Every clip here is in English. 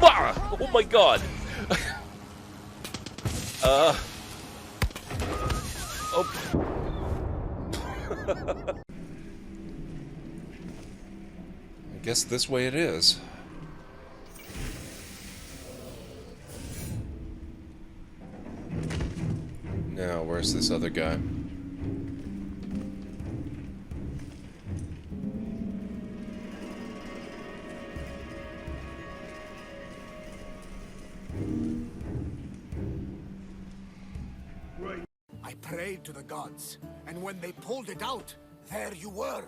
Oh my god! Oh. I guess this way it is. Now, where's this other guy? I prayed to the gods, and when they pulled it out, there you were.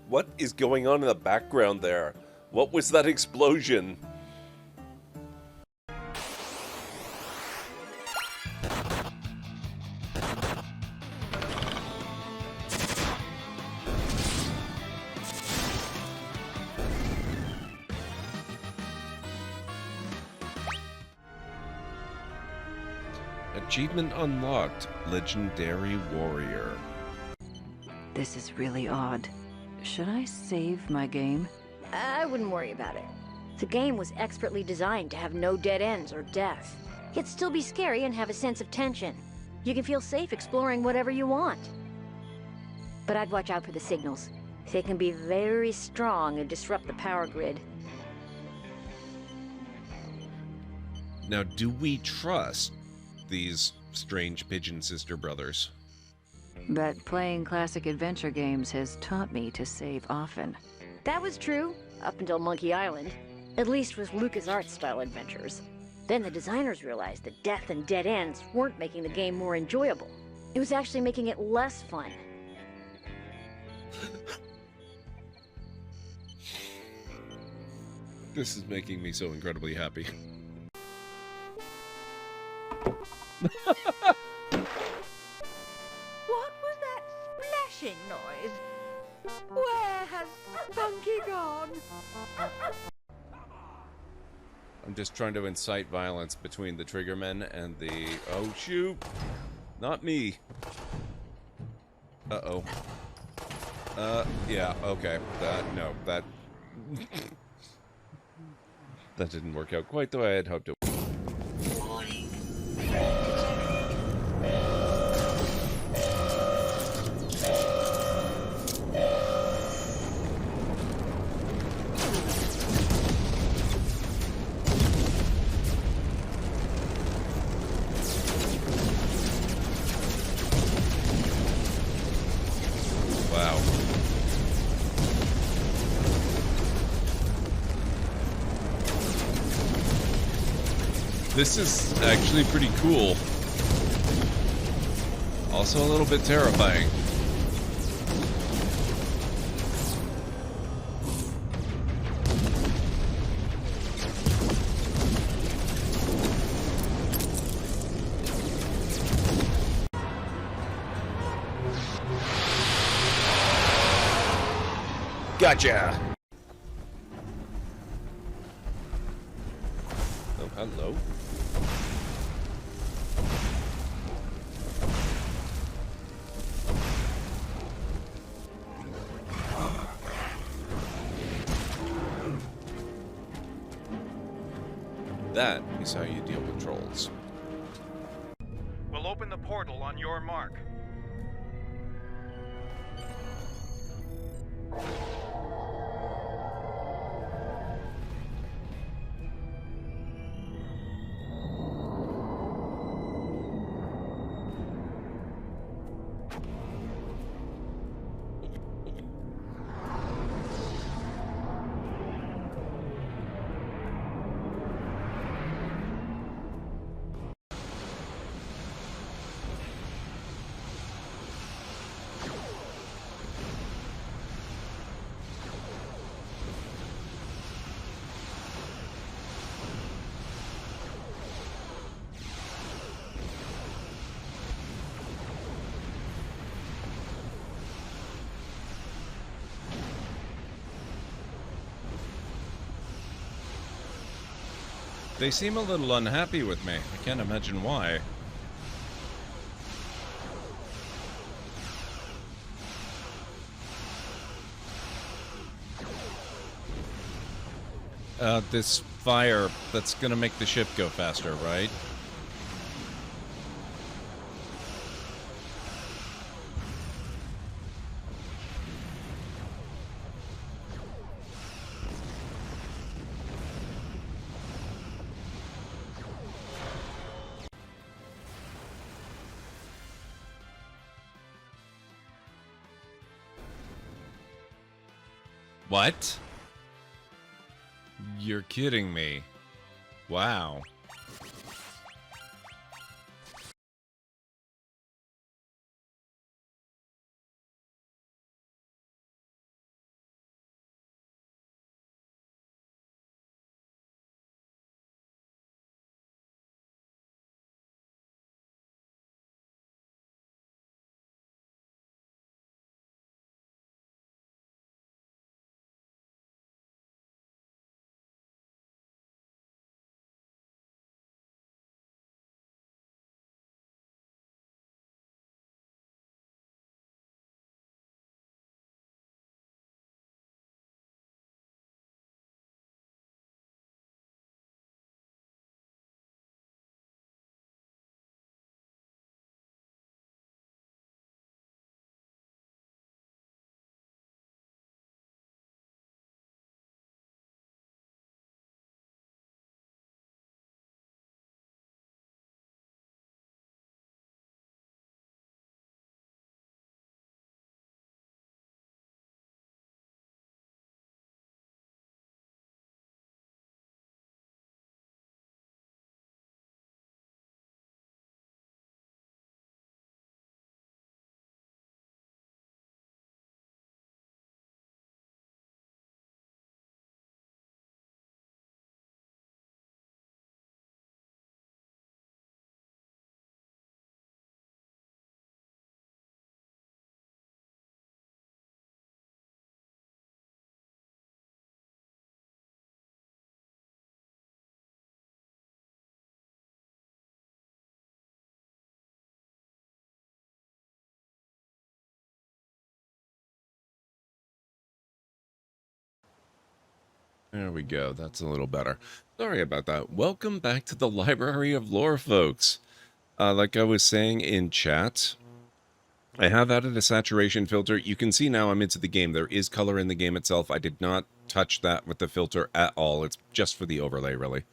What is going on in the background there? What was that explosion? Achievement unlocked, Legendary Warrior. This is really odd. Should I save my game? I wouldn't worry about it. The game was expertly designed to have no dead ends or death, yet still be scary and have a sense of tension. You can feel safe exploring whatever you want. But I'd watch out for the signals. They can be very strong and disrupt the power grid. Now, do we trust these strange pigeon sister brothers? But playing classic adventure games has taught me to save often. That was true, up until Monkey Island. At least with LucasArts-style adventures. Then the designers realized that death and dead ends weren't making the game more enjoyable. It was actually making it less fun. This is making me so incredibly happy. What was that splashing noise? Where has Spunky gone? I'm just trying to incite violence between the Triggermen and the... Oh, shoot! Not me! Uh-oh. Yeah, okay. No, that... that didn't work out quite the way I had hoped it would. This is actually pretty cool. Also a little bit terrifying. Gotcha! Oh, hello. That is how you deal with trolls. We'll open the portal on your mark. They seem a little unhappy with me. I can't imagine why. this fire that's gonna make the ship go faster, right? What? You're kidding me. Wow. There we go. That's a little better. Sorry about that. Welcome back to the Library of Lore, folks. Like I was saying in chat, I have added a saturation filter. You can see now I'm into the game. There is color in the game itself. I did not touch that with the filter at all. It's just for the overlay, really.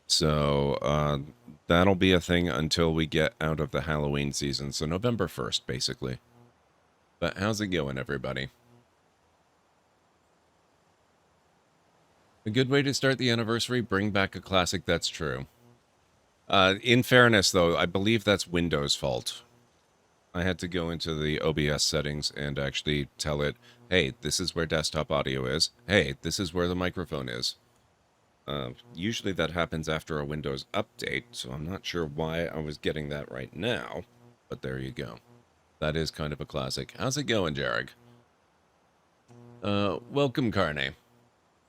So, that'll be a thing until we get out of the Halloween season. So November 1st, basically. But how's it going, everybody? A good way to start the anniversary, bring back a classic, that's true. In fairness, though, I believe that's Windows' fault. I had to go into the OBS settings and actually tell it, hey, this is where desktop audio is. Hey, this is where the microphone is. Usually that happens after a Windows update, so I'm not sure why I was getting that right now. But there you go. That is kind of a classic. How's it going, Jarek? Welcome, Carne.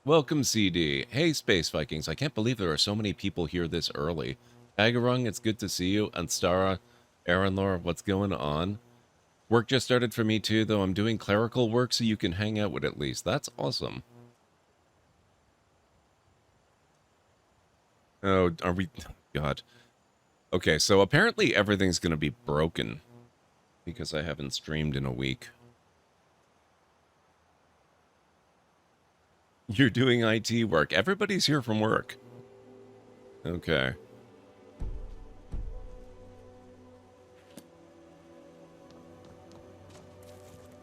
Welcome, CD. Hey, Space Vikings. I can't believe there are so many people here this early. Agarung, it's good to see you. Anstara, Aranlor, what's going on? Work just started for me too, though I'm doing clerical work so you can hang out with at least. That's awesome. Oh, are we... God. Okay, so apparently everything's going to be broken because I haven't streamed in a week. You're doing IT work. Everybody's here from work. Okay.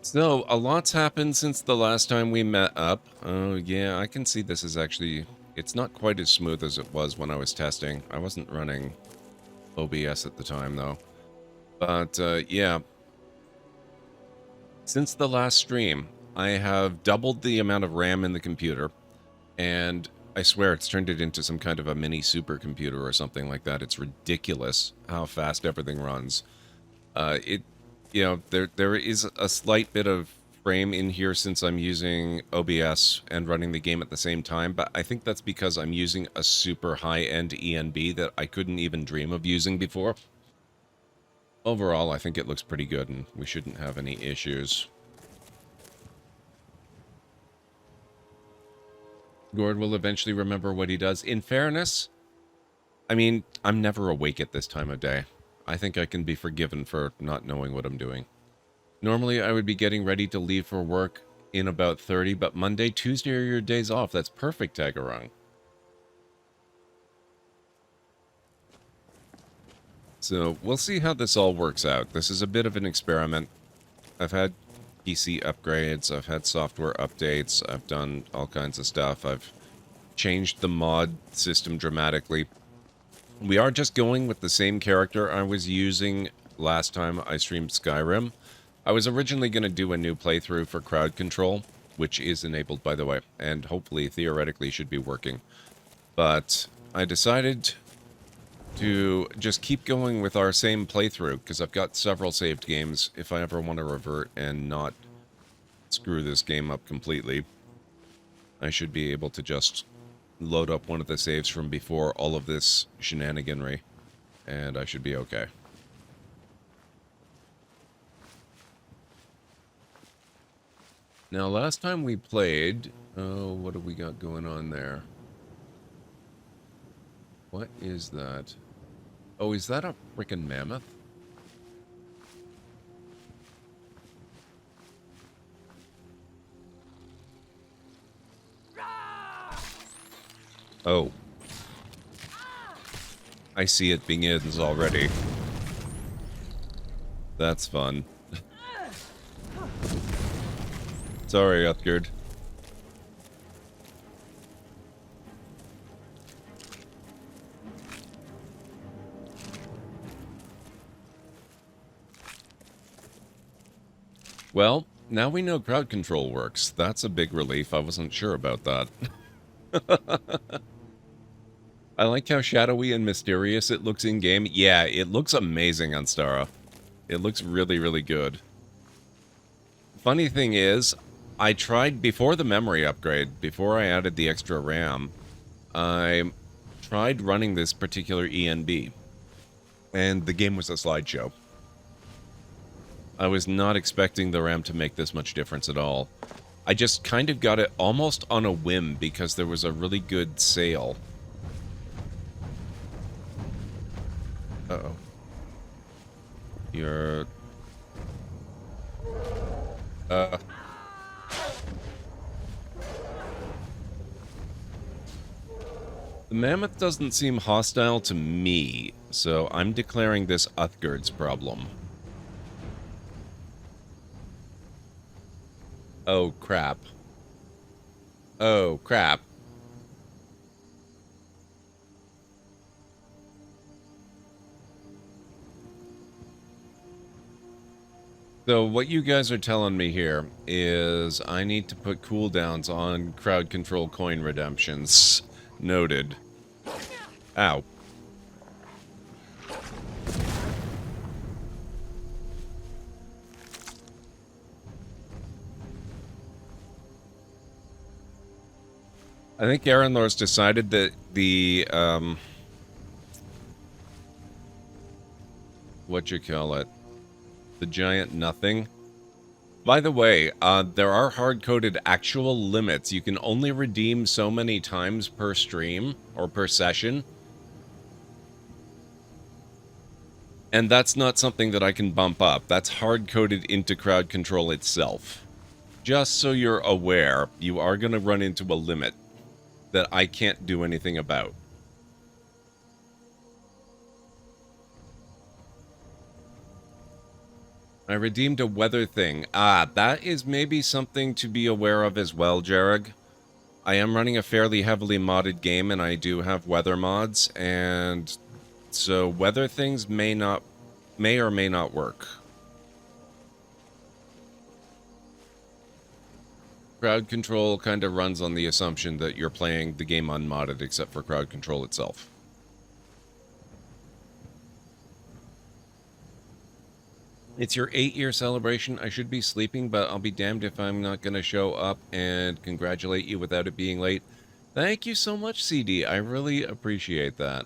So, a lot's happened since the last time we met up. Oh, yeah, I can see this is actually... It's not quite as smooth as it was when I was testing. I wasn't running OBS at the time, though. But, yeah. Since the last stream, I have doubled the amount of RAM in the computer, and I swear it's turned it into some kind of a mini supercomputer or something like that. It's ridiculous how fast everything runs. You know, there is a slight bit of frame in here since I'm using OBS and running the game at the same time, but I think that's because I'm using a super high-end ENB that I couldn't even dream of using before. Overall, I think it looks pretty good, and we shouldn't have any issues. Gord will eventually remember what he does. In fairness, I mean, I'm never awake at this time of day. I think I can be forgiven for not knowing what I'm doing. Normally, I would be getting ready to leave for work in about 30, but Monday, Tuesday are your days off. That's perfect, Tagarung. So, we'll see how this all works out. This is a bit of an experiment. I've had PC upgrades, I've had software updates, I've done all kinds of stuff. I've changed the mod system dramatically. We are just going with the same character I was using last time I streamed Skyrim. I was originally going to do a new playthrough for crowd control, which is enabled, by the way, and hopefully, theoretically, should be working. But I decided to just keep going with our same playthrough, because I've got several saved games if I ever want to revert and not screw this game up completely. I should be able to just load up one of the saves from before all of this shenaniganry, and I should be okay. Now, last time we played... Oh, what have we got going on there? What is that? Oh, is that a frickin' mammoth? Oh. I see it begins already. That's fun. Sorry, Uthgard. Well, now we know crowd control works. That's a big relief. I wasn't sure about that. I like how shadowy and mysterious it looks in-game. Yeah, it looks amazing on Stara. It looks really, really good. Funny thing is, I tried, before the memory upgrade, before I added the extra RAM, I tried running this particular ENB, and the game was a slideshow. I was not expecting the RAM to make this much difference at all. I just kind of got it almost on a whim because there was a really good sale. Uh-oh. You're... The mammoth doesn't seem hostile to me, so I'm declaring this Uthgard's problem. Oh, crap. Oh, crap. So what you guys are telling me here is I need to put cooldowns on crowd control coin redemptions. Noted. Ow. I think Aranlor's decided that the, what you call it? The giant nothing. By the way, there are hard-coded actual limits. You can only redeem so many times per stream, or per session. And that's not something that I can bump up. That's hard-coded into crowd control itself. Just so you're aware, you are going to run into a limit that I can't do anything about. I redeemed a weather thing. Ah, that is maybe something to be aware of as well, Jarrag. I am running a fairly heavily modded game, and I do have weather mods, and so weather things may or may not work. Crowd control kind of runs on the assumption that you're playing the game unmodded, except for crowd control itself. It's your 8-year celebration. I should be sleeping, but I'll be damned if I'm not going to show up and congratulate you without it being late. Thank you so much, CD. I really appreciate that.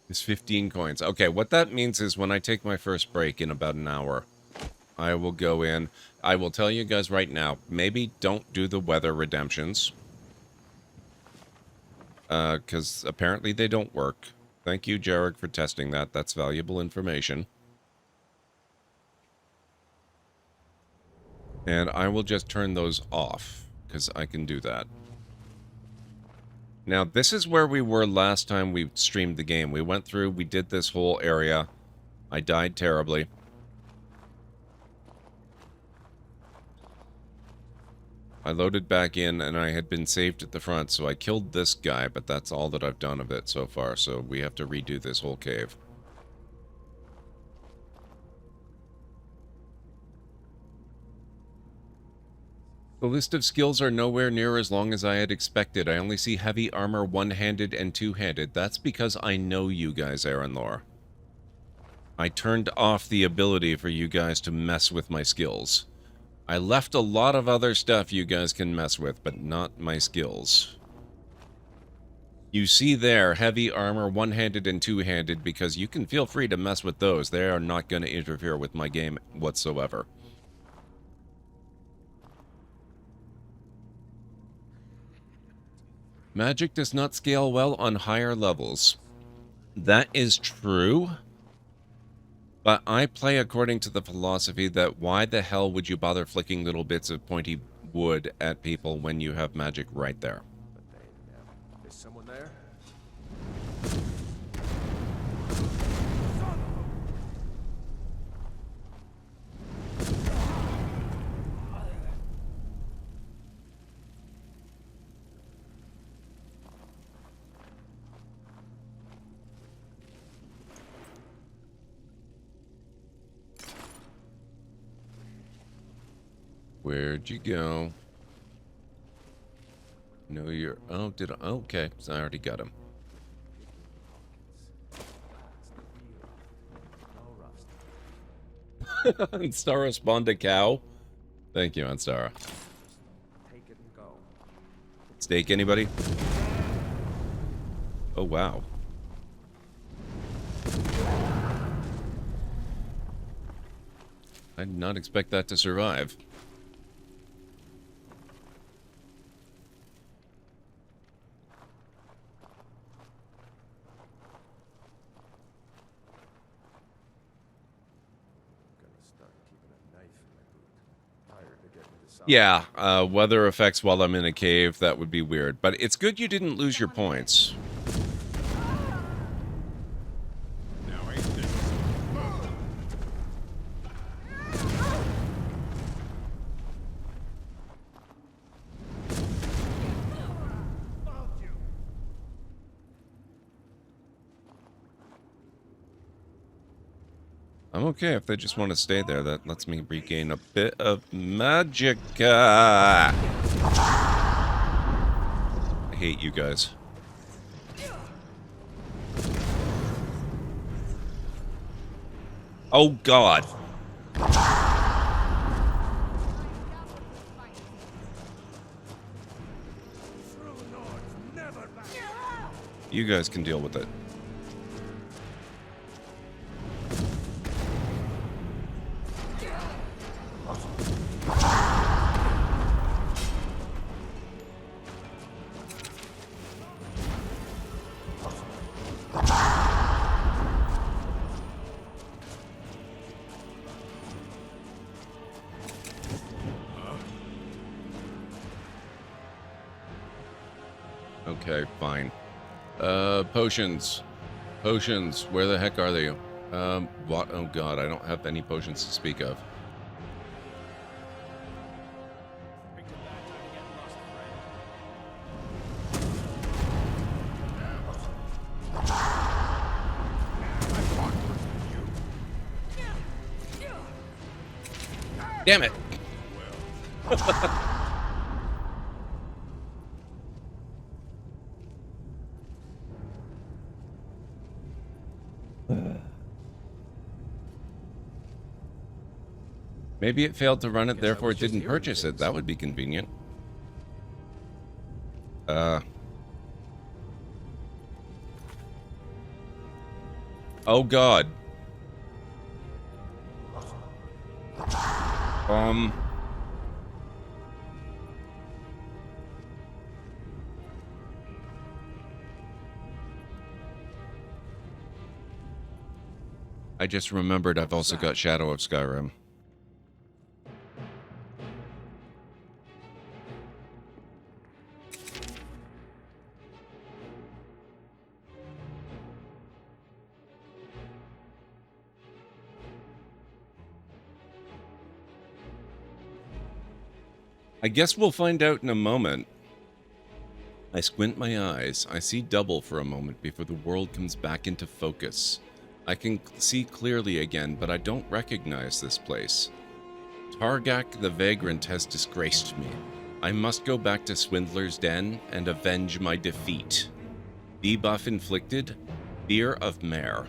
It's 15 coins. Okay, what that means is when I take my first break in about an hour, I will go in. I will tell you guys right now, maybe don't do the weather redemptions. Because apparently they don't work. Thank you, Jarek, for testing that. That's valuable information. And I will just turn those off, because I can do that. Now, this is where we were last time we streamed the game. We went through, we did this whole area. I died terribly. I loaded back in, and I had been saved at the front, so I killed this guy, but that's all that I've done of it so far, so we have to redo this whole cave. The list of skills are nowhere near as long as I had expected. I only see heavy armor one-handed and two-handed. That's because I know you guys, Aaron Lore. I turned off the ability for you guys to mess with my skills. I left a lot of other stuff you guys can mess with, but not my skills. You see there, heavy armor, one-handed and two-handed, because you can feel free to mess with those. They are not going to interfere with my game whatsoever. Magic does not scale well on higher levels. That is true. But I play according to the philosophy that why the hell would you bother flicking little bits of pointy wood at people when you have magic right there? Is someone there? Where'd you go? No, you're... Oh, did I? Okay, so I already got him. Anstara spawned a cow? Thank you, Anstara. Take it and go. Steak, anybody? Oh, wow. I did not expect that to survive. Yeah, weather effects while I'm in a cave, that would be weird. But it's good you didn't lose your points. I'm okay if they just want to stay there. That lets me regain a bit of magic. I hate you guys. Oh, God. You guys can deal with it. Okay, fine. Potions. Potions, where the heck are they? What? Oh God, I don't have any potions to speak of. Damn it! Maybe it failed to run it, therefore it didn't purchase it. That would be convenient. Oh God. I just remembered I've also got Shadow of Skyrim. I guess we'll find out in a moment. I squint my eyes. I see double for a moment before the world comes back into focus. I can see clearly again, but I don't recognize this place. Targak the Vagrant has disgraced me. I must go back to Swindler's Den and avenge my defeat. Debuff inflicted, fear of Mare.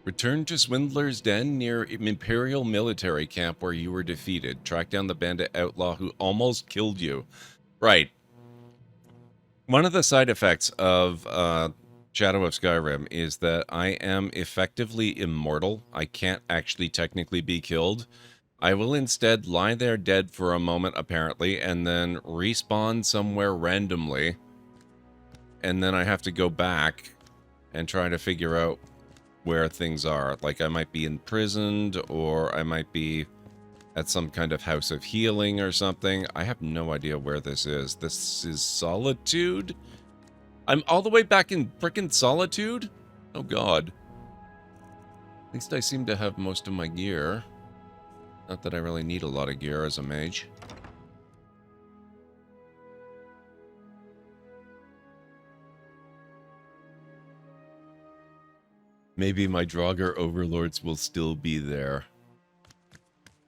Return to Swindler's Den near Imperial military camp where you were defeated. Track down the bandit outlaw who almost killed you. Right. One of the side effects of Shadow of Skyrim is that I am effectively immortal. I can't actually technically be killed. I will instead lie there dead for a moment, apparently, and then respawn somewhere randomly. And then I have to go back and try to figure out where things are. Like, I might be imprisoned, or I might be at some kind of house of healing or something. I have no idea where this is. This is Solitude? I'm all the way back in frickin' Solitude? Oh god. At least I seem to have most of my gear. Not that I really need a lot of gear as a mage. Maybe my Draugr overlords will still be there.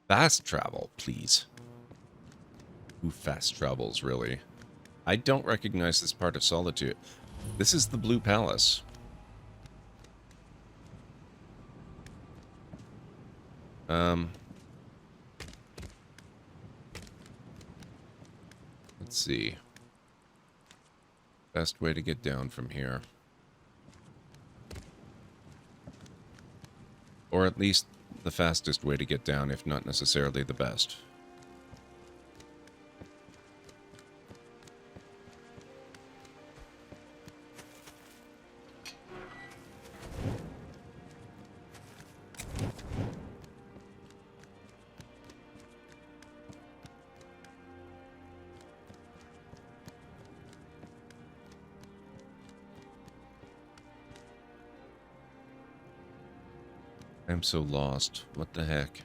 Fast travel, please. Who fast travels, really? I don't recognize this part of Solitude. This is the Blue Palace. Let's see. Best way to get down from here. Or at least the fastest way to get down, if not necessarily the best. I'm so lost. What the heck?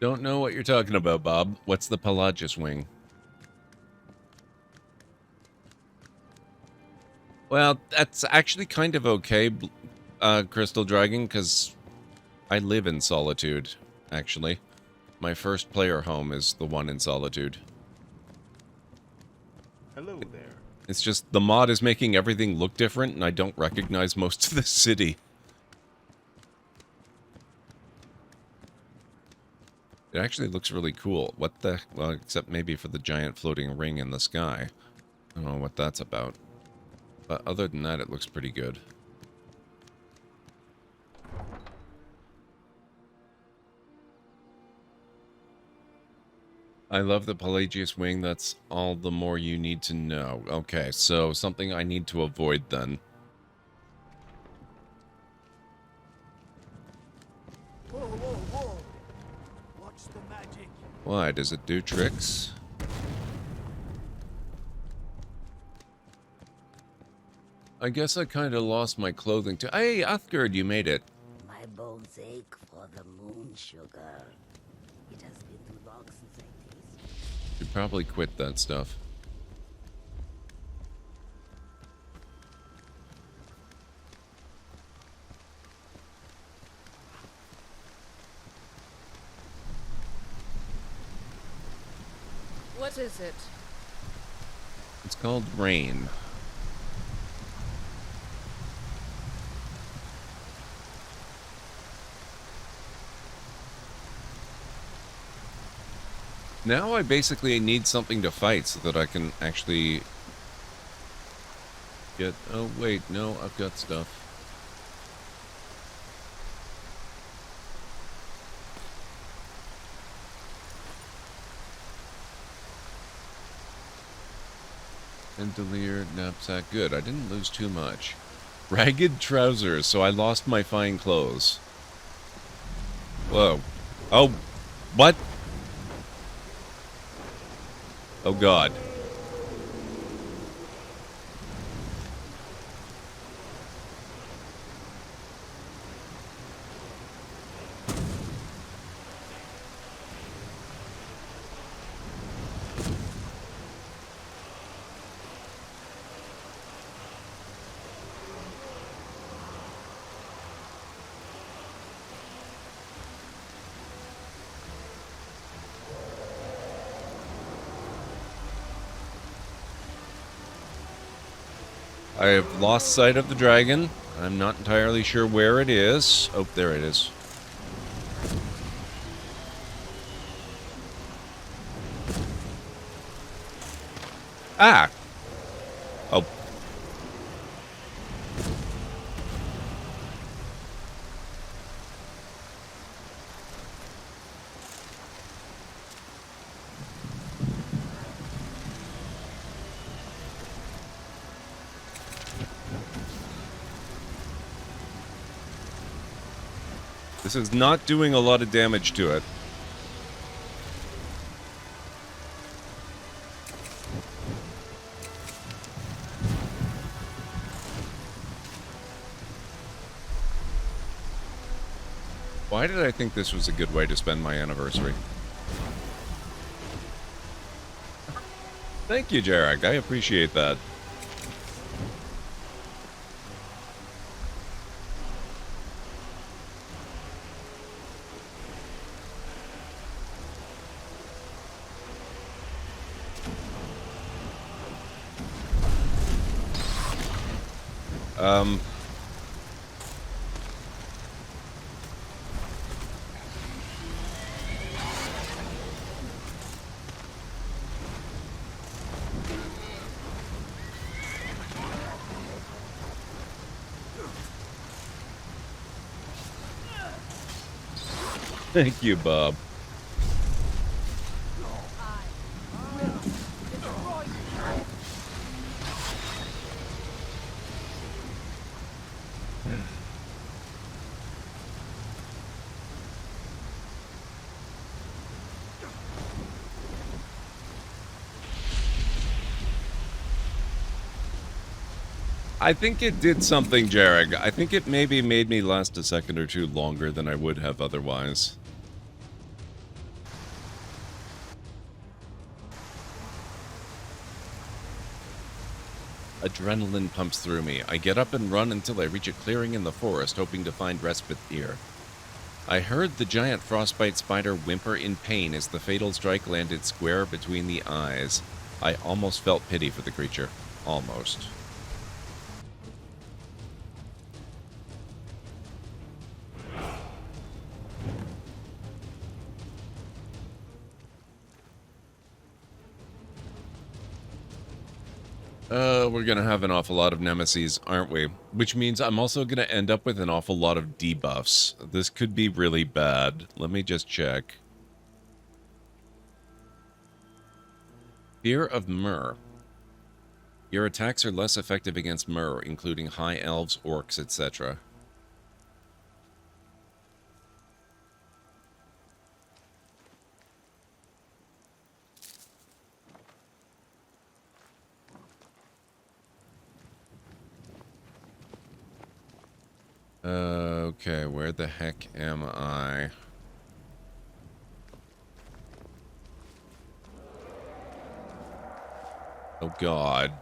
Don't know what you're talking about, Bob. What's the Pelagius wing? Well, that's actually kind of okay, Crystal Dragon, because I live in Solitude, actually. My first player home is the one in Solitude. Hello there. It's just the mod is making everything look different, and I don't recognize most of the city. It actually looks really cool. What the... Well, except maybe for the giant floating ring in the sky. I don't know what that's about. But other than that, it looks pretty good. I love the Pelagius wing. That's all the more you need to know. Okay, so something I need to avoid then. Whoa, whoa, whoa! Watch the magic. Why? Does it do tricks? I guess I kind of lost my clothing too. Hey, Uthgard, you made it. My bones ache for the moon, sugar. It has been too long since I tasted. Should probably quit that stuff. What is it? It's called Rain. Now I basically need something to fight so that I can actually get... Oh, wait, no, I've got stuff. Bandolier, knapsack, good. I didn't lose too much. Ragged trousers, so I lost my fine clothes. Whoa. Oh, what? Oh, God. I have lost sight of the dragon. I'm not entirely sure where it is. Oh, there it is. Ah! Oh. This is not doing a lot of damage to it. Why did I think this was a good way to spend my anniversary? Thank you, Jarek. I appreciate that. Thank you, Bob. I think it did something, Jarek. I think it maybe made me last a second or two longer than I would have otherwise. Adrenaline pumps through me. I get up and run until I reach a clearing in the forest, hoping to find respite here. I heard the giant frostbite spider whimper in pain as the fatal strike landed square between the eyes. I almost felt pity for the creature. Almost. We're gonna have an awful lot of nemesis, aren't we? Which means I'm also gonna end up with an awful lot of debuffs. This could be really bad. Let me just check. Fear of Myrrh. Your attacks are less effective against Myrrh, including high elves, orcs, etc. Okay, where the heck am I? Oh, God.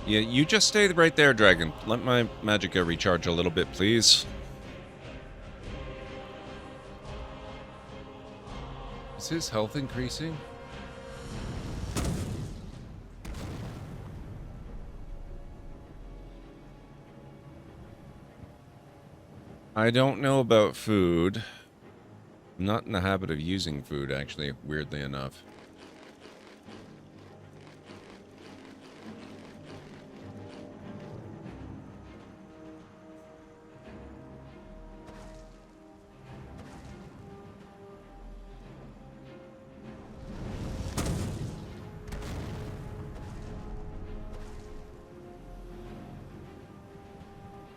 Yeah, you just stay right there, Dragon. Let my magicka recharge a little bit, please. Is his health increasing? I don't know about food. I'm not in the habit of using food, actually, weirdly enough.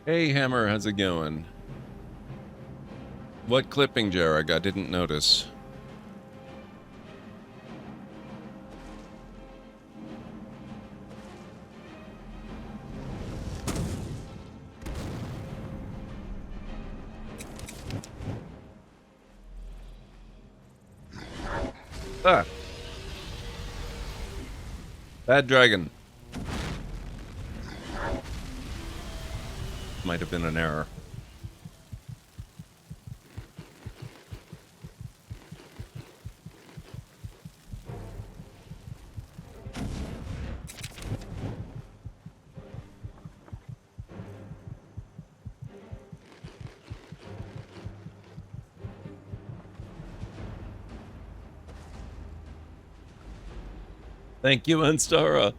Hey, Hammer, how's it going? What clipping, Jarek? I didn't notice. Ah! Bad dragon. Might have been an error. Thank you, Anstara.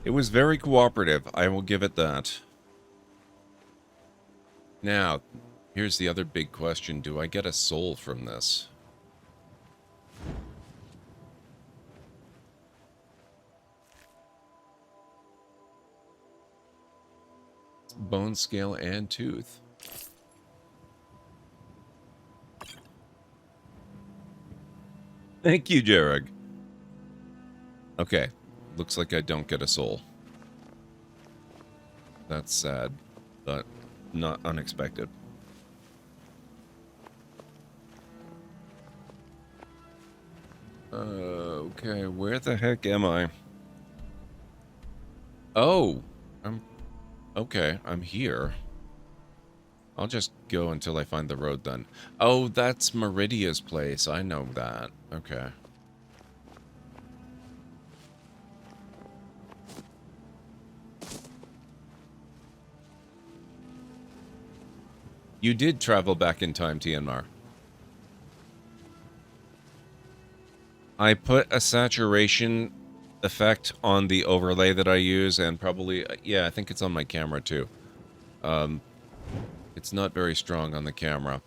It was very cooperative, I will give it that. Now, here's the other big question. Do I get a soul from this? Bone scale and tooth. Thank you, Jarek. Okay, looks like I don't get a soul. That's sad, but not unexpected. Okay, where the heck am I? Oh, okay, I'm here. I'll just go until I find the road then. Oh, that's Meridia's place. I know that. Okay. You did travel back in time, Tianmar. I put a saturation effect on the overlay that I use, and probably, yeah, I think it's on my camera too. It's not very strong on the camera.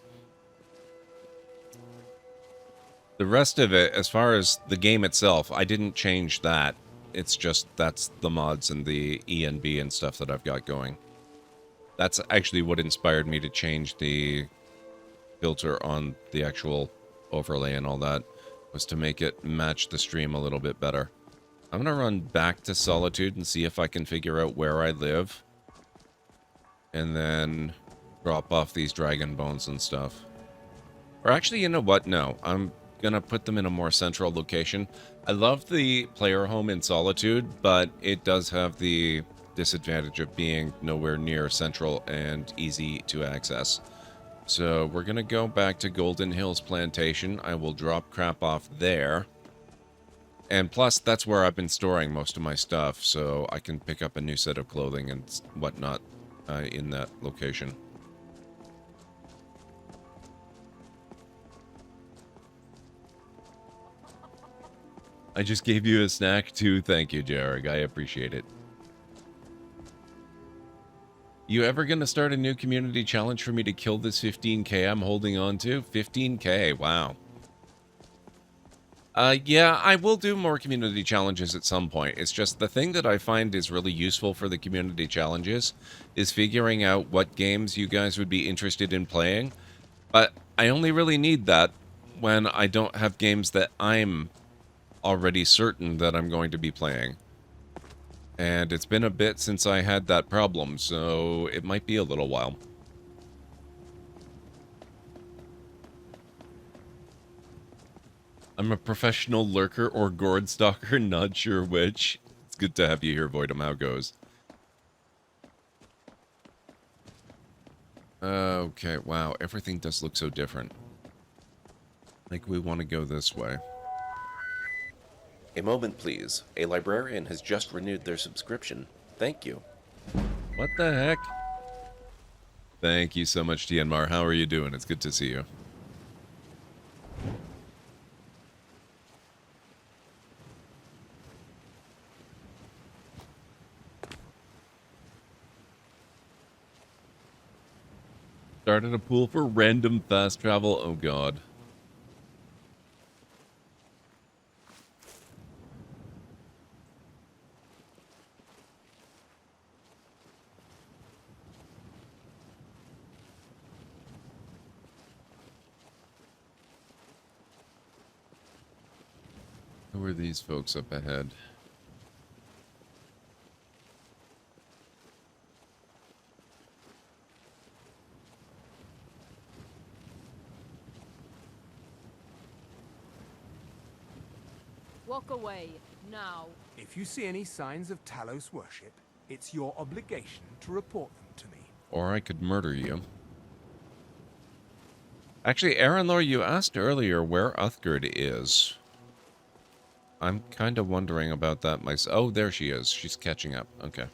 The rest of it, as far as the game itself, I didn't change that. It's just, that's the mods and the ENB and stuff that I've got going. That's actually what inspired me to change the filter on the actual overlay and all that, was to make it match the stream a little bit better. I'm gonna run back to Solitude and see if I can figure out where I live. And then drop off these dragon bones and stuff. Or actually, you know what? No, I'm gonna put them in a more central location. I love the player home in Solitude, but it does have the disadvantage of being nowhere near central and easy to access. So we're gonna go back to Golden Hills Plantation. I will drop crap off there. And plus, that's where I've been storing most of my stuff, so I can pick up a new set of clothing and whatnot in that location. I just gave you a snack too. Thank you, Jarek. I appreciate it. You ever gonna start a new community challenge for me to kill this 15k I'm holding on to? 15k, wow. Yeah, I will do more community challenges at some point. It's just the thing that I find is really useful for the community challenges is figuring out what games you guys would be interested in playing. But I only really need that when I don't have games that I'm already certain that I'm going to be playing. And it's been a bit since I had that problem, so it might be a little while. I'm a professional lurker or gourd stalker, not sure which. It's good to have you here, Voidum. How goes? Okay, wow, everything does look so different. Like we want to go this way. A moment, please. A librarian has just renewed their subscription. Thank you. What the heck? Thank you so much, Tianmar. How are you doing? It's good to see you. Started a pool for random fast travel. Oh god. Who are these folks up ahead? Walk away, now. If you see any signs of Talos worship, it's your obligation to report them to me. Or I could murder you. Actually, Aranlor, you asked earlier where Uthgard is. I'm kind of wondering about that myself. Oh, there she is. She's catching up. Okay.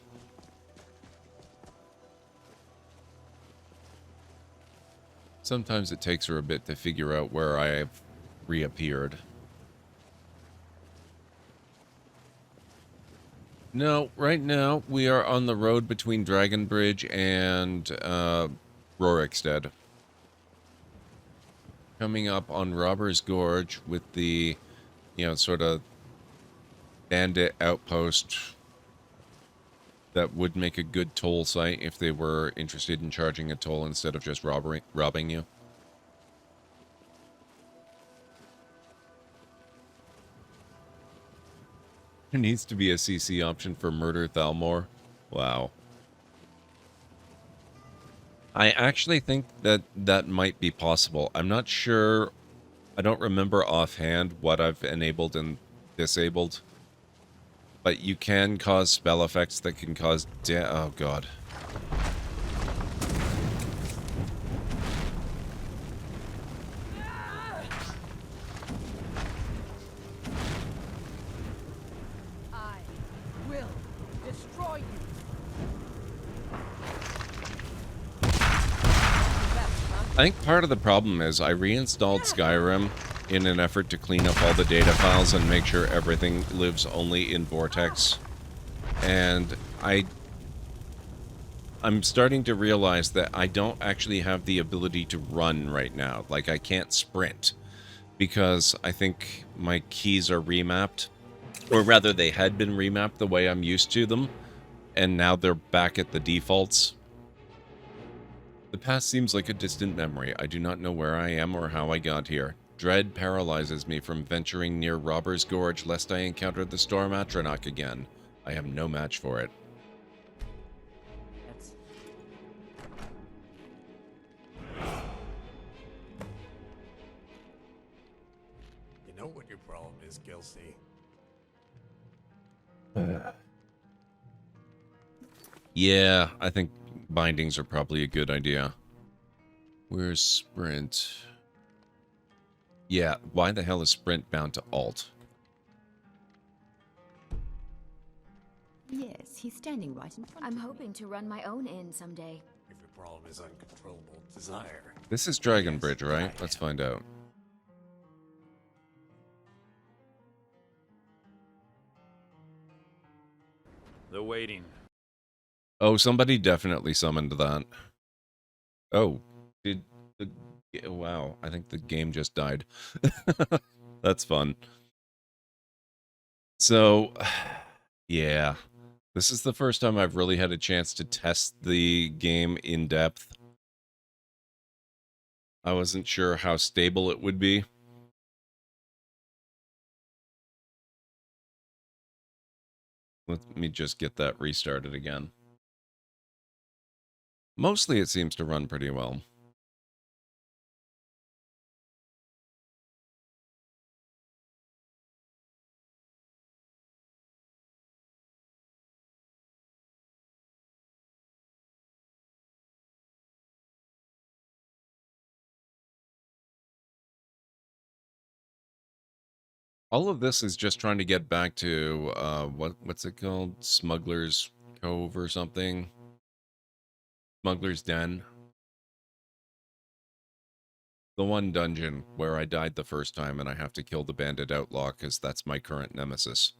Sometimes it takes her a bit to figure out where I have reappeared. No, right now we are on the road between Dragonbridge and Rorikstead. Coming up on Robber's Gorge with the, you know, sort of bandit outpost that would make a good toll site if they were interested in charging a toll instead of just robbing you. There needs to be a CC option for Murder Thalmor. Wow. I actually think that that might be possible. I'm not sure. I don't remember offhand what I've enabled and disabled. But you can cause spell effects that can cause oh god. I will destroy you. I think part of the problem is I reinstalled Skyrim in an effort to clean up all the data files and make sure everything lives only in Vortex. And I'm starting to realize that I don't actually have the ability to run right now. Like, I can't sprint because I think my keys are remapped. Or rather, they had been remapped the way I'm used to them, and now they're back at the defaults. The past seems like a distant memory. I do not know where I am or how I got here. Dread paralyzes me from venturing near Robber's Gorge lest I encounter the Storm Atronach again. I am no match for it. You know what your problem is, Gilsey. Yeah, I think bindings are probably a good idea. Where's Sprint? Yeah, why the hell is Sprint bound to Alt? Yes, he's standing right in front I'm of me. hoping to run my own inn someday. If your problem is uncontrollable desire. This is Dragonbridge, right? Let's find out. The waiting. Oh, somebody definitely summoned that. Oh, did the... Wow, I think the game just died. That's fun. So, yeah. This is the first time I've really had a chance to test the game in depth. I wasn't sure how stable it would be. Let me just get that restarted again. Mostly it seems to run pretty well. All of this is just trying to get back to, what's it called? Smuggler's Cove or something? Smuggler's Den. The one dungeon where I died the first time and I have to kill the bandit outlaw because that's my current nemesis.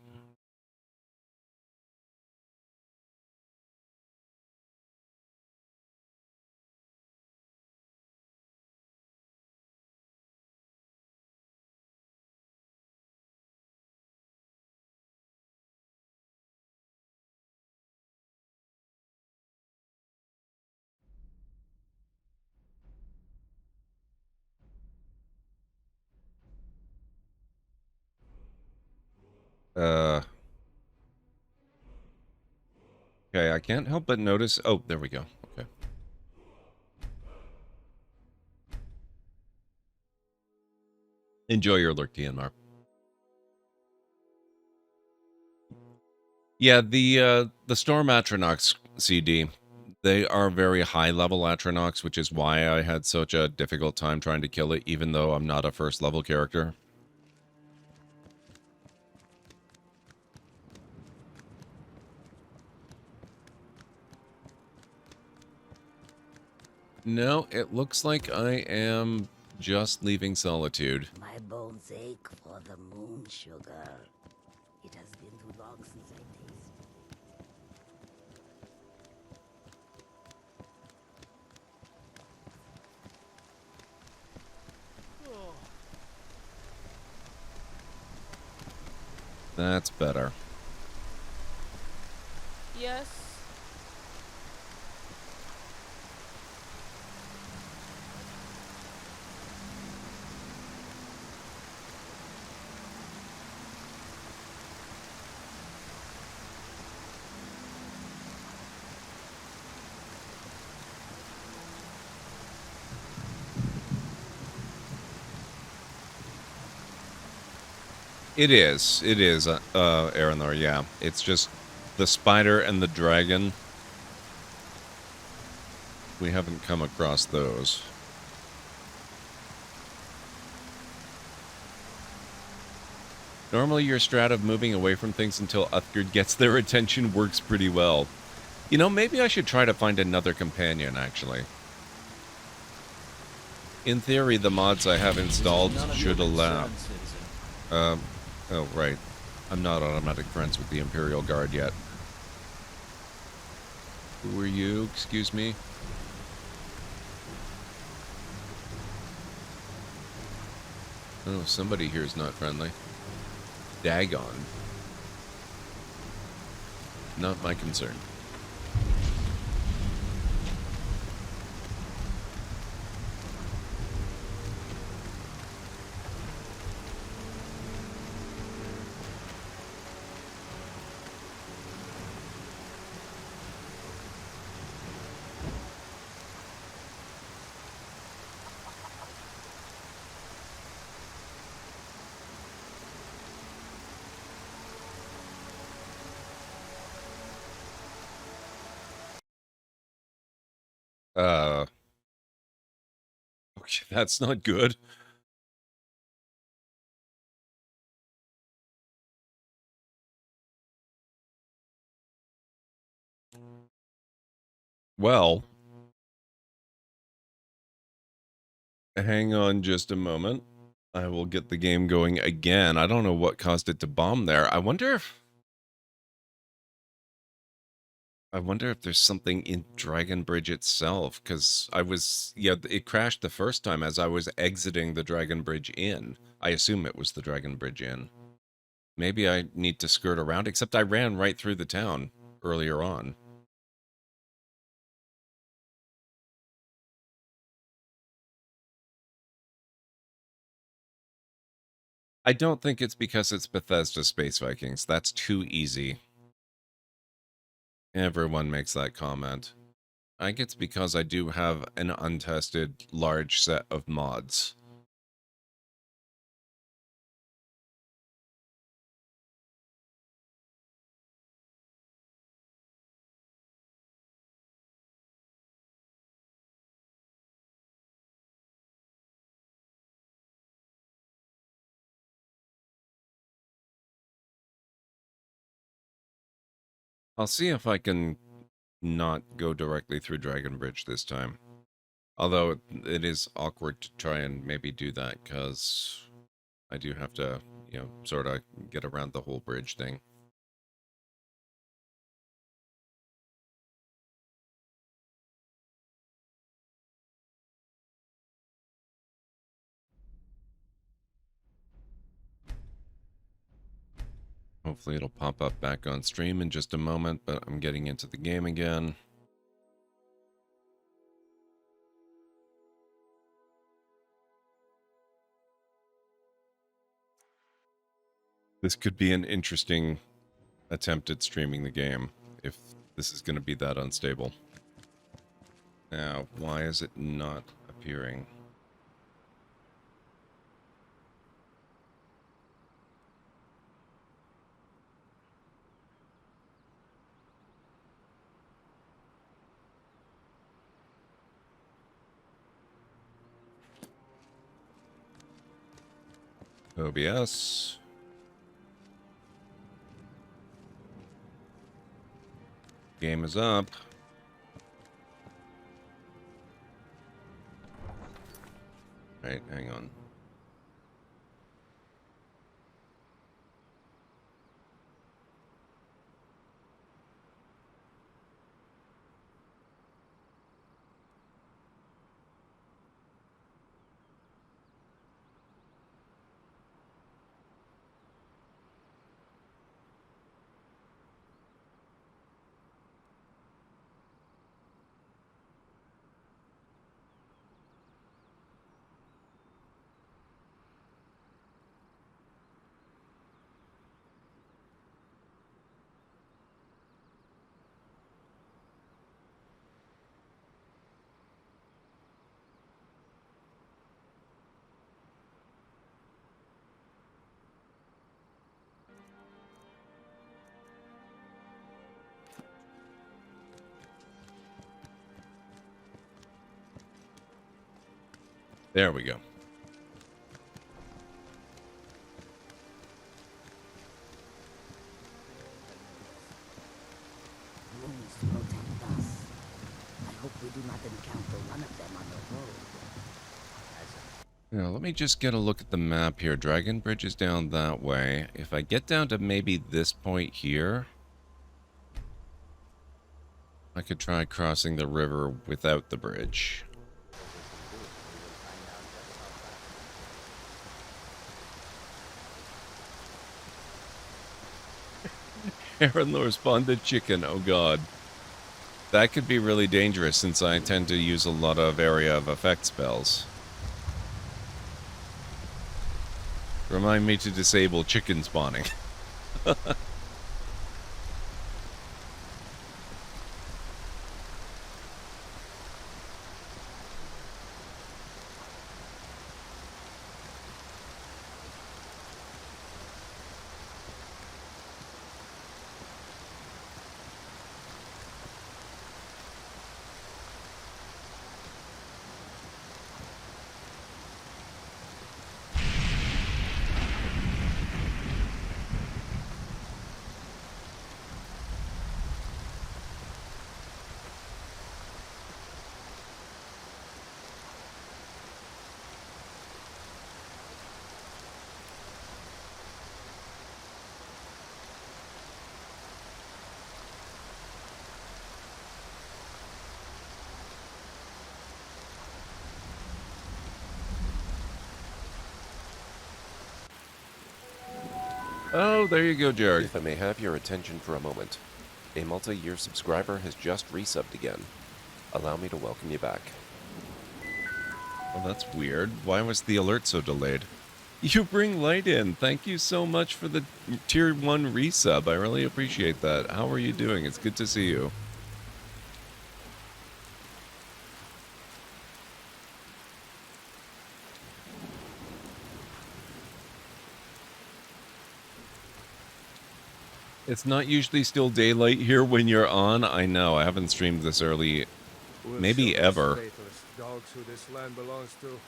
Okay, I can't help but notice... Oh, there we go. Okay. Enjoy your lurk, Tianmar. Yeah, the Storm Atronachs CD, they are very high-level Atronachs, which is why I had such a difficult time trying to kill it, even though I'm not a first-level character. No, it looks like I am just leaving Solitude. My bones ache for the moon sugar. It has been too long since I tasted That's better. Yes. It is, Aranor, yeah. It's just the spider and the dragon. We haven't come across those. Normally your strat of moving away from things until Uthgard gets their attention works pretty well. You know, maybe I should try to find another companion, actually. In theory, the mods I have installed should allow... oh, right. I'm not automatic friends with the Imperial Guard yet. Who are you? Excuse me? Oh, somebody here is not friendly. Dagon. Not my concern. Okay, that's not good. Well, hang on just a moment. I will get the game going again. I don't know what caused it to bomb there. I wonder if there's something in Dragon Bridge itself, because it crashed the first time as I was exiting the Dragon Bridge Inn. I assume it was the Dragon Bridge Inn. Maybe I need to skirt around, except I ran right through the town earlier on. I don't think it's because it's Bethesda Space Vikings. That's too easy. Everyone makes that comment. I think it's because I do have an untested large set of mods. I'll see if I can not go directly through Dragon Bridge this time. Although it is awkward to try and maybe do that, because I do have to, sort of get around the whole bridge thing. Hopefully it'll pop up back on stream in just a moment, but I'm getting into the game again. This could be an interesting attempt at streaming the game, if this is going to be that unstable. Now, why is it not appearing? OBS. Game is up. Right, hang on. There we go. Moons protect us. I hope we do not encounter one of them on the road. Now, let me just get a look at the map here. Dragon Bridge is down that way. If I get down to maybe this point here, I could try crossing the river without the bridge. Aaron responded chicken, oh god. That could be really dangerous since I tend to use a lot of area of effect spells. Remind me to disable chicken spawning. Oh, there you go, Jared. If I may have your attention for a moment, a multi-year subscriber has just resubbed again. Allow me to welcome you back. Well, that's weird. Why was the alert so delayed? You bring light in. Thank you so much for the tier 1 resub. I really appreciate that. How are you doing? It's good to see you. It's not usually still daylight here when you're on. I know. I haven't streamed this early, maybe ever. Dogs who this land belongs to.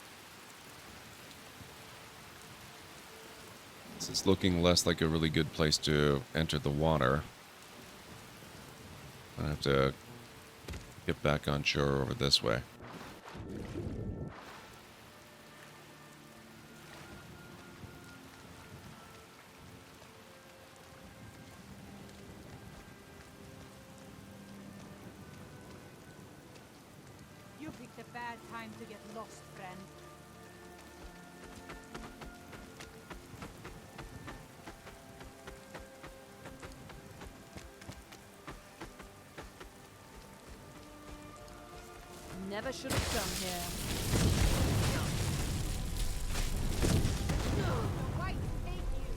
This is looking less like a really good place to enter the water. I have to get back on shore over this way. You picked a bad time to get lost, friend. Never should have come here. Why take you?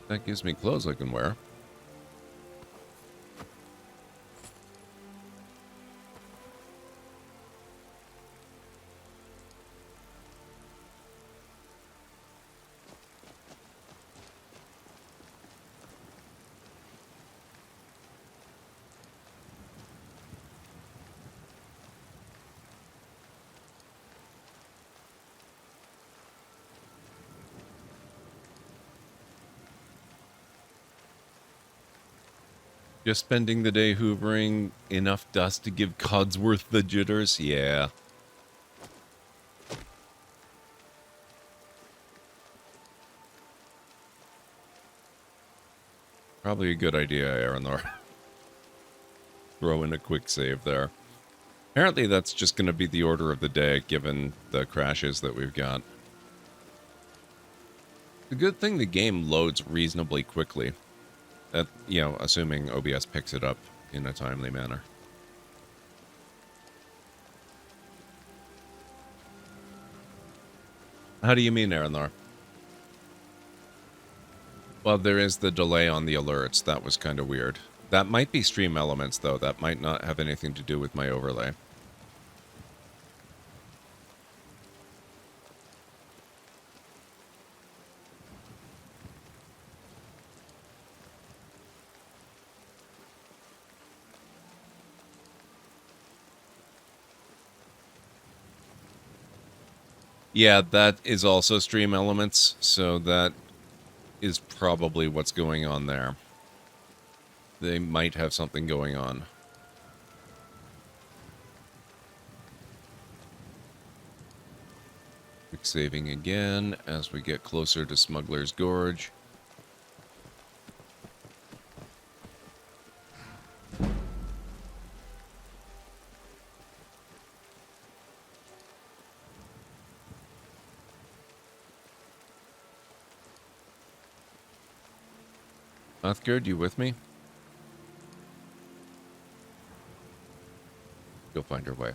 That gives me clothes I can wear. Just spending the day hoovering, enough dust to give Codsworth the jitters? Yeah. Probably a good idea, Aranor. Throw in a quick save there. Apparently that's just going to be the order of the day, given the crashes that we've got. The good thing the game loads reasonably quickly. You know, assuming OBS picks it up in a timely manner. How do you mean, Aranor? Well, there is the delay on the alerts. That was kind of weird. That might be stream elements, though. That might not have anything to do with my overlay. Yeah, that is also stream elements, so that is probably what's going on there. They might have something going on. Quick saving again as we get closer to Smuggler's Gorge. Othgard, you with me? You'll find your way.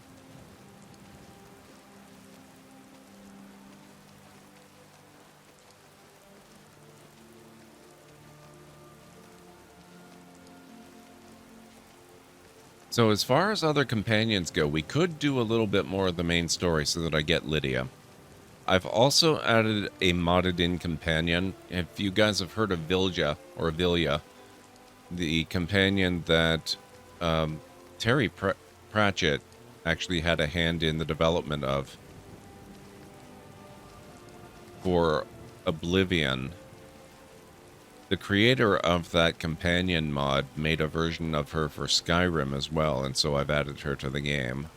So as far as other companions go, we could do a little bit more of the main story so that I get Lydia. I've also added a modded-in companion. If you guys have heard of Vilja, or Vilja, the companion that Terry Pratchett actually had a hand in the development of for Oblivion. The creator of that companion mod made a version of her for Skyrim as well, and so I've added her to the game.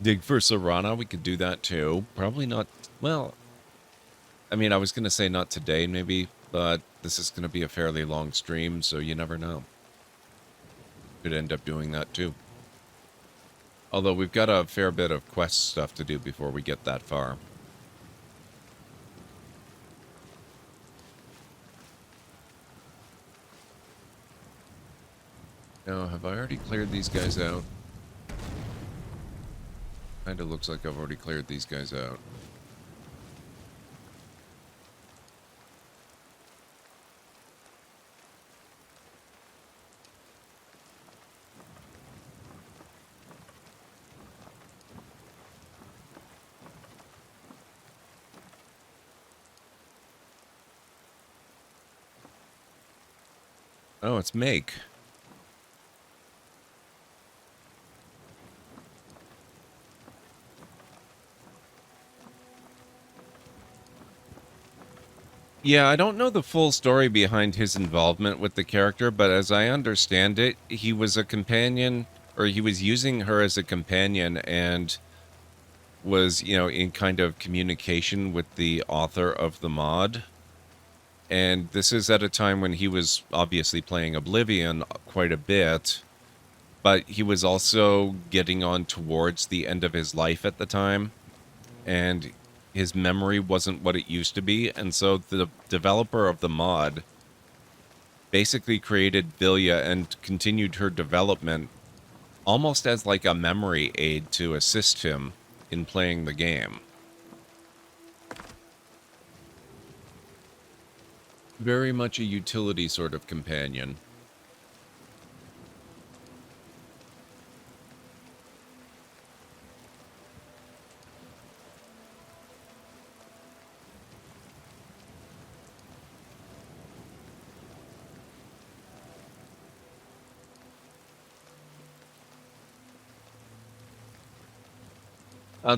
Dig for Serana, we could do that too. Probably not, well, I mean, I was going to say not today maybe, but this is going to be a fairly long stream, so you never know. Could end up doing that too. Although we've got a fair bit of quest stuff to do before we get that far. Now, have I already cleared these guys out? Kinda looks like I've already cleared these guys out. Oh, it's Make. Yeah, I don't know the full story behind his involvement with the character, but as I understand it, he was a companion, or he was using her as a companion and was, you know, in kind of communication with the author of the mod. And this is at a time when he was obviously playing Oblivion quite a bit, but he was also getting on towards the end of his life at the time, and his memory wasn't what it used to be, and so the developer of the mod basically created Vilya and continued her development almost as like a memory aid to assist him in playing the game. Very much a utility sort of companion.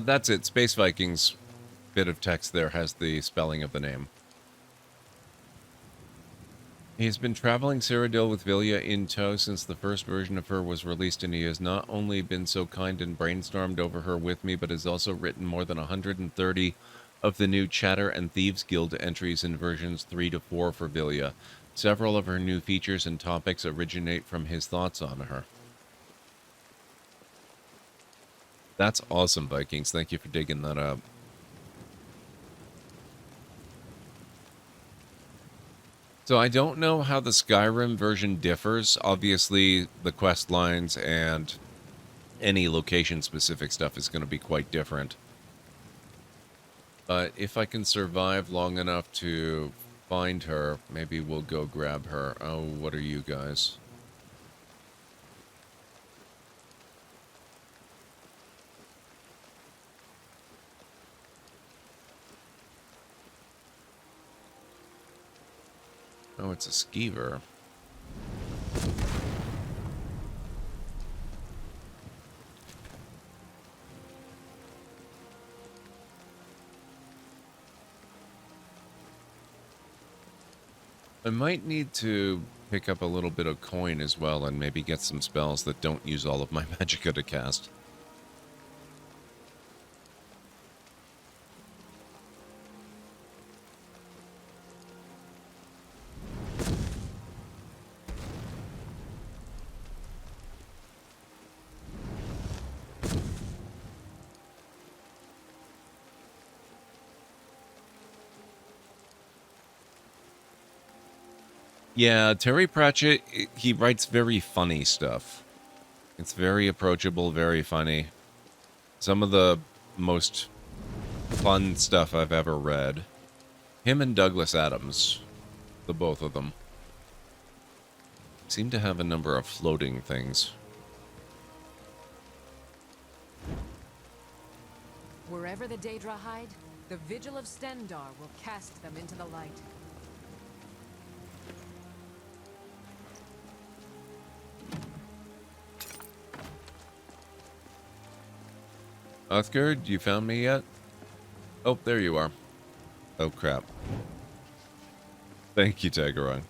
That's it. Space Vikings bit of text there has the spelling of the name. He's been traveling Cyrodiil with Vilya in tow since the first version of her was released, and he has not only been so kind and brainstormed over her with me, but has also written more than 130 of the new Chatter and Thieves Guild entries in versions 3 to 4 for Vilya. Several of her new features and topics originate from his thoughts on her. That's awesome, Vikings. Thank you for digging that up. So I don't know how the Skyrim version differs. Obviously, the quest lines and any location-specific stuff is going to be quite different. But if I can survive long enough to find her, maybe we'll go grab her. Oh, what are you guys? Oh, it's a skeever. I might need to pick up a little bit of coin as well and maybe get some spells that don't use all of my magicka to cast. Yeah, Terry Pratchett, he writes very funny stuff. It's very approachable, very funny. Some of the most fun stuff I've ever read. Him and Douglas Adams, the both of them, seem to have a number of floating things. Wherever the Daedra hide, the Vigil of Stendarr will cast them into the light. Uthgard, you found me yet? Oh, there you are. Oh, crap. Thank you, Tagarong.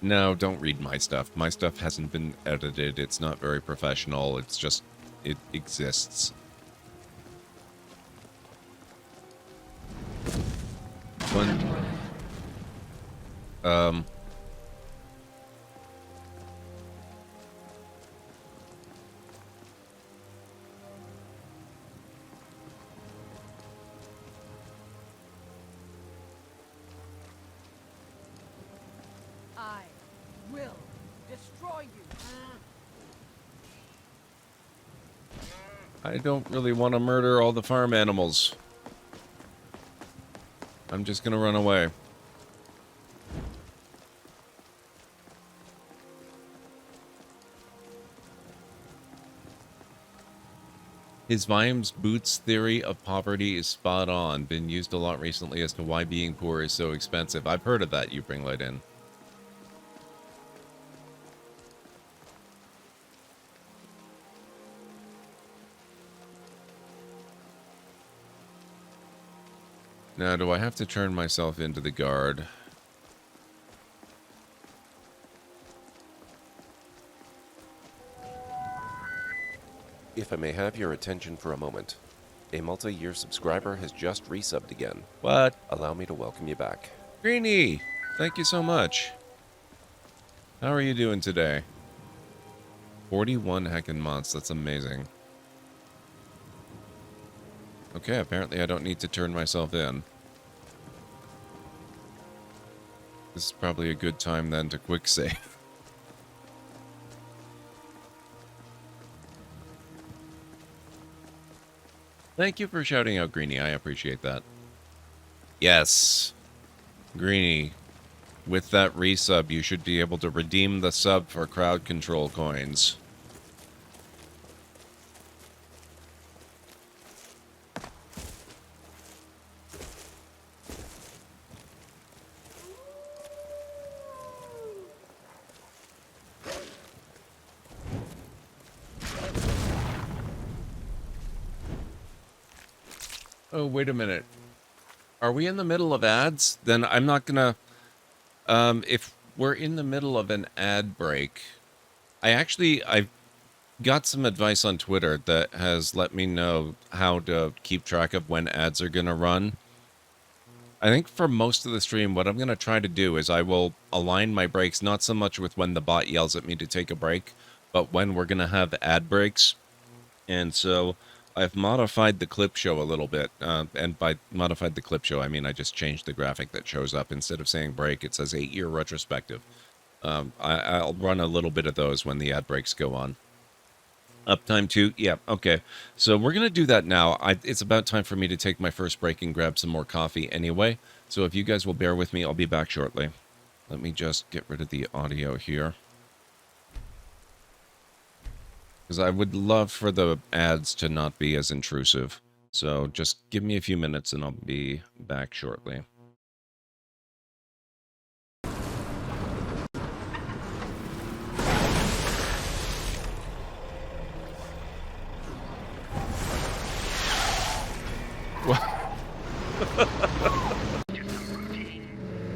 No, don't read my stuff. My stuff hasn't been edited. It's not very professional. It's just... it exists. I will destroy you. I don't really want to murder all the farm animals. I'm just gonna run away. His Vimes Boots theory of poverty is spot on. Been used a lot recently as to why being poor is so expensive. I've heard of that, you bring light in. Now, do I have to turn myself into the guard? If I may have your attention for a moment. A multi-year subscriber has just resubbed again. What? Allow me to welcome you back. Greenie! Thank you so much. How are you doing today? 41 heckin' months, that's amazing. Okay, apparently I don't need to turn myself in. This is probably a good time then to quick save. Thank you for shouting out, Greenie. I appreciate that. Yes. Greenie, with that resub, you should be able to redeem the sub for crowd control coins. Oh, wait a minute. Are we in the middle of ads? Then I'm not gonna... if we're in the middle of an ad break... I've got some advice on Twitter that has let me know how to keep track of when ads are gonna run. I think for most of the stream, what I'm gonna try to do is I will align my breaks not so much with when the bot yells at me to take a break, but when we're gonna have ad breaks. And so... I've modified the clip show a little bit, and by modified the clip show, I mean I just changed the graphic that shows up. Instead of saying break, it says 8-year retrospective. I'll run a little bit of those when the ad breaks go on. Uptime 2? Yeah, okay. So we're going to do that now. It's about time for me to take my first break and grab some more coffee anyway. So if you guys will bear with me, I'll be back shortly. Let me just get rid of the audio here. Because I would love for the ads to not be as intrusive. So just give me a few minutes and I'll be back shortly.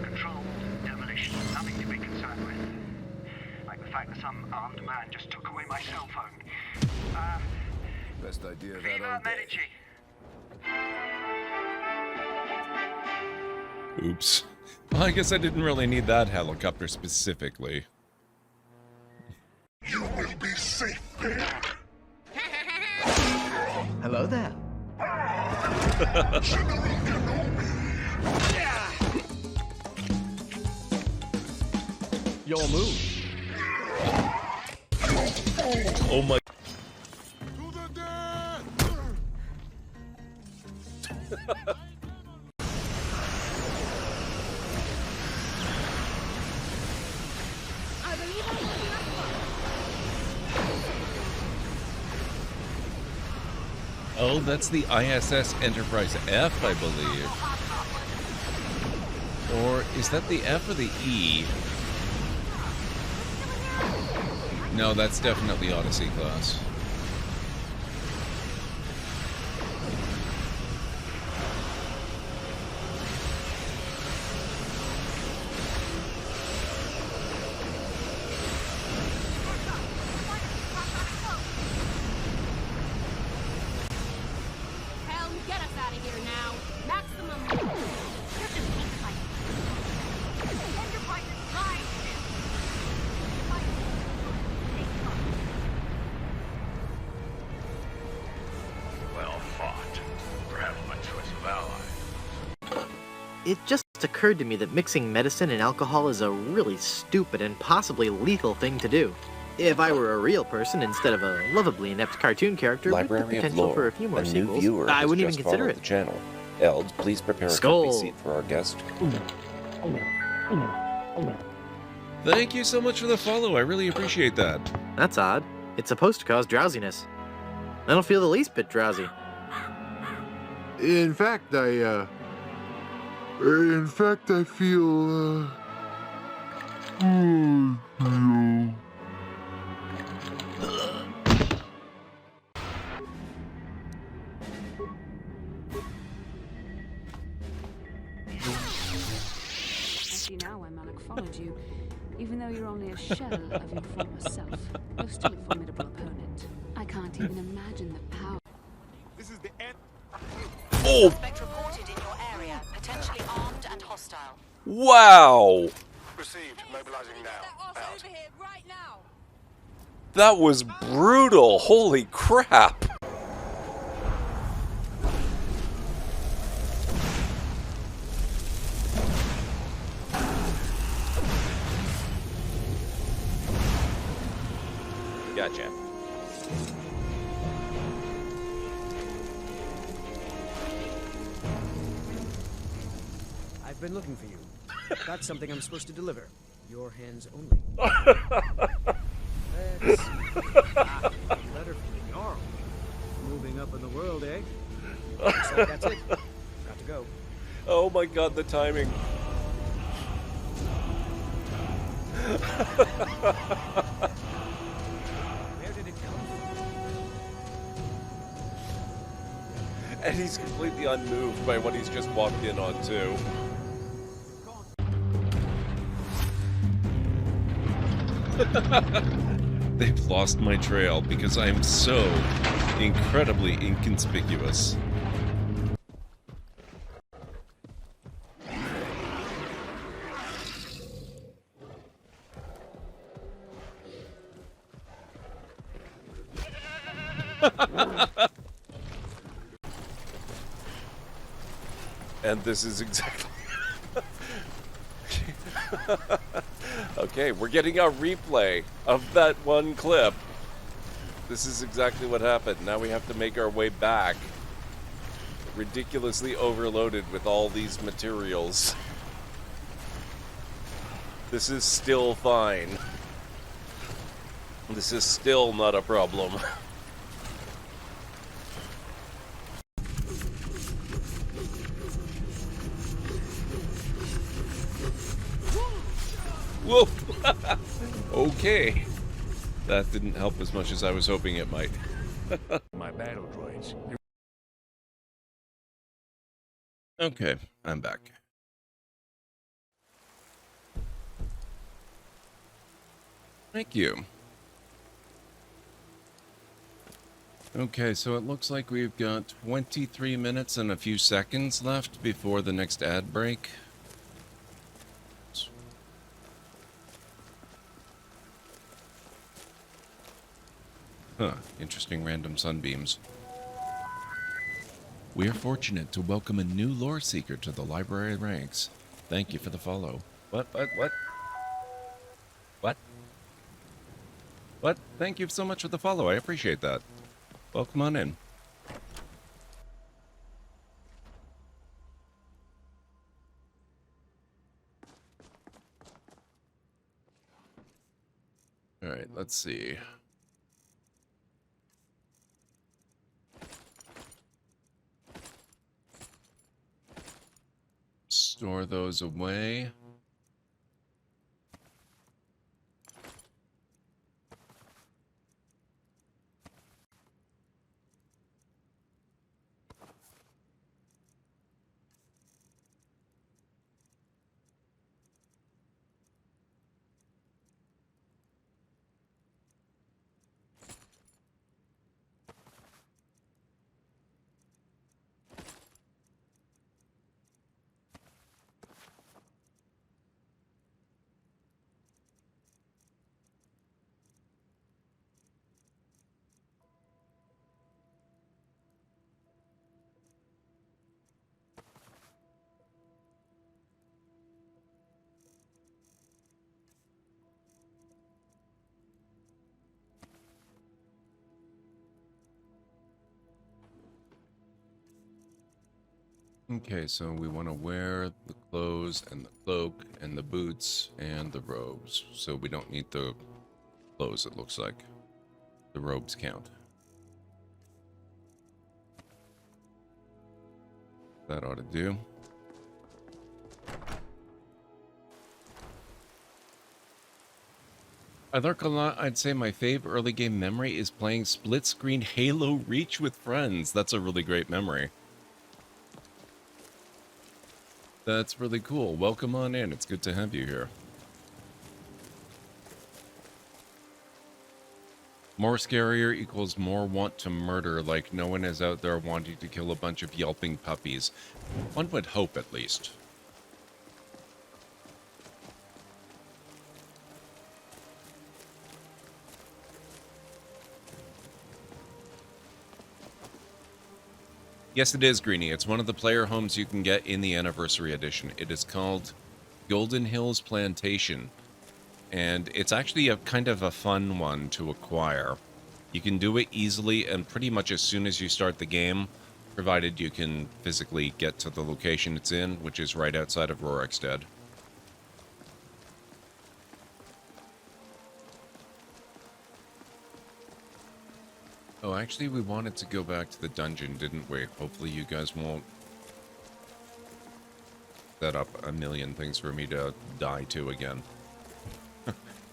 Controlled demolition, nothing to be concerned with. Like the fact that some armed man just took away my cell phone. Best idea of that Viva all day. Medici! Oops. Well, I guess I didn't really need that helicopter specifically. You will be safe, bear. Hello there. Your move. Oh my. Oh, that's the ISS Enterprise F, I believe. Or is that the F or the E? No, that's definitely Odyssey class. It just occurred to me that mixing medicine and alcohol is a really stupid and possibly lethal thing to do. If I were a real person instead of a lovably inept cartoon character with the Library of potential Lore. for a few more A new sequels, viewer I has wouldn't even just consider followed it. the channel. Eld, please prepare a Skull. comfy seat for our guest. Thank you so much for the follow. I really appreciate that. That's odd. It's supposed to cause drowsiness. I don't feel the least bit drowsy. In fact, I feel, Actually, now when Malik followed you, even though you're only a shell of your former self, you're still a formidable opponent. I can't even imagine the power. This is the end. Oh! Suspect reported in your area, potentially armed and hostile. Wow! Received. Mobilizing now. Out. Over here, right now! That was brutal! Holy crap! Gotcha. I've been looking for you. Got something I'm supposed to deliver. Your hands only. Let's see. Letter from the Jarl. Moving up in the world, eh? Looks like that's it. Got to go. Oh my god, the timing. Where did it come from? And he's completely unmoved by what he's just walked in on, too. They've lost my trail because I am so incredibly inconspicuous. And this is exactly... Okay, we're getting a replay of that one clip. This is exactly what happened. Now we have to make our way back. Ridiculously overloaded with all these materials. This is still fine. This is still not a problem. Whoa! Okay. That didn't help as much as I was hoping it might. My battle droids. Okay, I'm back. Thank you. Okay, so it looks like we've got 23 minutes and a few seconds left before the next ad break. Huh, interesting random sunbeams. We are fortunate to welcome a new lore seeker to the library ranks. Thank you for the follow. What? What? Thank you so much for the follow. I appreciate that. Welcome on in. Alright, let's see. Store those away. Okay, so we want to wear the clothes and the cloak and the boots and the robes. So we don't need the clothes, it looks like. The robes count. That ought to do. I lurk a lot. I'd say my fave early game memory is playing split screen Halo Reach with friends. That's a really great memory. That's really cool. Welcome on in. It's good to have you here. More scarier equals more want to murder, like no one is out there wanting to kill a bunch of yelping puppies. One would hope, at least. Yes, it is, Greenie. It's one of the player homes you can get in the Anniversary Edition. It is called Golden Hills Plantation, and it's actually a kind of a fun one to acquire. You can do it easily and pretty much as soon as you start the game, provided you can physically get to the location it's in, which is right outside of Rorikstead. Oh, actually, we wanted to go back to the dungeon, didn't we? Hopefully you guys won't set up a million things for me to die to again.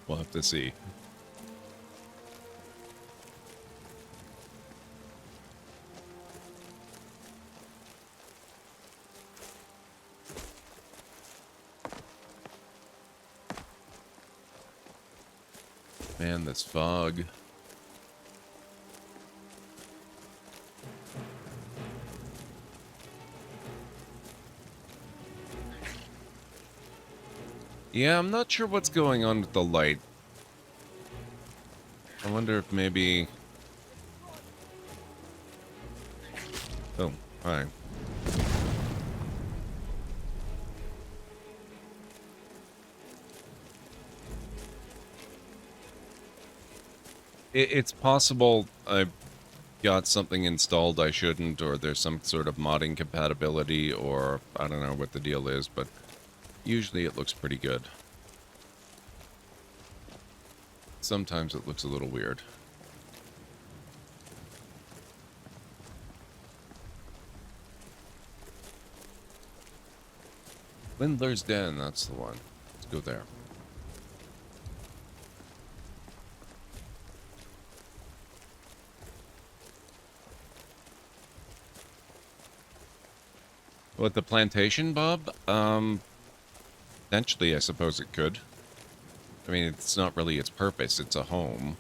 We'll have to see. Man, this fog. Yeah, I'm not sure what's going on with the light. I wonder if maybe... Oh, hi. It's possible I've got something installed I shouldn't, or there's some sort of modding compatibility, or I don't know what the deal is, but usually it looks pretty good. Sometimes it looks a little weird. Lindler's Den, that's the one. Let's go there. What, the plantation, Bob? Potentially, I suppose it could. I mean, it's not really its purpose, it's a home.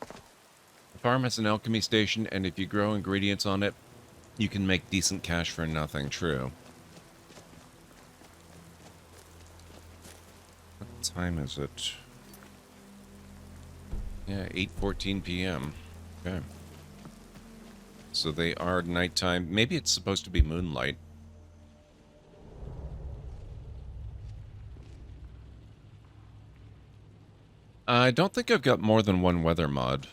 The farm has an alchemy station, and if you grow ingredients on it, you can make decent cash for nothing, true. What time is it? Yeah, 8:14 p.m. Okay. So they are nighttime. Maybe it's supposed to be moonlight. I don't think I've got more than one weather mod.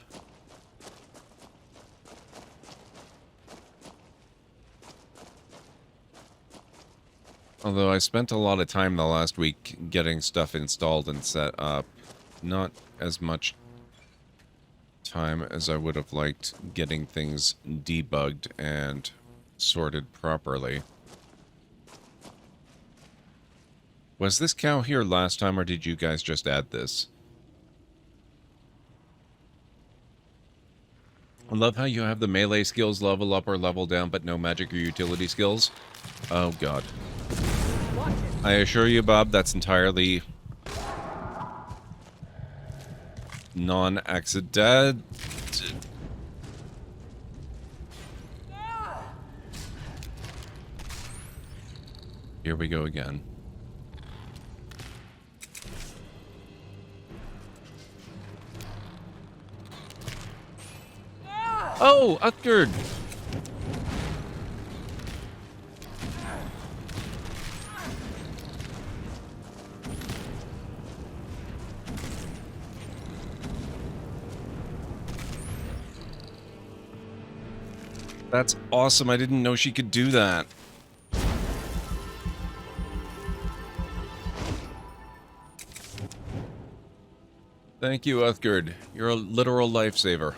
Although I spent a lot of time the last week getting stuff installed and set up. Not as much time as I would have liked getting things debugged and sorted properly. Was this cow here last time, or did you guys just add this? I love how you have the melee skills level up or level down, but no magic or utility skills. Oh god. I assure you, Bob, that's entirely non-accident. Here we go again. Oh, Utgard! That's awesome. I didn't know she could do that. Thank you, Uthgard. You're a literal lifesaver.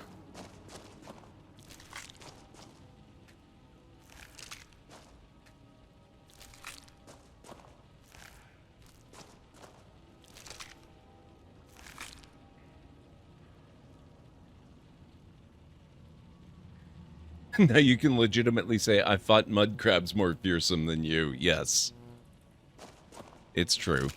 Now you can legitimately say, I fought mud crabs more fearsome than you. Yes. It's true.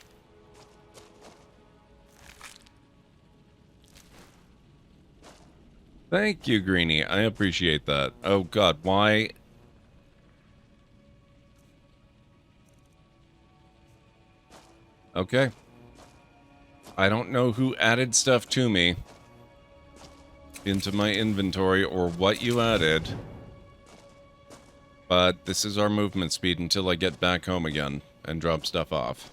Thank you, Greenie. I appreciate that. Oh god, why? Okay. I don't know who added stuff to me into my inventory or what you added, but this is our movement speed until I get back home again and drop stuff off.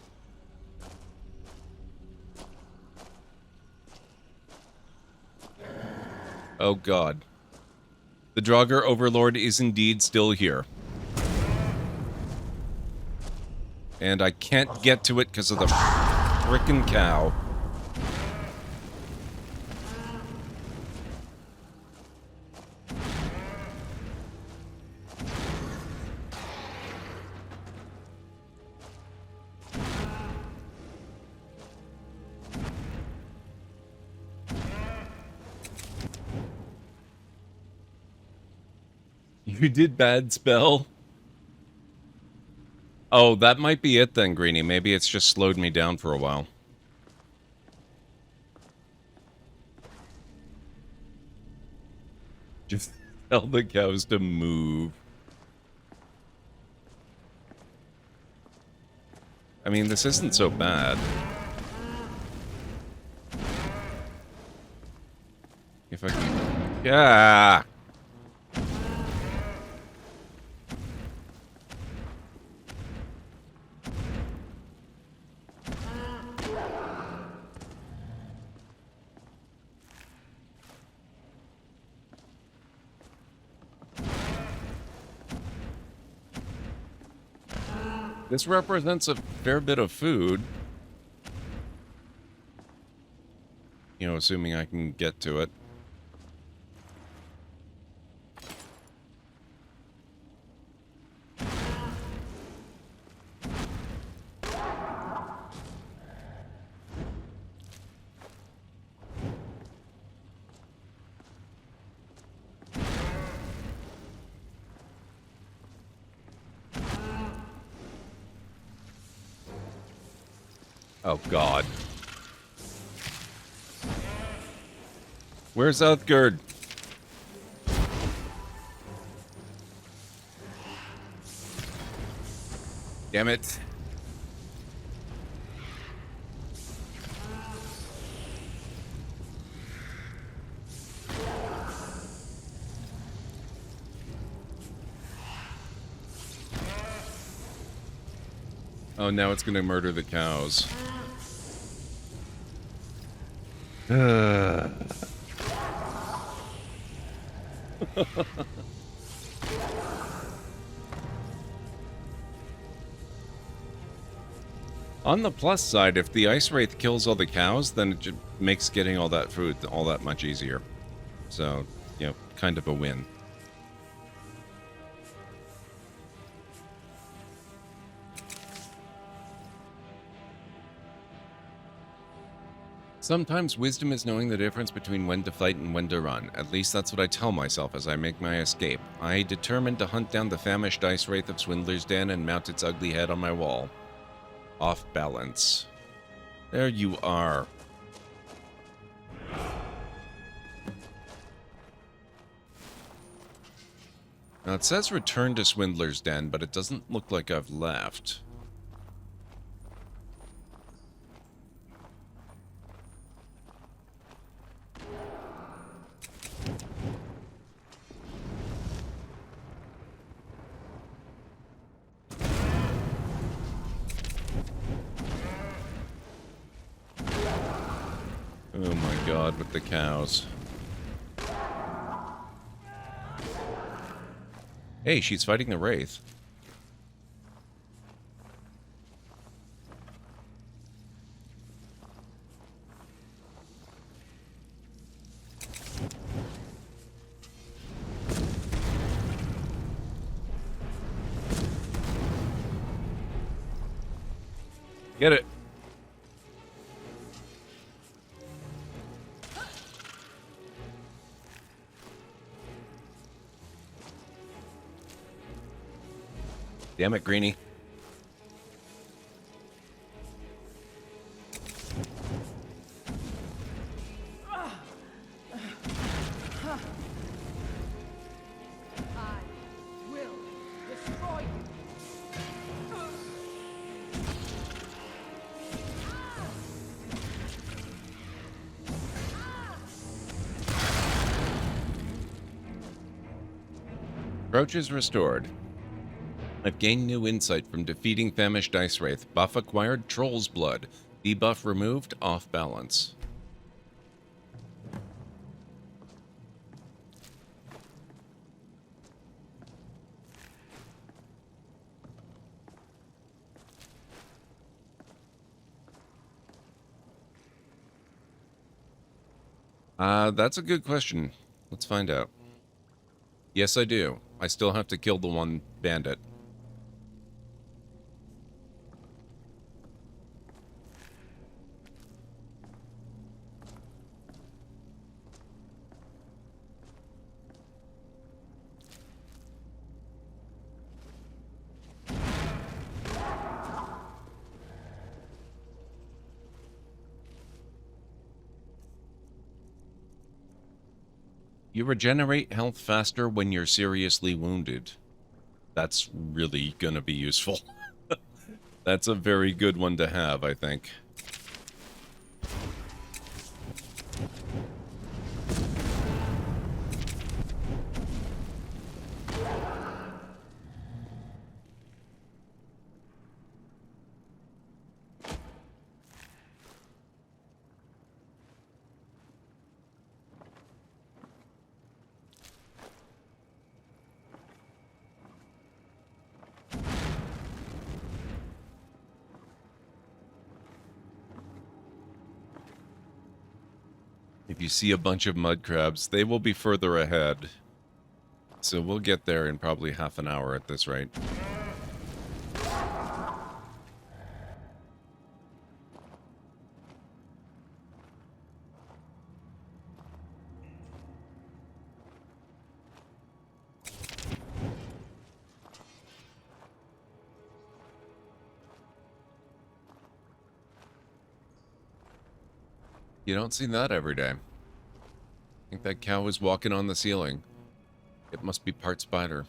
Oh god. The Draugr Overlord is indeed still here. And I can't get to it because of the frickin' cow. You did bad spell? Oh, that might be it then, Greenie. Maybe it's just slowed me down for a while. Just tell the cows to move. I mean, this isn't so bad. If I can... Yeah! This represents a fair bit of food. You know, assuming I can get to it. Oh, God. Where's Uthgard? Damn it. Oh, now it's gonna murder the cows. On the plus side, if the Ice Wraith kills all the cows, then it just makes getting all that food all that much easier. So, you know, kind of a win. Sometimes wisdom is knowing the difference between when to fight and when to run. At least that's what I tell myself as I make my escape. I determined to hunt down the famished Ice Wraith of Swindler's Den and mount its ugly head on my wall. Off balance. There you are. Now it says return to Swindler's Den, but it doesn't look like I've left. Oh my god, with the cows. Hey, she's fighting the Wraith. Get it. Damn it, Greenie. I will destroy you. Approach is restored. I've gained new insight from defeating famished Ice Wraith. Buff acquired, Troll's Blood. Debuff removed, off balance. That's a good question. Let's find out. Yes, I do. I still have to kill the one bandit. You regenerate health faster when you're seriously wounded. That's really gonna be useful. That's a very good one to have, I think. If you see a bunch of mud crabs, they will be further ahead. So we'll get there in probably half an hour at this rate. You don't see that every day. I think that cow is walking on the ceiling. It must be part spider.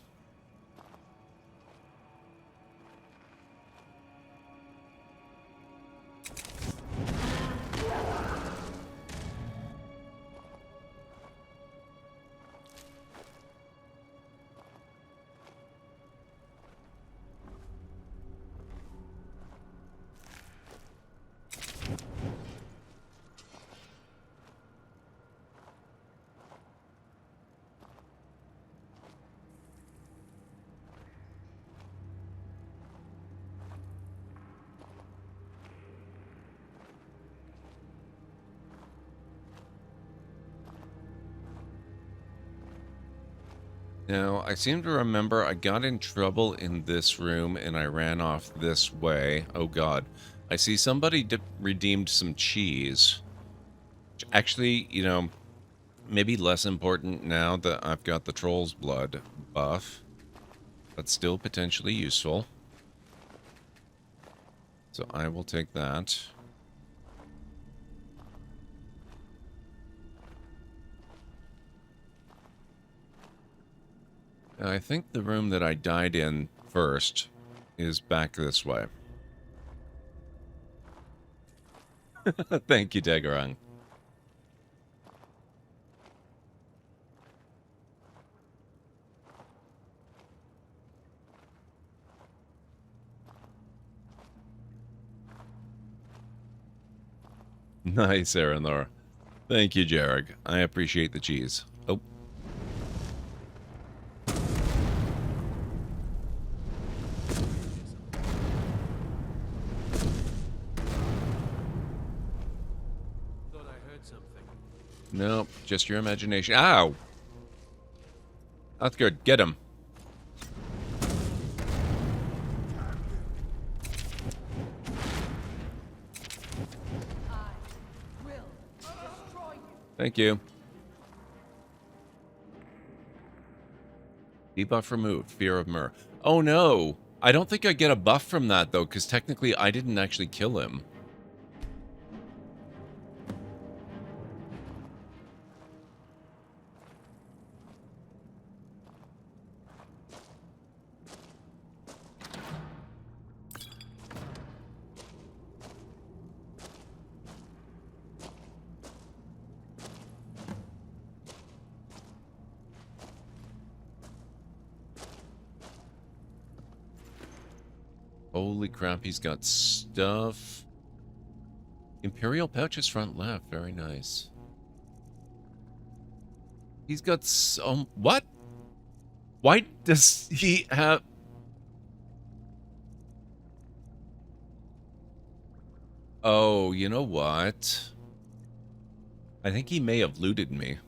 Now, I seem to remember I got in trouble in this room and I ran off this way. Oh god. I see somebody redeemed some cheese. Which actually, you know, maybe less important now that I've got the Troll's Blood buff. But still potentially useful. So I will take that. I think the room that I died in first is back this way. Thank you, Degarang. Nice, Aranor. Thank you, Jarrag. I appreciate the cheese. Oh. heard something. Nope, just your imagination. Ow! That's good. Get him. Thank you. Debuff removed. Fear of Myrrh. Oh no! I don't think I get a buff from that though, because technically I didn't actually kill him. Holy crap, he's got stuff. Imperial pouches front left. Very nice. He's got some... What? Why does he have... Oh, you know what? I think he may have looted me.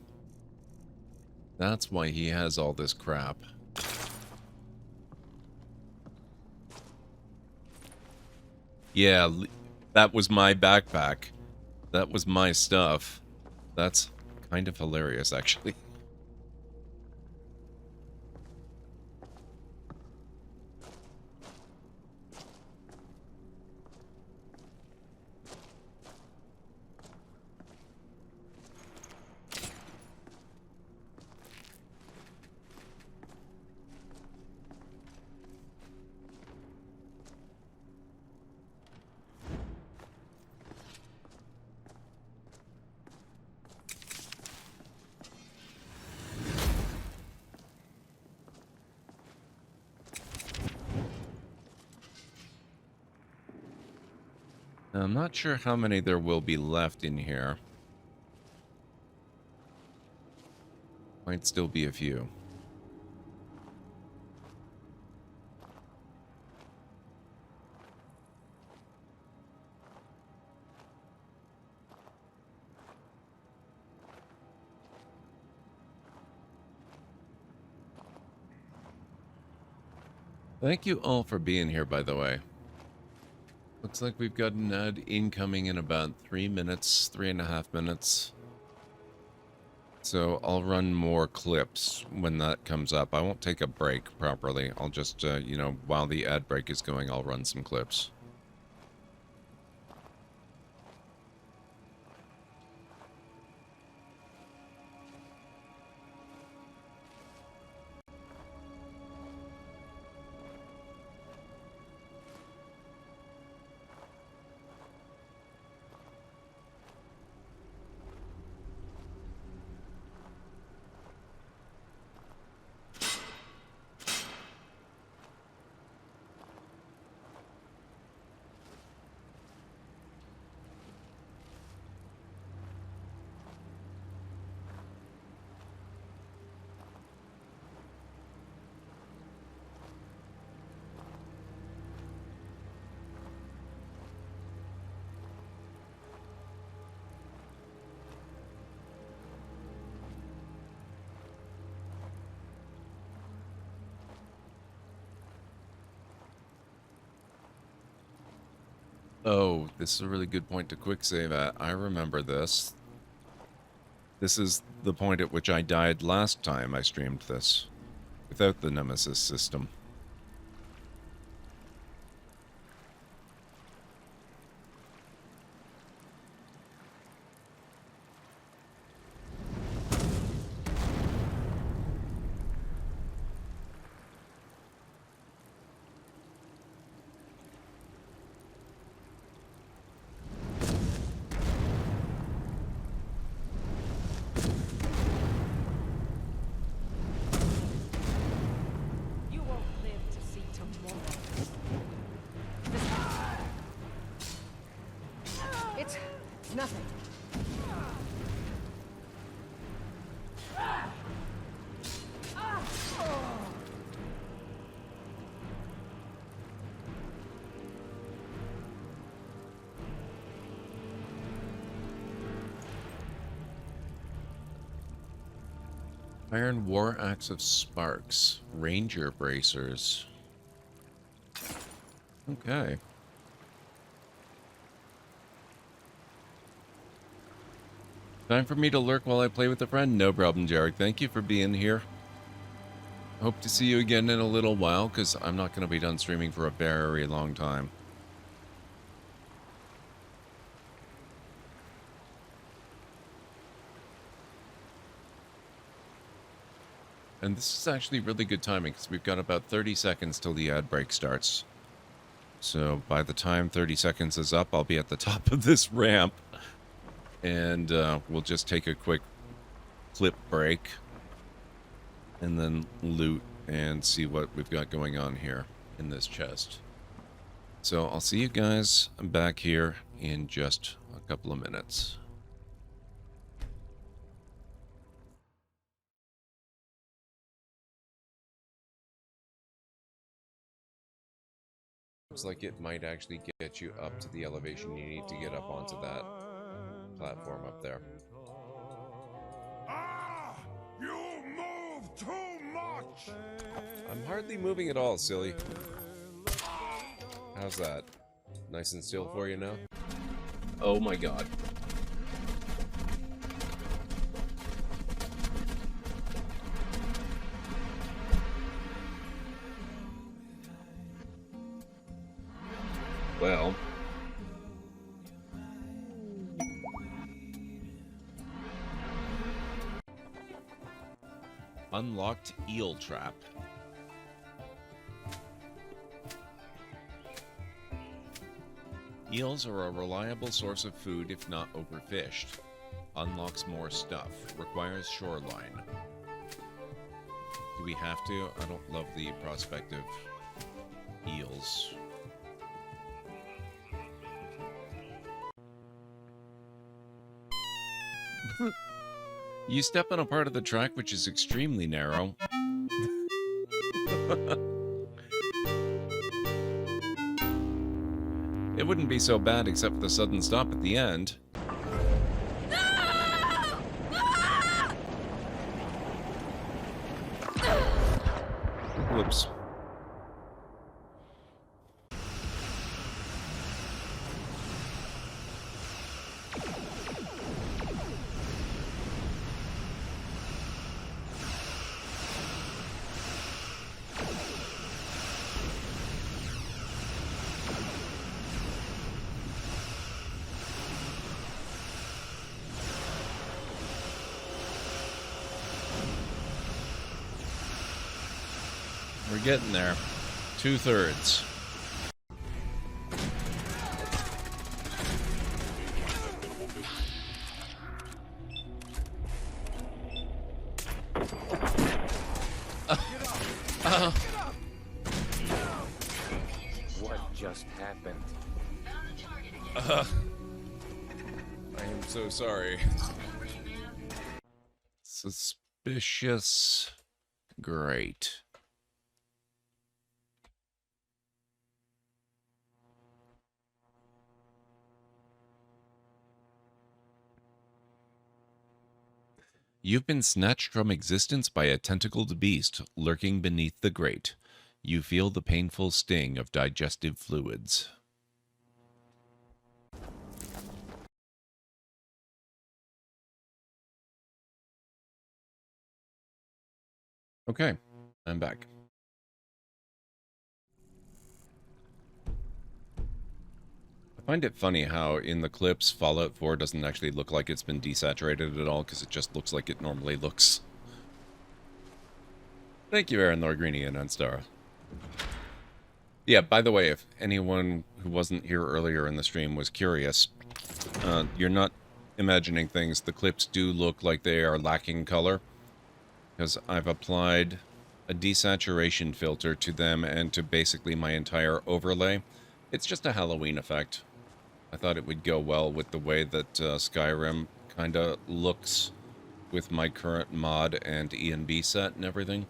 That's why he has all this crap. Yeah, that was my backpack. That was my stuff. That's kind of hilarious, actually. I'm not sure how many there will be left in here. Might still be a few. Thank you all for being here, by the way. Looks like we've got an ad incoming in about 3 minutes, 3.5 minutes. So I'll run more clips when that comes up. I won't take a break properly. I'll just, you know, while the ad break is going, I'll run some clips. Oh, this is a really good point to quick save at. I remember this. This is the point at which I died last time I streamed this, without the Nemesis system. Iron War Axe of Sparks. Ranger Bracers. Okay. Time for me to lurk while I play with a friend? No problem, Jarek. Thank you for being here. Hope to see you again in a little while, because I'm not going to be done streaming for a very long time. And this is actually really good timing, because we've got about 30 seconds till the ad break starts. So by the time 30 seconds is up, I'll be at the top of this ramp. And we'll just take a quick clip break. And then loot and see what we've got going on here in this chest. So I'll see you guys back here in just a couple of minutes. Looks like it might actually get you up to the elevation you need to get up onto that platform up there. You move too much! I'm hardly moving at all, silly. How's that? Nice and still for you now? Oh my god. Well. Unlocked eel trap. Eels are a reliable source of food if not overfished. Unlocks more stuff. Requires shoreline. Do we have to? I don't love the prospect of eels. You step on a part of the track which is extremely narrow. It wouldn't be so bad except for the sudden stop at the end. Whoops. We're getting there. 2/3. What just happened? I am so sorry. Suspicious. Great. You've been snatched from existence by a tentacled beast lurking beneath the grate. You feel the painful sting of digestive fluids. Okay, I'm back. I find it funny how in the clips Fallout 4 doesn't actually look like it's been desaturated at all, because it just looks like it normally looks. Thank you, Aaron Lorgrini and Unstara. Yeah, by the way, if anyone who wasn't here earlier in the stream was curious, you're not imagining things. The clips do look like they are lacking color, because I've applied a desaturation filter to them and to basically my entire overlay. It's just a Halloween effect. I thought it would go well with the way that Skyrim kind of looks with my current mod and E&B set and everything.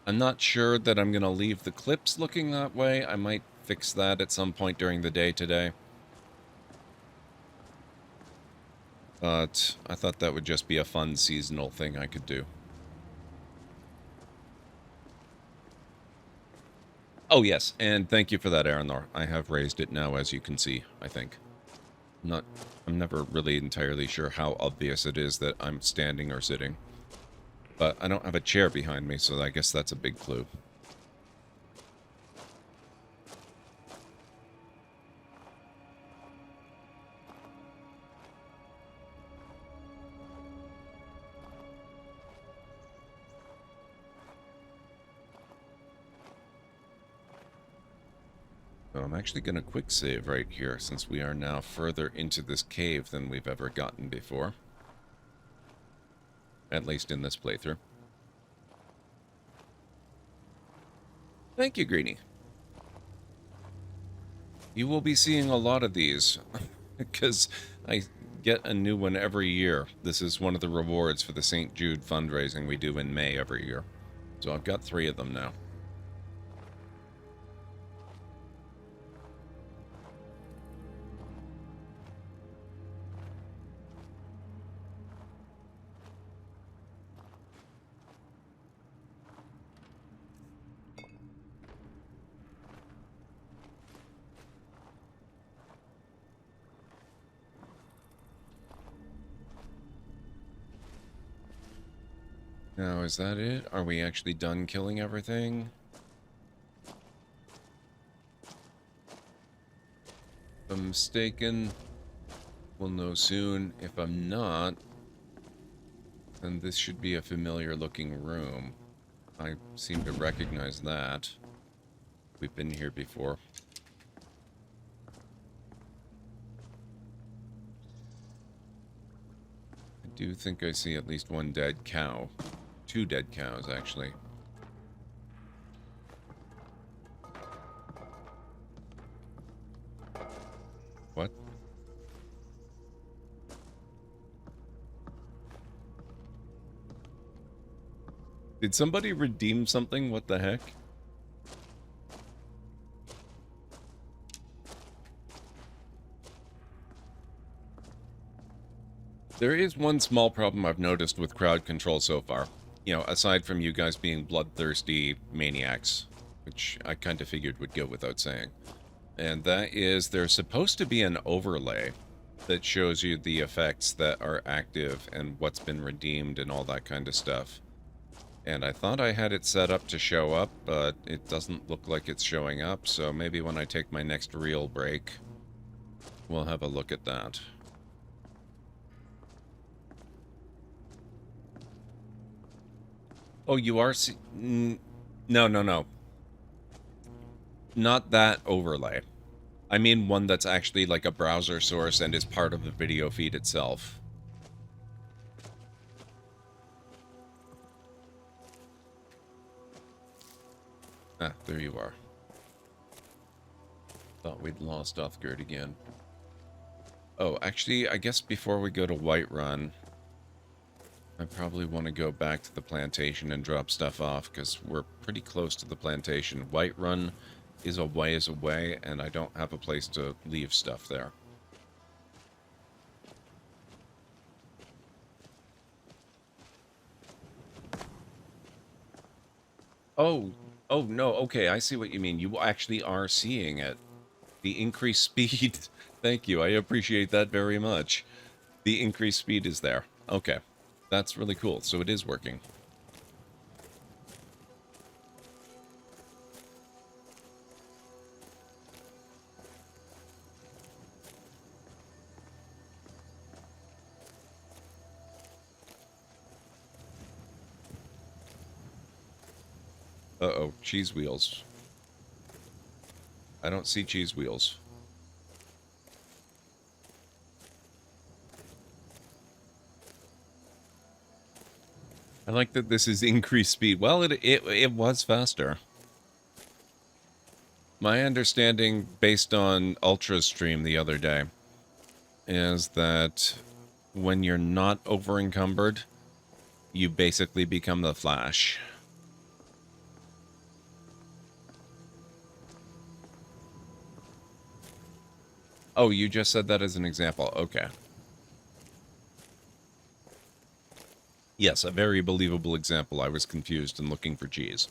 I'm not sure that I'm going to leave the clips looking that way. I might fix that at some point during the day today. But I thought that would just be a fun seasonal thing I could do. Oh, yes, and thank you for that, Aranor. I have raised it now, as you can see, I think. I'm never really entirely sure how obvious it is that I'm standing or sitting. But I don't have a chair behind me, so I guess that's a big clue. So I'm actually going to quick save right here, since we are now further into this cave than we've ever gotten before. At least in this playthrough. Thank you, Greenie. You will be seeing a lot of these, because I get a new one every year. This is one of the rewards for the St. Jude fundraising we do in May every year. So I've got 3 of them now. Now, is that it? Are we actually done killing everything? If I'm mistaken, we'll know soon. If I'm not, then this should be a familiar looking room. I seem to recognize that. We've been here before. I do think I see at least 1 dead cow. 2 dead cows, actually. What? Did somebody redeem something? What the heck? There is one small problem I've noticed with crowd control so far. You know, aside from you guys being bloodthirsty maniacs, which I kind of figured would go without saying. And that is, there's supposed to be an overlay that shows you the effects that are active and what's been redeemed and all that kind of stuff. And I thought I had it set up to show up, but it doesn't look like it's showing up, so maybe when I take my next real break, we'll have a look at that. Oh, you are No, no, no. Not that overlay. I mean one that's actually like a browser source and is part of the video feed itself. Ah, there you are. Thought we'd lost Uthgard again. Oh, actually, I guess before we go to Whiterun, I probably want to go back to the plantation and drop stuff off, because we're pretty close to the plantation. Whiterun is a ways away, and I don't have a place to leave stuff there. Oh, no, okay, I see what you mean. You actually are seeing it. The increased speed. Thank you, I appreciate that very much. The increased speed is there. Okay. That's really cool. So it is working. Uh-oh, cheese wheels. I don't see cheese wheels. I like that this is increased speed. Well, it was faster. My understanding, based on Ultra's stream the other day, is that when you're not over-encumbered, you basically become the Flash. Oh, you just said that as an example. Okay. Yes, a very believable example. I was confused and looking for cheese.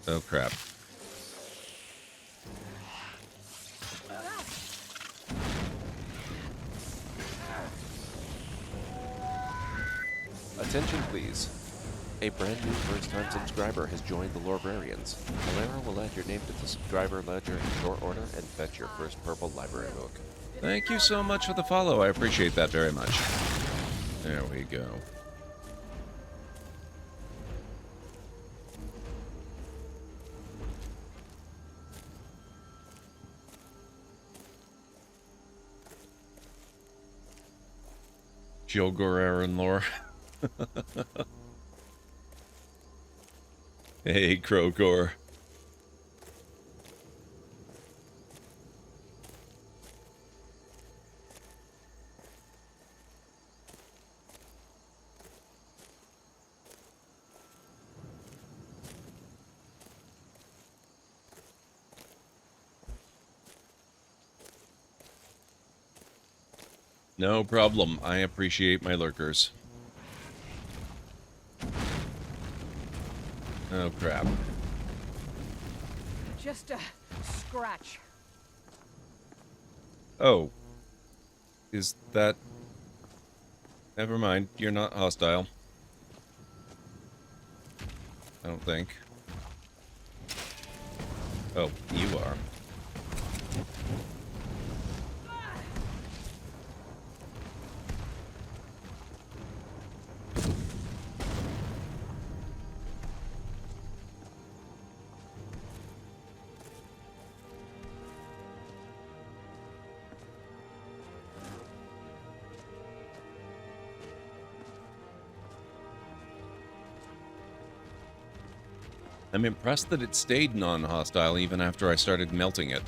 Oh, crap. Attention, please. A brand new first-time subscriber has joined the Librarians. Valera will add your name to the subscriber ledger in short order and fetch your first purple library book. Thank you so much for the follow. I appreciate that very much. There we go. Jogor Aaron lore. Hey, Krogor. No problem. I appreciate my lurkers. Oh, crap. Just a scratch. Oh. Is that... Never mind. You're not hostile. I don't think. Oh, you are. I'm impressed that it stayed non-hostile even after I started melting it.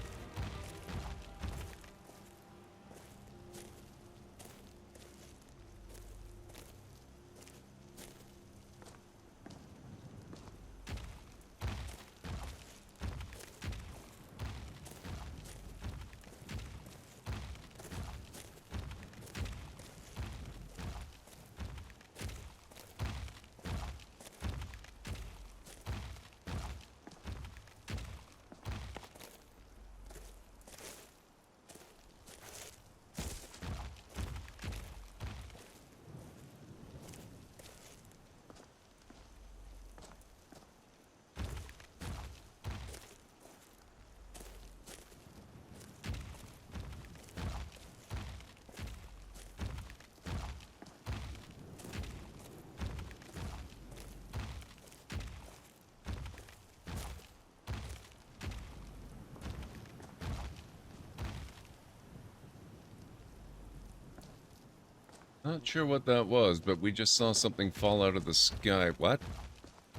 Not sure what that was, but we just saw something fall out of the sky. What?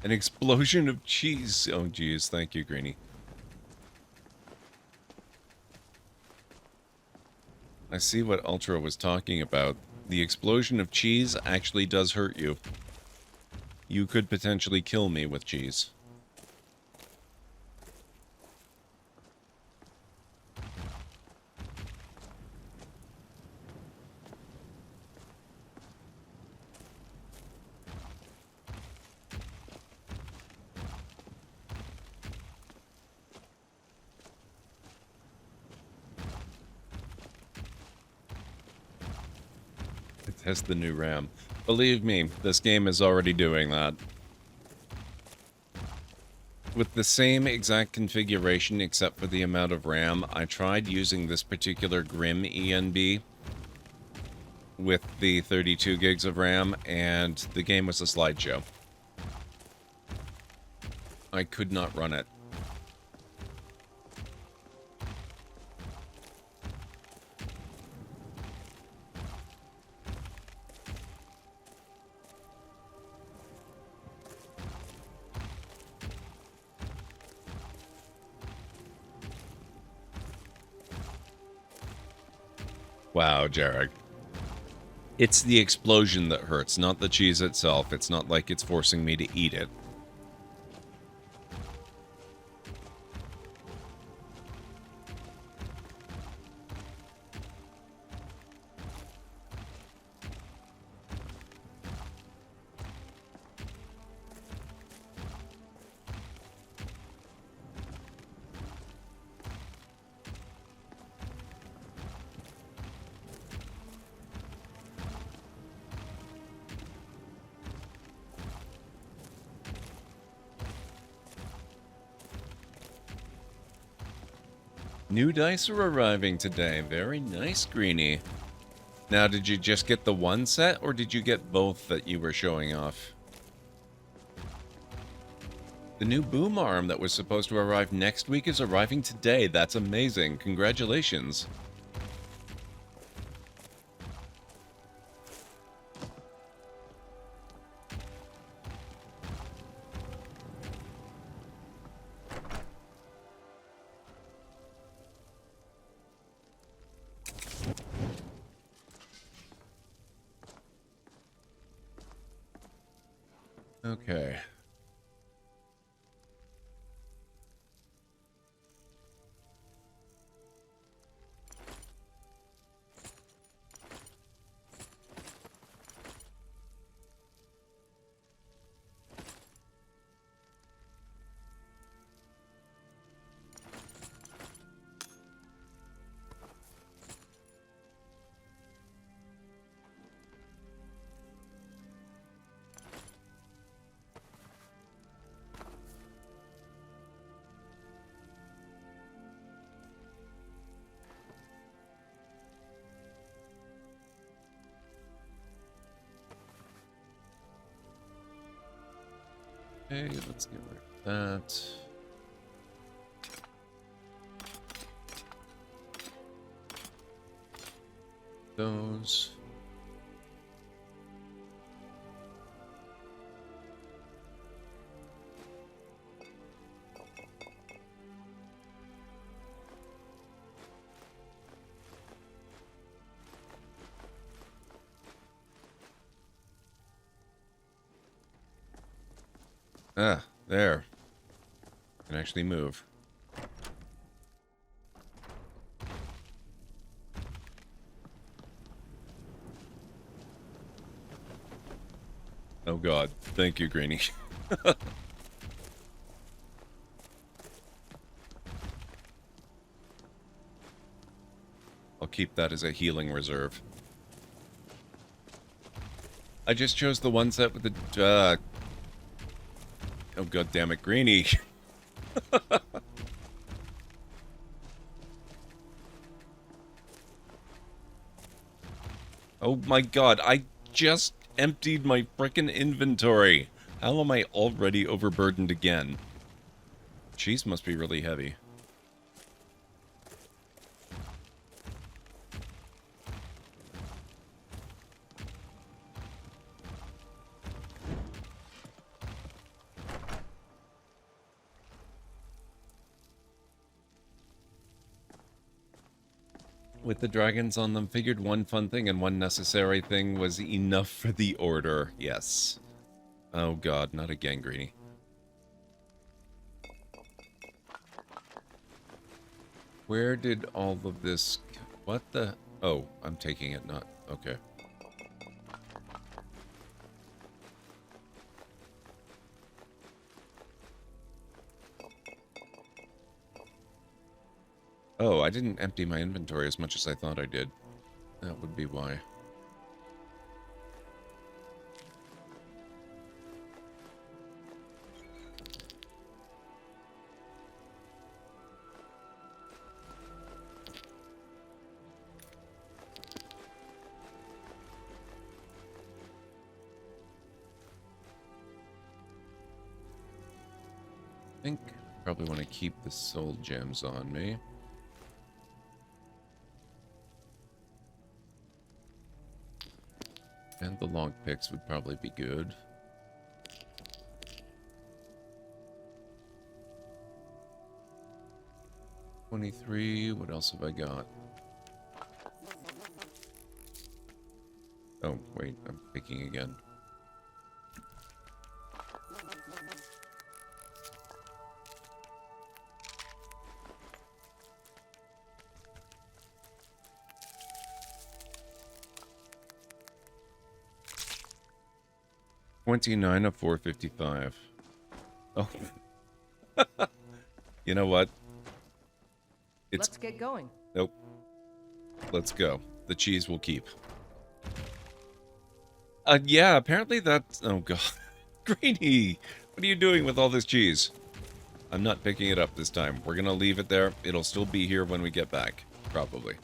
An explosion of cheese. Oh, geez. Thank you, Greenie. I see what Ultra was talking about. The explosion of cheese actually does hurt you. You could potentially kill me with cheese. Test the new RAM. Believe me, this game is already doing that. With the same exact configuration except for the amount of RAM, I tried using this particular Grim ENB with the 32 gigs of RAM, and the game was a slideshow. I could not run it. Wow, Jarek. It's the explosion that hurts, not the cheese itself. It's not like it's forcing me to eat it. New dice are arriving today. Very nice, Greenie. Now, did you just get the one set, or did you get both that you were showing off? The new boom arm that was supposed to arrive next week is arriving today. That's amazing. Congratulations. Okay. Okay, let's get rid of that. Those. Ah, there. Can actually move. Oh god. Thank you, Greenie. I'll keep that as a healing reserve. I just chose the one set with the, oh god damn it, Greenie. Oh my god, I just emptied my frickin' inventory. How am I already overburdened again? Cheese must be really heavy. With the dragons on them, figured one fun thing and one necessary thing was enough for the order. Yes. Oh god, not again, Greenie. Where did all of this... What the... Oh, I'm taking it, not... Okay. Oh, I didn't empty my inventory as much as I thought I did. That would be why. I think I probably want to keep the soul gems on me. And the long picks would probably be good. $23. What else have I got? Oh, wait. I'm picking again. $29 of $4.55. Oh. You know what? Let's get going. Nope. Let's go. The cheese will keep. Yeah, apparently that's... Oh, God. Greenie! What are you doing with all this cheese? I'm not picking it up this time. We're gonna leave it there. It'll still be here when we get back, probably.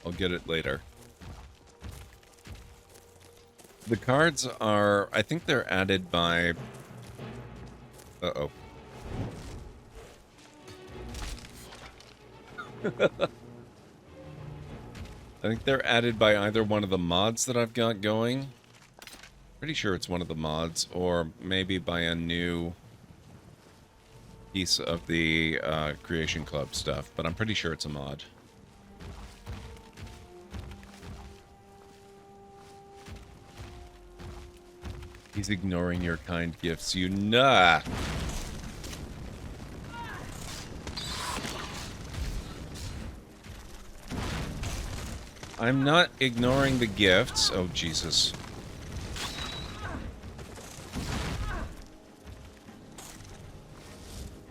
I'll get it later. The cards are, I think they're added by... Uh-oh. I think they're added by either one of the mods that I've got going. Pretty sure it's one of the mods, or maybe by a new piece of the Creation Club stuff, but I'm pretty sure it's a mod. He's ignoring your kind gifts, you nah! I'm not ignoring the gifts. Oh, Jesus.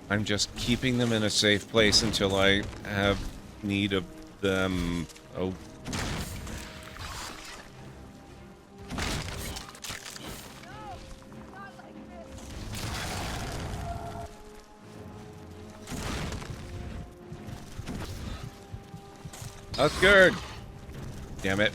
I'm just keeping them in a safe place until I have need of them. Oh. Oscar! Damn it.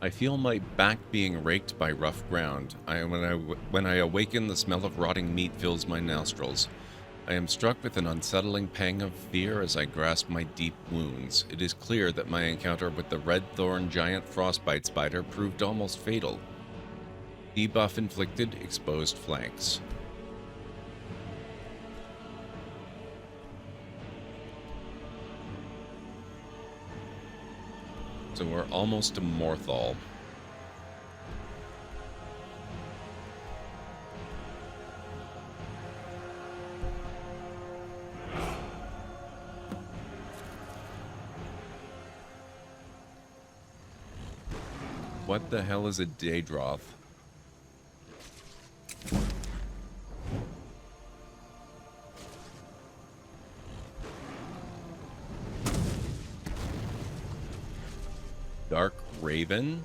I feel my back being raked by rough ground. When I awaken, the smell of rotting meat fills my nostrils. I am struck with an unsettling pang of fear as I grasp my deep wounds. It is clear that my encounter with the red thorn giant frostbite spider proved almost fatal. Debuff inflicted, exposed flanks. So we're almost to Morthal. What the hell is a Daedroth? Dark Raven?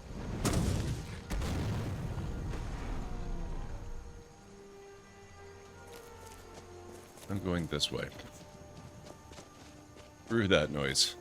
I'm going this way. Through that noise.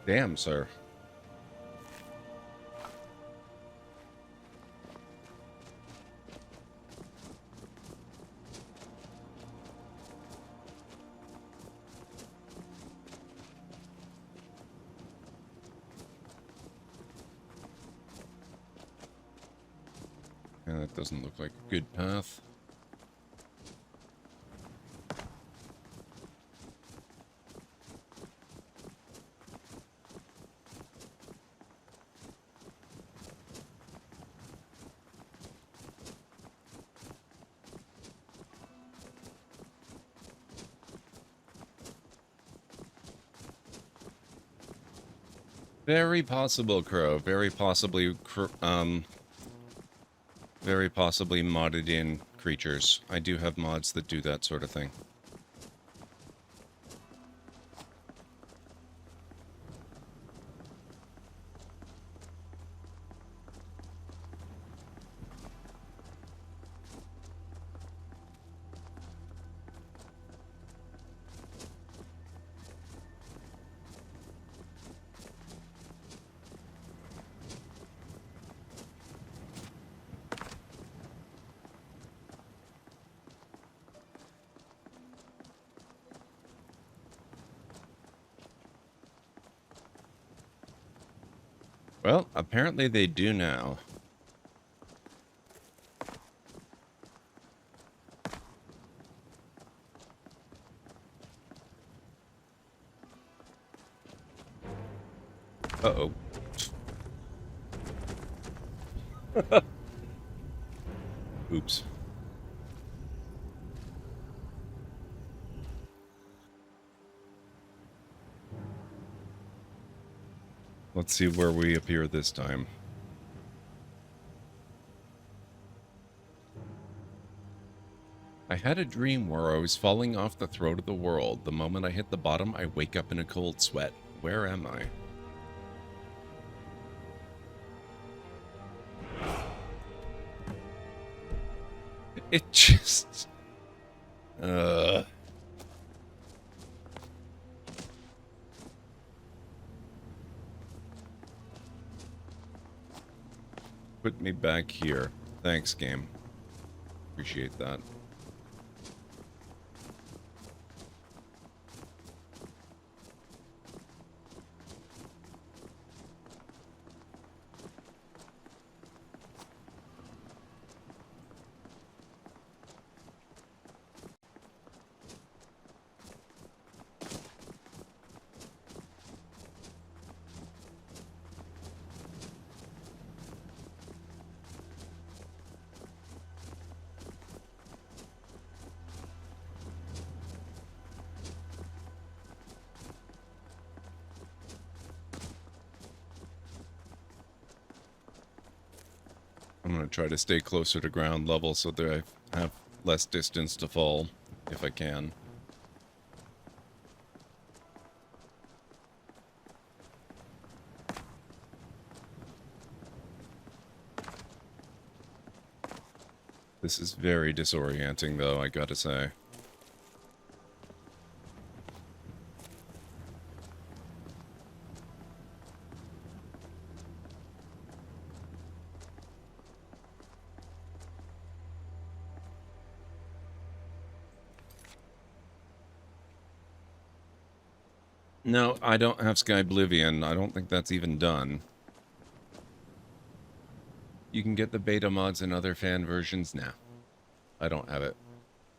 Damn, sir. That doesn't look like a good path. Very possible, Crow. Very possibly modded in creatures. I do have mods that do that sort of thing. Well, apparently they do now. Uh-oh. Oops. Let's see where we appear this time. I had a dream where I was falling off the throat of the world. The moment I hit the bottom, I wake up in a cold sweat. Where am I? It just... Put me back here. Thanks, game. Appreciate that. I'm going to try to stay closer to ground level so that I have less distance to fall, if I can. This is very disorienting, though, I gotta say. No, I don't have Skyblivion. I don't think that's even done. You can get the beta mods and other fan versions now. I don't have it.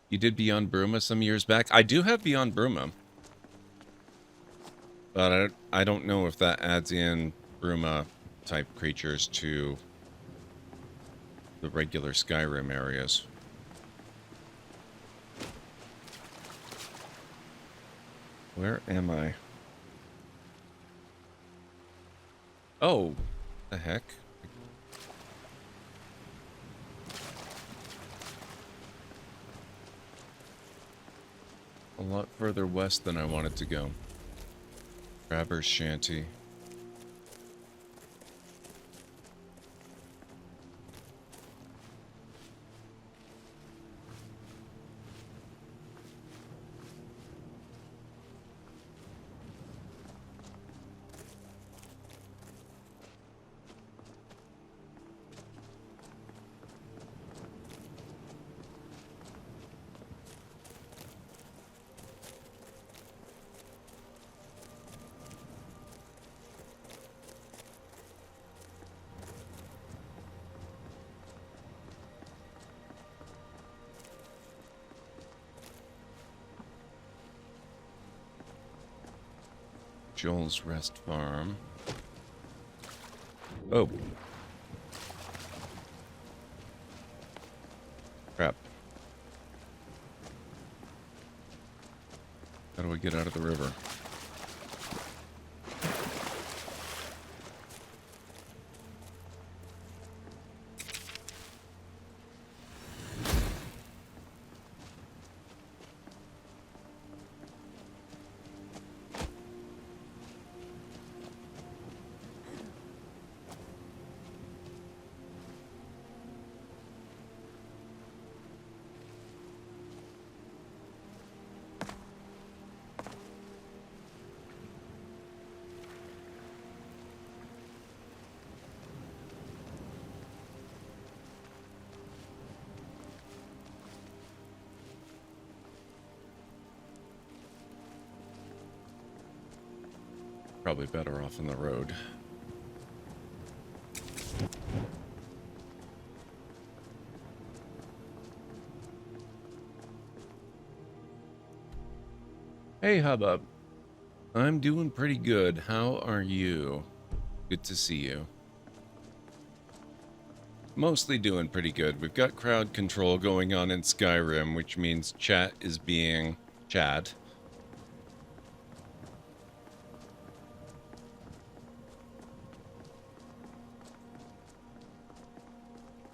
You did Beyond Bruma some years back. I do have Beyond Bruma. But I don't know if that adds in Bruma type creatures to the regular Skyrim areas. Where am I? Oh, the heck? A lot further west than I wanted to go. Grabber's Shanty. Joel's Rest Farm. Oh. Crap. How do we get out of the river? Probably better off on the road. Hey, Hubbub. I'm doing pretty good. How are you? Good to see you. Mostly doing pretty good. We've got crowd control going on in Skyrim, which means chat is being chat.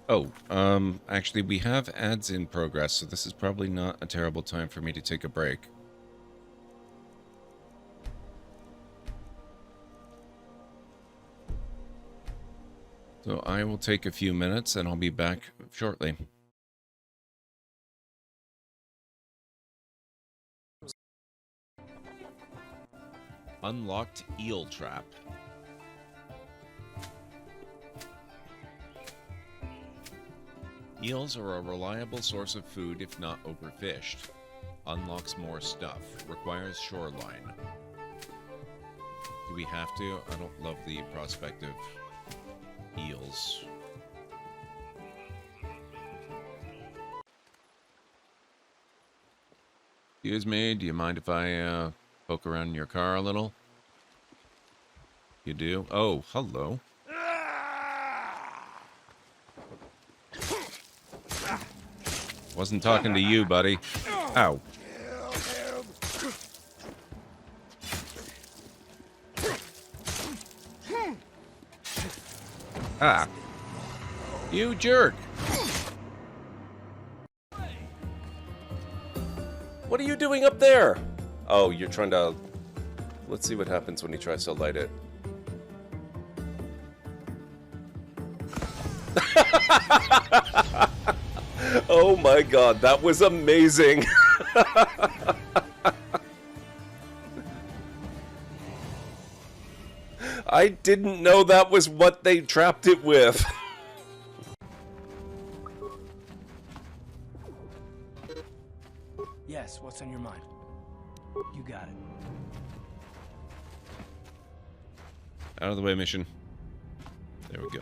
Oh, actually we have ads in progress, so this is probably not a terrible time for me to take a break. So I will take a few minutes and I'll be back shortly. Unlocked eel trap. Eels are a reliable source of food if not overfished. Unlocks more stuff. Requires shoreline. Do we have to? I don't love the prospect of eels. Excuse me, do you mind if I poke around in your car a little? You do? Oh, hello. Wasn't talking to you, buddy. Ow. Ah. You jerk. What are you doing up there? Oh, you're trying to... Let's see what happens when he tries to light it. Oh my god, that was amazing! I didn't know that was what they trapped it with. Yes, what's on your mind? You got it. Out of the way, mission. There we go.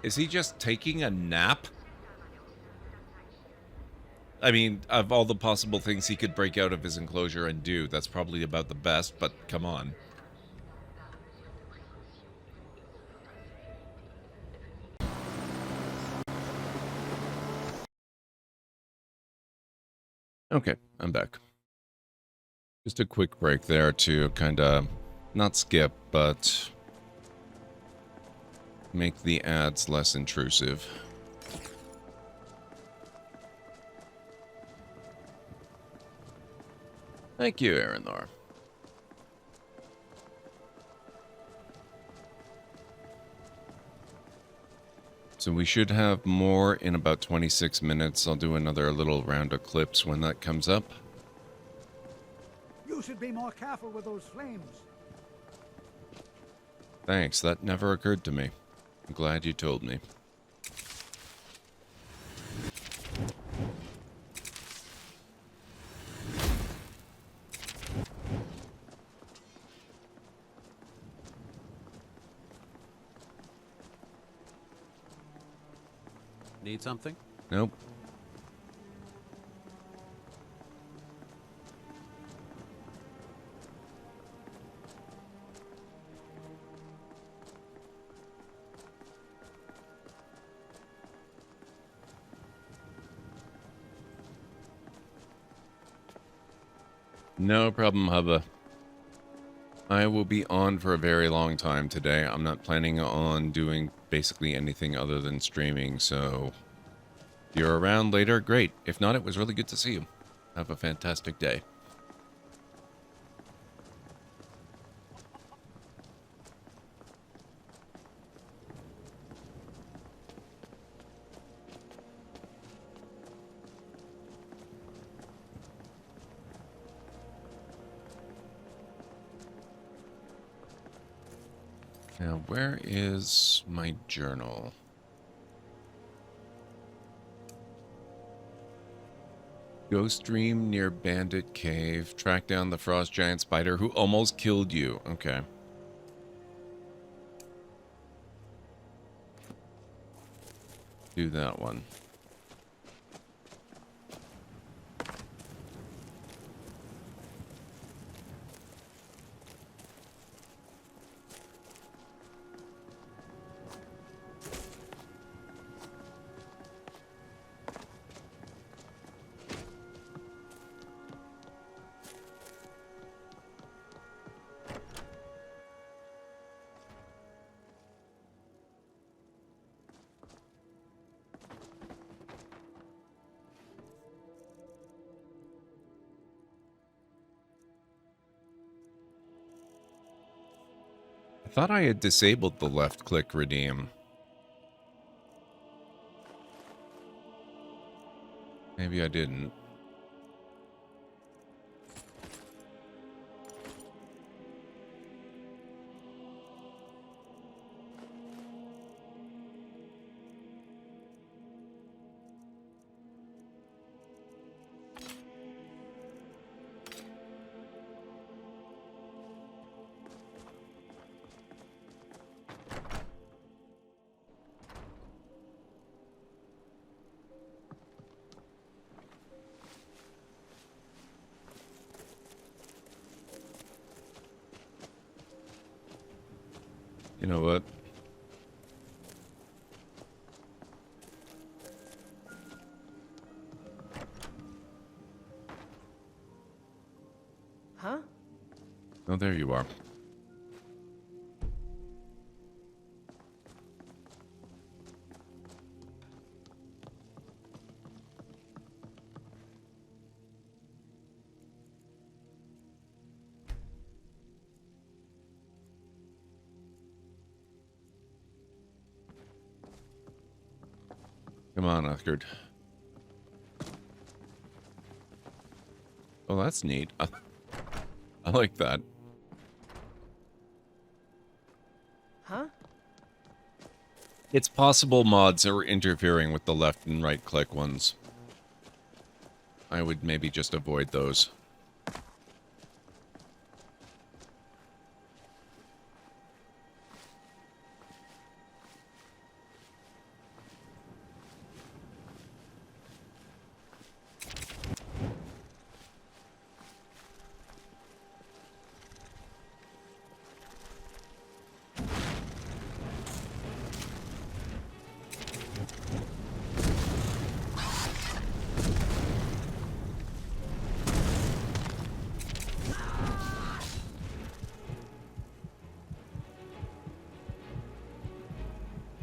Is he just taking a nap? I mean, of all the possible things he could break out of his enclosure and do, that's probably about the best, but come on. Okay, I'm back. Just a quick break there to kind of not skip, but make the ads less intrusive. Thank you, Aranor. So we should have more in about 26 minutes. I'll do another little round of clips when that comes up. You should be more careful with those flames. Thanks, that never occurred to me. I'm glad you told me. Need something? Nope. No problem, Hubba. I will be on for a very long time today. I'm not planning on doing basically anything other than streaming, so if you're around later, great. If not, it was really good to see you. Have a fantastic day. Now, where is my journal? Ghost Dream near Bandit Cave. Track down the frost giant spider who almost killed you. Okay. Do that one. I thought I had disabled the left-click redeem. Maybe I didn't. You know what? Huh? Oh, there you are. Come on, Oscar. Oh, that's neat. I like that. Huh? It's possible mods are interfering with the left and right click ones. I would maybe just avoid those.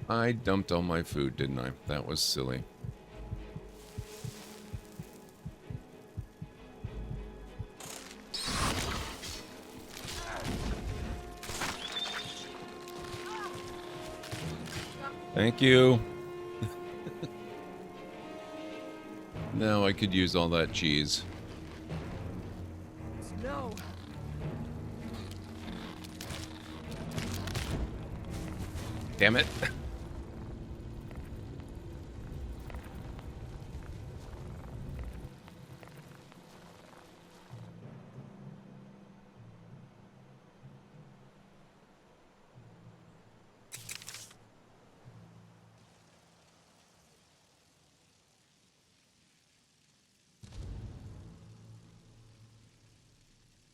I dumped all my food, didn't I? That was silly. Thank you. Now I could use all that cheese. No. Damn it.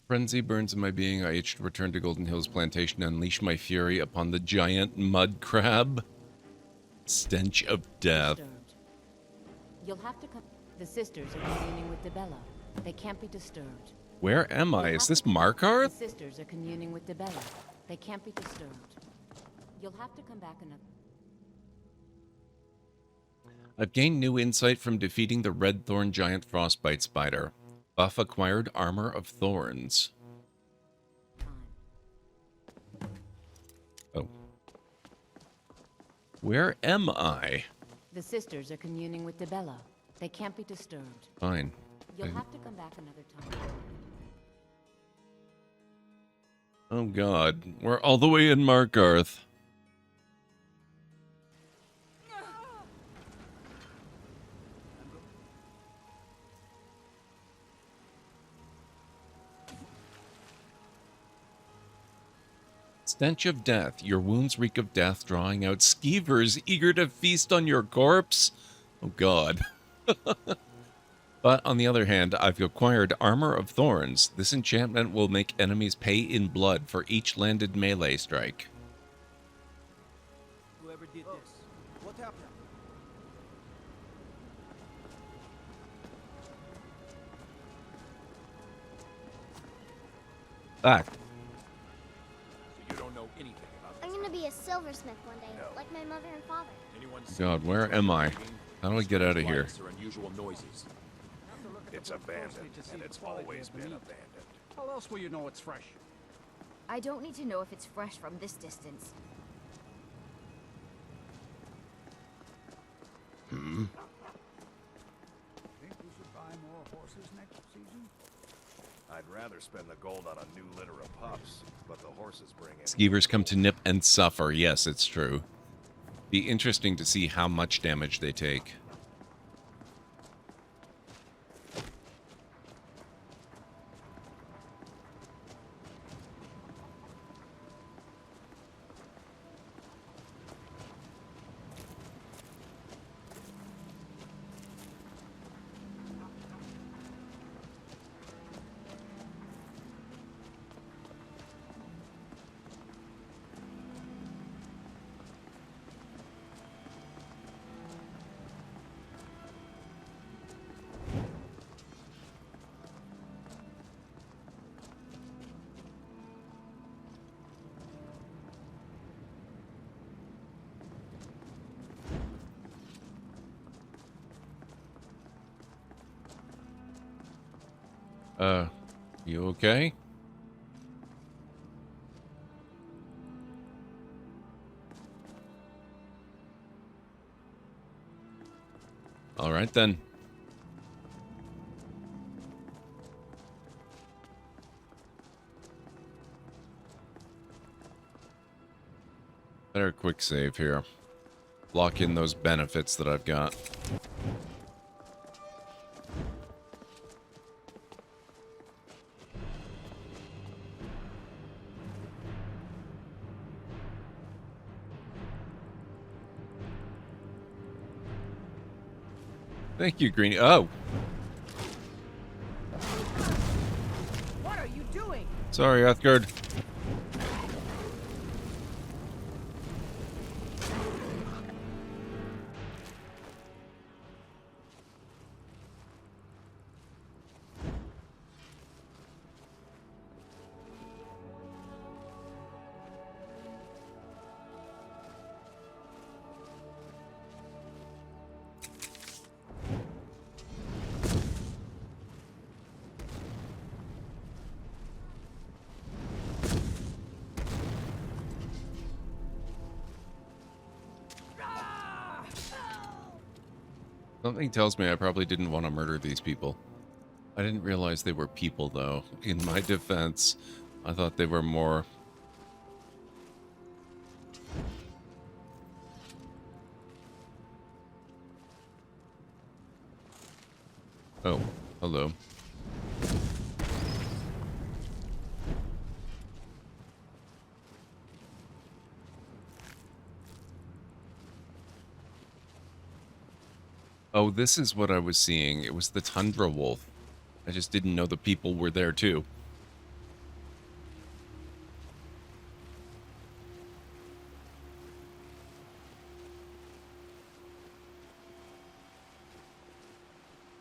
Frenzy burns in my being. I itch to return to Golden Hills Plantation and unleash my fury upon the giant mud crab. Stench of death. You'll have to come. The sisters are communing with DeBella. They can't be disturbed. Where am I? Is this The Markarth? sisters are communing with Debella. They can't be disturbed. You'll have to come back another... I've gained new insight from defeating the red thorn giant frostbite spider. Buff acquired armor of thorns. Oh. Where am I? The sisters are communing with Debella. They can't be disturbed. Fine. You'll have to come back another time. Oh god. We're all the way in Markarth. Stench of death. Your wounds reek of death, drawing out skeevers eager to feast on your corpse. Oh god. But on the other hand, I've acquired Armor of Thorns. This enchantment will make enemies pay in blood for each landed melee strike. Whoever did this, what happened? Back. You don't know anything about I'm gonna be a silversmith one day, like my mother and father. God, where am I? How do I get out of here? Unusual noises. It's abandoned, and it's always been abandoned. How else will you know it's fresh? I don't need to know if it's fresh from this distance. Hmm? Think we should buy more horses next season? I'd rather spend the gold on a new litter of pups, but the horses bring in... Skeevers come to nip and suffer. Yes, it's true. Be interesting to see how much damage they take. You okay? All right then. Better quick save here. Lock in those benefits that I've got. Thank you, Greenie. Oh. What are you doing? Sorry, Athgard. Something tells me I probably didn't want to murder these people. I didn't realize they were people, though. In my defense, I thought they were more... Oh, hello. Oh, this is what I was seeing. It was the Tundra Wolf. I just didn't know the people were there, too.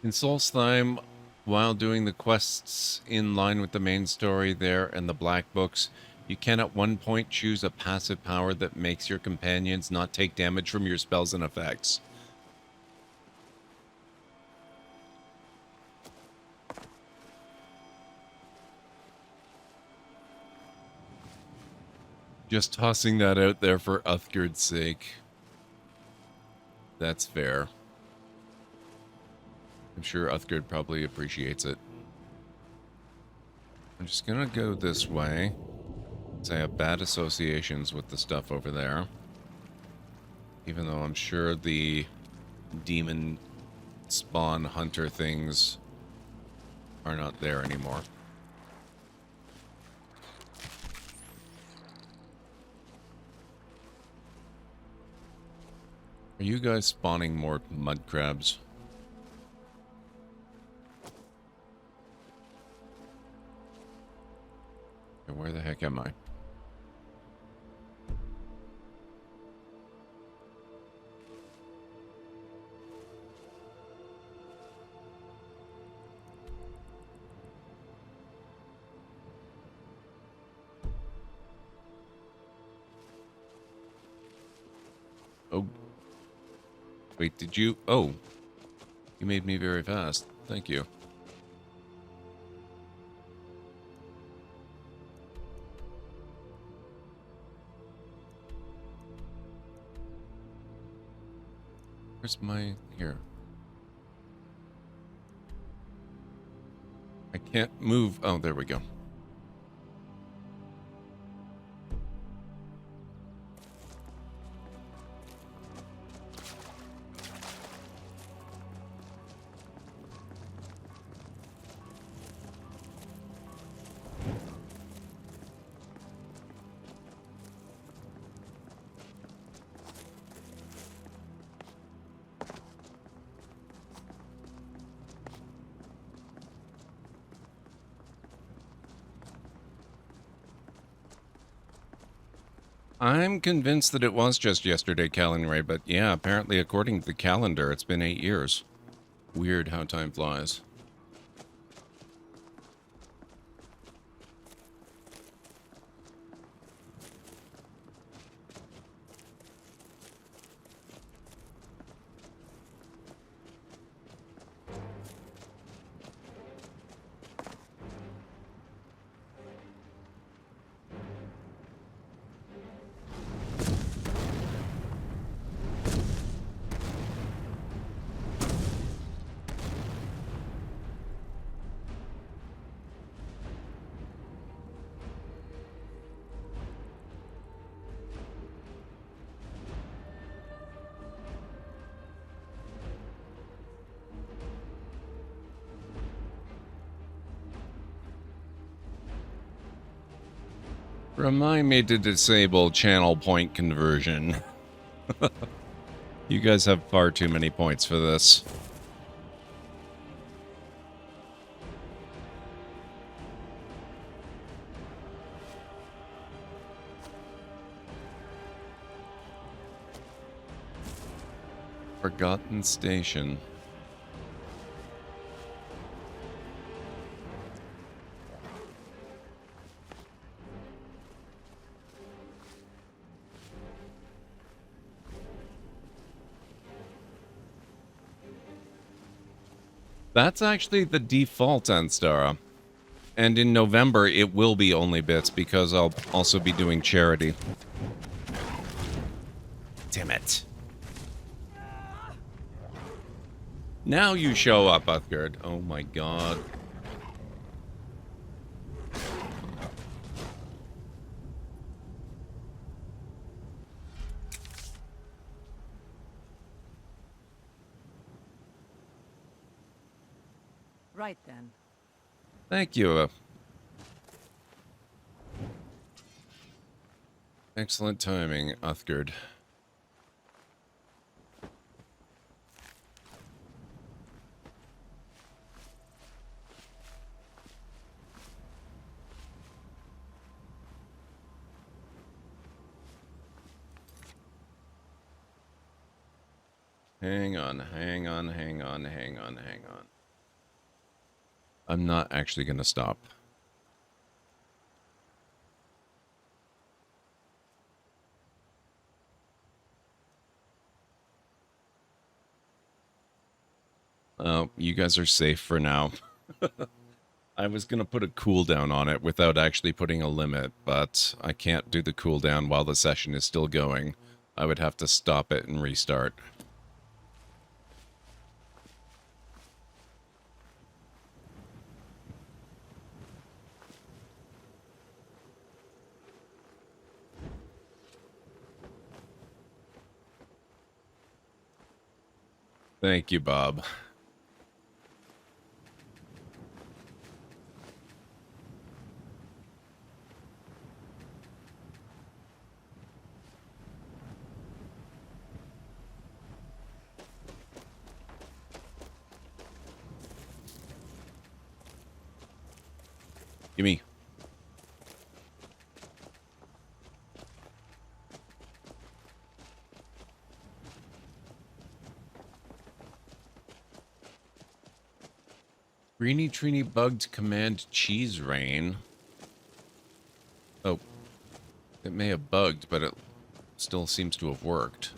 In Solstheim, while doing the quests in line with the main story there and the black books, you can at one point choose a passive power that makes your companions not take damage from your spells and effects. Just tossing that out there for Uthgerd's sake. That's fair. I'm sure Uthgerd probably appreciates it. I'm just gonna go this way, because I have bad associations with the stuff over there. Even though I'm sure the demon spawn hunter things are not there anymore. Are you guys spawning more mud crabs? Okay, where the heck am I? Oh. Wait, did you? Oh. You made me very fast. Thank you. Where's my... Here. I can't move. Oh, there we go. I'm convinced that it was just yesterday, Callan, but yeah, apparently according to the calendar, it's been 8 years. Weird how time flies. Remind me to disable channel point conversion. You guys have far too many points for this. Forgotten Station. That's actually the default Anstara. And in November, it will be only bits because I'll also be doing charity. Damn it. Now you show up, Uthgerd. Oh my god. Right then. Thank you. Excellent timing, Uthgerd. Hang on, hang on, hang on, hang on, hang on. I'm not actually going to stop. Oh, you guys are safe for now. I was going to put a cooldown on it without actually putting a limit, but I can't do the cooldown while the session is still going. I would have to stop it and restart. Thank you, Bob. Gimme. Greeny Trini bugged command cheese rain. Oh. It may have bugged, but it still seems to have worked.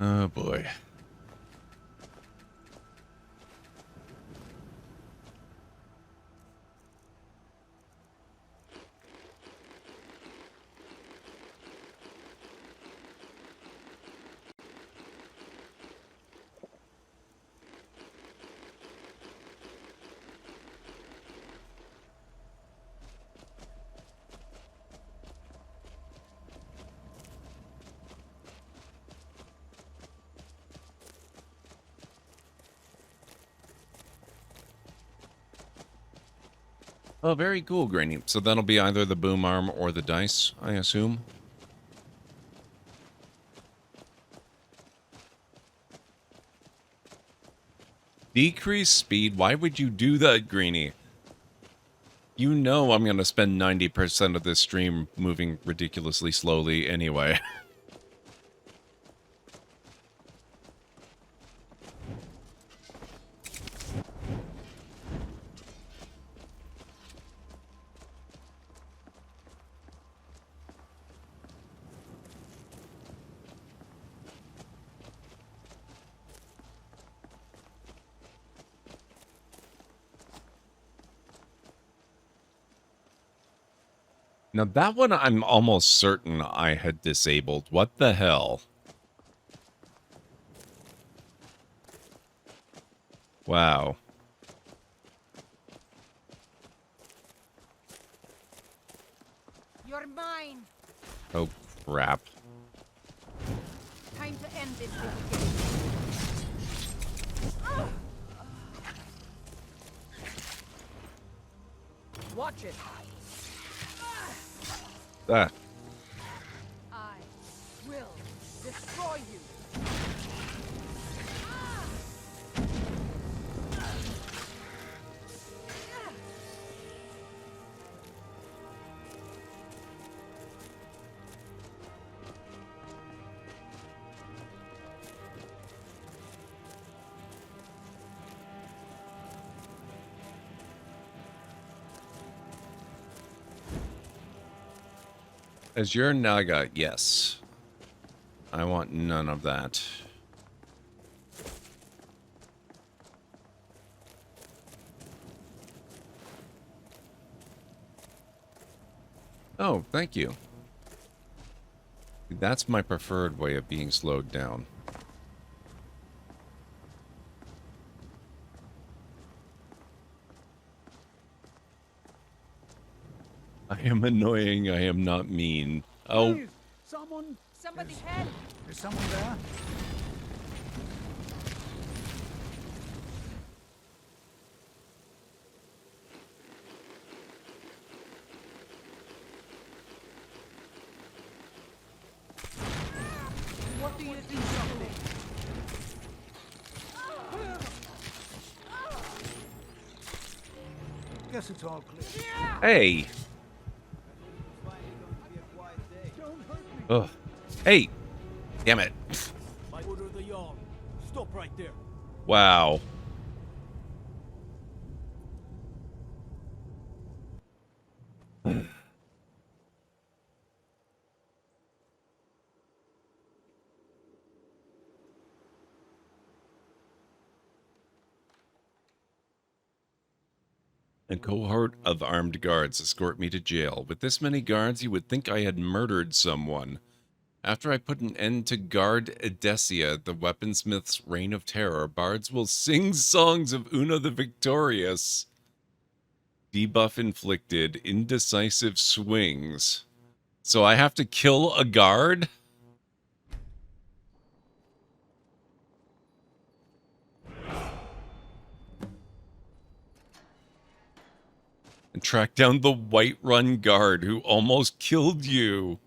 Oh boy. Oh, very cool, Granny. So that'll be either the boom arm or the dice, I assume? Decrease speed? Why would you do that, Greeny? You know I'm going to spend 90% of this stream moving ridiculously slowly anyway. Now that one I'm almost certain I had disabled. What the hell? Wow. You're mine. Oh, crap. Time to end this little game. Watch it. Ah. I will destroy you. Azure Naga, yes. I want none of that. Oh, thank you. That's my preferred way of being slowed down. I am annoying, I am not mean. Oh. Please, someone. Somebody's head. Is someone there? What do you do something? Guess it's all clear. Hey! Ugh. Hey! Damn it. By order of the Jarl. Stop right there. Wow. A cohort of armed guards escort me to jail. With this many guards, you would think I had murdered someone. After I put an end to Guard Edesia, the weaponsmith's reign of terror, bards will sing songs of Una the Victorious. Debuff inflicted, indecisive swings. So I have to kill a guard? And track down the Whiterun guard who almost killed you.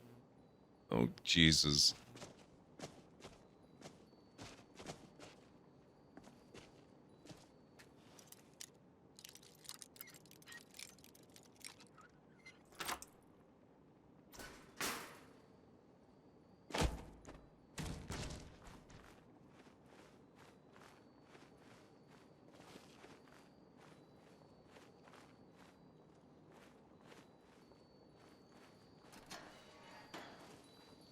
Oh, Jesus.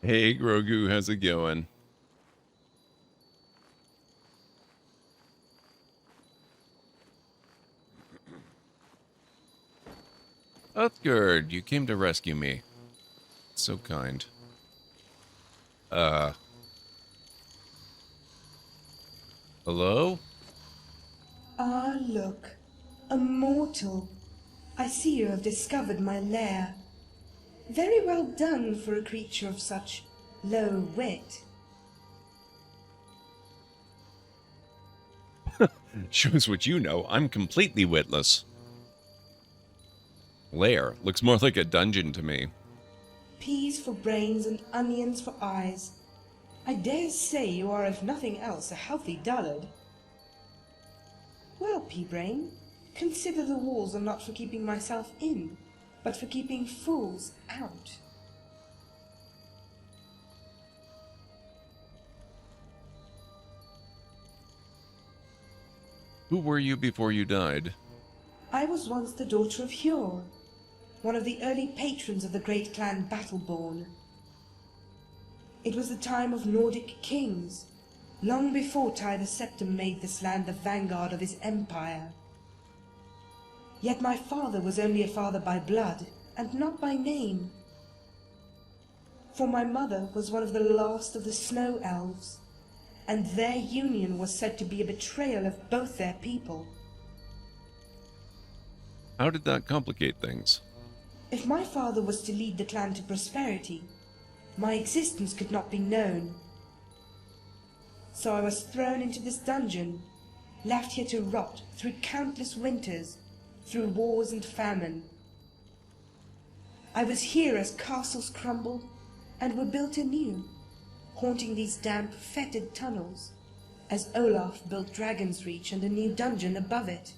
Hey, Grogu, how's it going? Uthgard, you came to rescue me. So kind. Hello? Ah, look. A mortal. I see you have discovered my lair. Very well done for a creature of such low wit. Shows what you know. I'm completely witless. Lair looks more like a dungeon to me. Peas for brains and onions for eyes. I dare say you are, if nothing else, a healthy dullard. Well, Pea-brain, consider the walls are not for keeping myself in, but for keeping fools out. Who were you before you died? I was once the daughter of Hjor, one of the early patrons of the great clan Battleborn. It was the time of Nordic kings, long before Ty the Septim made this land the vanguard of his empire. Yet my father was only a father by blood, and not by name. For my mother was one of the last of the snow elves, and their union was said to be a betrayal of both their people. How did that complicate things? If my father was to lead the clan to prosperity, my existence could not be known. So I was thrown into this dungeon, left here to rot through countless winters, through wars and famine. I was here as castles crumbled and were built anew, haunting these damp, fetid tunnels, as Olaf built Dragon's Reach and a new dungeon above it.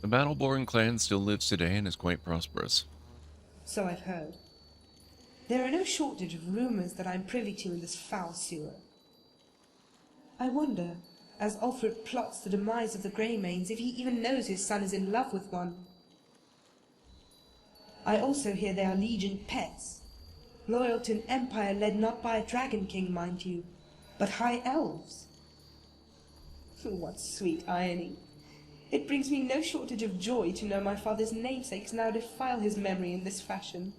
The Battleborn clan still lives today and is quite prosperous. So I've heard. There are no shortage of rumors that I'm privy to in this foul sewer. I wonder, as Ulfric plots the demise of the Greymanes, if he even knows his son is in love with one. I also hear they are Legion pets, loyal to an empire led not by a dragon king, mind you, but high elves. What sweet irony. It brings me no shortage of joy to know my father's namesakes now defile his memory in this fashion.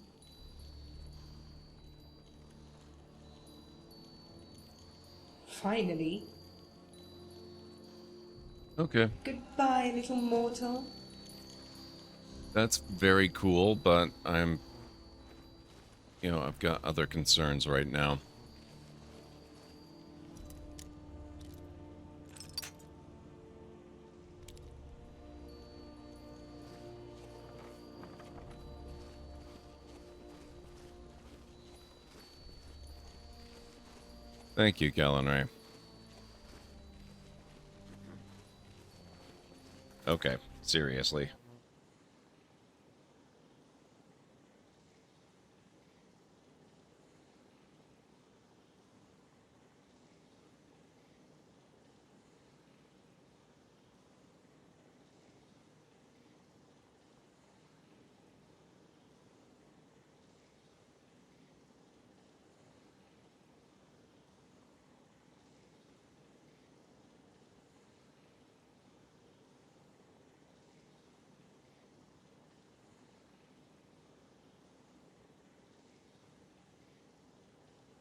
Finally. Okay. Goodbye, little mortal. That's very cool, but I've got other concerns right now. Thank you, Galenray. Okay, seriously.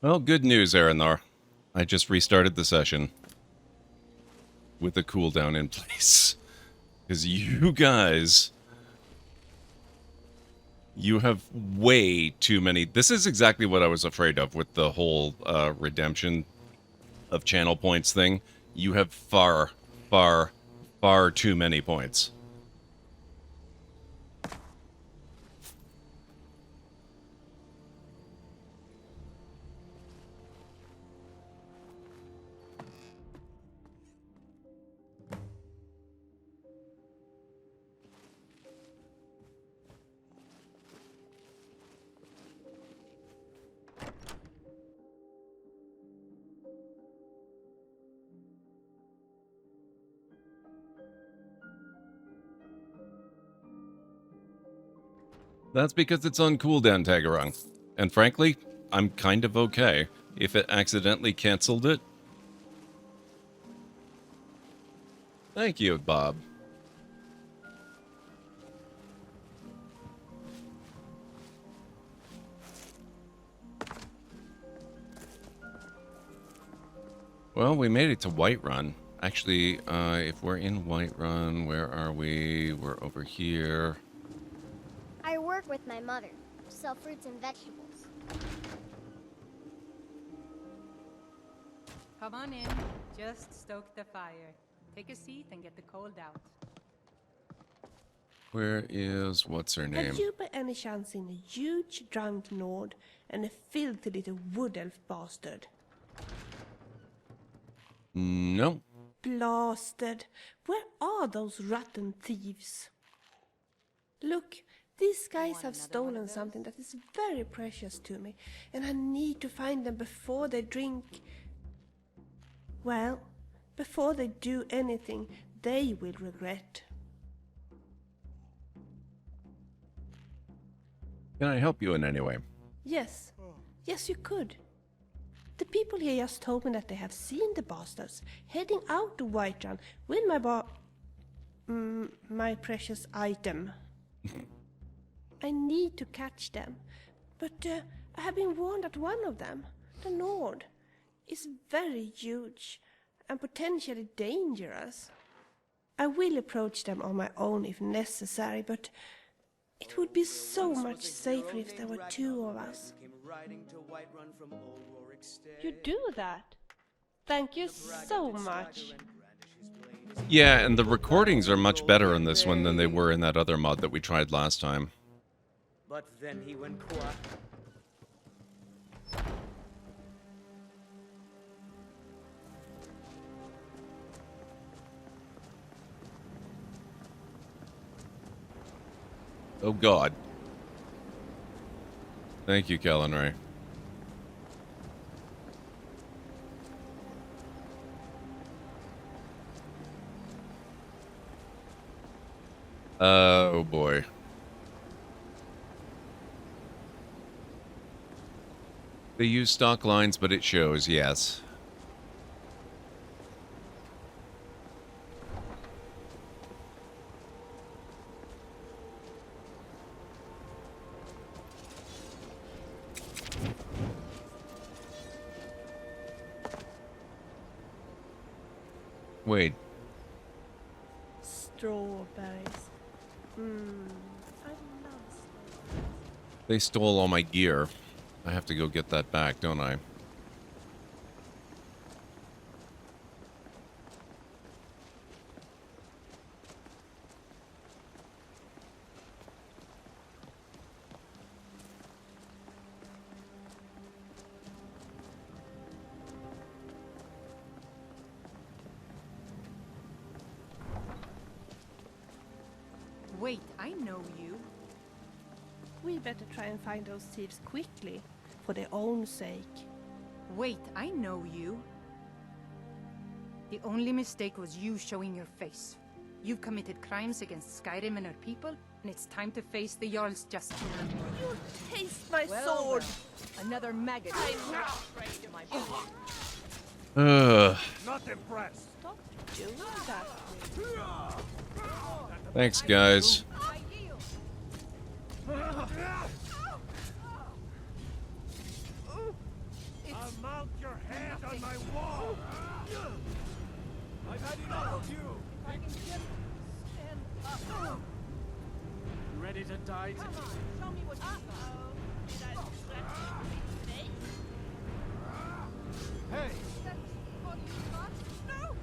Well, good news, Aranor. I just restarted the session with the cooldown in place. Because you guys... You have way too many... This is exactly what I was afraid of with the whole redemption of channel points thing. You have far, far, far too many points. That's because it's on cooldown, Tagarung. And frankly, I'm kind of okay. If it accidentally canceled it... Thank you, Bob. Well, we made it to Whiterun. Actually, if we're in Whiterun, where are we? We're over here. I work with my mother. Sell fruits and vegetables. Come on in. Just stoke the fire. Take a seat and get the cold out. Where is... what's her name? Have you by any chance seen a huge drunk Nord and a filthy little wood elf bastard? No. Blasted. Where are those rotten thieves? Look, these guys have stolen something that is very precious to me, and I need to find them before they drink... Well, before they do anything they will regret. Can I help you in any way? Yes. Yes, you could. The people here just told me that they have seen the bastards heading out to Whiterun with my precious item. I need to catch them, but I have been warned that one of them, the Nord, is very huge and potentially dangerous. I will approach them on my own if necessary, but it would be so much safer if there were two of us. You do that? Thank you so much. Yeah, and the recordings are much better in this one than they were in that other mod that we tried last time. But then he went quiet. Oh god. Thank you, Galenray. Oh boy. They use stock lines, but it shows, yes. Wait. Strawberries. I love strawberries. They stole all my gear. I have to go get that back, don't I? I know you. We better try and find those thieves quickly, for their own sake. Wait, I know you. The only mistake was you showing your face. You've committed crimes against Skyrim and her people, and it's time to face the Jarl's justice. You taste my Well, sword! well, another maggot. I'm not afraid of my blood. Not impressed. Stop doing that. Thanks, guys. I'll mount your head on my wall. I've had enough of you. I can just stand up. You ready to die? Come on, show me what you got. Did I scratch your face? Hey! That's what you got? No!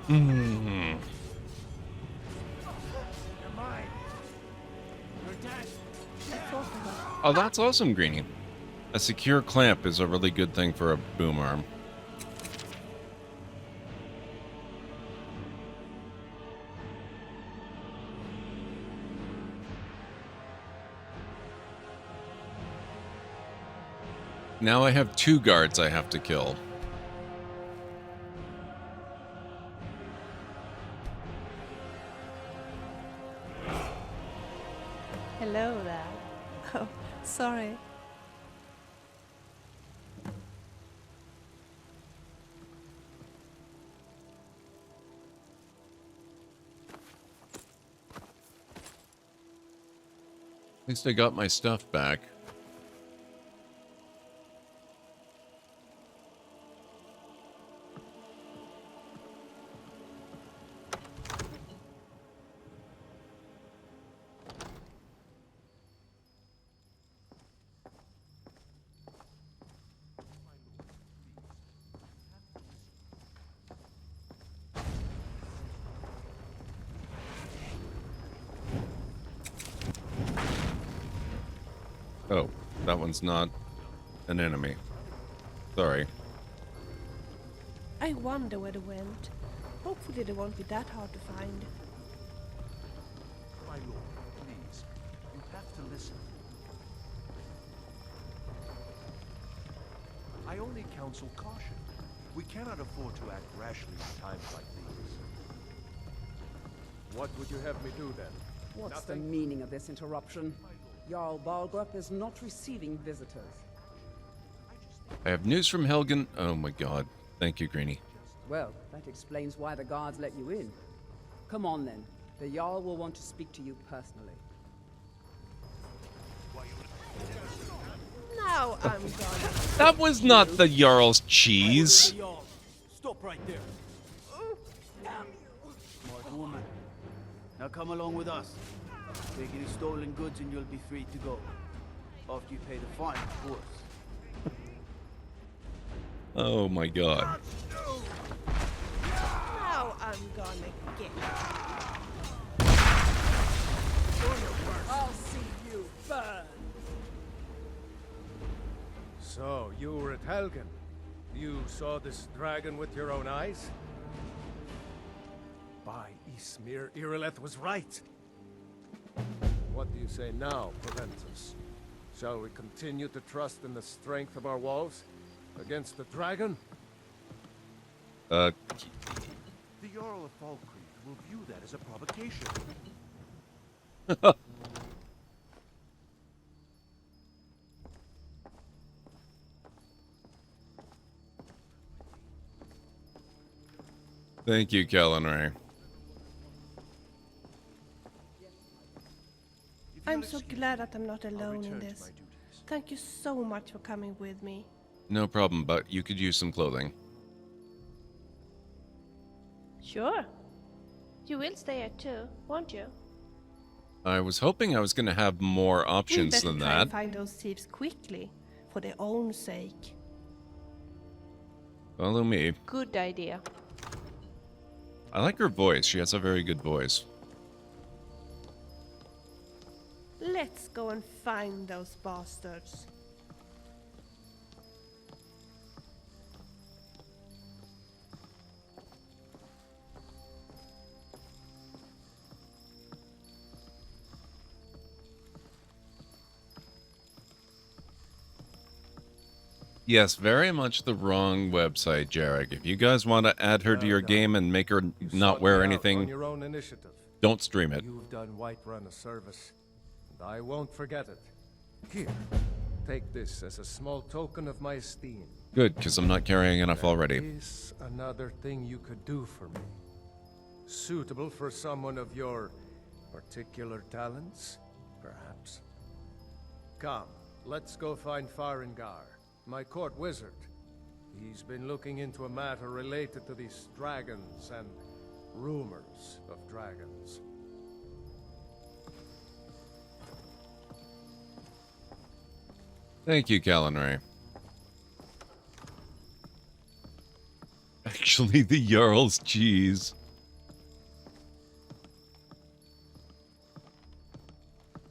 Mm. You're mine. You're dead. Oh, that's awesome, Greenie. A secure clamp is a really good thing for a boom arm. Now I have 2 guards I have to kill. Hello there. Oh, sorry. At least I got my stuff back. Oh, that one's not an enemy. Sorry. I wonder where they went. Hopefully they won't be that hard to find. My lord, please. You have to listen. I only counsel caution. We cannot afford to act rashly in times like these. What would you have me do then? What's Nothing? the meaning of this interruption? Jarl Balgrup is not receiving visitors. I have news from Helgen. Oh my god. Thank you, Greenie. Well, that explains why the guards let you in. Come on then. The Jarl will want to speak to you personally. Now I'm gone. That was not the Jarl's cheese. Stop right there. Smart woman. Now come along with us. Take any stolen goods and you'll be free to go. After you pay the fine, of course. Oh my god. Now I'm gonna get I'll see you burn. So, you were at Helgen. You saw this dragon with your own eyes? By Ysmir, Irileth was right. What do you say now, Proventus? Shall we continue to trust in the strength of our walls against the dragon? The Jarl of Falkreath will view that as a provocation. Thank you, Kalinray. I'm so glad that I'm not alone in this. Thank you so much for coming with me. No problem, but you could use some clothing. Sure. You will stay here too, won't you? I was hoping I was going to have more options than We better try that. and find those thieves quickly, for their own sake. Follow me. Good idea. I like her voice. She has a very good voice. Let's go and find those bastards. Yes, very much the wrong website, Jarek. If you guys want to add her to your game and make her not wear On anything, your own initiative. don't stream it. You've done Whiterun a service, and I won't forget it. Here, take this as a small token of my esteem. Good, because I'm not carrying enough already. Is another thing you could do for me. Suitable for someone of your particular talents, perhaps. Come, let's go find Farengar, my court wizard. He's been looking into a matter related to these dragons and rumors of dragons. Thank you, Calenray. Actually, the Jarl's cheese.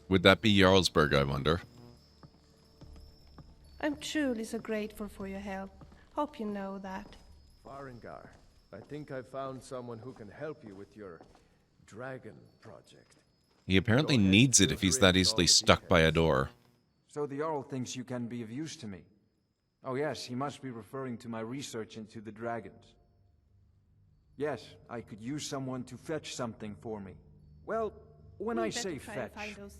Would that be Jarlsberg, I wonder? I'm truly so grateful for your help. Hope you know that. Farengar, I think I found someone who can help you with your dragon project. He apparently needs it if he's that easily stuck by a door. So the Jarl thinks you can be of use to me. Oh yes, he must be referring to my research into the dragons. Yes, I could use someone to fetch something for me. Well, when I say fetch,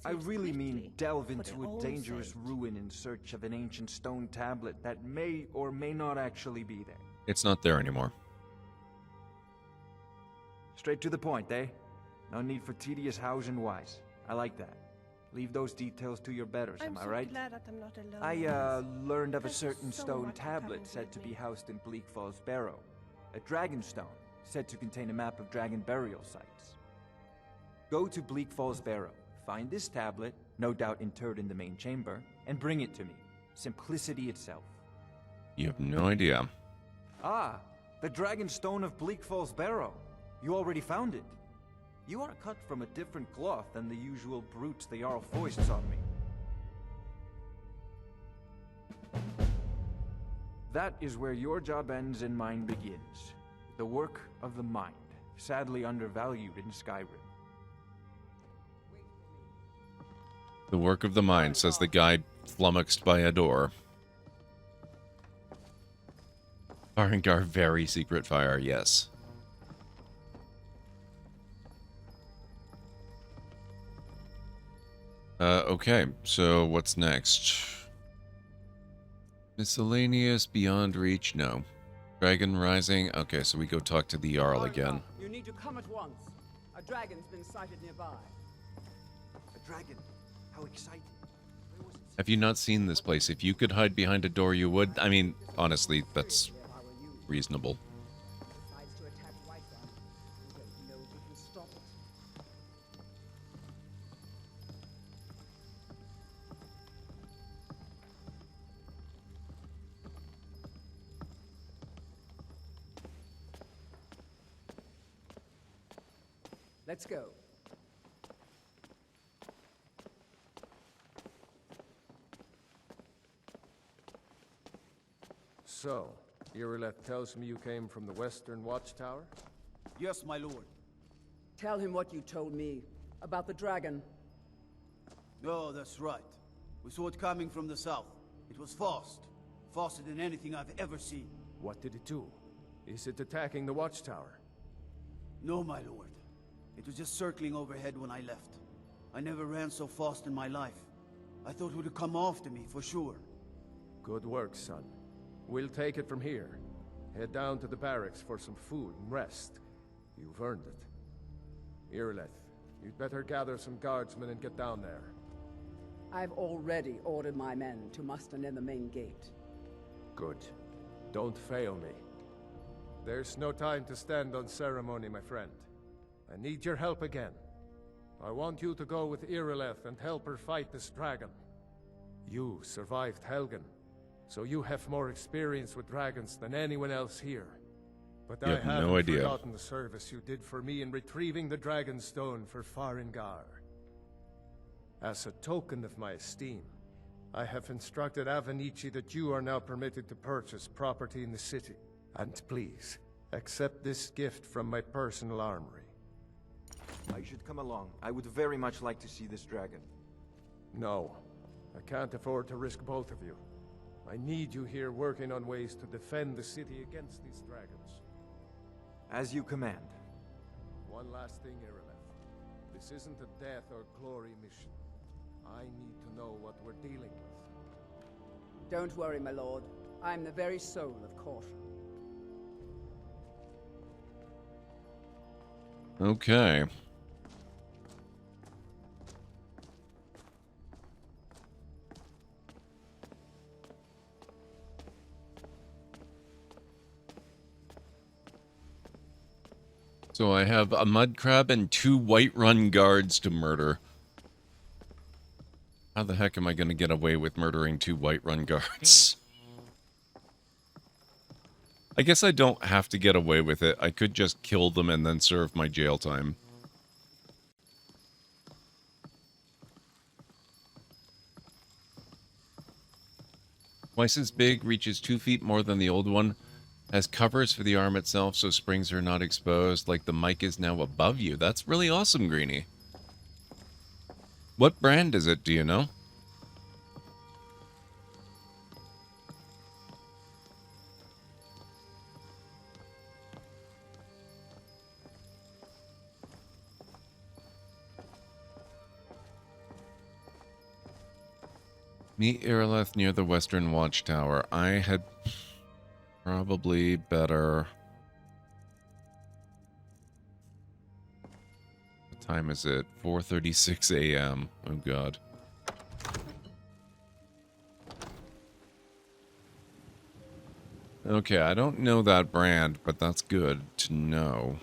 I really mean delve into a dangerous ruin in search of an ancient stone tablet that may or may not actually be there. It's not there anymore. Straight to the point, eh? No need for tedious hows and whys. I like that. Leave those details to your betters, am I right? Glad that I'm not alone. I learned of a There's certain so stone much tablet happening said to be lately. housed in Bleak Falls Barrow. A dragon stone, said to contain a map of dragon burial sites. Go to Bleak Falls Barrow, find this tablet, no doubt interred in the main chamber, and bring it to me. Simplicity itself. You have no idea. Ah, the dragon stone of Bleak Falls Barrow. You already found it. You are cut from a different cloth than the usual brutes the Jarl foists on me. That is where your job ends and mine begins. The work of the mind, sadly undervalued in Skyrim. The work of the mind, says the guy flummoxed by a door. Farengar, very secret fire, yes. Okay, so what's next? Miscellaneous, Beyond Reach, no. Dragon Rising, okay, so we go talk to the Jarl again. You need to come at once. A dragon's been sighted nearby. A dragon? How exciting. Have you not seen this place? If you could hide behind a door, you would. I mean, honestly, that's reasonable. Decides to attack Whiterun. We don't know if we can stop it. Let's go. So, Irileth tells me you came from the Western Watchtower? Yes, my lord. Tell him what you told me about the dragon. Oh, that's right. We saw it coming from the south. It was fast. Faster than anything I've ever seen. What did it do? Is it attacking the Watchtower? No, my lord. It was just circling overhead when I left. I never ran so fast in my life. I thought it would come after me, for sure. Good work, son. We'll take it from here. Head down to the barracks for some food and rest. You've earned it. Irileth, you'd better gather some guardsmen and get down there. I've already ordered my men to muster near the main gate. Good. Don't fail me. There's no time to stand on ceremony, my friend. I need your help again. I want you to go with Irileth and help her fight this dragon. You survived Helgen, so you have more experience with dragons than anyone else here. But You I have haven't no idea. forgotten the service you did for me in retrieving the dragon stone for Farengar. As a token of my esteem, I have instructed Avenici that you are now permitted to purchase property in the city. And please, accept this gift from my personal armory. I should come along. I would very much like to see this dragon. No, I can't afford to risk both of you. I need you here working on ways to defend the city against these dragons. As you command. One last thing, Irileth. This isn't a death or glory mission. I need to know what we're dealing with. Don't worry, my lord. I'm the very soul of caution. Okay. So I have a mud crab and 2 Whiterun guards to murder. How the heck am I going to get away with murdering 2 Whiterun guards? I guess I don't have to get away with it. I could just kill them and then serve my jail time. Twice as big, reaches 2 feet more than the old one. Has covers for the arm itself so springs are not exposed, like the mic is now above you. That's really awesome, Greenie. What brand is it, do you know? Meet Irileth near the Western Watchtower. I had probably better... What time is it? 4:36 a.m. Oh god. Okay, I don't know that brand, but that's good to know.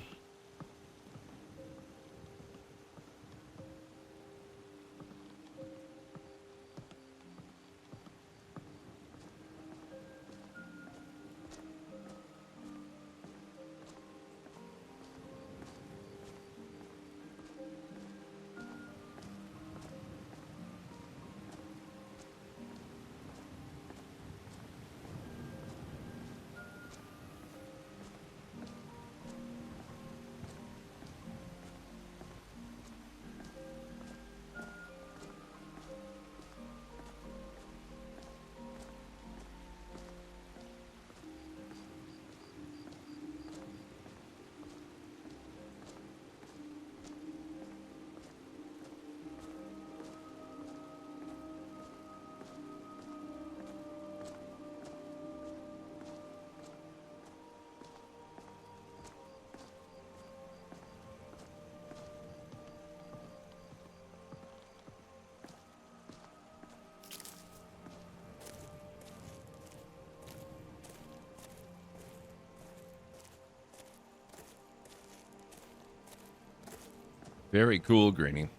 Very cool, Greenie.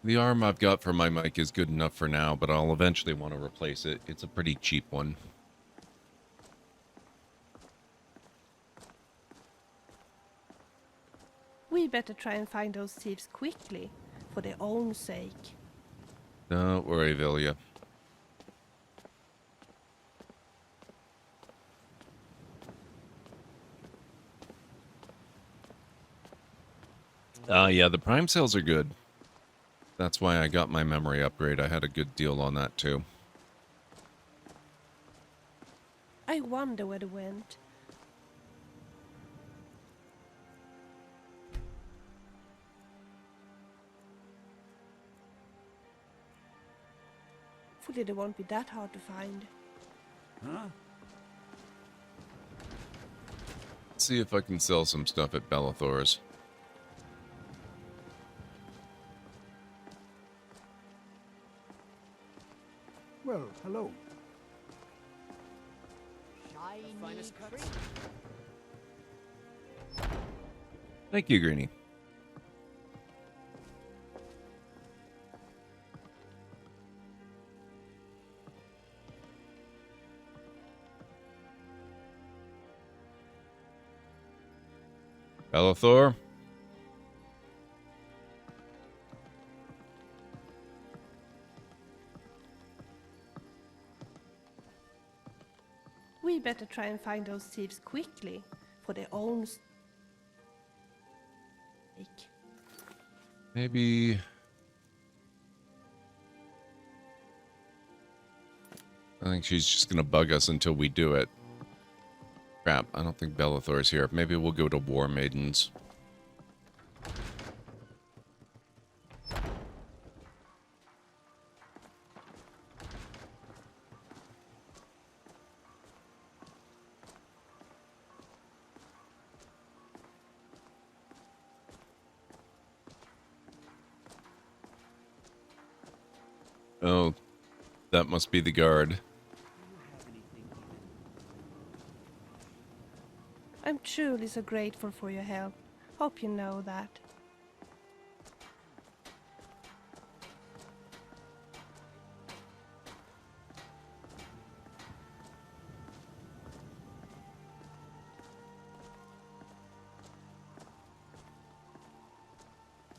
The arm I've got for my mic is good enough for now, but I'll eventually want to replace it. It's a pretty cheap one. We better try and find those thieves quickly, for their own sake. Don't worry, Vilya. Yeah, the Prime sales are good. That's why I got my memory upgrade. I had a good deal on that, too. I wonder where they went. Hopefully they won't be that hard to find. Huh? Let's see if I can sell some stuff at Bellathor's. Well, hello. Finest cuts. Thank you, Greenie. Bellathor? We better try and find those thieves quickly, for their own sake. Maybe... I think she's just gonna bug us until we do it. Crap, I don't think Bellathor's here. Maybe we'll go to War Maidens. Oh, that must be the guard. I'm truly so grateful for your help. Hope you know that.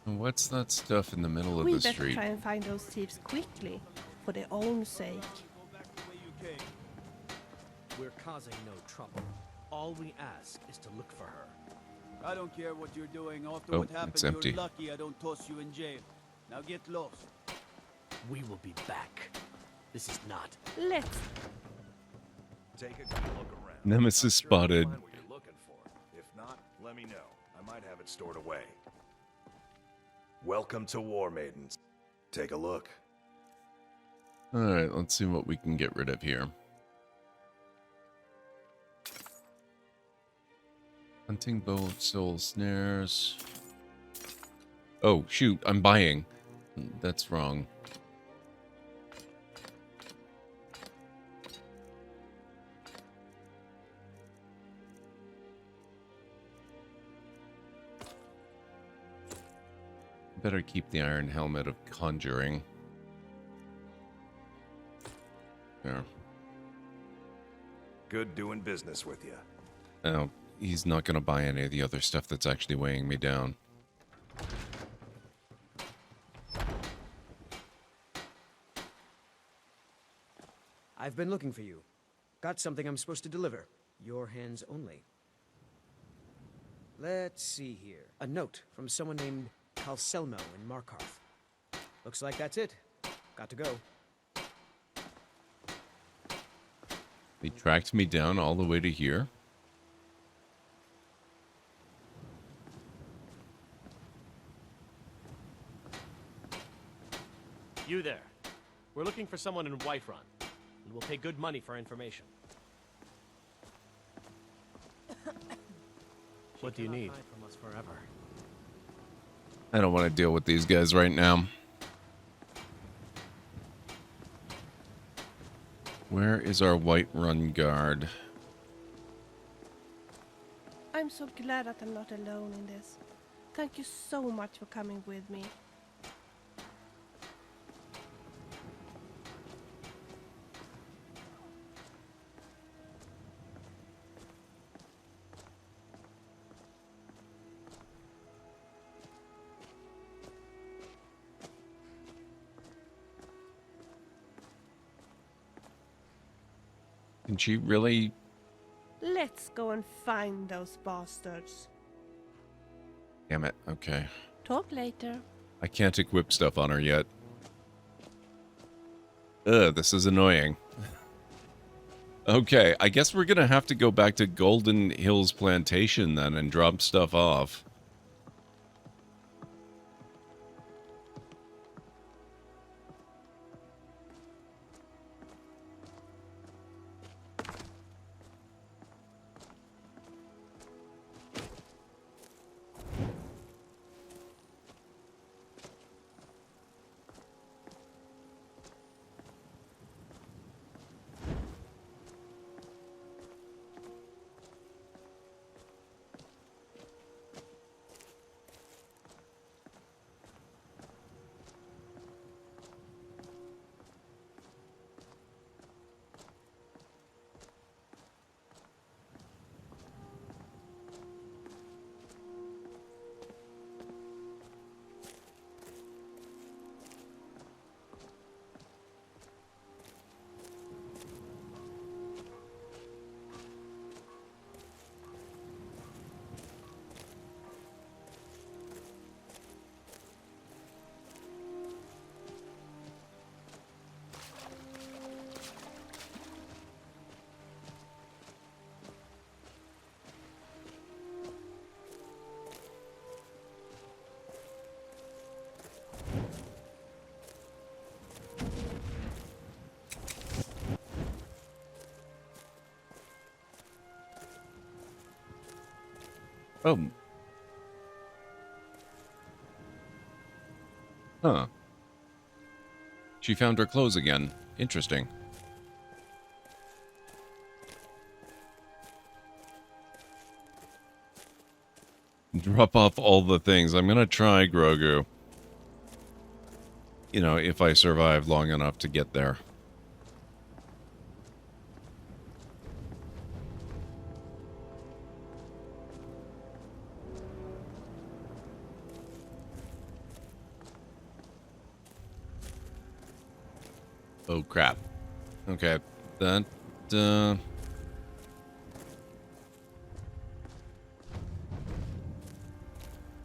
What's that stuff in the middle of We the better street? try and find those thieves quickly, for their own sake. We're causing no trouble. All we ask is to look for her. I don't care what you're doing. After Oh, what happened, it's empty. you're lucky I don't toss you in jail. Now get lost. We will be back. This is not. Let's. Take a good look around. Nemesis spotted. Find what you're looking for. If not, let me know. I might have it stored away. Welcome to War Maidens. Take a look. Alright, let's see what we can get rid of here. Hunting bow of soul snares. Oh, shoot, I'm buying. That's wrong. Better keep the iron helmet of conjuring. There. Good doing business with you. Oh, he's not going to buy any of the other stuff that's actually weighing me down. I've been looking for you. Got something I'm supposed to deliver. Your hands only. Let's see here. A note from someone named Calselmo in Markarth. Looks like that's it. Got to go. He tracked me down all the way to here. You there. We're looking for someone in Whiterun, and we'll pay good money for information. What do you need? Hide from us forever. I don't want to deal with these guys right now. Where is our Whiterun guard? I'm so glad that I'm not alone in this. Thank you so much for coming with me. Can she really? Let's go and find those bastards. Damn it. Okay. Talk later. I can't equip stuff on her yet. Ugh, this is annoying. Okay, I guess we're gonna have to go back to Golden Hills Plantation then and drop stuff off. Oh. Huh. She found her clothes again. Interesting. Drop off all the things. I'm gonna try, Grogu. You know, if I survive long enough to get there. Oh, crap. Okay. That,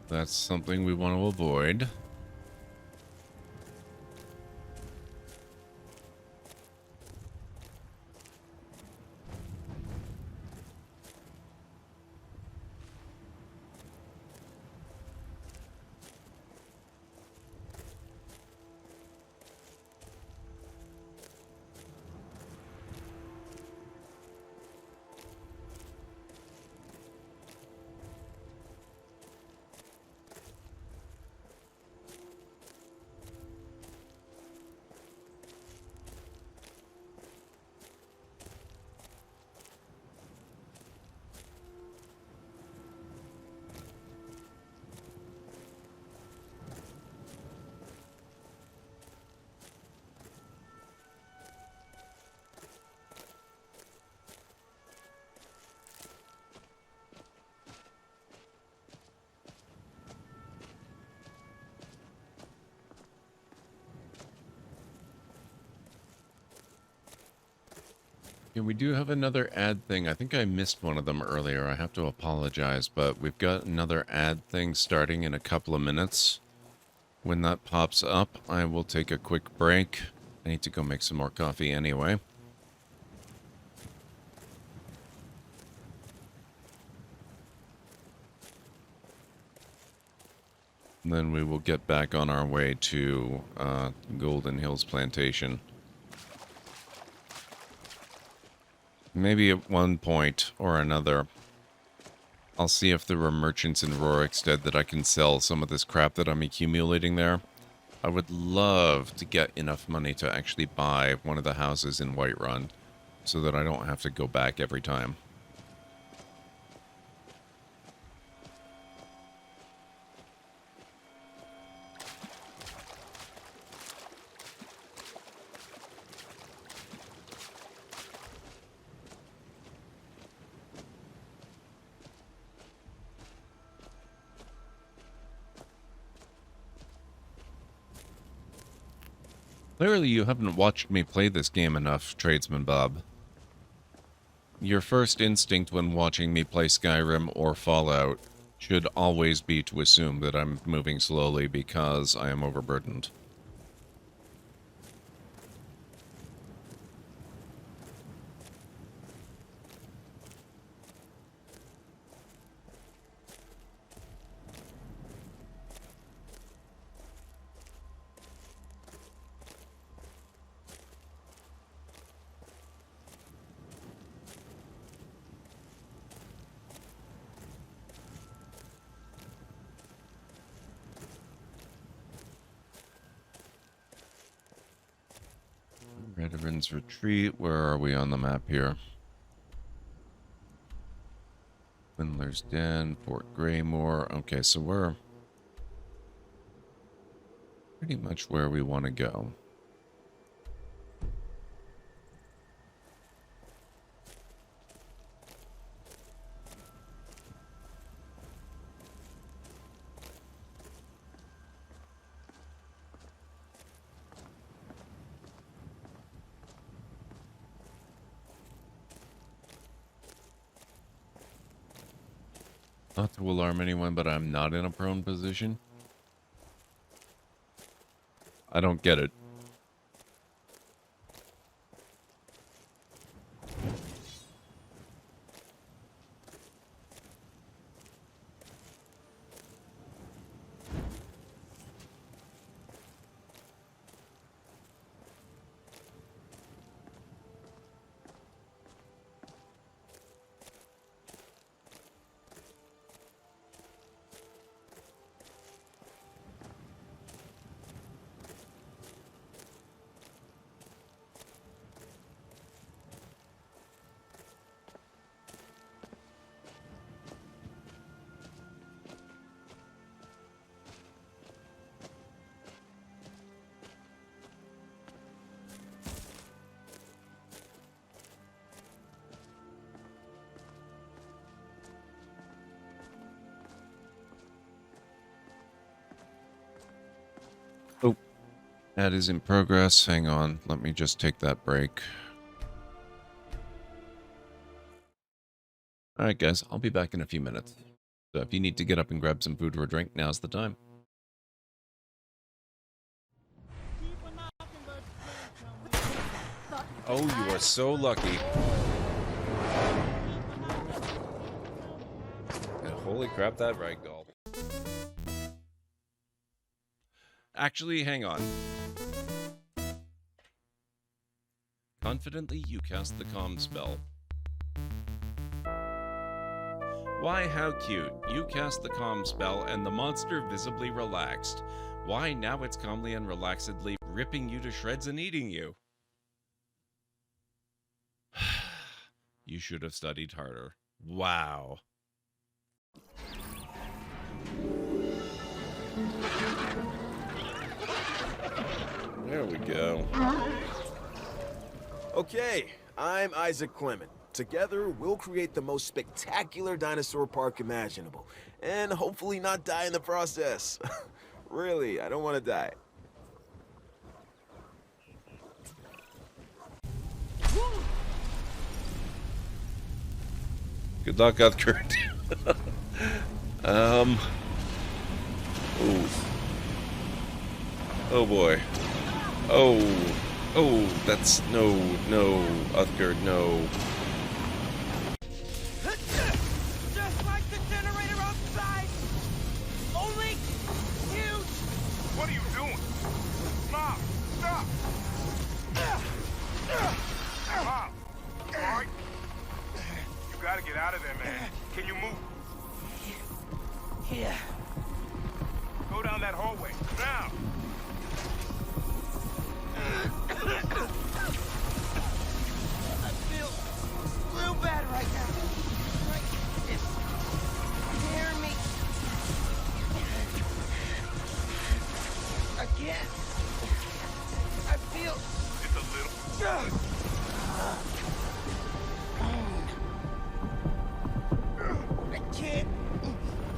that's something we want to avoid. Yeah, we do have another ad thing. I think I missed one of them earlier. I have to apologize, but we've got another ad thing starting in a couple of minutes. When that pops up, I will take a quick break. I need to go make some more coffee anyway. And then we will get back on our way to Golden Hills Plantation. Maybe at one point or another, I'll see if there are merchants in Rorikstead that I can sell some of this crap that I'm accumulating there. I would love to get enough money to actually buy one of the houses in Whiterun so that I don't have to go back every time. Clearly you haven't watched me play this game enough, Tradesman Bob. Your first instinct when watching me play Skyrim or Fallout should always be to assume that I'm moving slowly because I am overburdened. Redevins Retreat, where are we on the map here? Windler's Den, Fort Greymore. Okay, so we're pretty much where we want to go. Not to alarm anyone, but I'm not in a prone position. I don't get it. Ad is in progress. Hang on. Let me just take that break. Alright, guys. I'll be back in a few minutes. So if you need to get up and grab some food or a drink, now's the time. Oh, you are so lucky. And holy crap, that ragdoll. Actually, hang on. Confidently, you cast the calm spell. Why, how cute. You cast the calm spell, and the monster visibly relaxed. Why, now it's calmly and relaxedly ripping you to shreds and eating you. You should have studied harder. Wow. There we go. Okay, I'm Isaac Clement. Together, we'll create the most spectacular dinosaur park imaginable, and hopefully not die in the process. Really, I don't want to die. Good luck, Uthgerd. Oh. Oh boy. Oh, that's no, Uthgerd, no. Just like the generator outside! Only huge! What are you doing? Mom, stop! Mom, you alright? You gotta get out of there, man. Can you move? Yeah. Go down that hallway, now! I feel real bad right now. It's scaring me. I can't. I feel... It's a little... I can't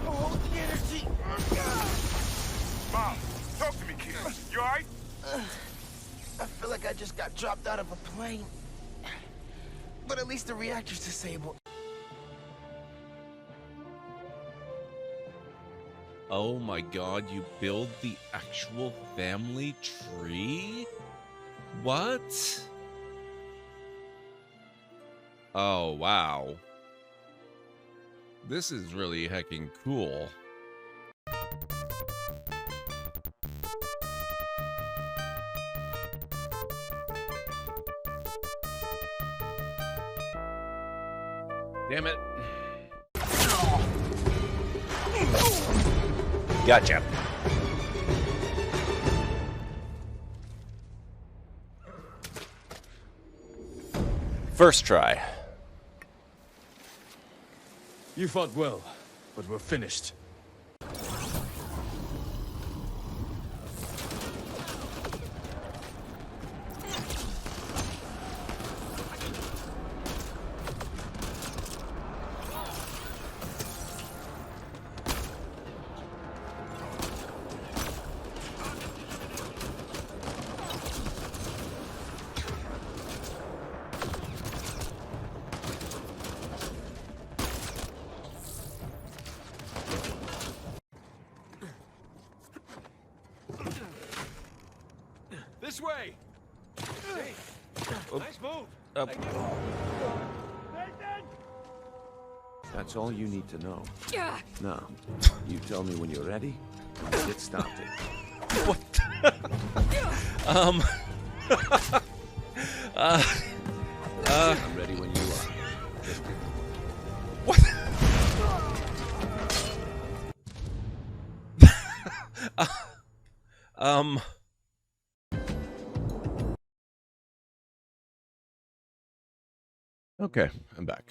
hold the energy. Mom, talk to me, kid. You alright? I feel like I just got dropped out of a plane. But at least the reactor's disabled. Oh my god, you build the actual family tree? What? Oh, wow. This is really heckin' cool. Damn it. Gotcha. First try. You fought well, but we're finished. This way! Hey, nice move. Up. Thank you. Nathan! That's all you need to know. Now, you tell me when you're ready, and we'll get started. What? I'm ready when you are. What? Okay, I'm back.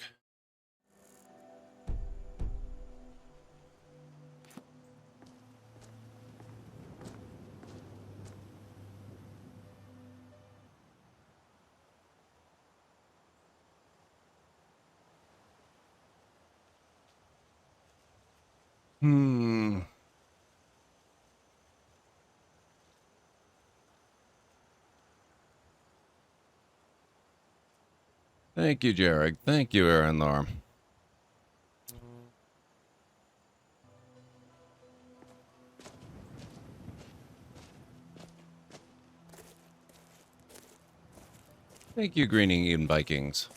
Thank you, Jarek. Thank you, Aaron Lar. Thank you, Greening Eden Vikings.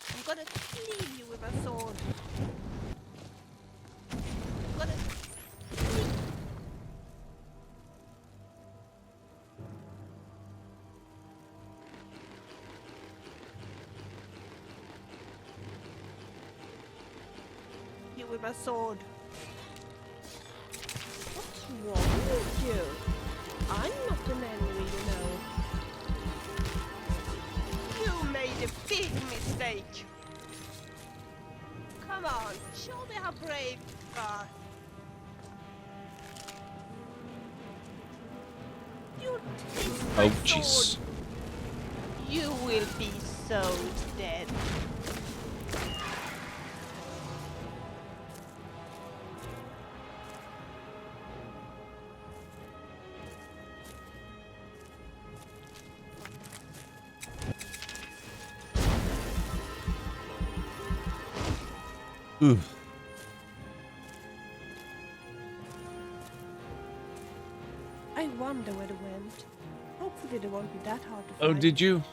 I'm gonna leave you with a sword. I'm gonna... You with my sword. What's wrong with you? I'm not an enemy, you know. You made a big mistake. Come on, show me how brave you are. You taste my Oh, jeez. sword. You will be so dead. Ooh. I wonder where they went. Hopefully they won't be that hard to Oh, find. did you?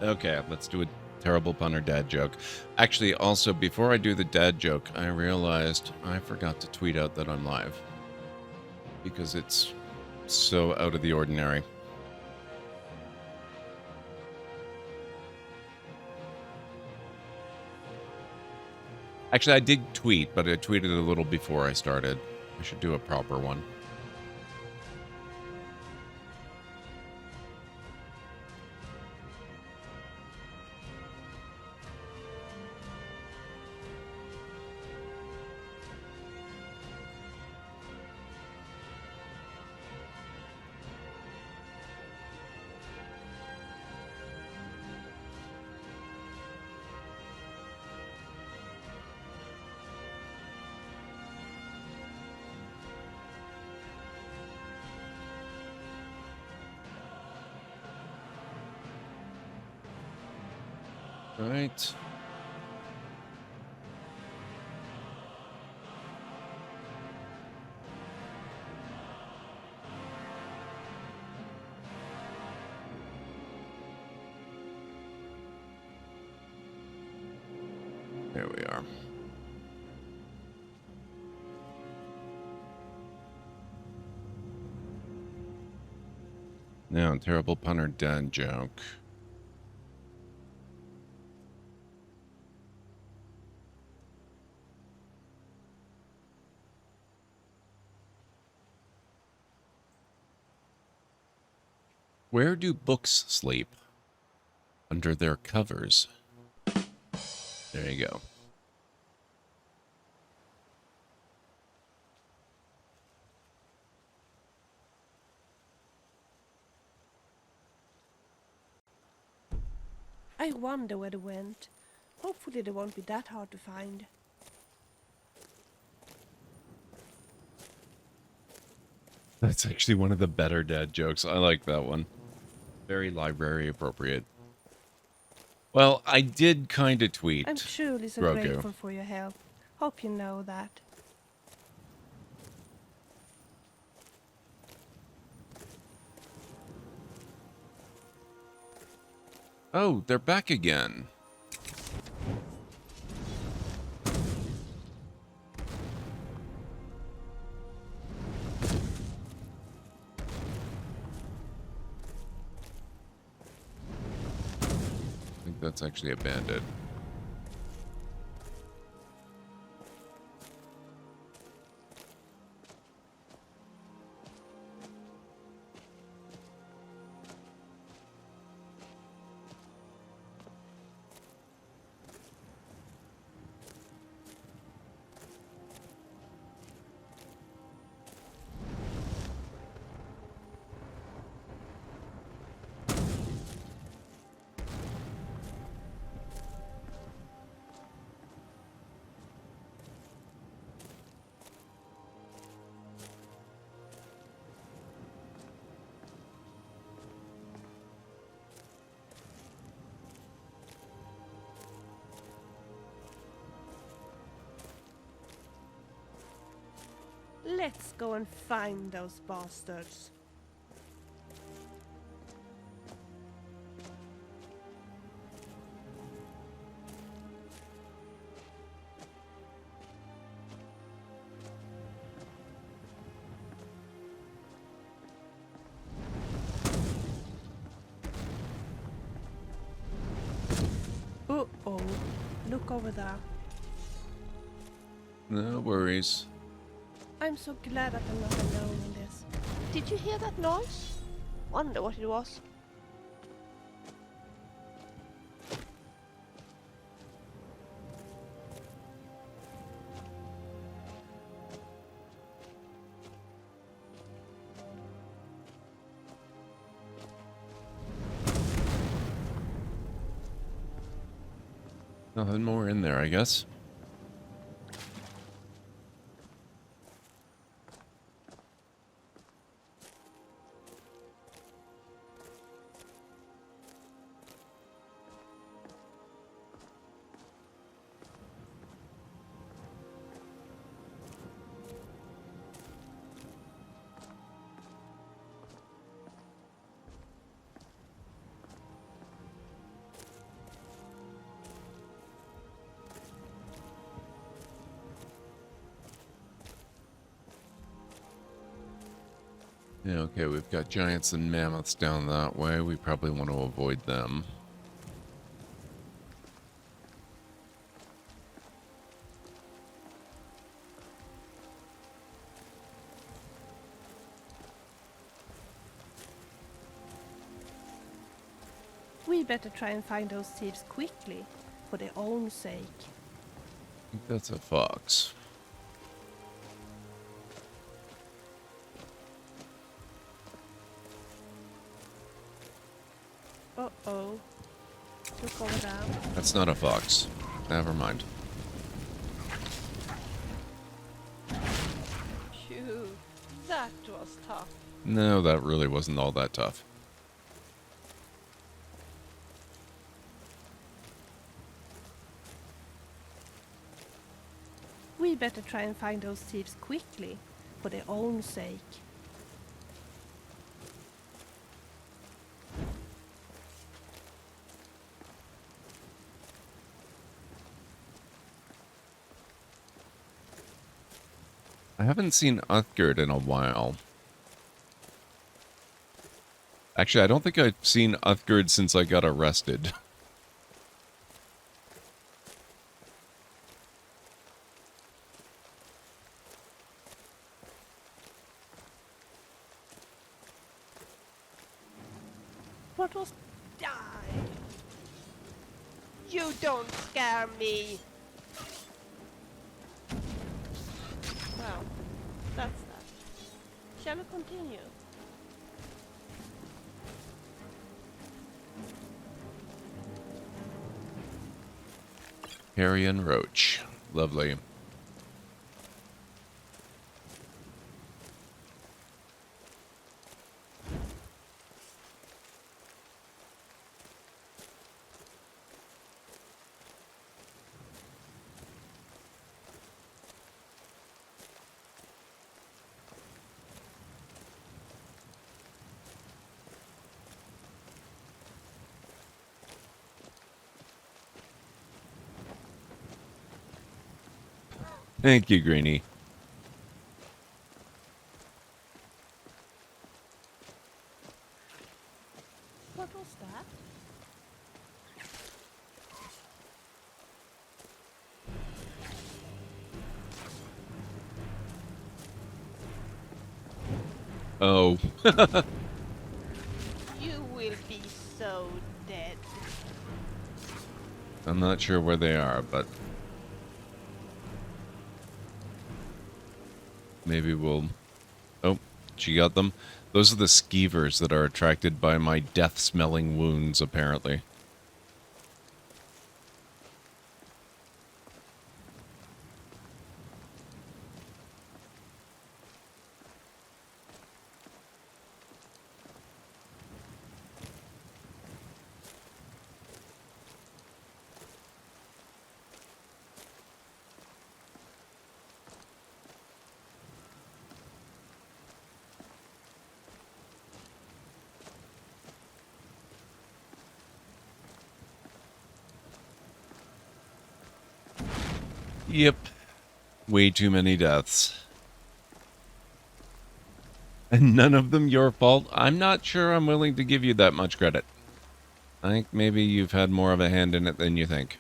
Okay, let's do a terrible pun or dad joke. Actually, also, before I do the dad joke, I realized I forgot to tweet out that I'm live. Because it's so out of the ordinary. Actually, I did tweet, but I tweeted a little before I started. I should do a proper one. Right. There we are. Now, terrible pun or dad joke. Where do books sleep? Under their covers. There you go. I wonder where they went. Hopefully they won't be that hard to find. That's actually one of the better dad jokes. I like that one. Very library appropriate. Well, I did kind of tweet. I'm truly so Grogu. grateful for your help. Hope you know that. Oh, they're back again. I think that's actually a bandit. Let's go and find those bastards. Uh-oh. Look over there. No worries. I'm so glad that I'm not alone in this. Did you hear that noise? Wonder what it was. Nothing more in there, I guess. Yeah, okay, we've got giants and mammoths down that way. We probably want to avoid them. We better try and find those thieves quickly, for their own sake. I think that's a fox. Uh-oh. Look over there. That's not a fox. Never mind. Phew, that was tough. No, that really wasn't all that tough. We better try and find those thieves quickly, for their own sake. I haven't seen Uthgerd in a while. Actually, I don't think I've seen Uthgerd since I got arrested. What was... Die! You don't scare me! Well, that's that. Shall we continue? Carrion Roach. Lovely. Thank you, Greenie. What was that? Oh. You will be so dead. I'm not sure where they are, but maybe we'll... Oh, she got them. Those are the skeevers that are attracted by my death-smelling wounds, apparently. Yep. Way too many deaths. And none of them your fault? I'm not sure I'm willing to give you that much credit. I think maybe you've had more of a hand in it than you think.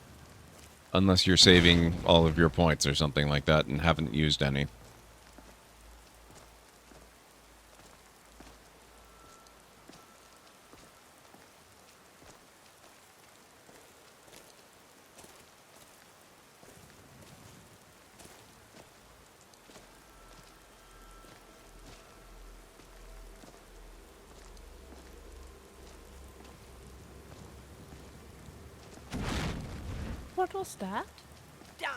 Unless you're saving all of your points or something like that and haven't used any. What was that? Die!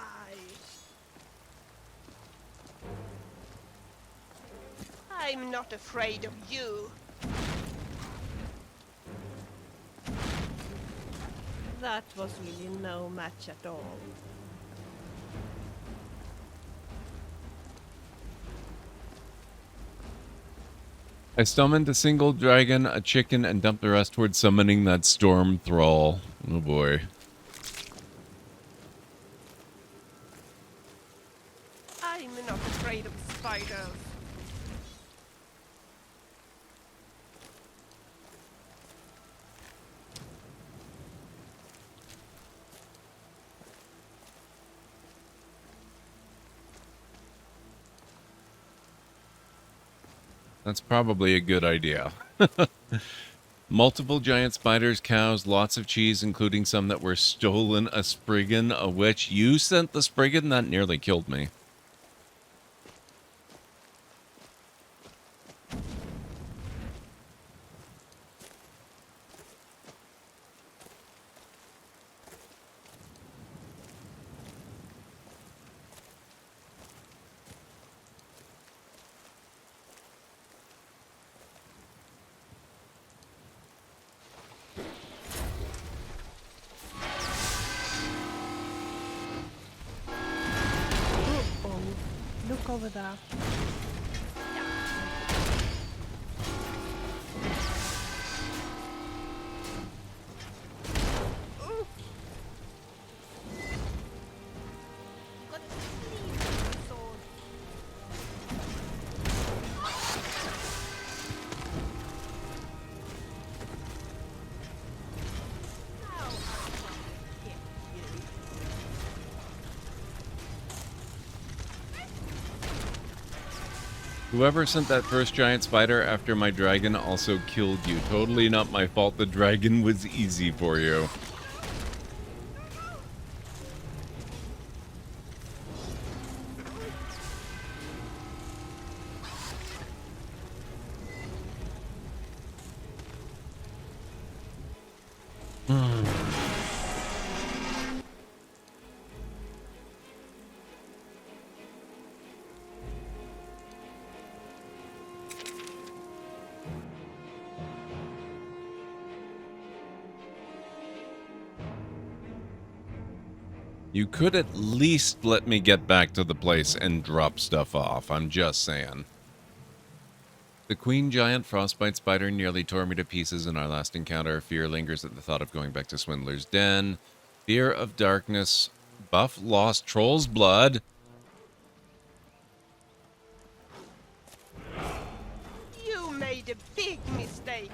I'm not afraid of you. That was really no match at all. I summoned a single dragon, a chicken, and dumped the rest towards summoning that storm thrall. Oh boy. I'm not afraid of spiders. That's probably a good idea. Multiple giant spiders, cows, lots of cheese, including some that were stolen, a spriggan, a witch. You sent the spriggan? That nearly killed me. Oh, look over there. Whoever sent that first giant spider after my dragon also killed you. Totally not my fault. The dragon was easy for you. You could at least let me get back to the place and drop stuff off. I'm just saying. The queen giant frostbite spider nearly tore me to pieces in our last encounter. Fear lingers at the thought of going back to Swindler's Den. Fear of darkness. Buff lost troll's blood. You made a big mistake.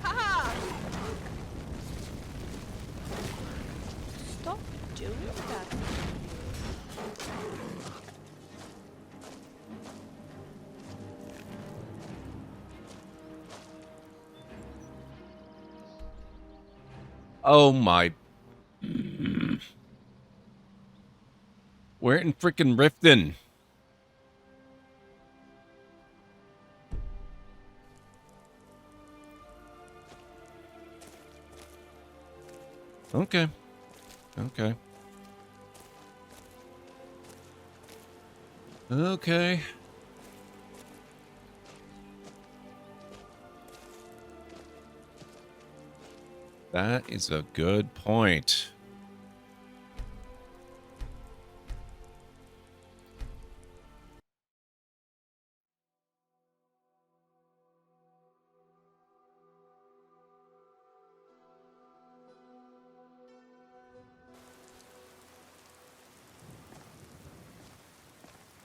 Haha! Stop doing that. Oh my. We're in frickin' Riften. Okay. Okay. Okay. That is a good point.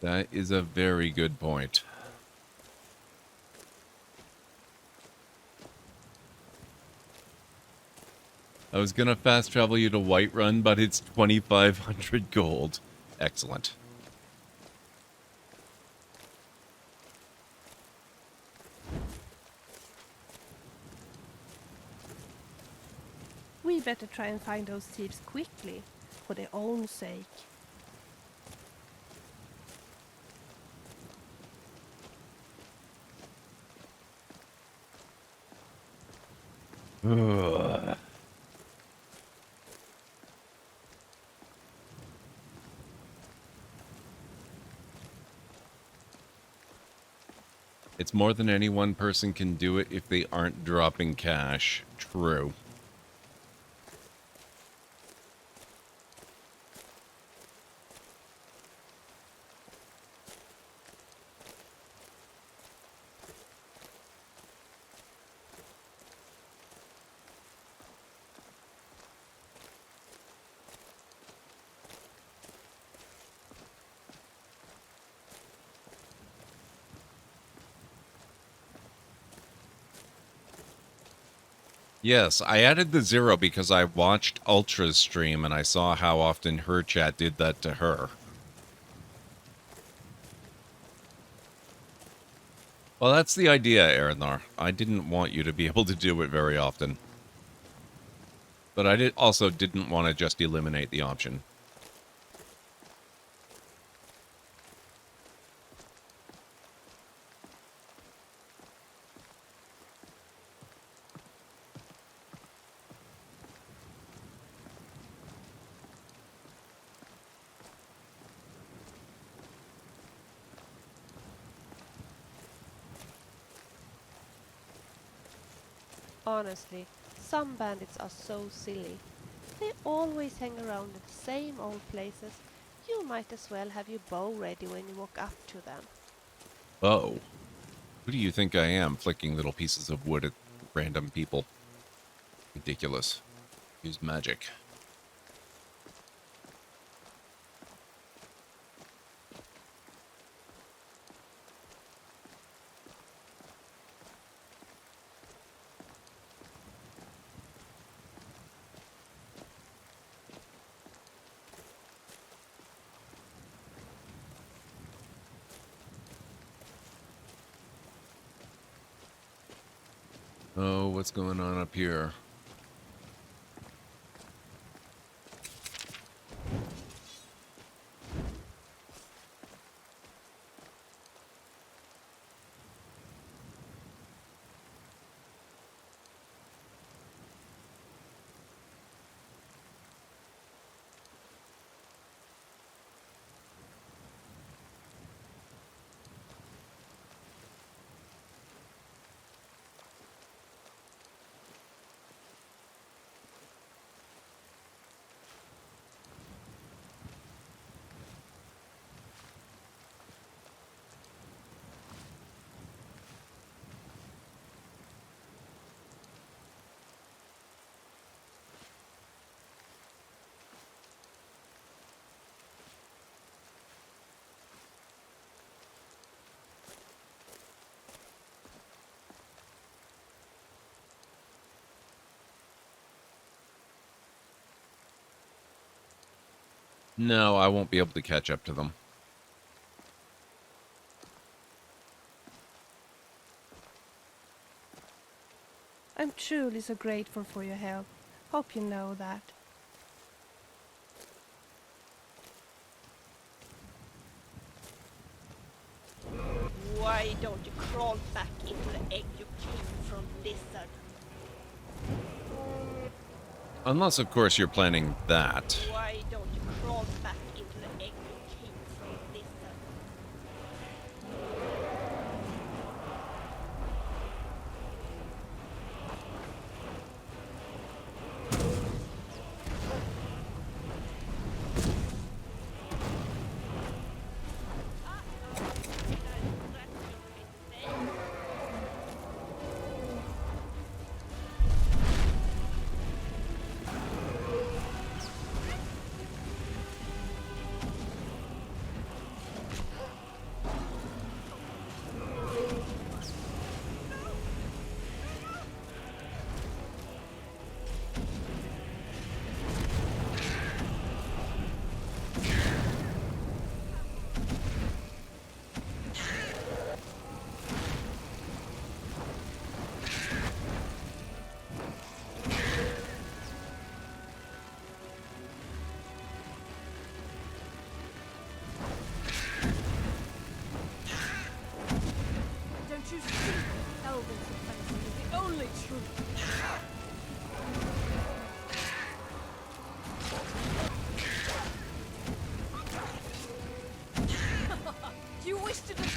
That is a very good point. I was gonna fast travel you to Whiterun, but it's 2,500 gold. Excellent. We better try and find those thieves quickly, for their own sake. Ugh. It's more than any one person can do it if they aren't dropping cash. True. Yes, I added the 0 because I watched Ultra's stream and I saw how often her chat did that to her. Well, that's the idea, Erenar. I didn't want you to be able to do it very often. But I also didn't want to just eliminate the option. Honestly, some bandits are so silly. They always hang around in the same old places. You might as well have your bow ready when you walk up to them. Oh. Who do you think I am, flicking little pieces of wood at random people? Ridiculous. Use magic. Oh, what's going on up here? No, I won't be able to catch up to them. I'm truly so grateful for your help. Hope you know that. Why don't you crawl back into the egg you came from, lizard? Unless, of course, you're planning that. Why don't you crawl back into the egg you came from, lizard?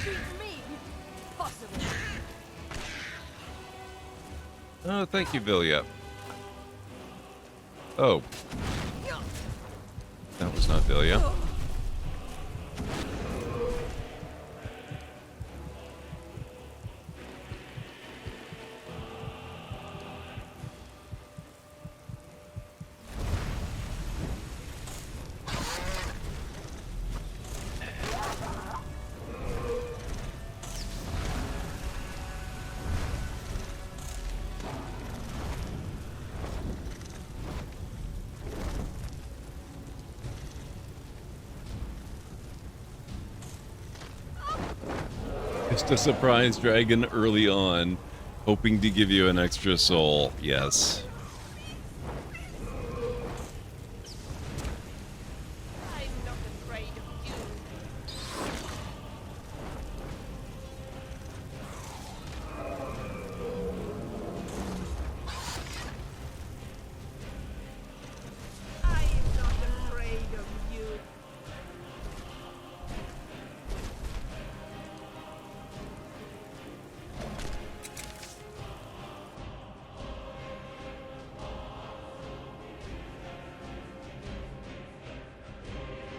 beat me? Possible. Oh, thank you, Vilya. Oh. That was not Vilya. Just a surprise dragon early on, hoping to give you an extra soul. Yes.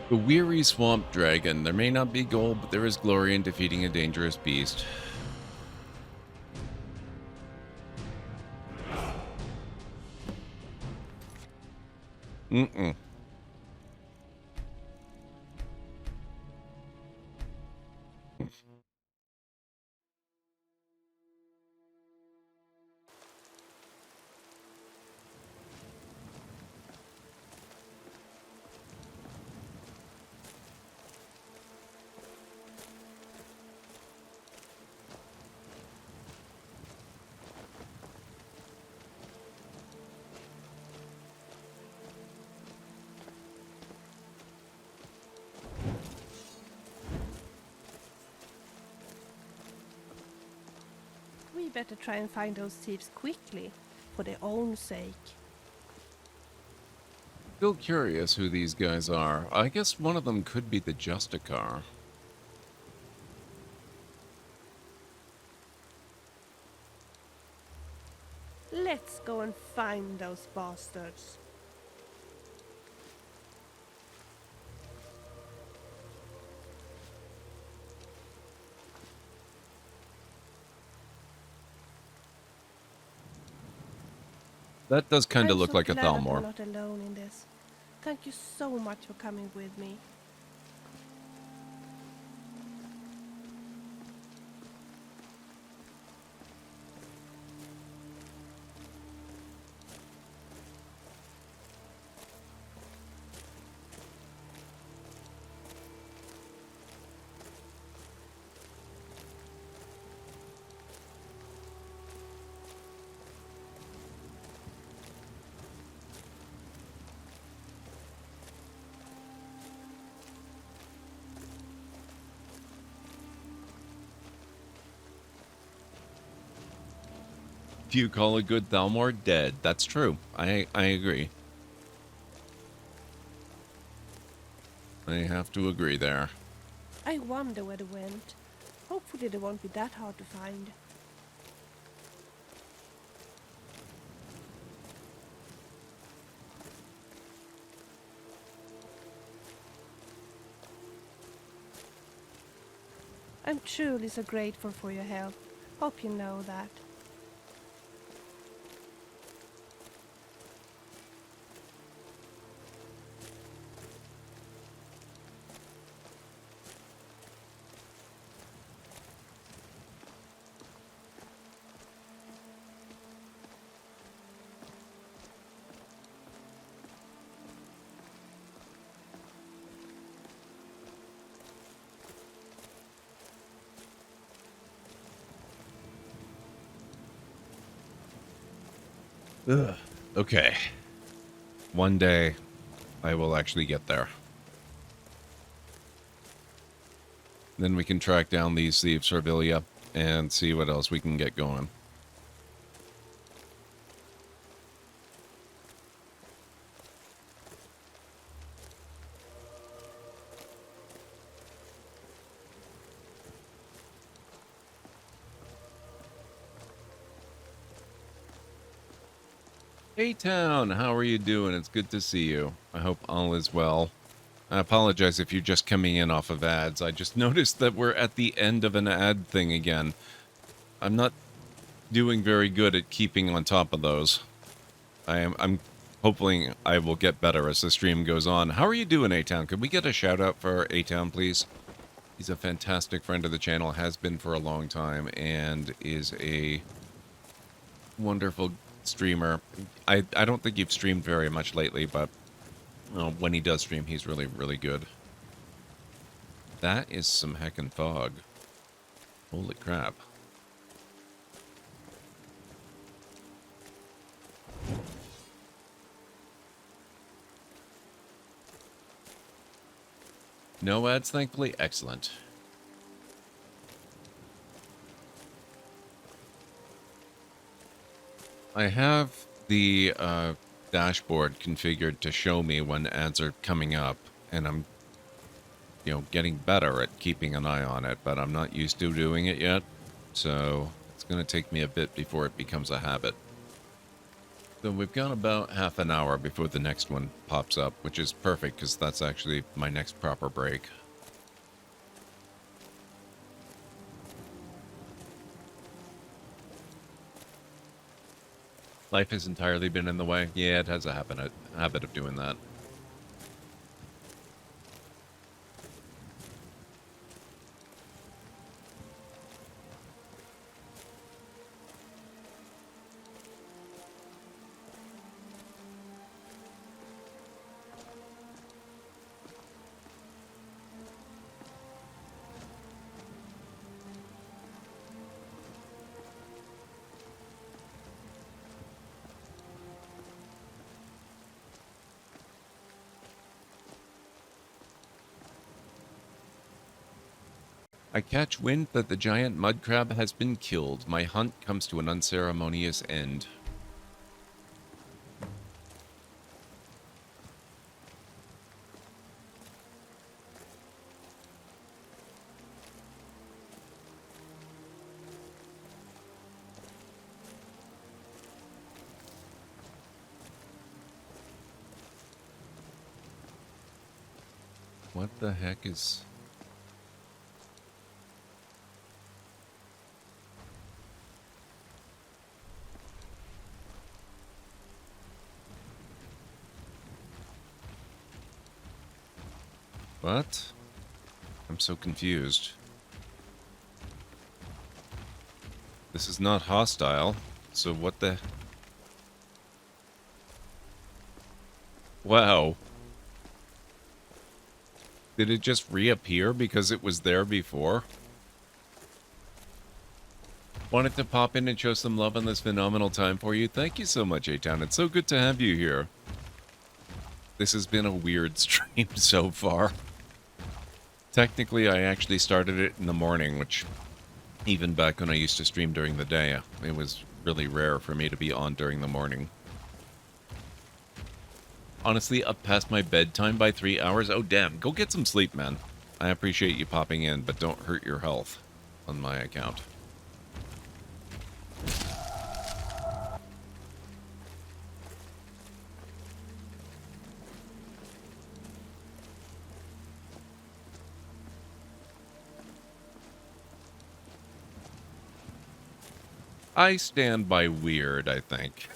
The weary swamp dragon. There may not be gold, but there is glory in defeating a dangerous beast. Mm-mm. We better try and find those thieves quickly, for their own sake. Still curious who these guys are. I guess one of them could be the Justicar. Let's go and find those bastards. That does kind of I'm look so like a glad that Thalmor. I'm not alone in this. Thank you so much for coming with me. Do you call a good Thalmor dead? That's true. I agree. I have to agree there. I wonder where they went. Hopefully they won't be that hard to find. I'm truly so grateful for your help. Hope you know that. Ugh. Okay. One day, I will actually get there. Then we can track down these thieves for Vilya and see what else we can get going. A-Town, how are you doing? It's good to see you. I hope all is well. I apologize if you're just coming in off of ads. I just noticed that we're at the end of an ad thing again. I'm not doing very good at keeping on top of those. I'm hoping I will get better as the stream goes on. How are you doing, A-Town? Could we get a shout out for A-Town, please? He's a fantastic friend of the channel, has been for a long time, and is a wonderful streamer. I don't think you've streamed very much lately, but when he does stream, he's really, really good. That is some heckin' fog. Holy crap. No ads, thankfully. Excellent. I have the dashboard configured to show me when ads are coming up, and I'm, getting better at keeping an eye on it, but I'm not used to doing it yet, so it's going to take me a bit before it becomes a habit. So we've got about half an hour before the next one pops up, which is perfect because that's actually my next proper break. Life has entirely been in the way. Yeah, it has a habit of doing that. I catch wind that the giant mud crab has been killed. My hunt comes to an unceremonious end. What the heck is... What? I'm so confused. This is not hostile, so what the... Wow. Did it just reappear because it was there before? Wanted to pop in and show some love on this phenomenal time for you. Thank you so much, A-Town. It's so good to have you here. This has been a weird stream so far. Technically, I actually started it in the morning, which, even back when I used to stream during the day, it was really rare for me to be on during the morning. Honestly, up past my bedtime by 3 hours? Oh, damn. Go get some sleep, man. I appreciate you popping in, but don't hurt your health on my account. I stand by weird, I think.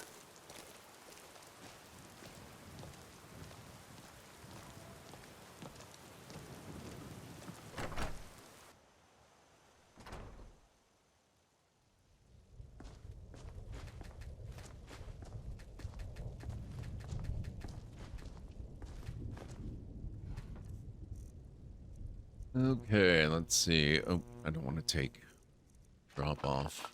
Okay, let's see. Oh, I don't want to take drop off.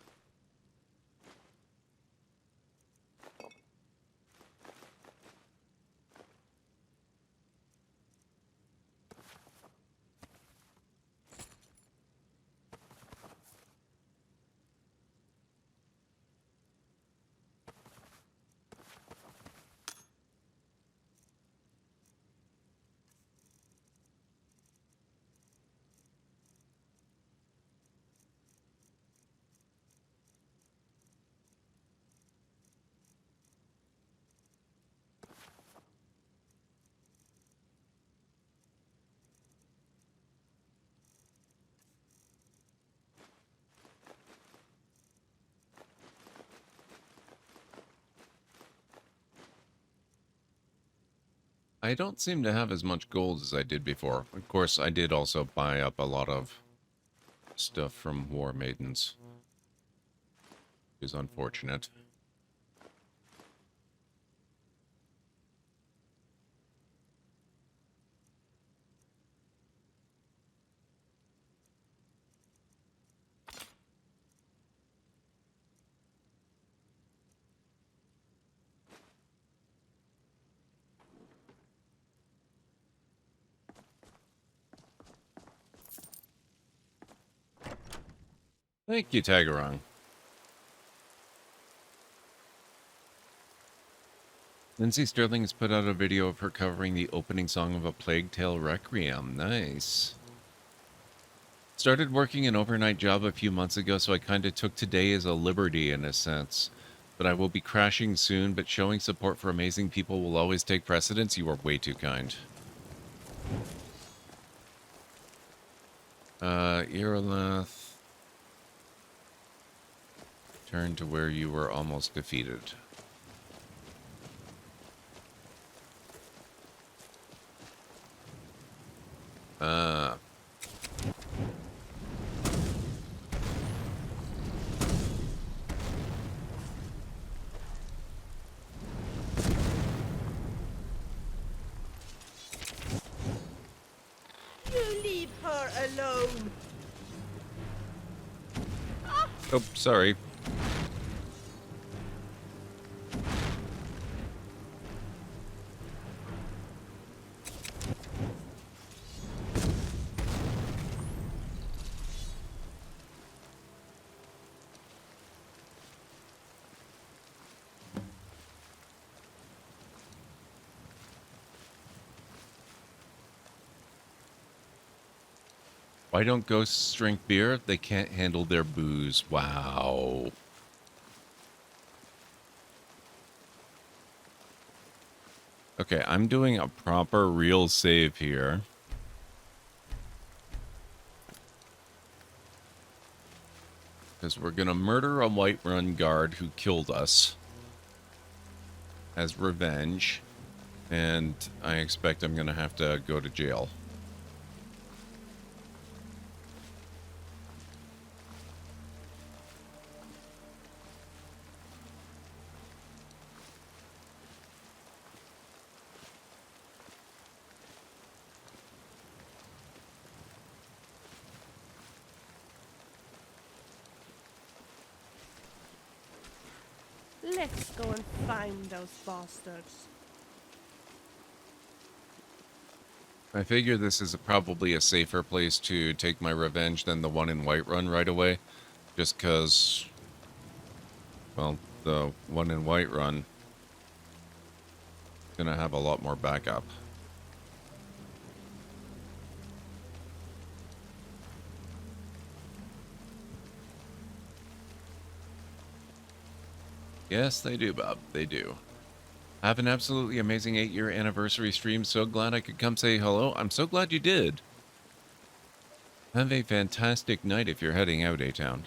I don't seem to have as much gold as I did before. Of course, I did also buy up a lot of stuff from War Maidens. Which is unfortunate. Thank you, Tagarong. Lindsay Sterling has put out a video of her covering the opening song of A Plague Tale Requiem. Nice. Started working an overnight job a few months ago, so I kind of took today as a liberty in a sense. But I will be crashing soon, but showing support for amazing people will always take precedence. You are way too kind. Irileth. Turn to where you were almost defeated. You leave her alone. Oh, sorry. Why don't ghosts drink beer? They can't handle their booze. Wow. Okay, I'm doing a proper real save here. Because we're gonna murder a Whiterun guard who killed us as revenge. And I expect I'm gonna have to go to jail. Let's go and find those bastards. I figure this is probably a safer place to take my revenge than the one in Whiterun right away. Just because, well, the one in Whiterun is gonna have a lot more backup. Yes, they do, Bob. They do. Have an absolutely amazing 8-year anniversary stream. So glad I could come say hello. I'm so glad you did. Have a fantastic night if you're heading out, A-Town.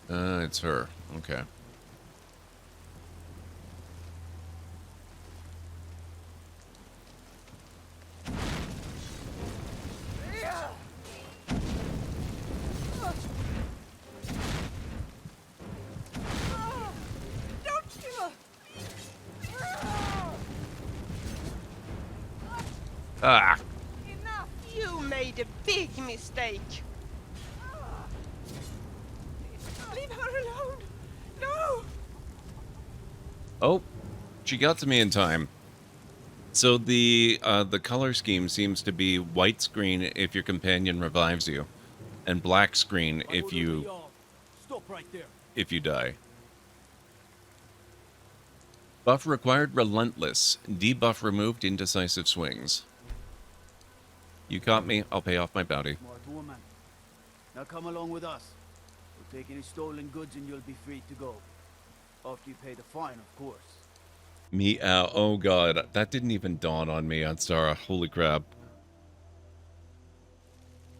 It's her. Okay. Ah! Enough! You made a big mistake. Leave her alone. No! Oh, she got to me in time. So the color scheme seems to be white screen if your companion revives you, and black screen if you die. Buff required relentless. Debuff removed indecisive swings. You caught me. I'll pay off my bounty. Smart woman. Now come along with us. We'll take any stolen goods and you'll be free to go. After you pay the fine, of course. Me out. Oh god, that didn't even dawn on me on Stara. Holy crap.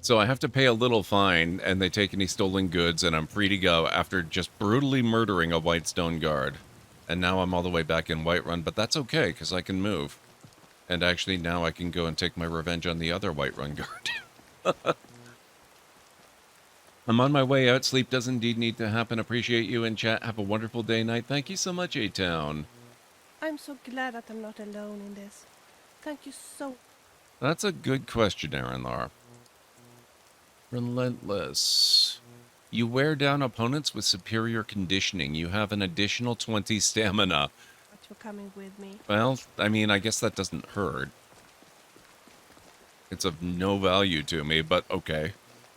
So I have to pay a little fine, and they take any stolen goods, and I'm free to go after just brutally murdering a Whitestone guard. And now I'm all the way back in Whiterun, but that's okay, because I can move. And actually, now I can go and take my revenge on the other Whiterun guard. I'm on my way out. Sleep does indeed need to happen. Appreciate you in chat. Have a wonderful day, night. Thank you so much, A-Town. I'm so glad that I'm not alone in this. Thank you so... That's a good question, Aaronlar. Relentless. You wear down opponents with superior conditioning. You have an additional 20 stamina. much for coming with me. Well, I mean, I guess that doesn't hurt. It's of no value to me, but okay.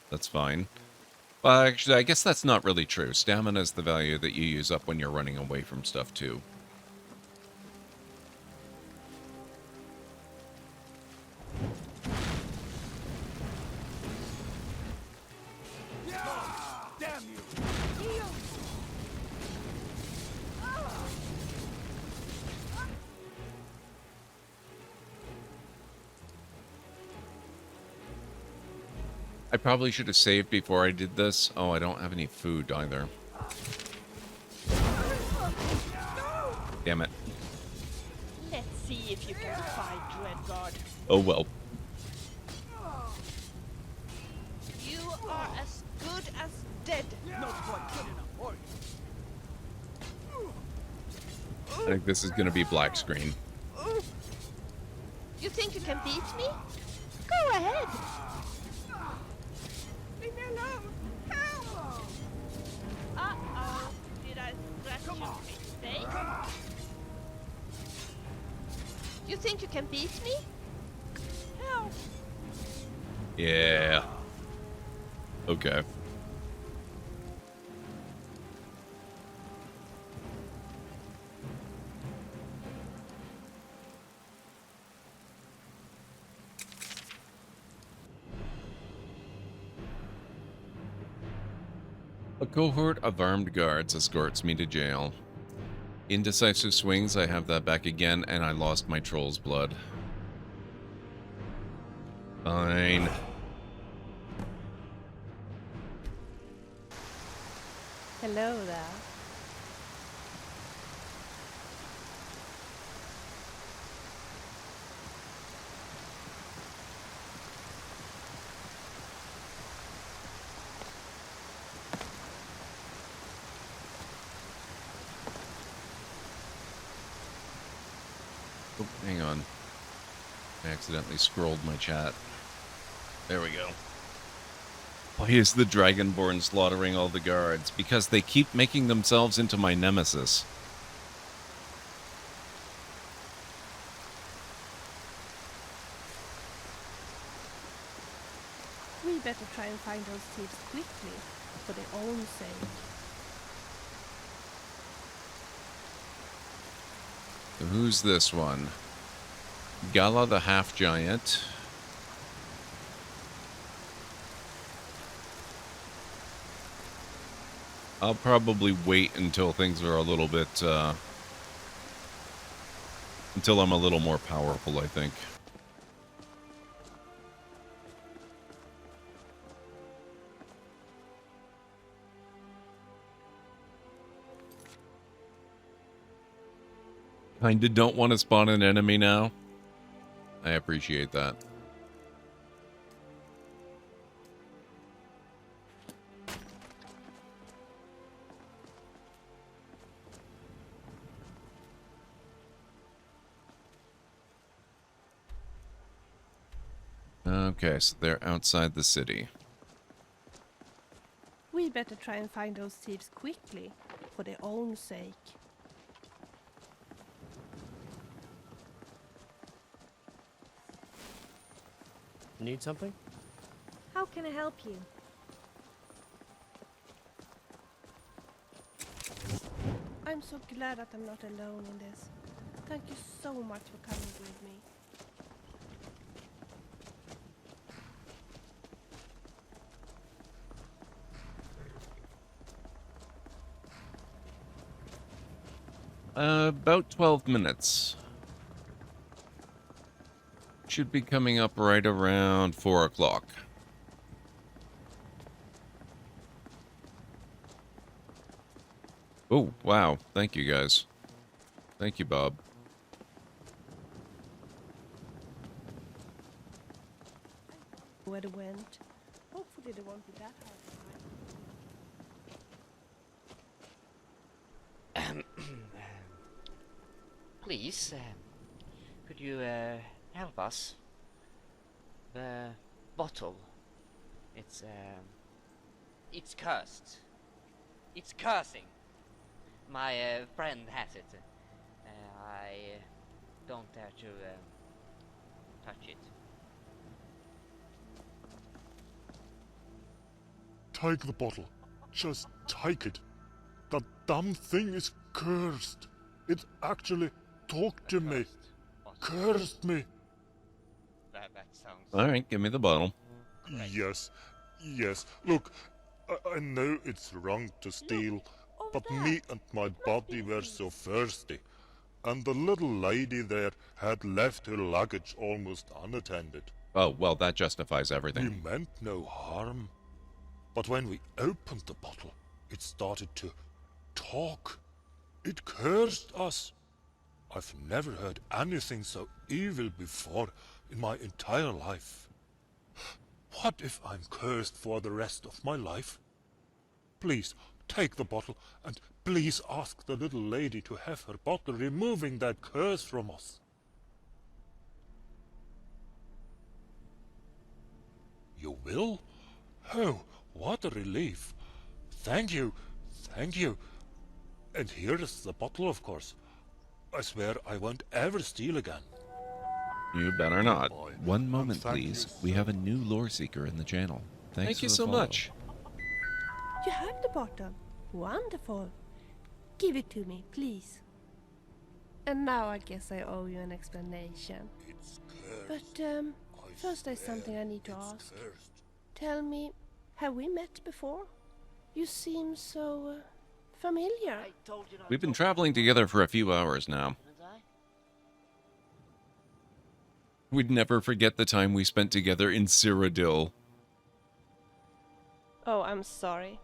That's fine. Well, actually, I guess that's not really true. Stamina is the value that you use up when you're running away from stuff, too. Damn you! I probably should have saved before I did this. Oh, I don't have any food either. Damn it. Let's see if you can fight Dreadguard. Oh well. You are as good as dead. Not quite good enough, are you? I think this is going to be black screen. You think you can beat me? Go ahead. Leave me alone! Help! Uh-oh. Did I scratch your mistake? You think you can beat me? Help! Yeah. Okay. A cohort of armed guards escorts me to jail. Indecisive swings, I have that back again, and I lost my troll's blood. Fine. Hello there. Oh, hang on. I accidentally scrolled my chat. There we go. Why is the Dragonborn slaughtering all the guards? Because they keep making themselves into my nemesis. We better try and find those thieves quickly, for their own sake. So who's this one? Gala the Half-Giant. I'll probably wait until things are a little bit, until I'm a little more powerful, I think. Kinda don't want to spawn an enemy now. I appreciate that. Okay, so they're outside the city. We better try and find those thieves quickly, for their own sake. Need something? How can I help you? I'm so glad that I'm not alone in this. Thank you so much for coming with me. About 12 minutes. Should be coming up right around 4 o'clock. Oh, wow. Thank you, guys. Thank you, Bob. Where they went. Hopefully they won't be that hard. Please, could you help us? The bottle. It's cursed. It's cursing. My friend has it. I don't dare to touch it. Take the bottle. Just take it. That damn thing is cursed. It actually talked to me. Cursed me. That sounds... Alright, give me the bottle. Yes, yes. Look, I know it's wrong to steal, but me and my body were so thirsty. And the little lady there had left her luggage almost unattended. Oh, well, that justifies We everything. meant no harm. But when we opened the bottle, it started to talk. It cursed us. I've never heard anything so evil before in my entire life. What if I'm cursed for the rest of my life? Please, take the bottle, and please ask the little lady to have her bottle removing that curse from us. You will? Oh, what a relief. Thank you, thank you. And here is the bottle, of course. I swear I won't ever steal again. You better not. One moment, please. We have a new lore seeker in the channel. Thank you so much. You have the bottle. Wonderful. Give it to me, please. And now I guess I owe you an explanation. But first there's something I need to ask. Tell me, have we met before? You seem so familiar. We've been traveling together for a few hours now. We'd never forget the time we spent together in Cyrodiil. Oh, I'm sorry.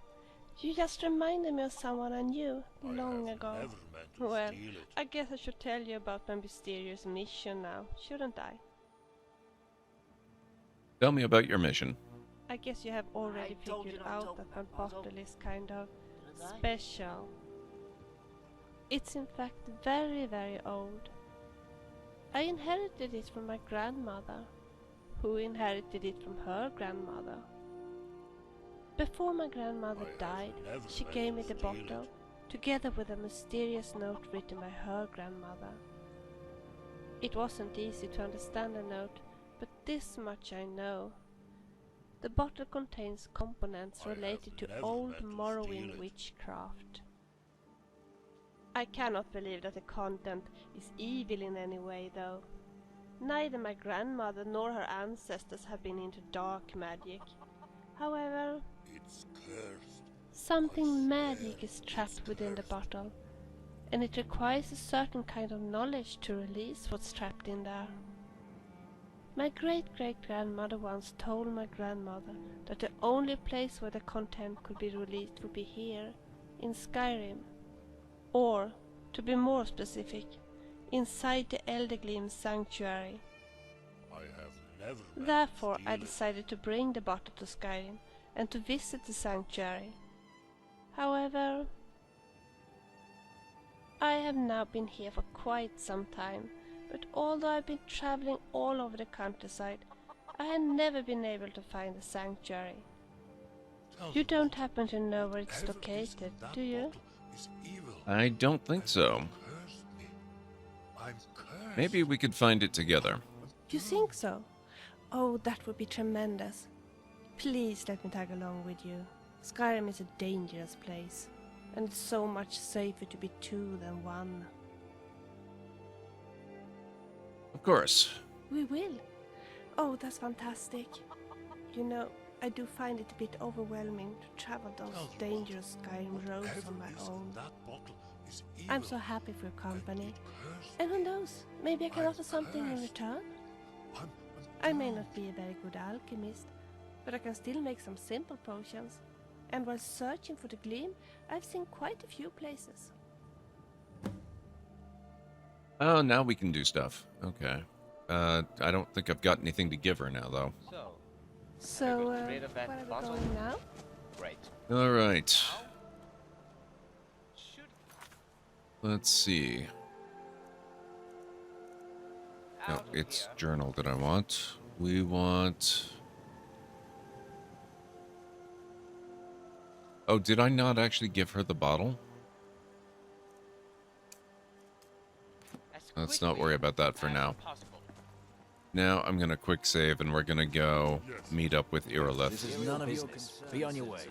You just reminded me of someone I knew long ago. Well, I guess I should tell you about my mysterious mission now, shouldn't I? Tell me about your mission. I guess you have already figured out that my bottle is kind of special. It's in fact very, very old. I inherited it from my grandmother, who inherited it from her grandmother. Before my grandmother died, she gave me the bottle, together with a mysterious note written by her grandmother. It wasn't easy to understand the note, but this much I know. The bottle contains components related to old Morrowind witchcraft. I cannot believe that the content is evil in any way, though. Neither my grandmother nor her ancestors have been into dark magic. However, it's cursed. Something magic is trapped within the bottle, and it requires a certain kind of knowledge to release what's trapped in there. My great-great-grandmother once told my grandmother that the only place where the content could be released would be here, in Skyrim. Or, to be more specific, inside the Eldergleam Sanctuary. Therefore, I decided to bring the bottle to Skyrim and to visit the sanctuary. However, I have now been here for quite some time, but although I've been traveling all over the countryside, I have never been able to find the sanctuary. You don't happen to know where it's located, do you? I don't think so. Maybe we could find it together. You think so? Oh, that would be tremendous. Please let me tag along with you. Skyrim is a dangerous place, and it's so much safer to be two than one. Of course. We will. Oh, that's fantastic. You know, I do find it a bit overwhelming to travel those dangerous Skyrim roads on my own. I'm so happy for your company. And who knows, maybe I can offer something in return? I may not be a very good alchemist, but I can still make some simple potions. And while searching for the gleam, I've seen quite a few places. Oh, now we can do stuff. Okay. I don't think I've got anything to give her now, though. So, got rid of that where are we bottle? going now? Great. All right. Let's see. No, it's journal that I want. We want... Oh, did I not actually give her the bottle? Let's not worry about that for now. Now I'm gonna quick save and we're gonna go meet up with Irilith. This is none of your business. Be on your way.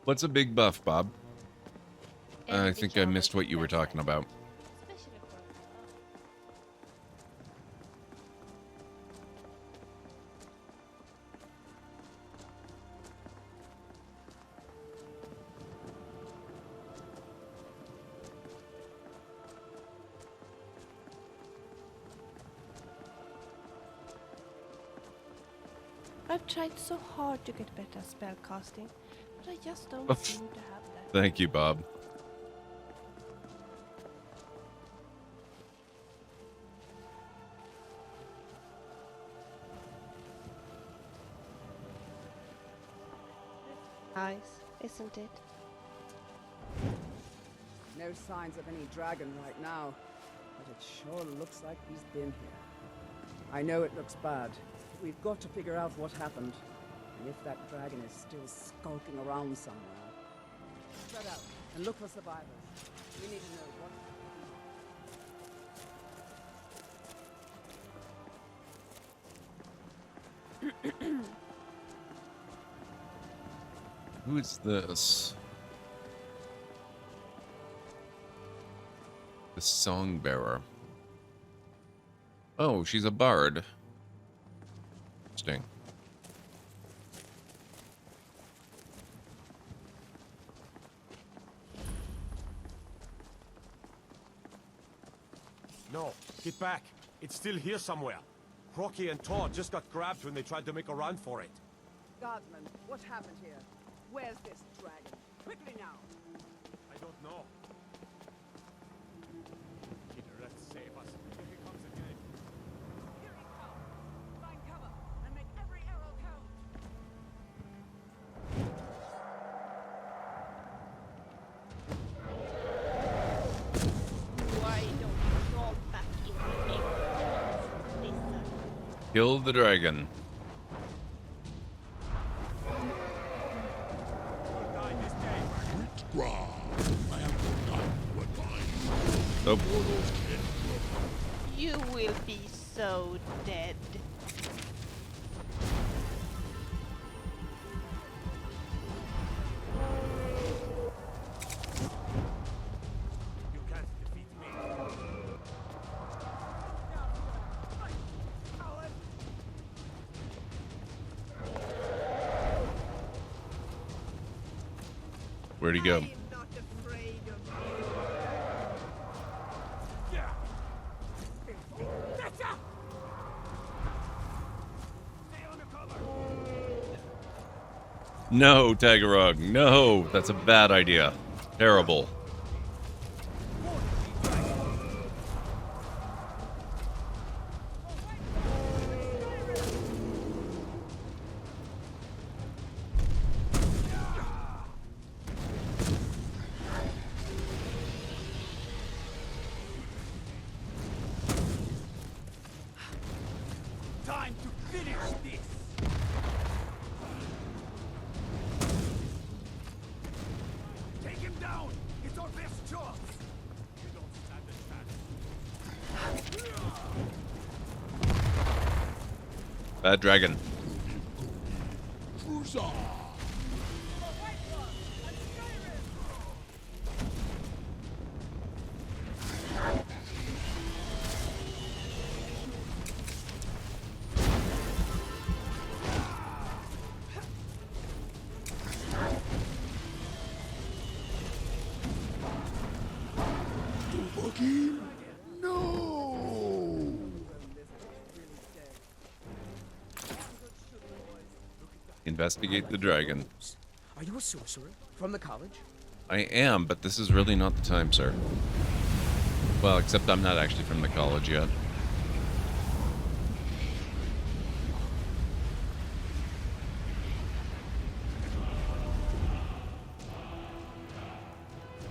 What's a big buff, Bob? I think I missed what you were talking about. I've tried so hard to get better at spellcasting, but I just don't seem to have that. Thank you, Bob. Nice, isn't it? No signs of any dragon right now, but it sure looks like he's been here. I know it looks bad. We've got to figure out what happened, and if that dragon is still skulking around somewhere. Spread out and look for survivors. We need to know what... Who is this? The song bearer. Oh, she's a bard. Interesting. No, get back. It's still here somewhere. Crocky and Todd just got grabbed when they tried to make a run for it. Guardsman, what happened here? Where's this dragon? Quickly now! I don't know. Peter, let's save us. If he comes again. Here he comes! Find cover and make every arrow count! Why don't you crawl back in the egg? Kill the dragon. Oh. You will be so dead. You can't defeat me. Where'd he go? No, Tagarog, no! That's a bad idea. Terrible. Time to finish this! Take him down! It's our best chance! You don't stand a chance. Bad dragon. Investigate the dragon. Are you a sorcerer from the college? I am, but this is really not the time, sir. Well, except I'm not actually from the college yet.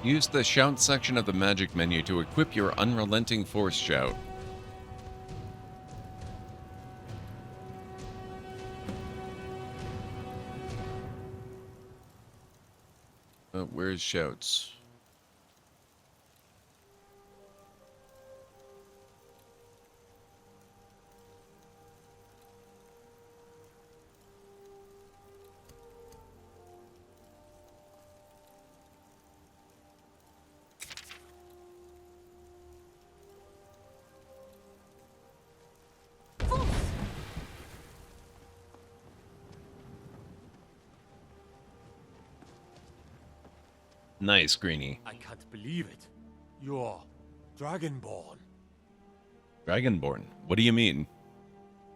Use the shout section of the magic menu to equip your unrelenting force shout. Where's shouts? Nice, Greenie. I can't believe it. You're Dragonborn. Dragonborn? What do you mean?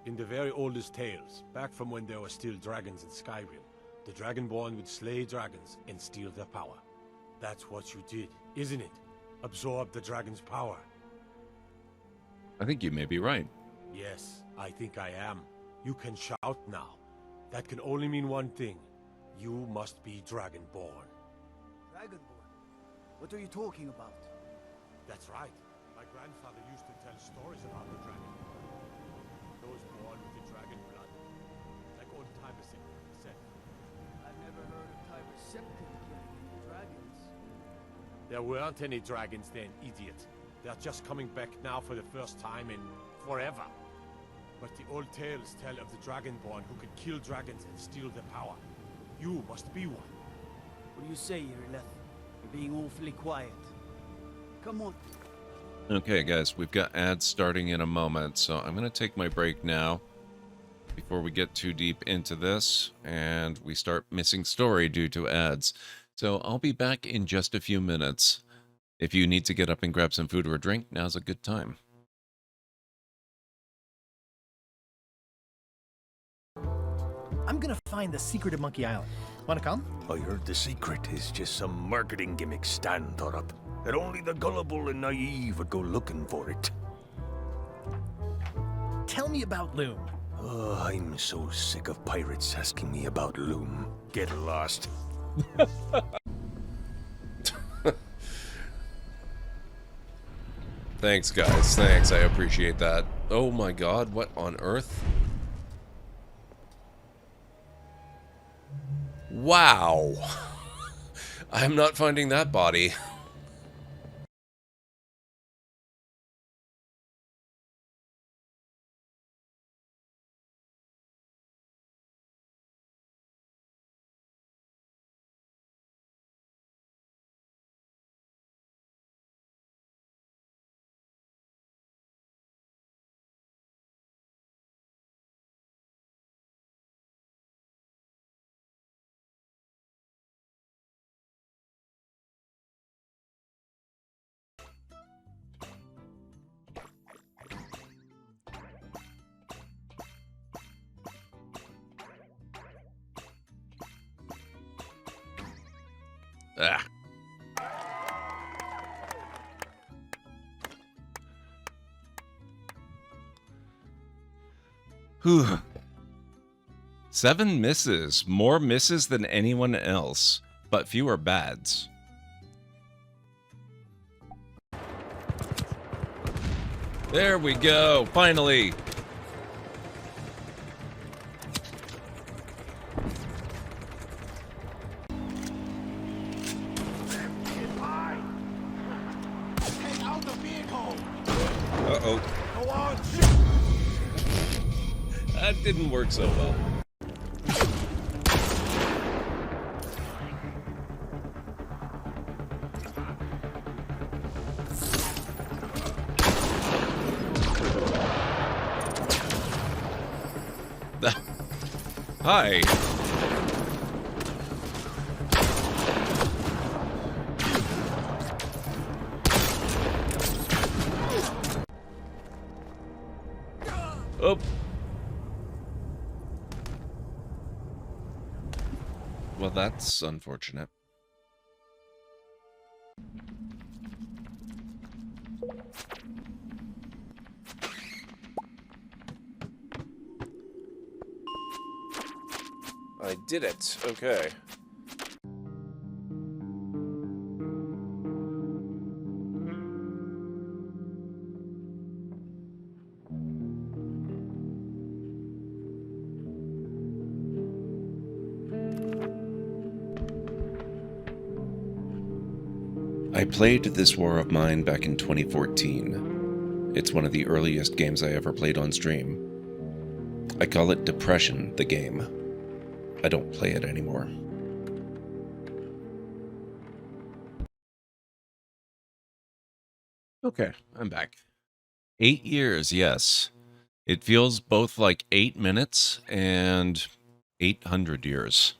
In the very oldest tales, back from when there were still dragons in Skyrim, the Dragonborn would slay dragons and steal their power. That's what you did, isn't it? Absorb the dragon's power. I think you may be right. Yes, I think I am. You can shout now. That can only mean one thing. You must be Dragonborn. Dragonborn? What are you talking about? That's right. My grandfather used to tell stories about the dragon. Those born with the dragon blood. Like old Tiberson said. I've never heard of Tiber Septim killing any dragons. There weren't any dragons then, idiot. They're just coming back now for the first time in forever. But the old tales tell of the Dragonborn who can kill dragons and steal their power. You must be one. What do you say, Irileth? You're being awfully quiet. Come on. Okay, guys, we've got ads starting in a moment, so I'm going to take my break now before we get too deep into this and we start missing story due to ads. So I'll be back in just a few minutes. If you need to get up and grab some food or a drink, now's a good time. I'm gonna find the secret of Monkey Island. Wanna come? I heard the secret is just some marketing gimmick Stan thought up. That only the gullible and naive would go looking for it. Tell me about Loom. Oh, I'm so sick of pirates asking me about Loom. Get lost. Thanks, guys. Thanks. I appreciate that. Oh my god, what on earth? Wow. I'm not finding that body. Ah. Whew. 7 misses. More misses than anyone else, but fewer bads. There we go. Finally. Uh-oh. Go on, That didn't work so well. Hi. Oh. that's unfortunate. I did it. Okay. I played This War of Mine back in 2014. It's one of the earliest games I ever played on stream. I call it Depression, the game. I don't play it anymore. Okay, I'm back. 8 years, yes. It feels both like 8 minutes and 800 years.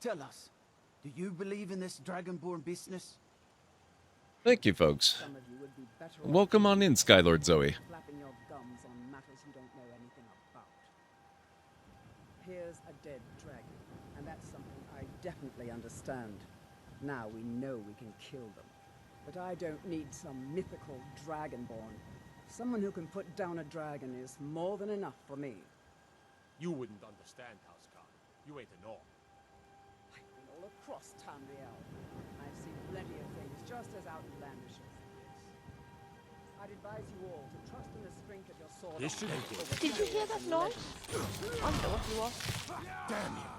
Tell us, do you believe in this dragonborn business? Thank you, folks. Some of you would be better off Welcome on in, Skylord Zoe. flapping your gums on matters you don't know anything about. Here's a dead dragon, and that's something I definitely understand. Now we know we can kill them. But I don't need some mythical dragonborn. Someone who can put down a dragon is more than enough for me. You wouldn't understand, Housecarl. You ain't a North. I've been all across Tamriel. I've seen plenty of things just as outlandish as this. I'd advise you all to trust in the strength of your sword. This should be good. Did you hear that noise? I know what it was. Damn you.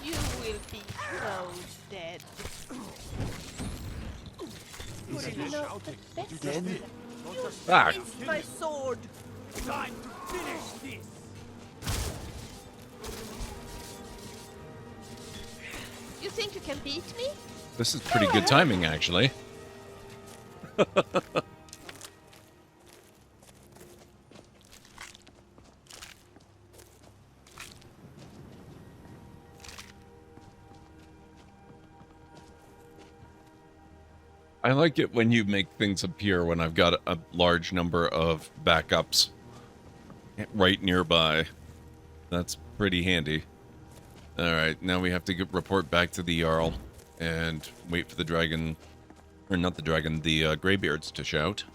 You will be so dead. Is You it know, shouting? the best Dead? thing- You Ah. missed my sword. Time to finish this. You think you can beat me? This is pretty good timing, actually. I like it when you make things appear when I've got a large number of backups right nearby. That's pretty handy. Alright, now we have to report back to the Jarl and wait for the dragon, or not the dragon, the Greybeards to shout.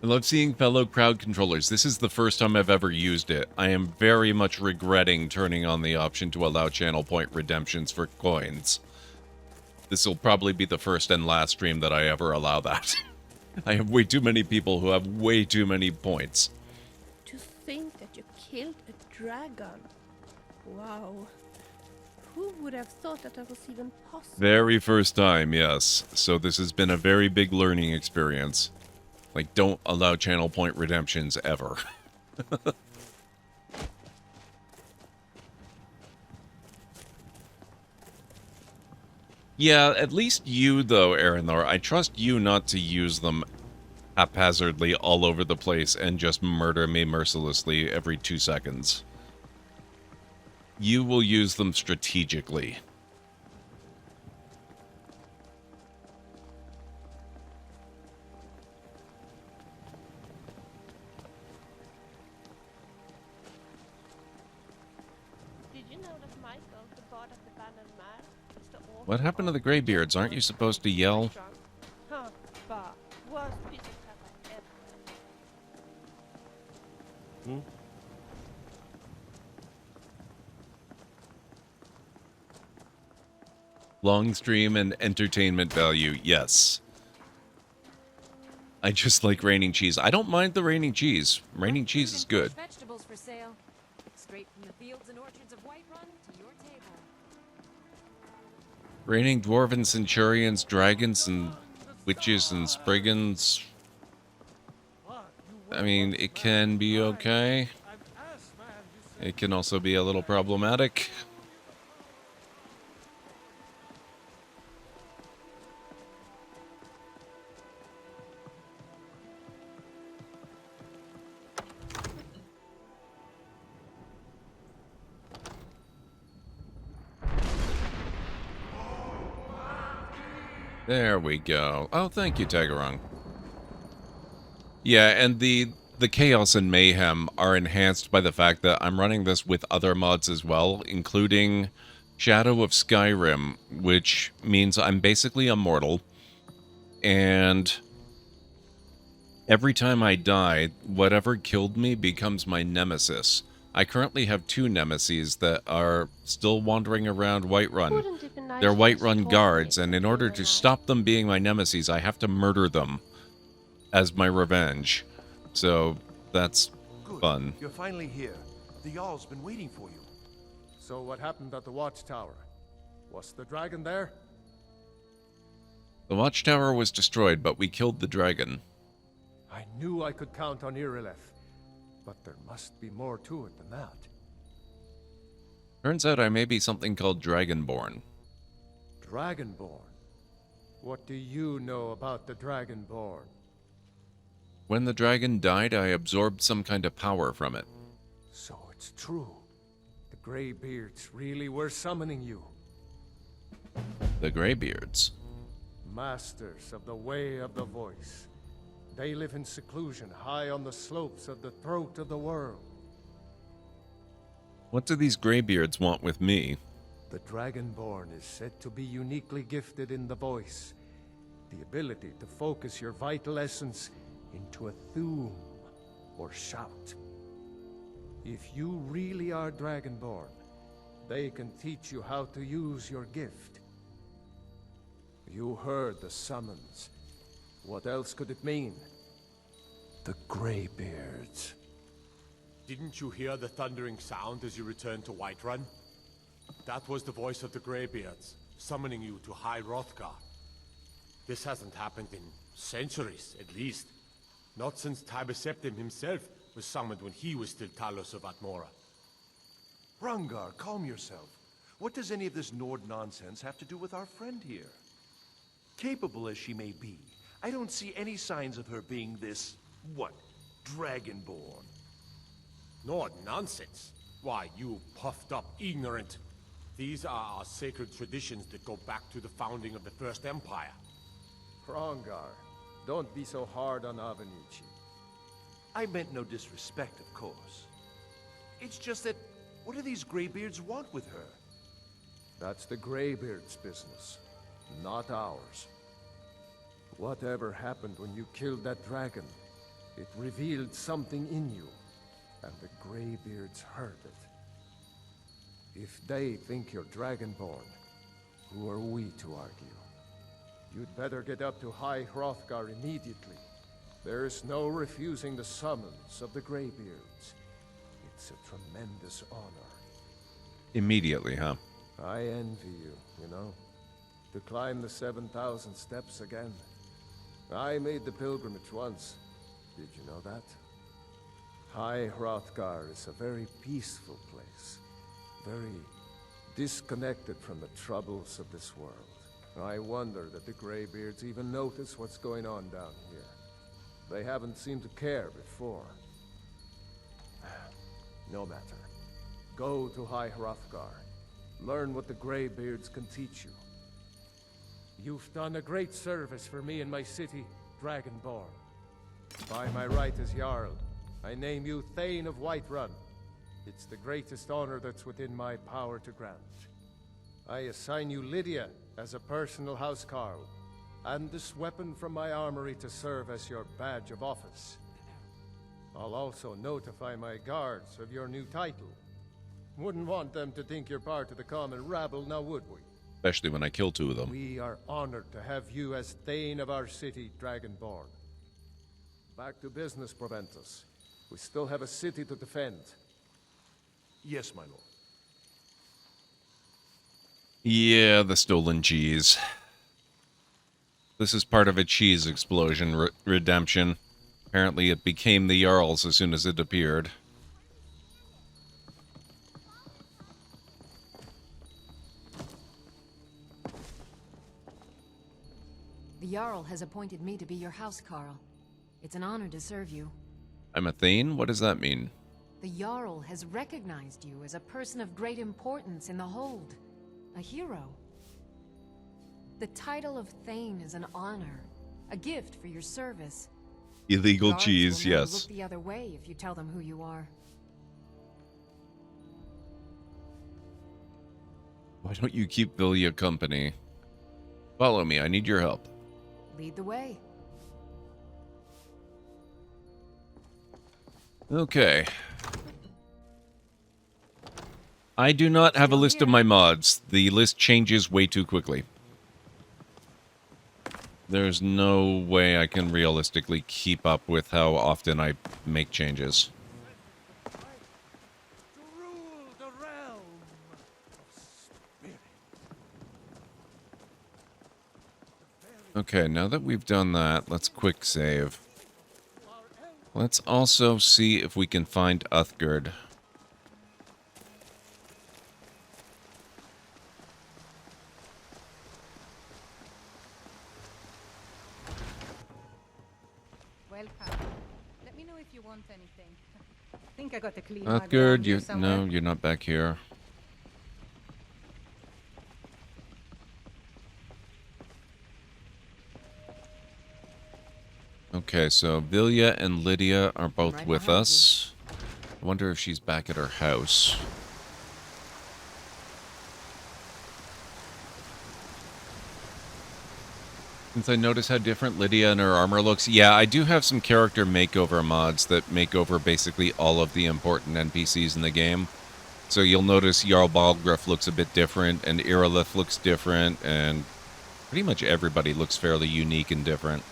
I love seeing fellow crowd controllers. This is the first time I've ever used it. I am very much regretting turning on the option to allow channel point redemptions for coins. This will probably be the first and last stream that I ever allow that. I have way too many people who have way too many points. To think that you killed a dragon. Wow. Who would have thought that was even possible? Very first time, yes. So this has been a very big learning experience. Like, don't allow channel point redemptions ever. Yeah, at least you, though, Aranor. I trust you not to use them haphazardly all over the place and just murder me mercilessly every 2 seconds. You will use them strategically. Did you know that Michael, the bard at the Banner Mare, is the author What happened to the Greybeards? Aren't you supposed to yell? Huh, bah. Worst piece of crap I ever had. Long stream and entertainment value, yes. I just like raining cheese. I don't mind the raining cheese. Raining cheese is good. Vegetables for sale. Straight from the fields and orchards of Whiterun to your table. Raining dwarven centurions, dragons, and witches and spriggans. I mean, it can be okay. It can also be a little problematic. There we go. Oh, thank you, Tagarong. Yeah, and the the chaos and mayhem are enhanced by the fact that I'm running this with other mods as well, including Shadow of Skyrim, which means I'm basically immortal, and every time I die, whatever killed me becomes my nemesis. I currently have 2 nemeses that are still wandering around Whiterun. They're Whiterun guards, and in order to stop them being my nemeses, I have to murder them as my revenge. So, that's fun. You're finally here. The Jarl's been waiting for you. So what happened at the Watchtower? Was the dragon there? The Watchtower was destroyed, but we killed the dragon. I knew I could count on Irileth, but there must be more to it than that. Turns out I may be something called Dragonborn. Dragonborn? What do you know about the Dragonborn? When the dragon died, I absorbed some kind of power from it. So it's true. The Greybeards really were summoning you. The Greybeards? Masters of the Way of the Voice. They live in seclusion high on the slopes of the throat of the world. What do these Greybeards want with me? The Dragonborn is said to be uniquely gifted in the voice. The ability to focus your vital essence into a thum, or shout. If you really are Dragonborn, they can teach you how to use your gift. You heard the summons. What else could it mean? The Greybeards. Didn't you hear the thundering sound as you returned to Whiterun? That was the voice of the Greybeards, summoning you to High Hrothgar. This hasn't happened in centuries, at least. Not since Tiber Septim himself was summoned when he was still Talos of Atmora. Hrongar, calm yourself. What does any of this Nord nonsense have to do with our friend here? Capable as she may be, I don't see any signs of her being this, what, Dragonborn. Nord nonsense? Why, you puffed up ignorant. These are our sacred traditions that go back to the founding of the First Empire. Hrongar, don't be so hard on Avenichi. I meant no disrespect, of course. It's just that, what do these Greybeards want with her? That's the Greybeards' business, not ours. Whatever happened when you killed that dragon, it revealed something in you, and the Greybeards heard it. If they think you're Dragonborn, who are we to argue? You'd better get up to High Hrothgar immediately. There's no refusing the summons of the Greybeards. It's a tremendous honor. Immediately, huh? I envy you, you know. To climb the 7,000 steps again. I made the pilgrimage once. Did you know that? High Hrothgar is a very peaceful place. Very disconnected from the troubles of this world. I wonder that the Greybeards even notice what's going on down here. They haven't seemed to care before. No matter. Go to High Hrothgar. Learn what the Greybeards can teach you. You've done a great service for me and my city, Dragonborn. By my right as Jarl, I name you Thane of Whiterun. It's the greatest honor that's within my power to grant. I assign you Lydia as a personal housecarl, and this weapon from my armory to serve as your badge of office. I'll also notify my guards of your new title. Wouldn't want them to think you're part of the common rabble, now would we? Especially when I kill 2 of them. We are honored to have you as Thane of our city, Dragonborn. Back to business, Proventus. We still have a city to defend. Yes, my lord. Yeah, the stolen cheese. This is part of a cheese explosion redemption. Apparently it became the Jarl's as soon as it appeared. The Jarl has appointed me to be your housecarl. It's an honor to serve you. I'm a Thane? What does that mean? The Jarl has recognized you as a person of great importance in the Hold. A hero. The title of Thane is an honor, a gift for your service. Illegal Guards cheese, will never yes. look the other way if you tell them who you are. Why don't you keep Vilya company? Follow me, I need your help. Lead the way. Okay. I do not have a list of my mods. The list changes way too quickly. There's no way I can realistically keep up with how often I make changes. Okay, now that we've done that, let's quick save. Let's also see if we can find Uthgerd. Welcome. Let me know if you want anything. I think I got to clean my Uthgerd, ground here you somewhere. no, you're not back here. Okay, so Vilya and Lydia are both Right with behind us. I wonder if she's back at her house. Since I notice how different Lydia and her armor looks, yeah, I do have some character makeover mods that make over basically all of the important NPCs in the game. So you'll notice Jarl Balgruuf looks a bit different, and Irilith looks different, and pretty much everybody looks fairly unique and different.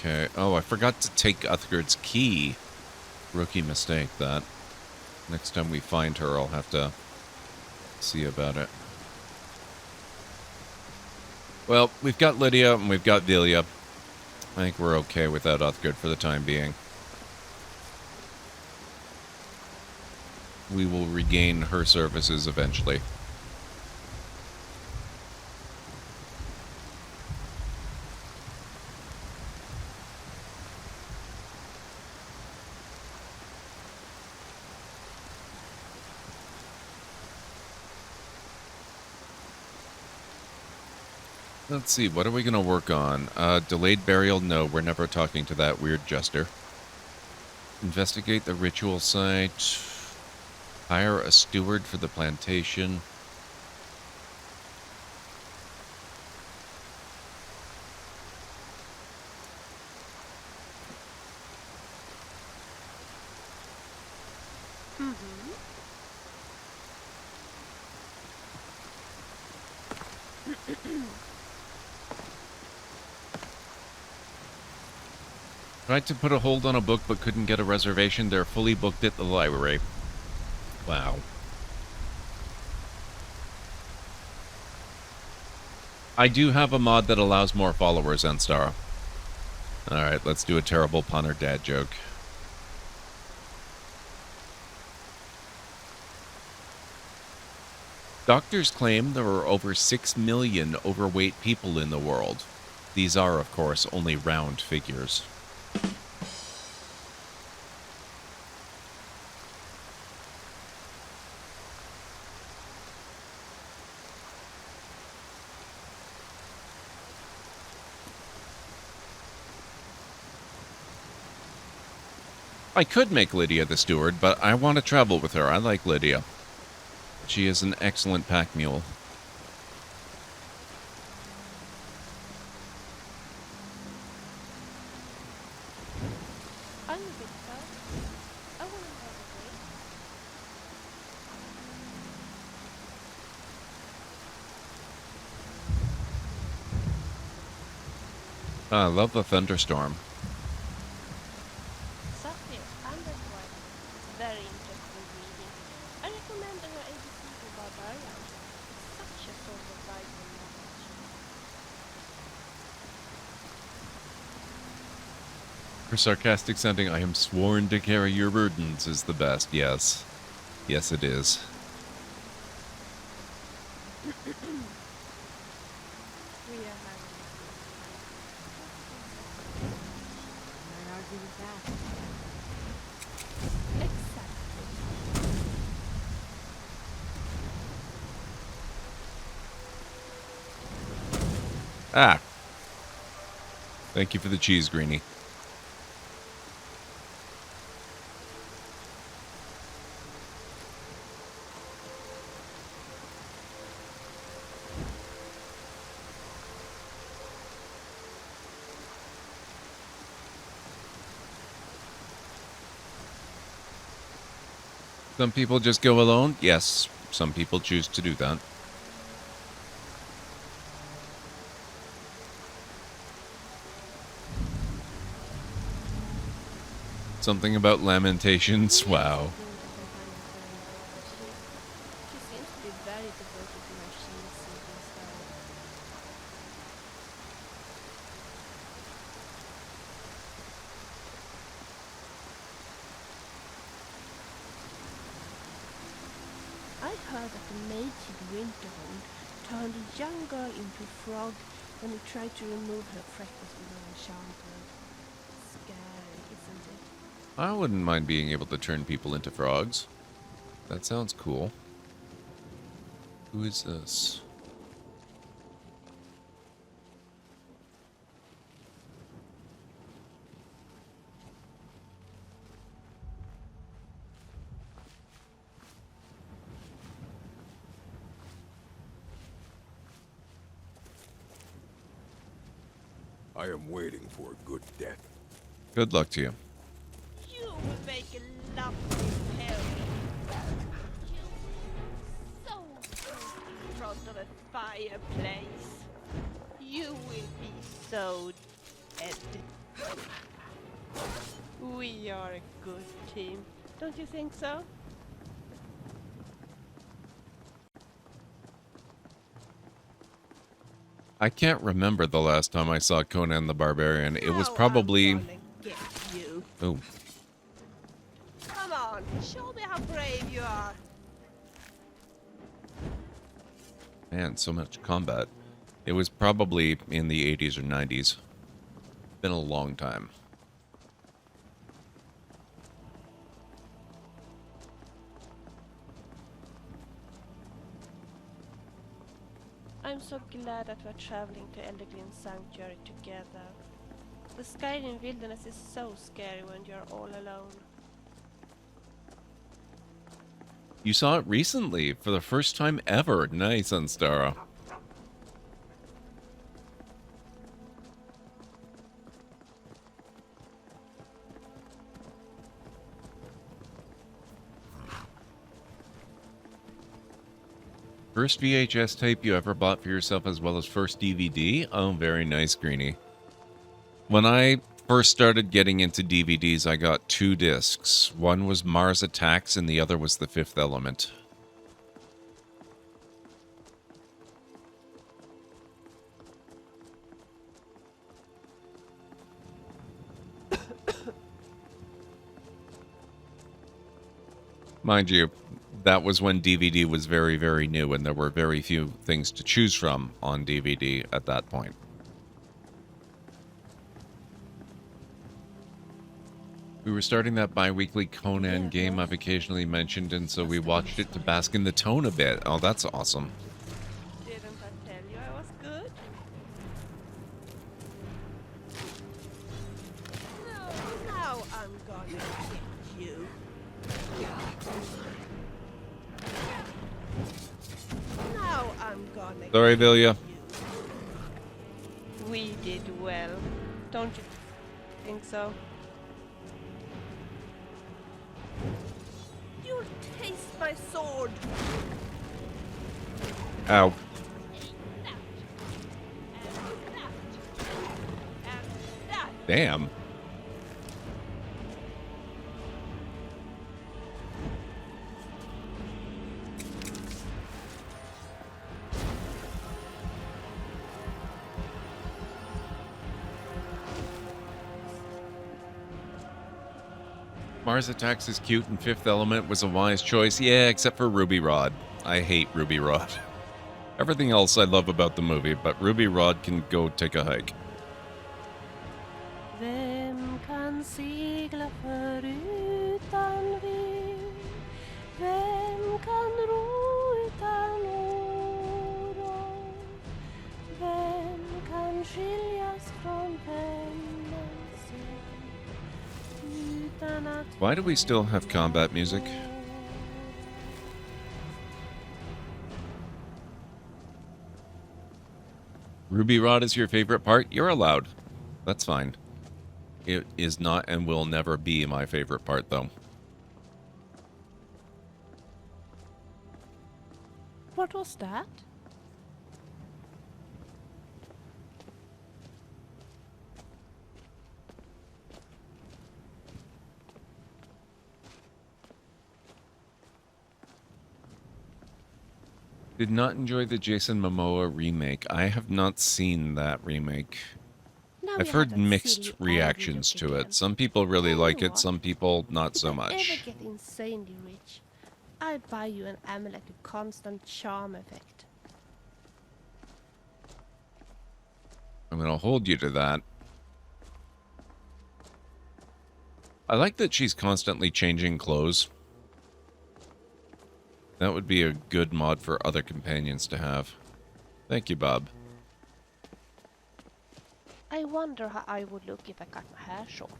Okay. Oh, I forgot to take Uthgerd's key. Rookie mistake, that. Next time we find her, I'll have to see about it. Well, we've got Lydia and we've got Vilya. I think we're okay without Uthgerd for the time being. We will regain her services eventually. Let's see, what are we going to work on? Delayed burial? No, we're never talking to that weird jester. Investigate the ritual site. Hire a steward for the plantation. Tried to put a hold on a book but couldn't get a reservation. They're fully booked at the library. Wow. I do have a mod that allows more followers, Enstar. Alright, let's do a terrible punter dad joke. Doctors claim there are over 6 million overweight people in the world. These are, of course, only round figures. I could make Lydia the steward, but I want to travel with her. I like Lydia. She is an excellent pack mule. I'm a bit thirsty. I want to have a drink. I love the thunderstorm. Safir Underwood. Very interesting reading. I recommend her ABC for Barbarians. It's such a source of vital knowledge. Her sarcastic sounding, I am sworn to carry your burdens, is the best, yes. Yes, it is. We are having Can't argue with that. exactly. Ah. Thank you for the cheese, Greenie. Some people just go alone. Yes, some people choose to do that. Something about Lamentations. Wow. She seems to be very devoted to her sheep and stuff. I heard that the mated Winterhold turned a young girl into a frog when he tried to remove her freckles with an enchantment. Scary, isn't it? I wouldn't mind being able to turn people into frogs. That sounds cool. Who is this? I am waiting for a good death. Good luck to you. You will make a lovely pair. So good in front of a fireplace. You will be so dead. We are a good team, don't you think so? I can't remember the last time I saw Conan the Barbarian. It was probably... Get you. Oh. Come on, show me how brave you are. Man, so much combat. It was probably in the 80s or 90s. Been a long time. I'm so glad that we're traveling to Elderglin Sanctuary together. The Skyrim wilderness is so scary when you're all alone. You saw it recently, for the first time ever. Nice, Unstara. First VHS tape you ever bought for yourself as well as first DVD? Oh, very nice, Greenie. When I first started getting into DVDs, I got 2 discs. One was Mars Attacks and the other was The Fifth Element. Mind you, that was when DVD was very, very new, and there were very few things to choose from on DVD at that point. We were starting that bi-weekly Conan game I've occasionally mentioned, and so we watched it to bask in the tone a bit. Oh, that's awesome. Didn't I tell you I was good? No, now I'm gonna get you. Now I'm gonna Sorry, Vilya. We did well. Don't you think so? You'll taste my sword. Ow. Damn. Mars Attacks is cute and Fifth Element was a wise choice. Yeah, except for Ruby Rod. I hate Ruby Rod. Everything else I love about the movie, but Ruby Rod can go take a hike. Vem kan segla förutan vind? Vem kan ro utan oro? Vem kan Why do we still have combat music? Ruby Rod is your favorite part? You're allowed. That's fine. It is not and will never be my favorite part, though. What was that? Did not enjoy the Jason Momoa remake. I have not seen that remake. Now I've we heard have that mixed silly reactions ivy to look it. again. Some people really Tell like you it, some people not so If I ever much. get insanely rich, I'll buy you an amulet with constant charm effect. I'm going to hold you to that. I like that she's constantly changing clothes. That would be a good mod for other companions to have. Thank you, Bob. I wonder how I would look if I cut my hair short.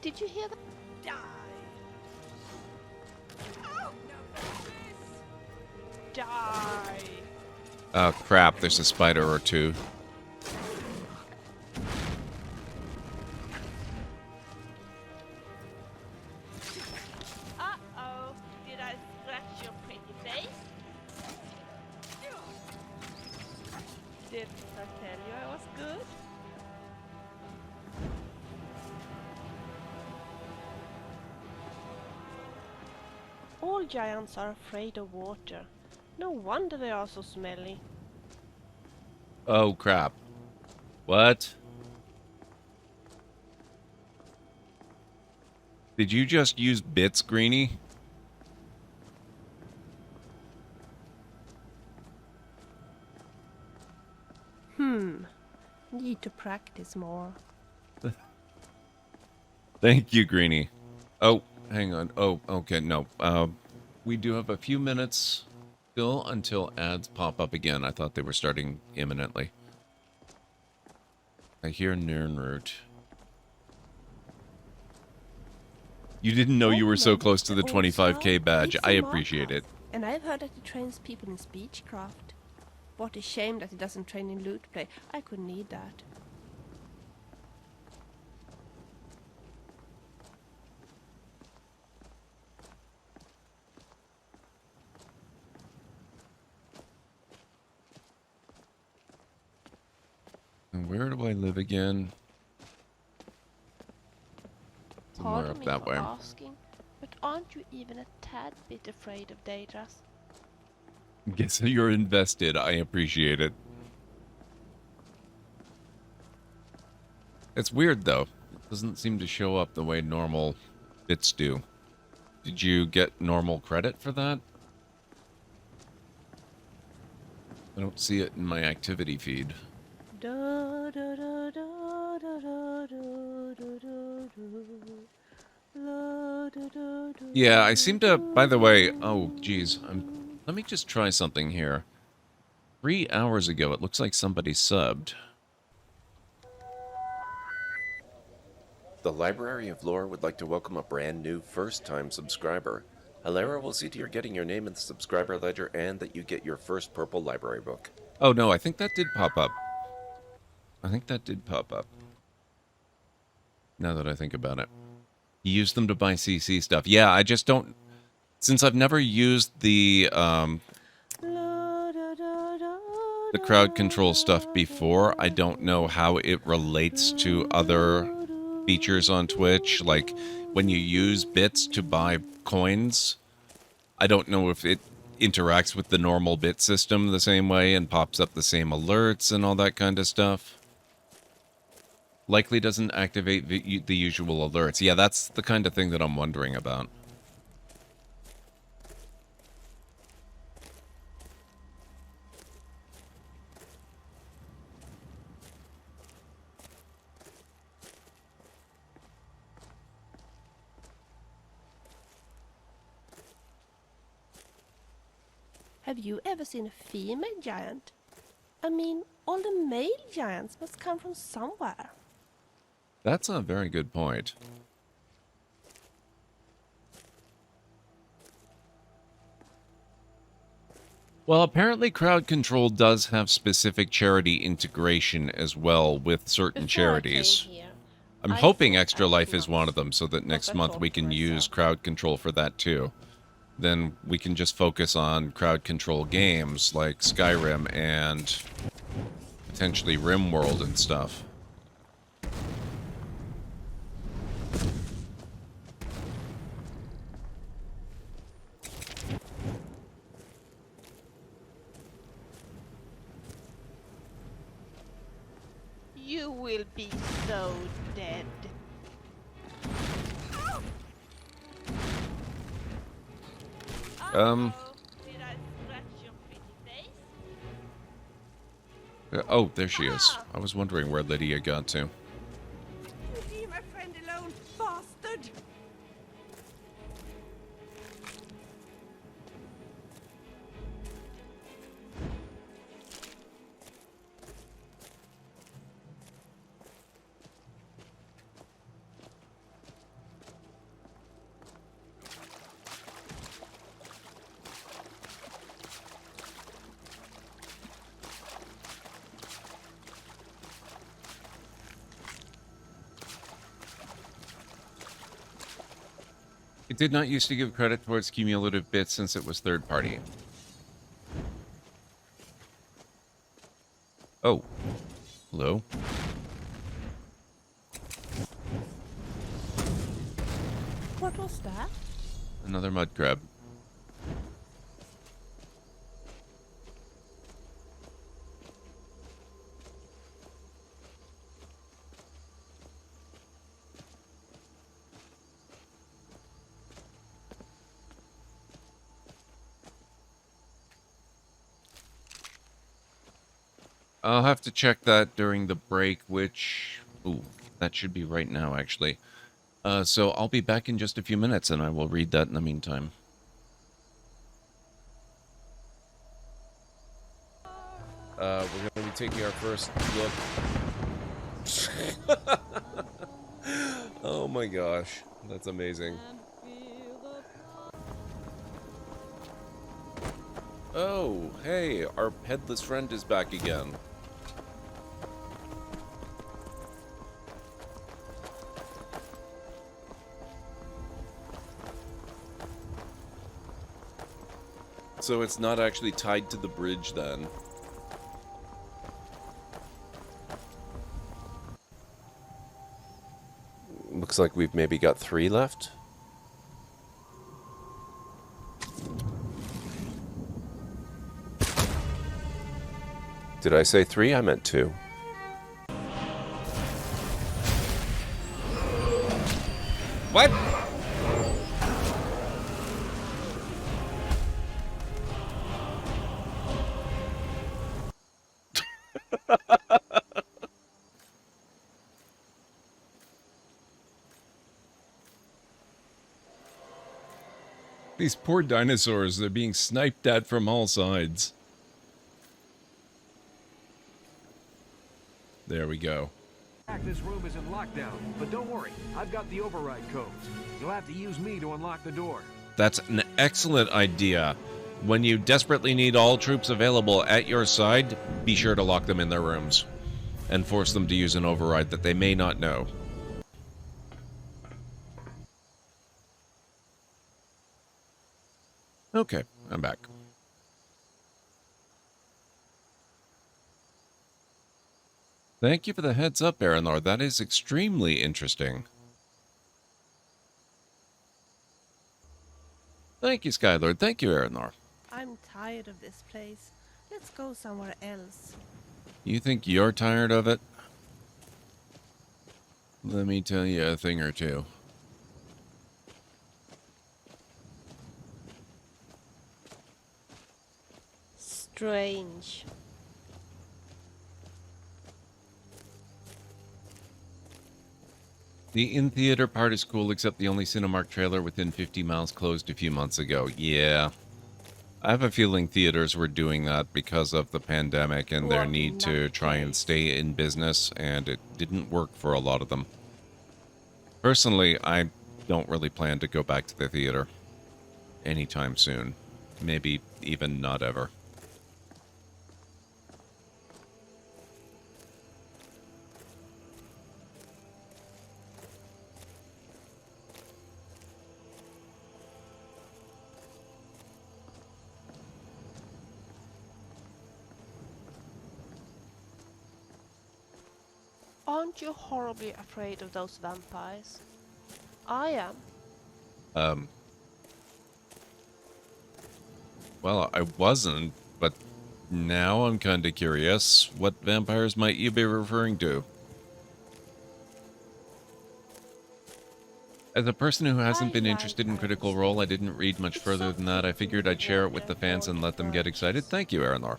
Did you hear that? Die! Oh, no, die! Oh, crap. There's a spider or two. Uh-oh, did I scratch your pretty face? Didn't I tell you I was good? All giants are afraid of water. No wonder they are so smelly. Oh, crap. What? Did you just use bits, Greenie? Need to practice more. Thank you, Greenie. Oh, hang on. Oh, okay, no. We do have a few minutes still until ads pop up again. I thought they were starting imminently. I hear Nirnroot. You didn't know you were so close to the 25k badge. I appreciate it. And I've heard that he trains people in speechcraft. What a shame that he doesn't train in loot play. I could need that. And where do I live again? Somewhere Pardon up me that for way. asking, but aren't you even a tad bit afraid of Daedras? Guess you're invested. I appreciate it. It's weird, though. It doesn't seem to show up the way normal bits do. Did you get normal credit for that? I don't see it in my activity feed. Da, da, da, da, da, da, da, da, da, la, da, da, da, Yeah, I seem to... By the way... Oh, geez. Let me just try something here. 3 hours ago, it looks like somebody subbed. The Library of Lore would like to welcome a brand new first-time subscriber. Alera will see to your getting your name in the subscriber ledger and that you get your first purple library book. Oh, no, I think that did pop up. I think that did pop up. Now that I think about it. You use them to buy CC stuff. Yeah, I just don't... Since I've never used the crowd control stuff before, I don't know how it relates to other features on Twitch. Like, when you use bits to buy coins, I don't know if it interacts with the normal bit system the same way and pops up the same alerts and all that kind of stuff. Likely doesn't activate the usual alerts. Yeah, that's the kind of thing that I'm wondering about. Have you ever seen a female giant? I mean, all the male giants must come from somewhere. That's a very good point. Well, apparently crowd control does have specific charity integration as well with certain charities. I'm hoping Extra Life is one of them so that next month we can use crowd control for that too. Then we can just focus on crowd control games like Skyrim and potentially RimWorld and stuff. You will be so dead. Oh, there she is. I was wondering where Lydia got to. Leave my friend alone, bastard! It did not used to give credit towards cumulative bits since it was third party. Oh. Hello? What was that? Another mud crab. I'll have to check that during the break, which... Ooh, that should be right now, actually. So I'll be back in just a few minutes, and I will read that in the meantime. We're going to be taking our first look. Oh my gosh, that's amazing. Oh, hey, our headless friend is back again. So it's not actually tied to the bridge then. Looks like we've maybe got 3 left. Did I say 3? I meant 2. What? These poor dinosaurs, they're being sniped at from all sides. There we go. This room is in lockdown, but don't worry, I've got the override codes. You'll have to use me to unlock the door. That's an excellent idea. When you desperately need all troops available at your side, be sure to lock them in their rooms and force them to use an override that they may not know. Okay, I'm back. Thank you for the heads up, Aranor. That is extremely interesting. Thank you, Skylord. Thank you, Aranor. I'm tired of this place. Let's go somewhere else. You think you're tired of it? Let me tell you a thing or two. Strange. The in-theater part is cool, except the only Cinemark trailer within 50 miles closed a few months ago. Yeah. I have a feeling theaters were doing that because of the pandemic and their need to try and stay in business, and it didn't work for a lot of them. Personally, I don't really plan to go back to the theater anytime soon. Maybe even not ever. Aren't you horribly afraid of those vampires? I am. Well, I wasn't, but now I'm kind of curious. What vampires might you be referring to? As a person who hasn't been interested in Critical Role, I didn't read much further than that. I figured I'd share it with the fans and let them get excited. Thank you, Aranor.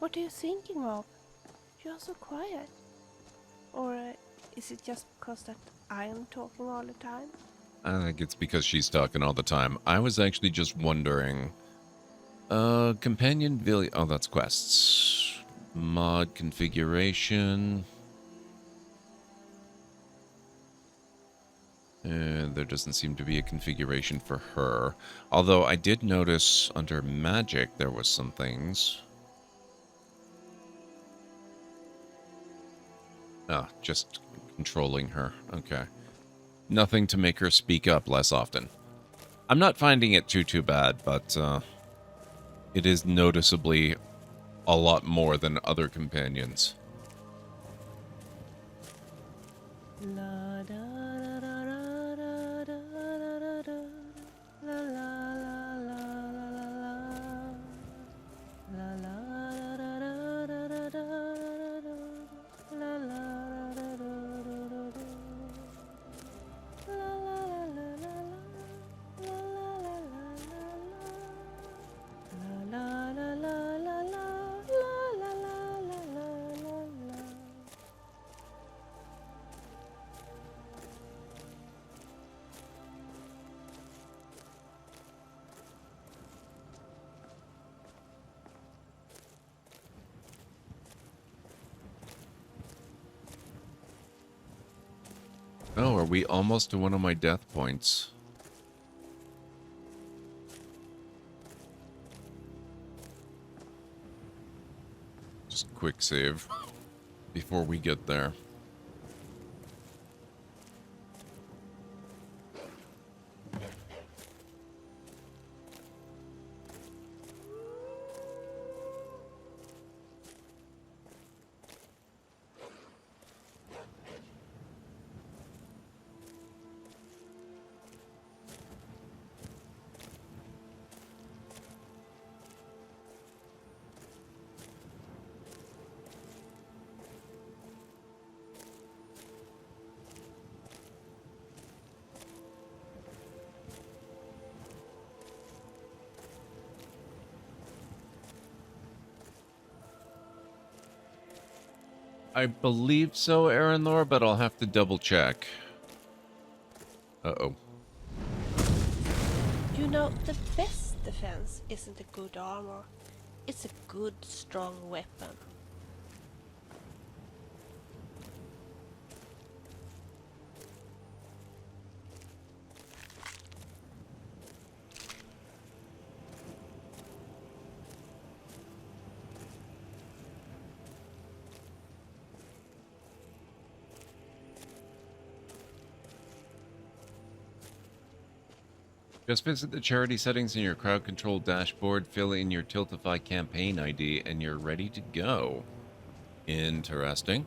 What are you thinking of? You're so quiet. Or is it just because that I am talking all the time? I think it's because she's talking all the time. I was actually just wondering... companion village... Oh, that's quests. Mod configuration... And there doesn't seem to be a configuration for her. Although I did notice under magic there was some things. Ah, just controlling her. Okay. Nothing to make her speak up less often. I'm not finding it too bad, but it is noticeably a lot more than other companions. Oh, are we almost to one of my death points? Just quick save before we get there. I believe so, Aranor, but I'll have to double check. Uh-oh. You know, the best defense isn't a good armor. It's a good, strong weapon. Just visit the charity settings in your crowd control dashboard, fill in your Tiltify campaign ID, and you're ready to go. Interesting.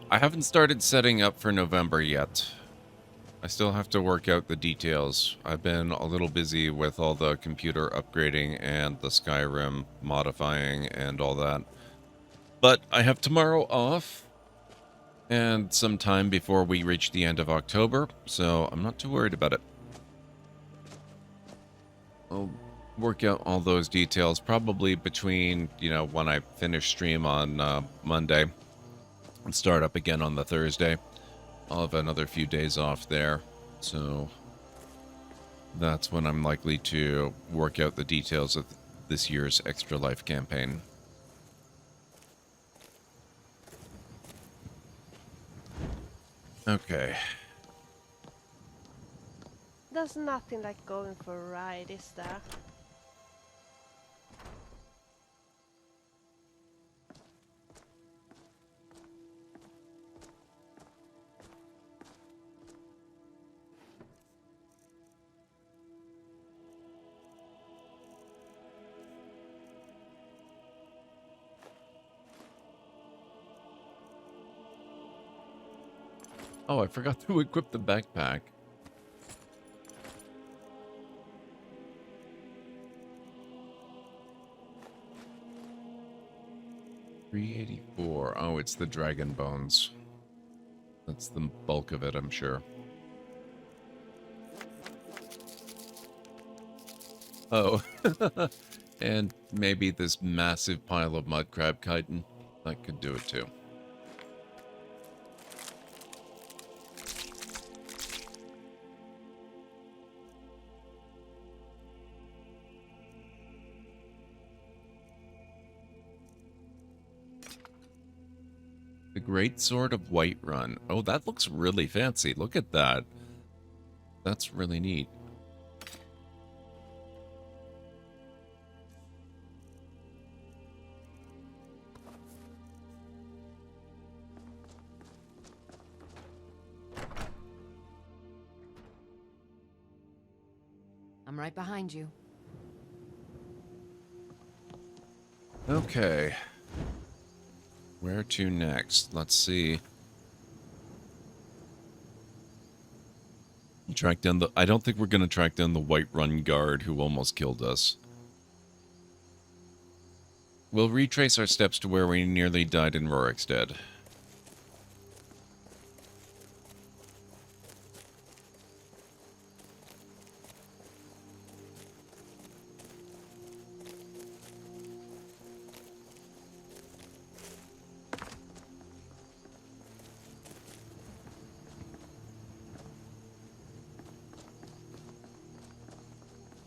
I haven't started setting up for November yet. I still have to work out the details. I've been a little busy with all the computer upgrading and the Skyrim modifying and all that. But I have tomorrow off and some time before we reach the end of October, so I'm not too worried about it. I'll work out all those details probably between, you know, when I finish stream on Monday and start up again on the Thursday. I'll have another few days off there, so that's when I'm likely to work out the details of this year's Extra Life campaign. Okay. There's nothing like going for a ride, is there? Oh, I forgot to equip the backpack. $384. Oh, it's the dragon bones. That's the bulk of it, I'm sure. Oh, and maybe this massive pile of mud crab chitin. That could do it too. The Great Sword of Whiterun. Oh, that looks really fancy. Look at that. That's really neat. I'm right behind you. Okay. Where to next? Let's see. Track down the... I don't think we're going to track down the Whiterun guard who almost killed us. We'll retrace our steps to where we nearly died in Rorikstead.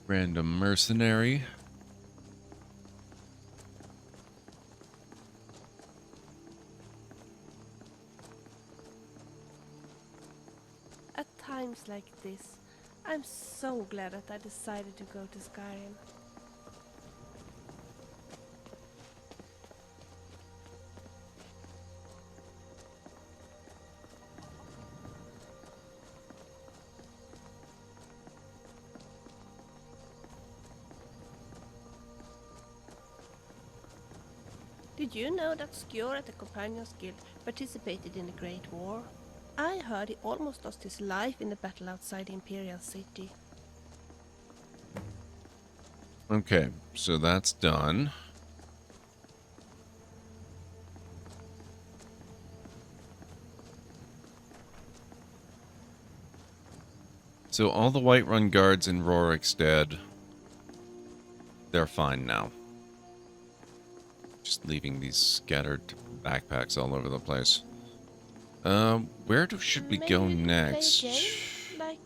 Random mercenary. At times like this, I'm so glad that I decided to go to Skyrim. Did you know that Skjor at the Companions Guild participated in the Great War? I heard he almost lost his life in the battle outside the Imperial City. Okay, so that's done. So all the Whiterun guards in Rorikstead, they're fine now. Just leaving these scattered backpacks all over the place. Where should we go next? Play a game like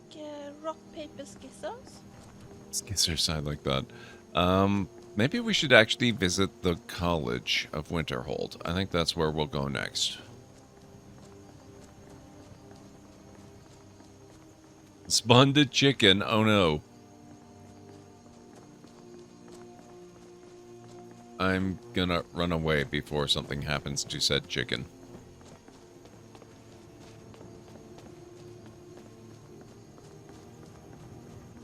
rock, paper, scissors? Scissors, I like that. Maybe we should actually visit the College of Winterhold. I think that's where we'll go next. Spawned a chicken. Oh no. I'm gonna run away before something happens to said chicken.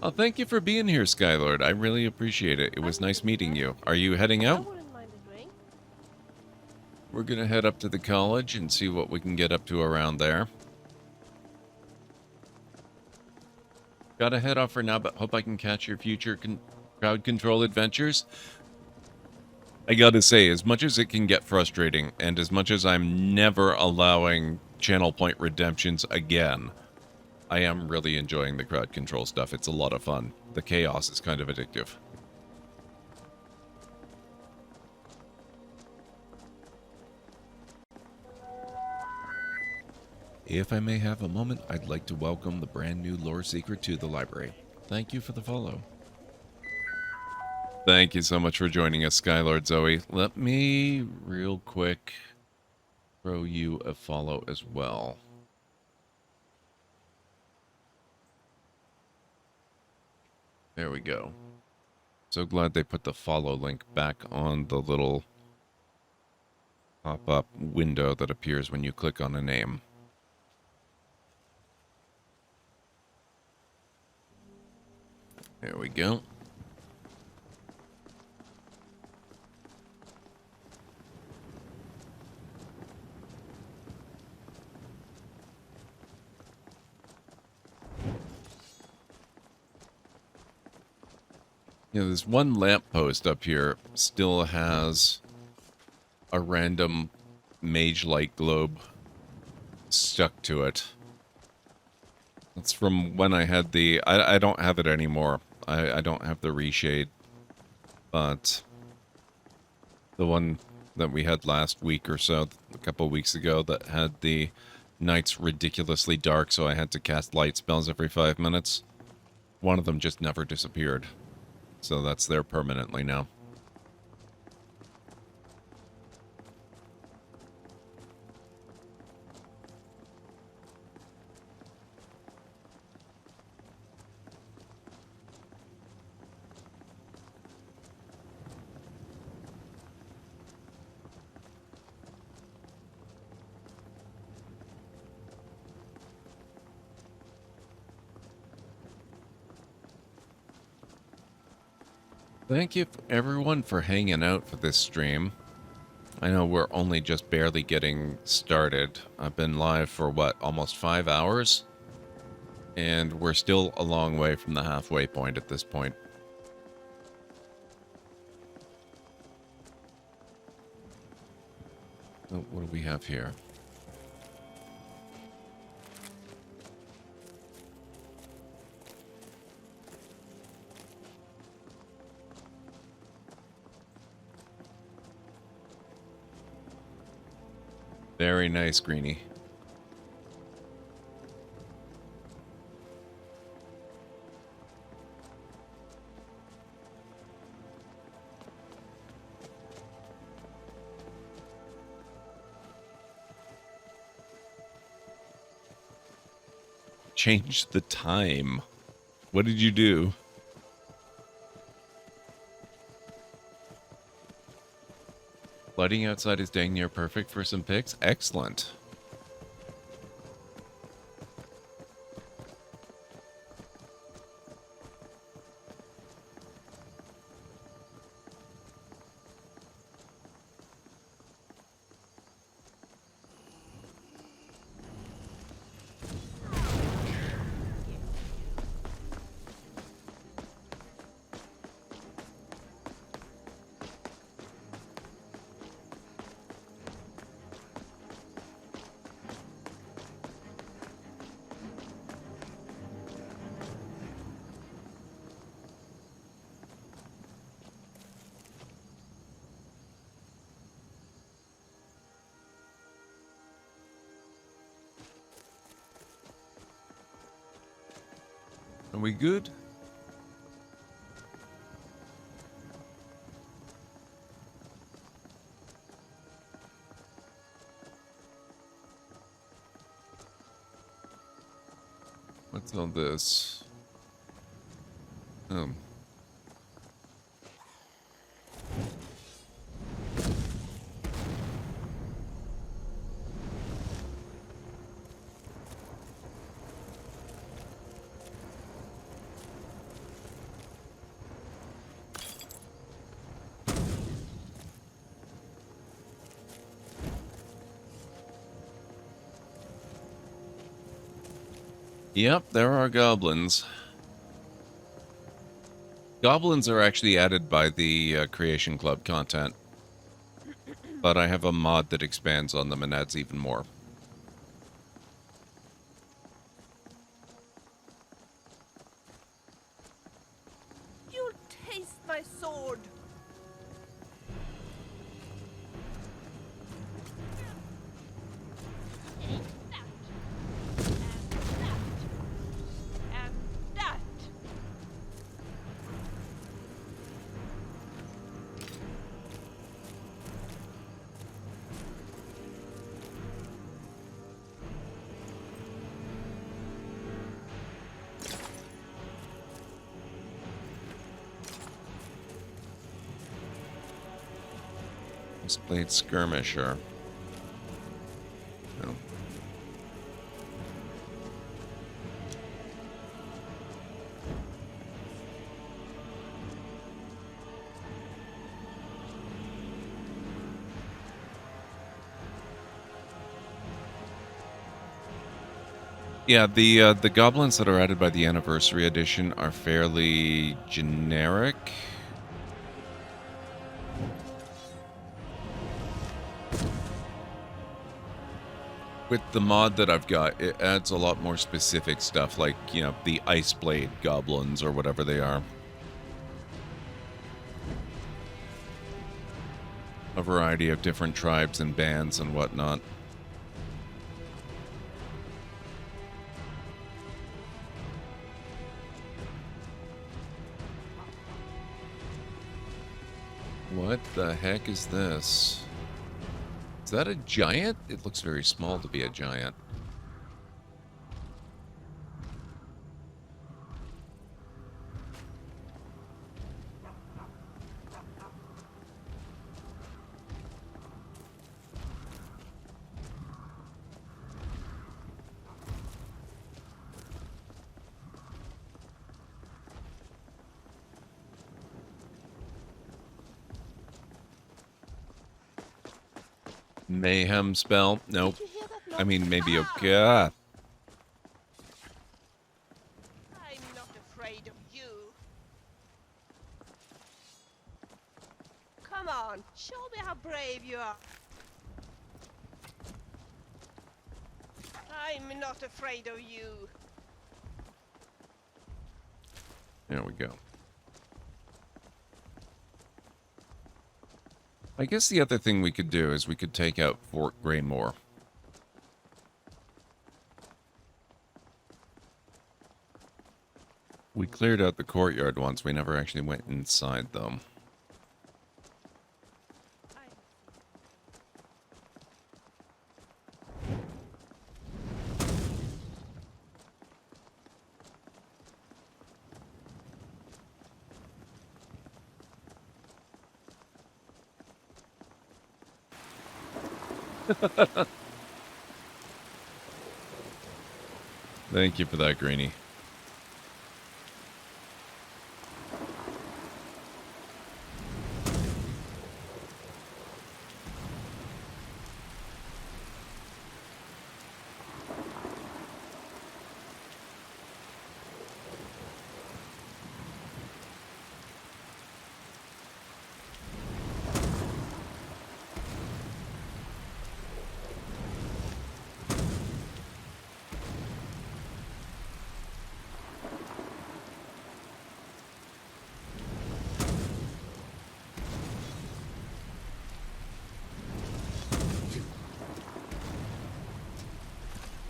Oh, thank you for being here, Skylord. I really appreciate it. It was nice meeting you. Are you heading out? We're gonna head up to the college and see what we can get up to around there. Gotta head off for now, but hope I can catch your future crowd control adventures. I gotta say, as much as it can get frustrating, and as much as I'm never allowing channel point redemptions again, I am really enjoying the crowd control stuff. It's a lot of fun. The chaos is kind of addictive. If I may have a moment, I'd like to welcome the brand new lore seeker to the library. Thank you for the follow. Thank you so much for joining us, Skylord Zoe. Let me, real quick, throw you a follow as well. There we go. So glad they put the follow link back on the little pop-up window that appears when you click on a name. There we go. You know, this one lamppost up here still has a random mage light globe stuck to it. It's from when I had the... I don't have it anymore. I don't have the reshade. But the one that we had last week or so, a couple of weeks ago, that had the nights ridiculously dark, so I had to cast light spells every 5 minutes. One of them just never disappeared. So that's there permanently now. Thank you everyone for hanging out for this stream. I know we're only just barely getting started. I've been live for what, almost 5 hours? And we're still a long way from the halfway point at this point. Oh, what do we have here? Very nice, Greenie. Change the time. What did you do? Lighting outside is dang near perfect for some pics. Excellent. Are we good? What's all this? Oh. Yep, there are goblins. Goblins are actually added by the Creation Club content, but I have a mod that expands on them and adds even more. You'll taste my sword. And that. Displayed skirmisher. No. Yeah, the goblins that are added by the anniversary edition are fairly generic. With the mod that I've got, it adds a lot more specific stuff, like, you know, the Ice Blade goblins or whatever they are. A variety of different tribes and bands and whatnot. What the heck is this? Is that a giant? It looks very small to be a giant. Mayhem spell? Nope. I mean, maybe okay. I'm not afraid of you. Come on, show me how brave you are. I'm not afraid of you. There we go. I guess the other thing we could do is we could take out Fort Greymoor. We cleared out the courtyard once. We never actually went inside, though. Thank you for that, Greenie.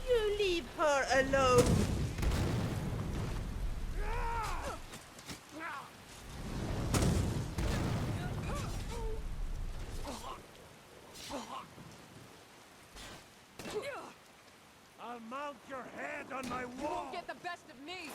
You leave her alone. I'll mount your head on my wall. You won't get the best of me.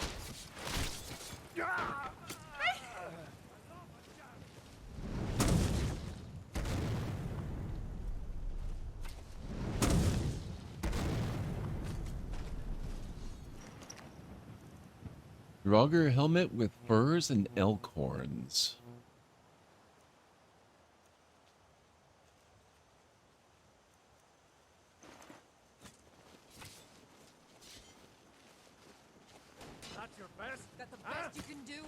Draugr helmet with furs and elk horns. That's your best? That the best you can do?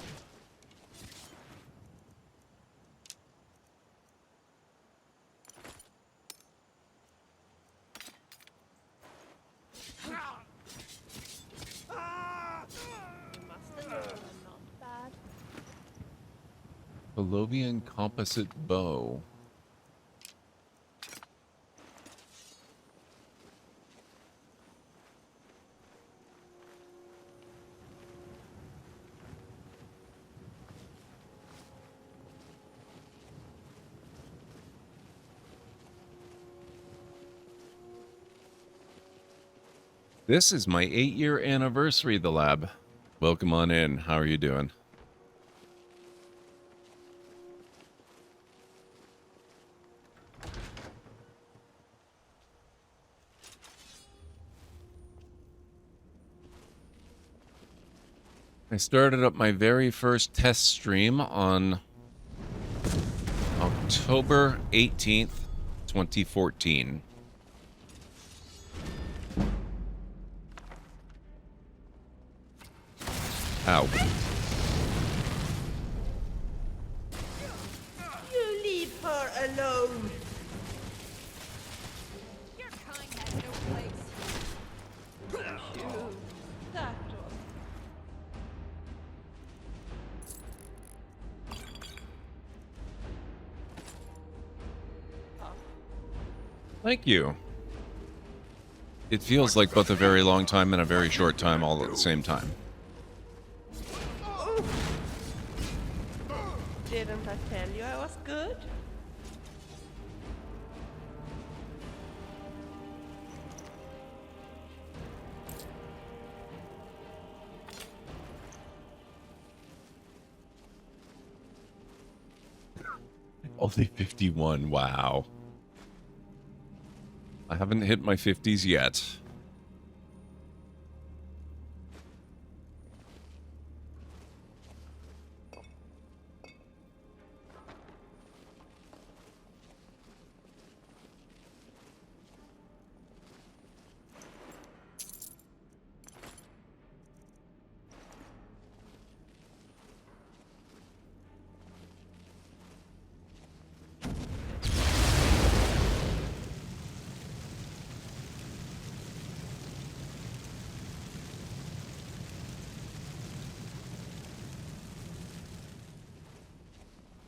Palovian composite bow. This is my 8-year anniversary, the lab. Welcome on in. How are you doing? I started up my very first test stream on October 18th, 2014. Ow. You leave her alone. Your kind has no place. You, that one. Thank you. It feels like both a very long time and a very short time all at the same time. Didn't I tell you I was good? Only 51, wow. I haven't hit my 50s yet.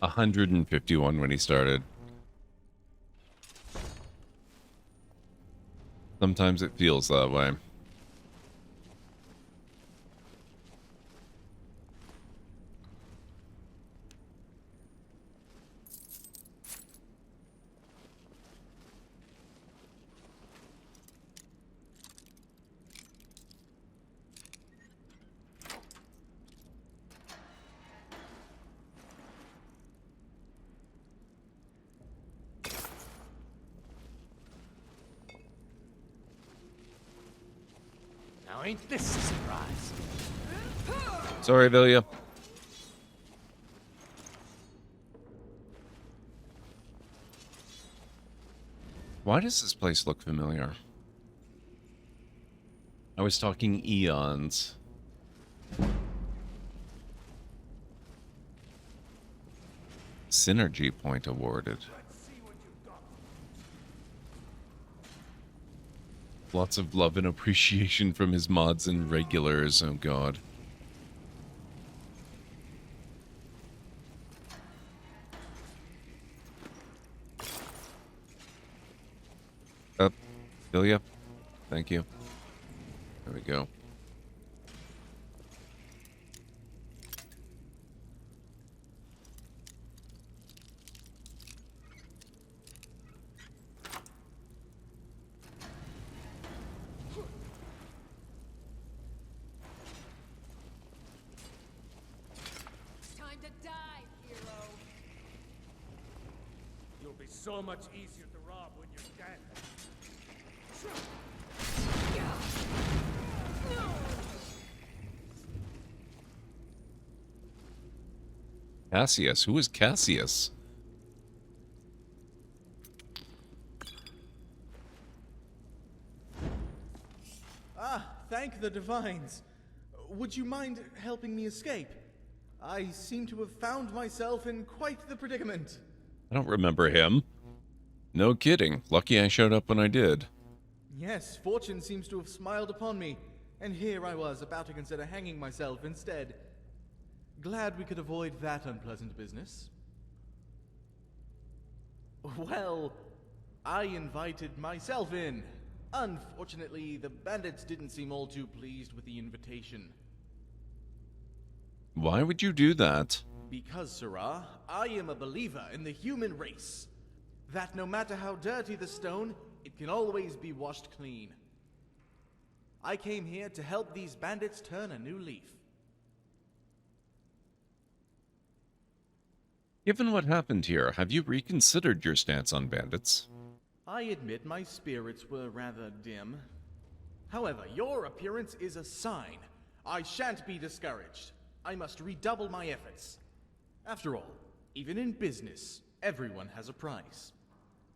$151 when he started. Sometimes it feels that way. Now ain't this a surprise? Sorry, Vilya. Why does this place look familiar? I was talking eons. Synergy point awarded. Lots of love and appreciation from his mods and regulars, oh god. Up, Vilya. Thank you. There we go. So much easier to rob when you're dead. Cassius? Who is Cassius? Ah, thank the Divines. Would you mind helping me escape? I seem to have found myself in quite the predicament. I don't remember him. No kidding. Lucky I showed up when I did. Yes, fortune seems to have smiled upon me, and here I was about to consider hanging myself instead. Glad we could avoid that unpleasant business. Well, I invited myself in. Unfortunately, the bandits didn't seem all too pleased with the invitation. Why would you do that? Because, Sirrah, I am a believer in the human race. That no matter how dirty the stone, it can always be washed clean. I came here to help these bandits turn a new leaf. Given what happened here, have you reconsidered your stance on bandits? I admit my spirits were rather dim. However, your appearance is a sign. I shan't be discouraged. I must redouble my efforts. After all, even in business, everyone has a price.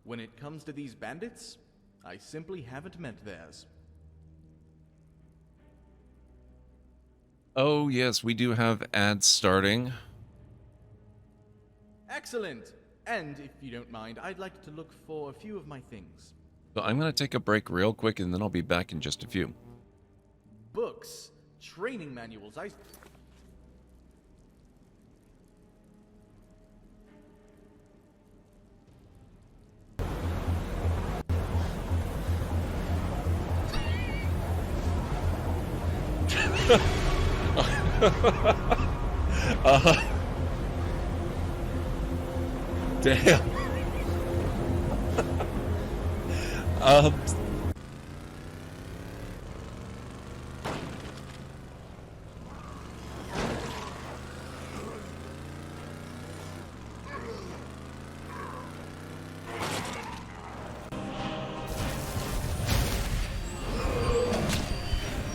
When it comes to these bandits, I simply haven't met theirs. Oh yes, we do have ads starting. Excellent! And if you don't mind, I'd like to look for a few of my things. So I'm going to take a break real quick and then I'll be back in just a few. Books, training manuals, Damn.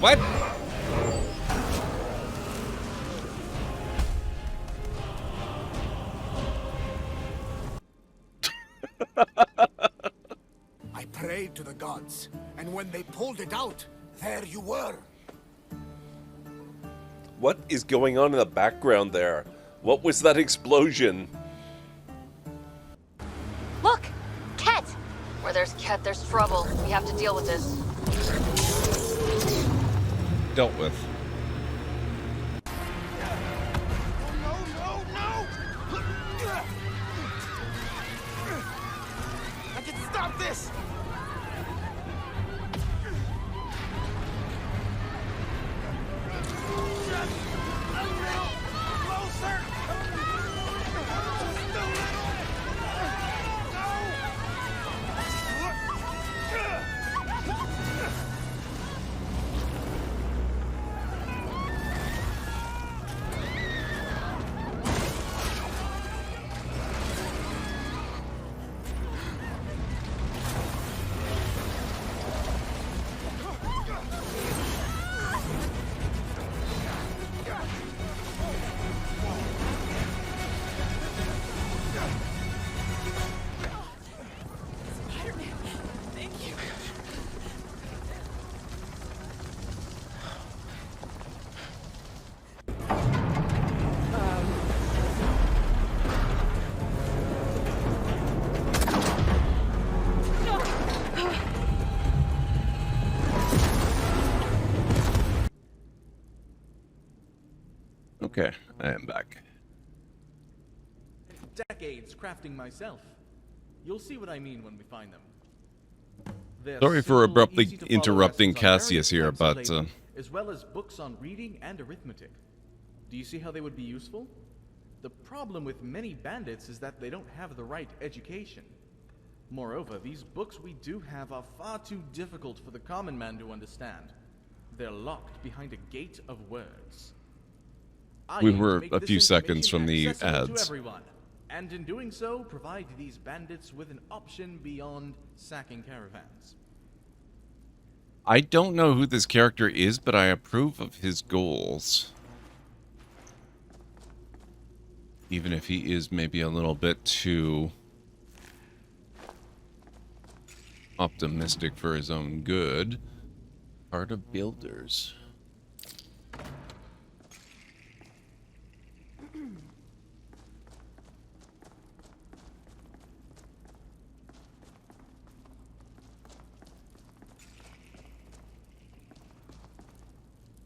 What? I prayed to the gods, and when they pulled it out, there you were. What is going on in the background there? What was that explosion? Look! Ket! Where there's Ket, there's trouble. We have to deal with this. Dealt with. I can stop this! Just a little closer! Just a little! Okay, I am back. decades crafting myself. You'll see what I mean when we find them. They're Sorry for simple, abruptly easy-to-follow interrupting lessons on various Cassius here, types of but labor, as well as books on reading and arithmetic. Do you see how they would be useful? The problem with many bandits is that they don't have the right education. Moreover, these books we do have are far too difficult for the common man to understand. They're locked behind a gate of words. I we aim to were make a this few seconds information from the accessible to ads. everyone, and in doing so, provide these bandits with an option beyond sacking caravans. I don't know who this character is, but I approve of his goals. Even if he is maybe a little bit too optimistic for his own good. Art of Builders.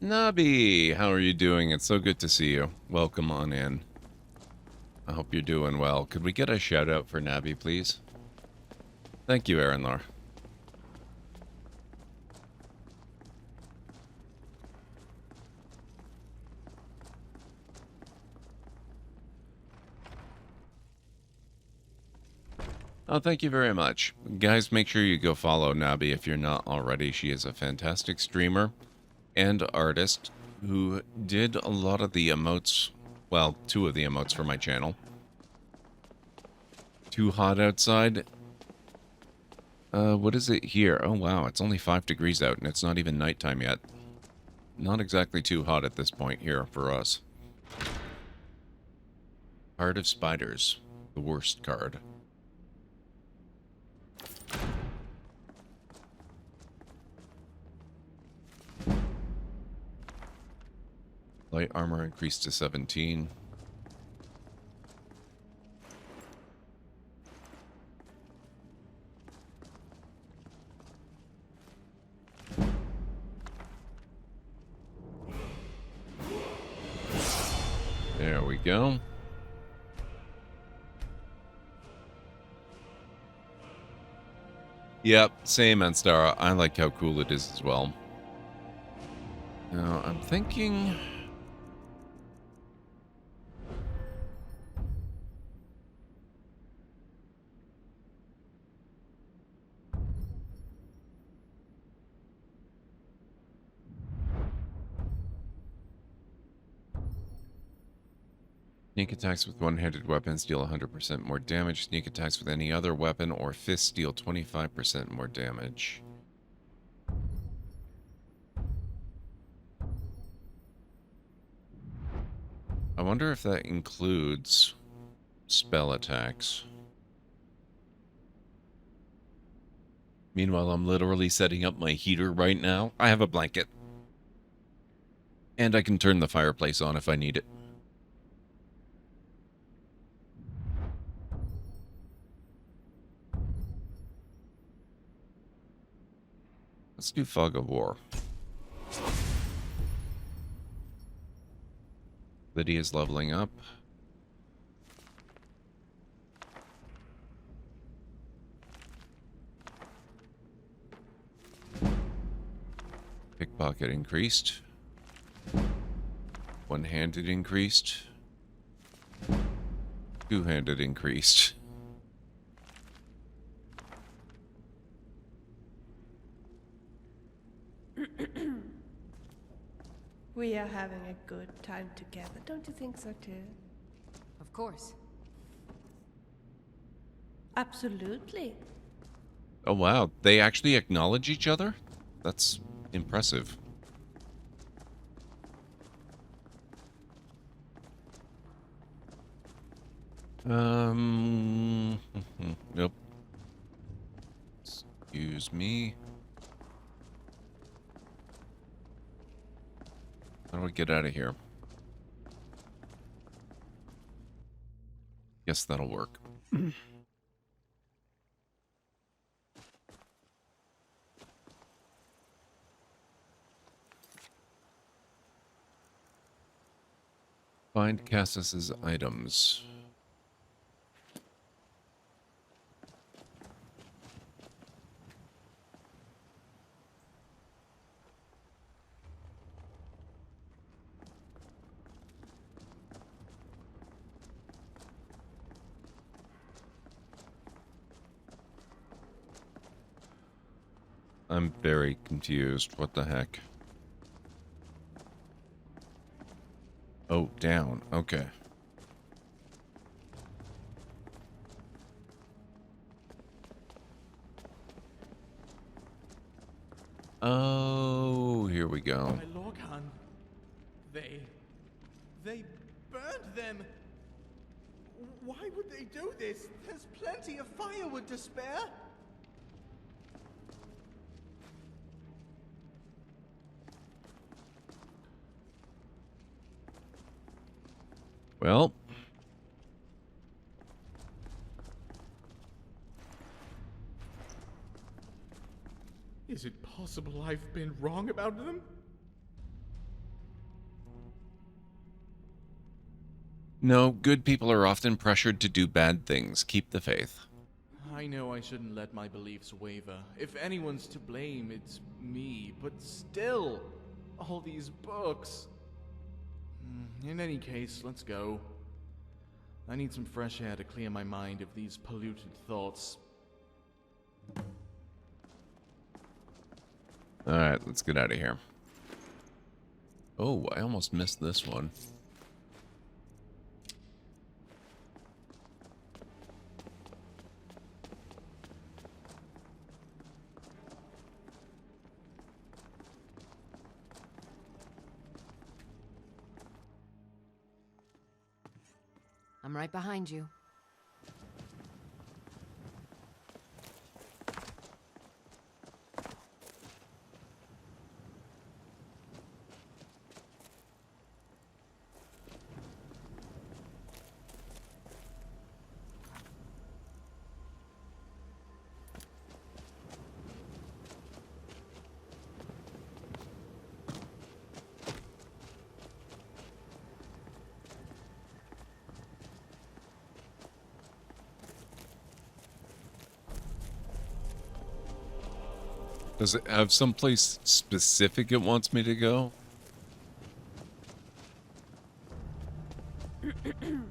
Nabi, how are you doing? It's so good to see you. Welcome on in. I hope you're doing well. Could we get a shout out for Nabi, please? Thank you, Aaronlar. Oh, thank you very much. Guys, make sure you go follow Nabi if you're not already. She is a fantastic streamer and artist who did a lot of the emotes, well, 2 of the emotes for my channel. Too hot outside. What is it here? Oh, wow, it's only 5 degrees out and it's not even nighttime yet. Not exactly too hot at this point here for us. Heart of Spiders, the worst card. Light armor increased to 17. There we go. Yep, same, Anstara. I like how cool it is as well. Now, I'm thinking... Sneak attacks with one-handed weapons deal 100% more damage. Sneak attacks with any other weapon or fists deal 25% more damage. I wonder if that includes spell attacks. Meanwhile, I'm literally setting up my heater right now. I have a blanket. And I can turn the fireplace on if I need it. Let's do Fog of War. Lydia's leveling up. Pickpocket increased. One-handed increased. Two-handed increased. We are having a good time together, don't you think so too? Of course. Absolutely. Oh wow, they actually acknowledge each other? That's impressive. Nope. Excuse me. How do we get out of here? Guess that'll work. Find Cassis's items. I'm very confused. What the heck? Oh, down. Okay. Oh, here we go. My Lorcan, they burned them. Why would they do this? There's plenty of firewood to spare. Well. Is it possible I've been wrong about them? No, good people are often pressured to do bad things. Keep the faith. I I know I shouldn't let my beliefs waver. If anyone's to blame, it's me. But still, all these books. In any case, let's go. I need some fresh air to clear my mind of these polluted thoughts. Alright, let's get out of here. Oh, I almost missed this one. I'm right behind you. Does it have someplace specific it wants me to go? I'm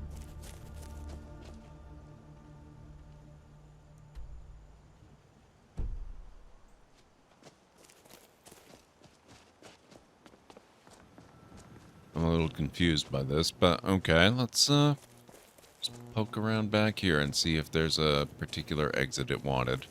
a little confused by this, but okay, let's just poke around back here and see if there's a particular exit it wanted.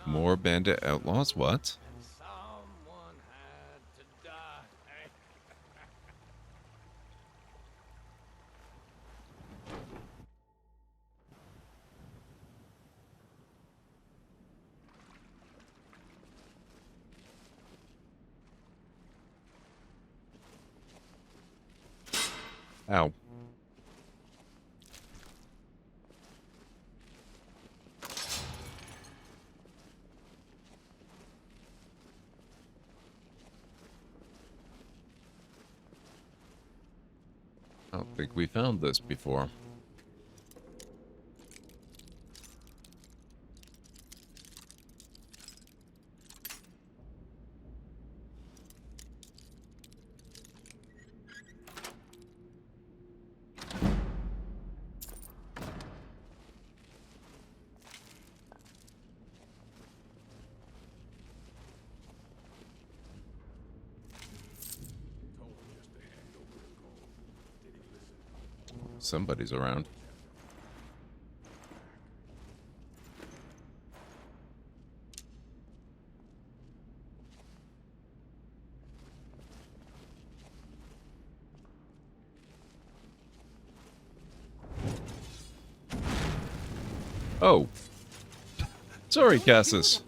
More bandit outlaws? What? Ow. I don't think we found this before. Somebody's around. Oh. Sorry, Cassis.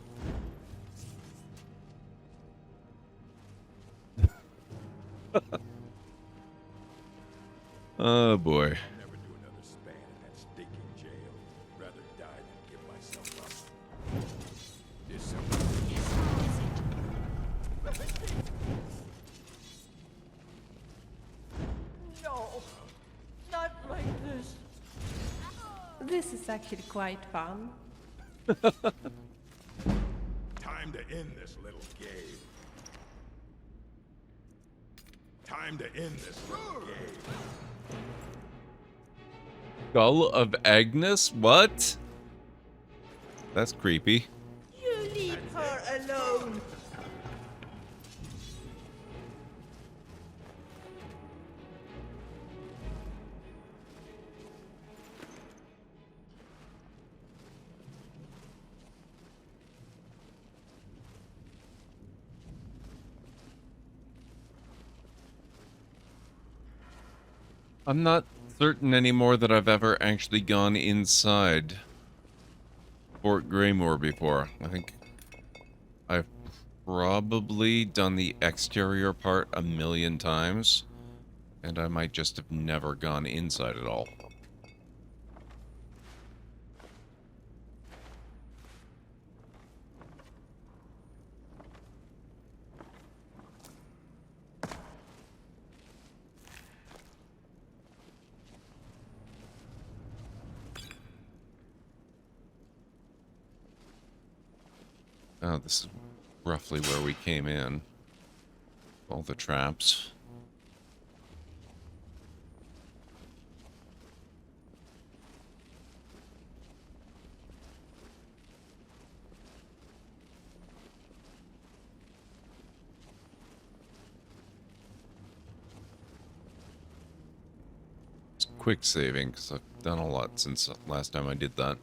Oh boy. Never do another span in that stinking jail. Rather die than give myself up. Is No, not like this. This is actually quite fun. time to end this little game. Time to end this little game. Skull of Agnes? What? That's creepy. You leave her alone. I'm not certain anymore that I've ever actually gone inside Fort Greymoor before. I think I've probably done the exterior part a million times, and I might just have never gone inside at all. Oh, this is roughly where we came in. All the traps. It's quick saving, because I've done a lot since last time I did that.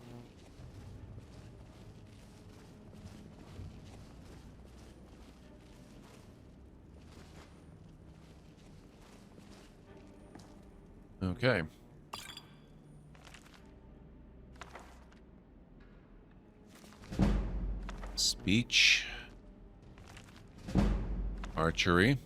Okay. Speech. Archery.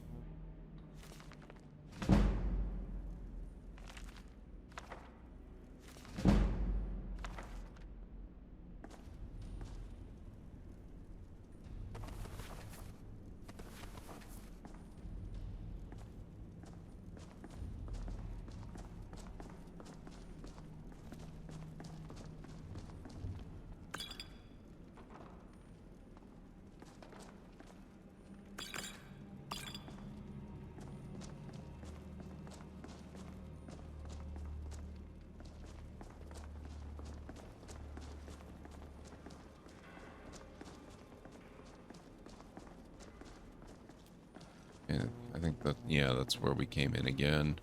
And I think that, yeah, that's where we came in again.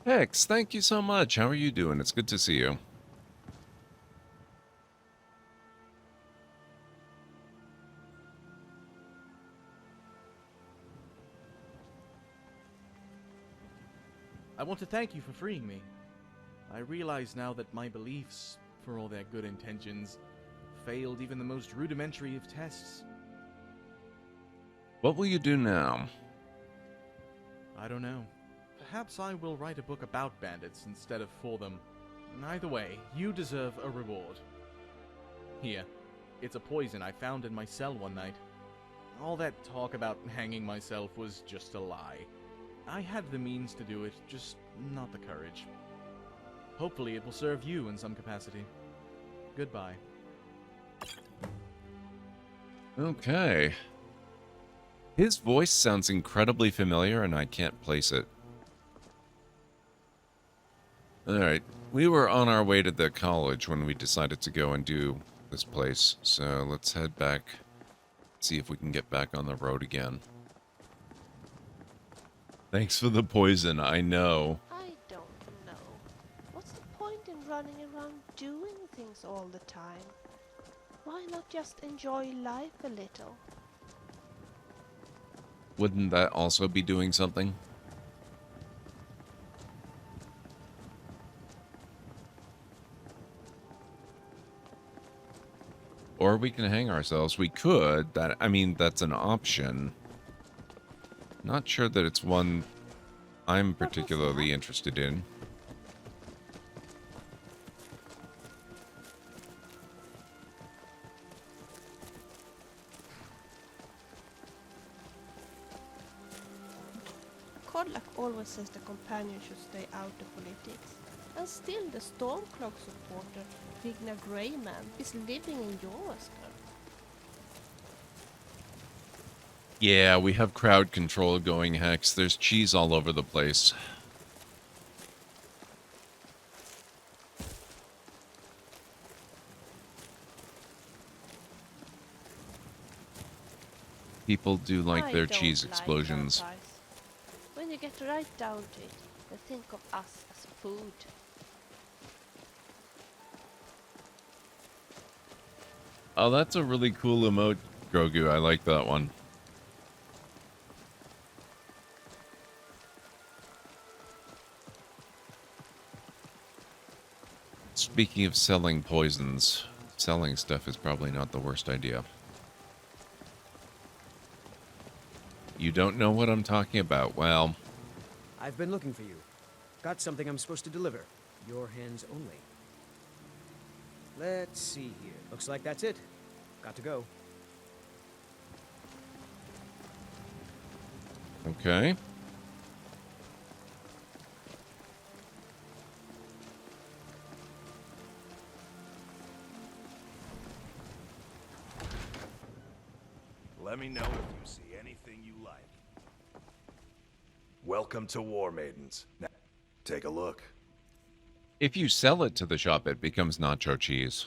Hex, thank you so much. How are you doing? It's good to see you. I want to thank you for freeing me. I realize now that my beliefs, for all their good intentions, failed even the most rudimentary of tests. What will you do now? I don't know. Perhaps I will write a book about bandits instead of for them. Either way, you deserve a reward. Here, it's a poison I found in my cell one night. All that talk about hanging myself was just a lie. I had the means to do it, just not the courage. Hopefully it will serve you in some capacity. Goodbye. Okay. His voice sounds incredibly familiar, and I can't place it. Alright, we were on our way to the college when we decided to go and do this place, so let's head back, see if we can get back on the road again. Thanks for the poison, I know. I don't know. What's the point in running around doing things all the time? Why not just enjoy life a little? Wouldn't that also be doing something? Or we can hang ourselves. We could. I mean, that's an option. Not sure that it's one I'm particularly interested in. Kodlak always says the companion should stay out of politics. And still the Stormcloak supporter, Vigna Greyman, is living in Jorvaskar. Yeah, we have crowd control going, Hex. There's cheese all over the place. People do like their cheese explosions. Vampires. When you get right down to it, they think of us as food. Oh, that's a really cool emote, Grogu. I like that one. Speaking of selling poisons, selling stuff is probably not the worst idea. You don't know what I'm talking about. Well, I've been looking for you. Got something I'm supposed to deliver. Your hands only. Let's see here. Looks like that's it. Got to go. okay. Let me know if you see anything you like. Welcome to War Maidens. Now, take a look. If you sell it to the shop, it becomes nacho cheese.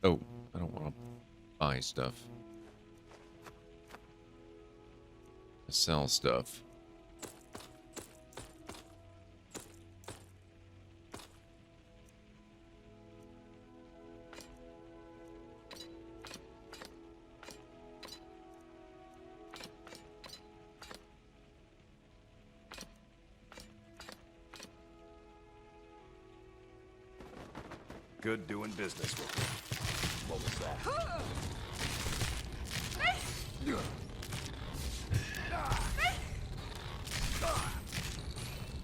Oh, I don't want to buy stuff. Sell stuff. Good doing business with you. What was that?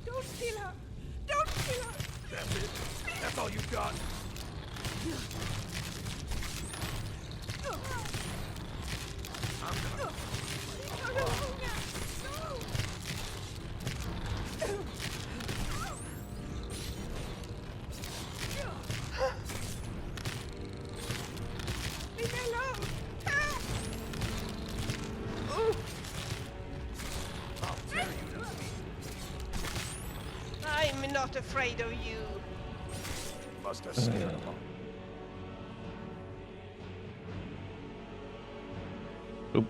Don't kill her! Don't kill her! That's it? That's all you got? Leave me alone! I'll tear you to pieces. I'm not afraid of you. Must have scared them all. Oop.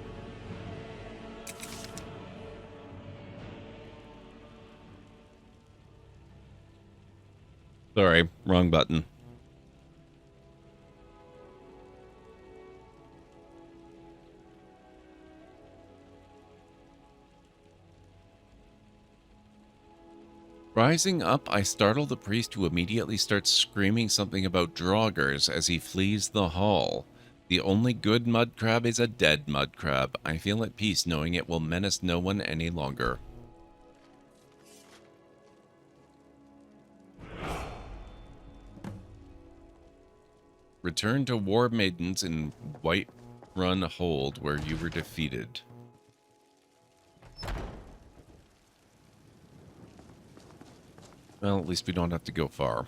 Sorry, wrong button. Rising up, I startle the priest, who immediately starts screaming something about draugrs as he flees the hall. The only good mud crab is a dead mud crab. I feel at peace knowing it will menace no one any longer. Return to War Maidens in Whiterun Hold, where you were defeated. Well, at least we don't have to go far.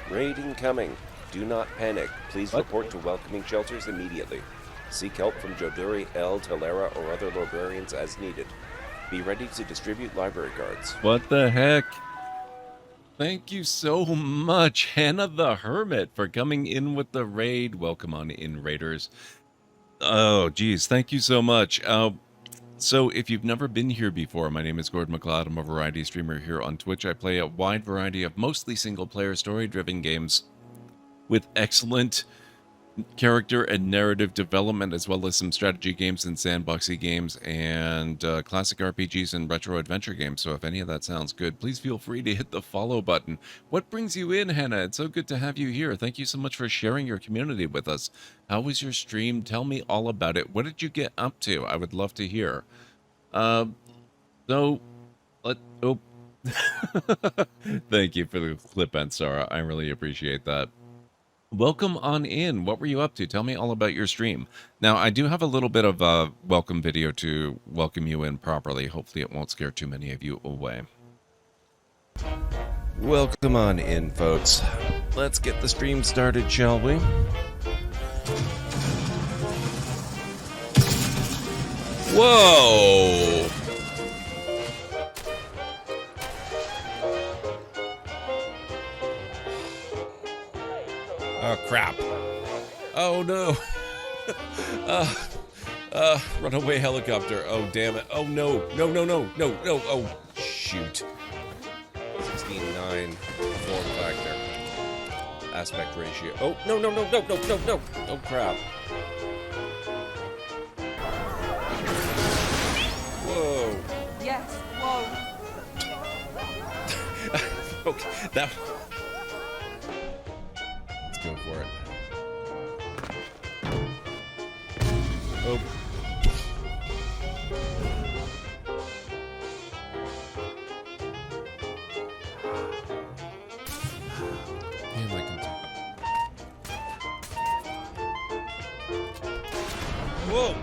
Raid incoming. Do not panic. Please report to welcoming shelters immediately. Seek help from Joduri, El, Talera, or other librarians as needed. Be ready to distribute library cards. What the heck? Thank you so much, Hannah the Hermit, for coming in with the raid. Welcome on in, Raiders. Oh, geez, thank you so much. So, if you've never been here before, my name is Gordon MacLeod. I'm a variety streamer here on Twitch. I play a wide variety of mostly single-player, story-driven games with excellent character and narrative development, as well as some strategy games and sandboxy games and classic RPGs and retro adventure games. So if any of that sounds good, please feel free to hit the follow button. What brings you in, Hannah? It's so good to have you here. Thank you so much for sharing your community with us. How was your stream? Tell me all about it. What did you get up to? I would love to hear. Thank you for the clip, Ansara. I really appreciate that. Welcome on in. What were you up to? Tell me all about your stream. Now, I do have a little bit of a welcome video to welcome you in properly. Hopefully it won't scare too many of you away. Welcome on in, folks. Let's get the stream started, shall we? Whoa! Oh, crap. Oh, no. Runaway helicopter. Oh, damn it. Oh, no. No, no, no, no, no. Oh, shoot. 16:9 form factor. Aspect ratio. Oh, no, no, no, no, no, no, no. Oh, crap. Whoa. Yes, whoa. Okay, that... Let's go for it. Oh. Damn, I can do... Whoa!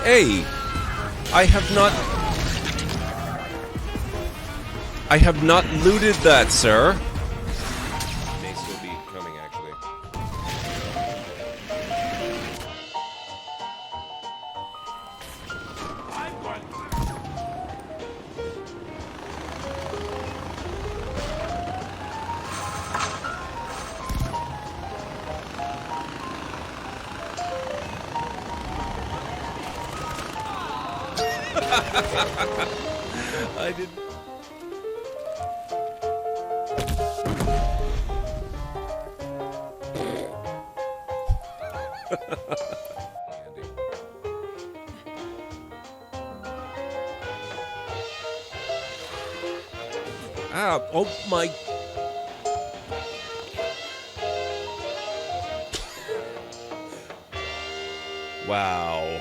Hey! I have not looted that, sir. May still be coming, actually. I did. Ah, oh my. Wow.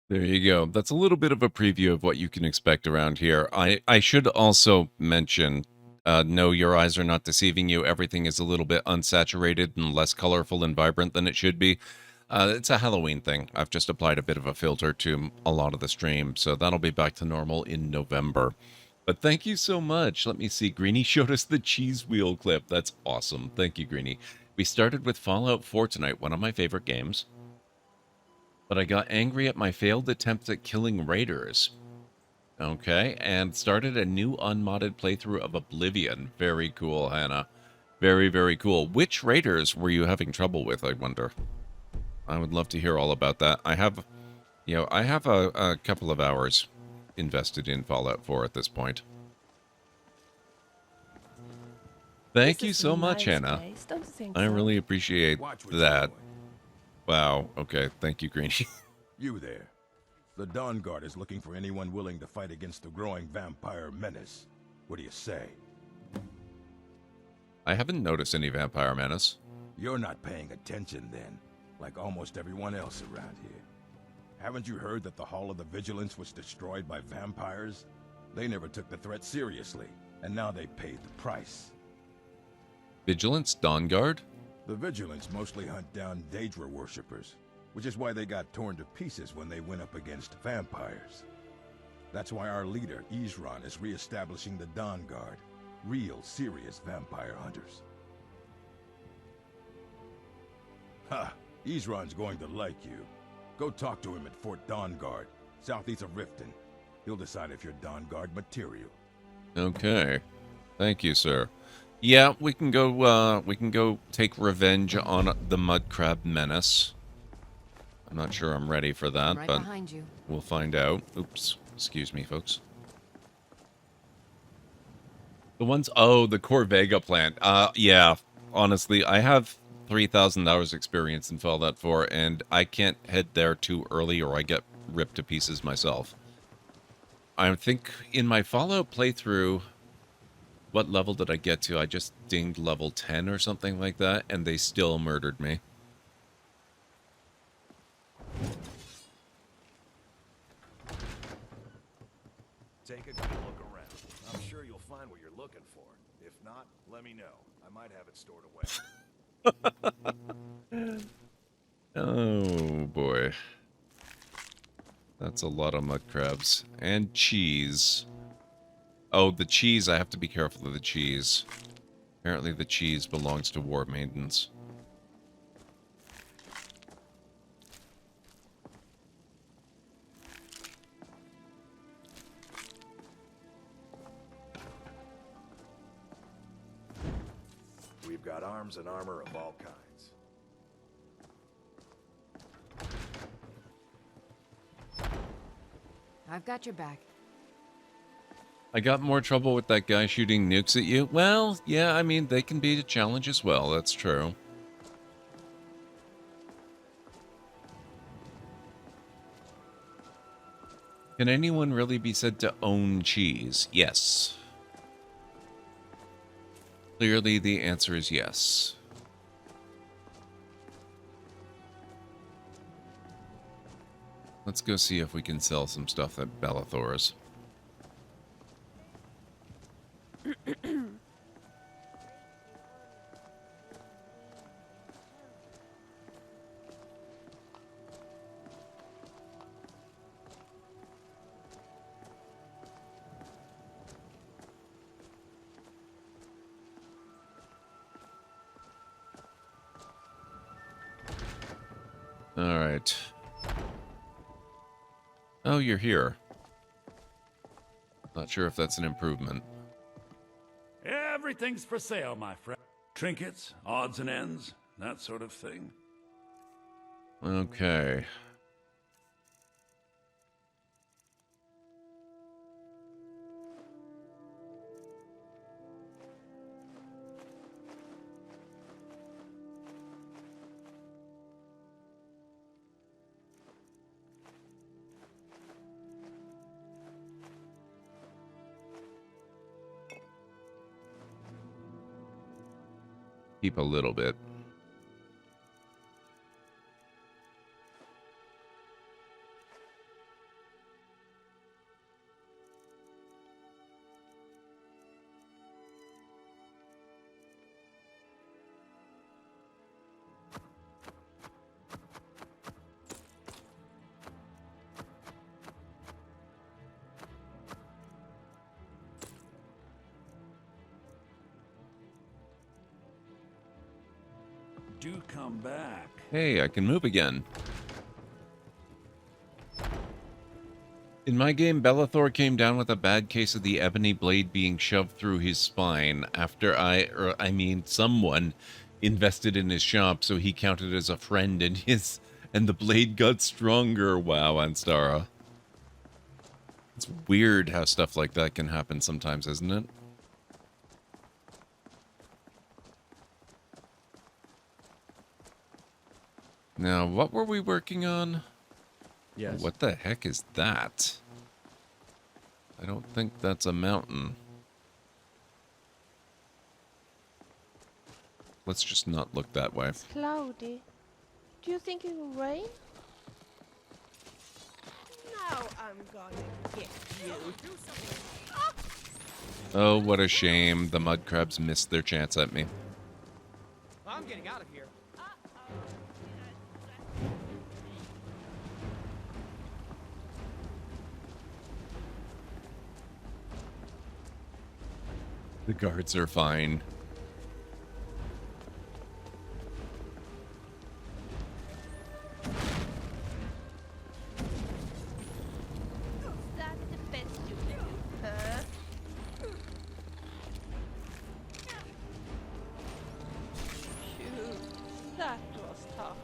There you go. That's a little bit of a preview of what you can expect around here. I should also mention, no, your eyes are not deceiving you. Everything is a little bit unsaturated and less colorful and vibrant than it should be. It's a Halloween thing. I've just applied a bit of a filter to a lot of the stream, so that'll be back to normal in November. But thank you so much. Let me see. Greenie showed us the cheese wheel clip. That's awesome. Thank you, Greenie. We started with Fallout 4 tonight, one of my favorite games. But I got angry at my failed attempt at killing raiders. Okay, and started a new unmodded playthrough of Oblivion. Very cool, Hannah. Very, very cool. Which raiders were you having trouble with, I wonder? I would love to hear all about that. I have a couple of hours invested in Fallout 4 at this point. Thank you so much, Hannah. I really appreciate that. Wow, okay. Thank you, Greenie. You there. The Dawn Guard is looking for anyone willing to fight against the growing vampire menace. What do you say? I haven't noticed any vampire menace. You're not paying attention then, like almost everyone else around here. Haven't you heard that the Hall of the Vigilance was destroyed by vampires? They never took the threat seriously, and now they paid the price. Vigilance? Dawn Guard? The Vigilance mostly hunt down Daedra worshippers, which is why they got torn to pieces when they went up against vampires. That's why our leader, Isran, is re-establishing the Dawn Guard. Real, serious vampire hunters. Ha! Isran's going to like you. Go talk to him at Fort Dawn Guard, southeast of Riften. He'll decide if you're Dawn Guard material. Okay. Thank you, sir. Yeah, we can go take revenge on the mud crab menace. I'm not sure I'm ready for that, Right but behind you. we'll find out. Oops. Excuse me, folks. The ones... Oh, the Corvega plant. Yeah. Honestly, I have 3,000 hours experience in Fallout 4, and I can't head there too early or I get ripped to pieces myself. I think in my Fallout playthrough... What level did I get to? I just dinged level 10 or something like that, and they still murdered me. Take a good look around. I'm sure you'll find what you're looking for. If not, let me know. I might have it stored away. Oh, boy. That's a lot of mud crabs. And cheese. Oh, the cheese. I have to be careful of the cheese. Apparently the cheese belongs to War Maidens. We've got arms and armor of all kinds. I've got your back. I got more trouble with that guy shooting nukes at you. Well, yeah, I mean, they can be a challenge as well. That's true. Can anyone really be said to own cheese? Yes. Clearly, the answer is yes. Let's go see if we can sell some stuff at Bellathor's. All right. Oh, you're here. Not sure if that's an improvement. Everything's for sale, my friend. Trinkets, odds and ends, that sort of thing. Okay. Keep a little bit. Do come back. Hey, I can move again. In my game, Bellathor came down with a bad case of the ebony blade being shoved through his spine after someone invested in his shop, so he counted as a friend, and the blade got stronger. Wow, Anstara. It's weird how stuff like that can happen sometimes, isn't it? Now, what were we working on? Yes. What the heck is that? I don't think that's a mountain. Let's just not look that way. It's cloudy. Do you think it will rain? Now I'm gonna get you. Oh, what a shame. The mud crabs missed their chance at me. I'm getting out of here. The guards are fine. That's the best you can do, huh? Phew, that was tough.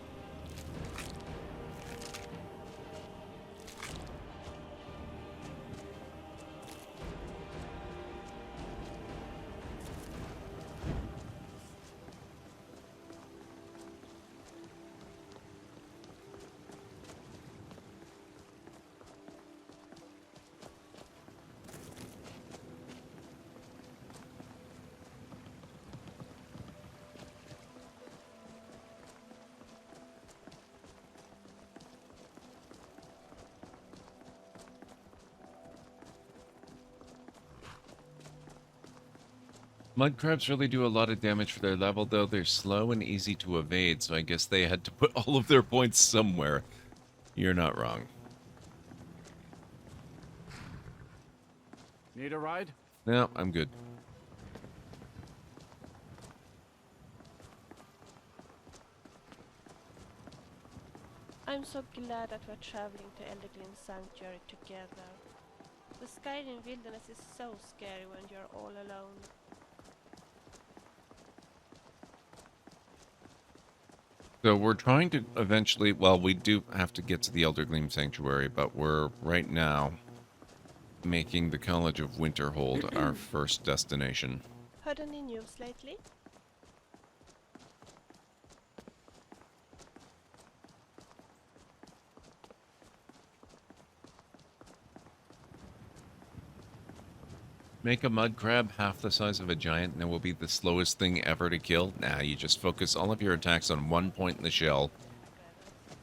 Mud crabs really do a lot of damage for their level, though. They're slow and easy to evade, so I guess they had to put all of their points somewhere. You're not wrong. Need a ride? No, I'm good. I'm so glad that we're traveling to Elderglin Sanctuary together. The Skyrim wilderness is so scary when you're all alone. So we're trying to eventually, well, we do have to get to the Elder Gleam Sanctuary, but we're right now making the College of Winterhold our first destination. Heard any news lately? Make a mud crab half the size of a giant and it will be the slowest thing ever to kill? Nah, you just focus all of your attacks on one point in the shell.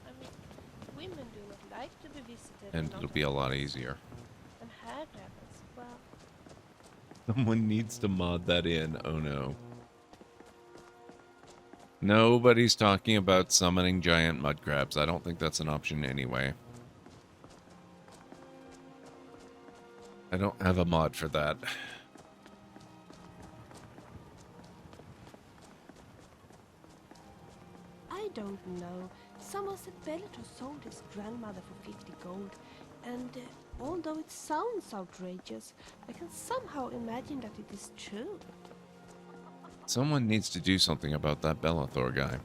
I mean, women do not like to be visited And it'll be a lot easier. and hair dragons, well, Someone needs to mod that in. Oh no. Nobody's talking about summoning giant mud crabs. I don't think that's an option anyway. I don't have a mod for that. I don't know. Someone said Bellator sold his grandmother for 50 gold, and although it sounds outrageous, I can somehow imagine that it is true. Someone needs to do something about that Bellathor guy.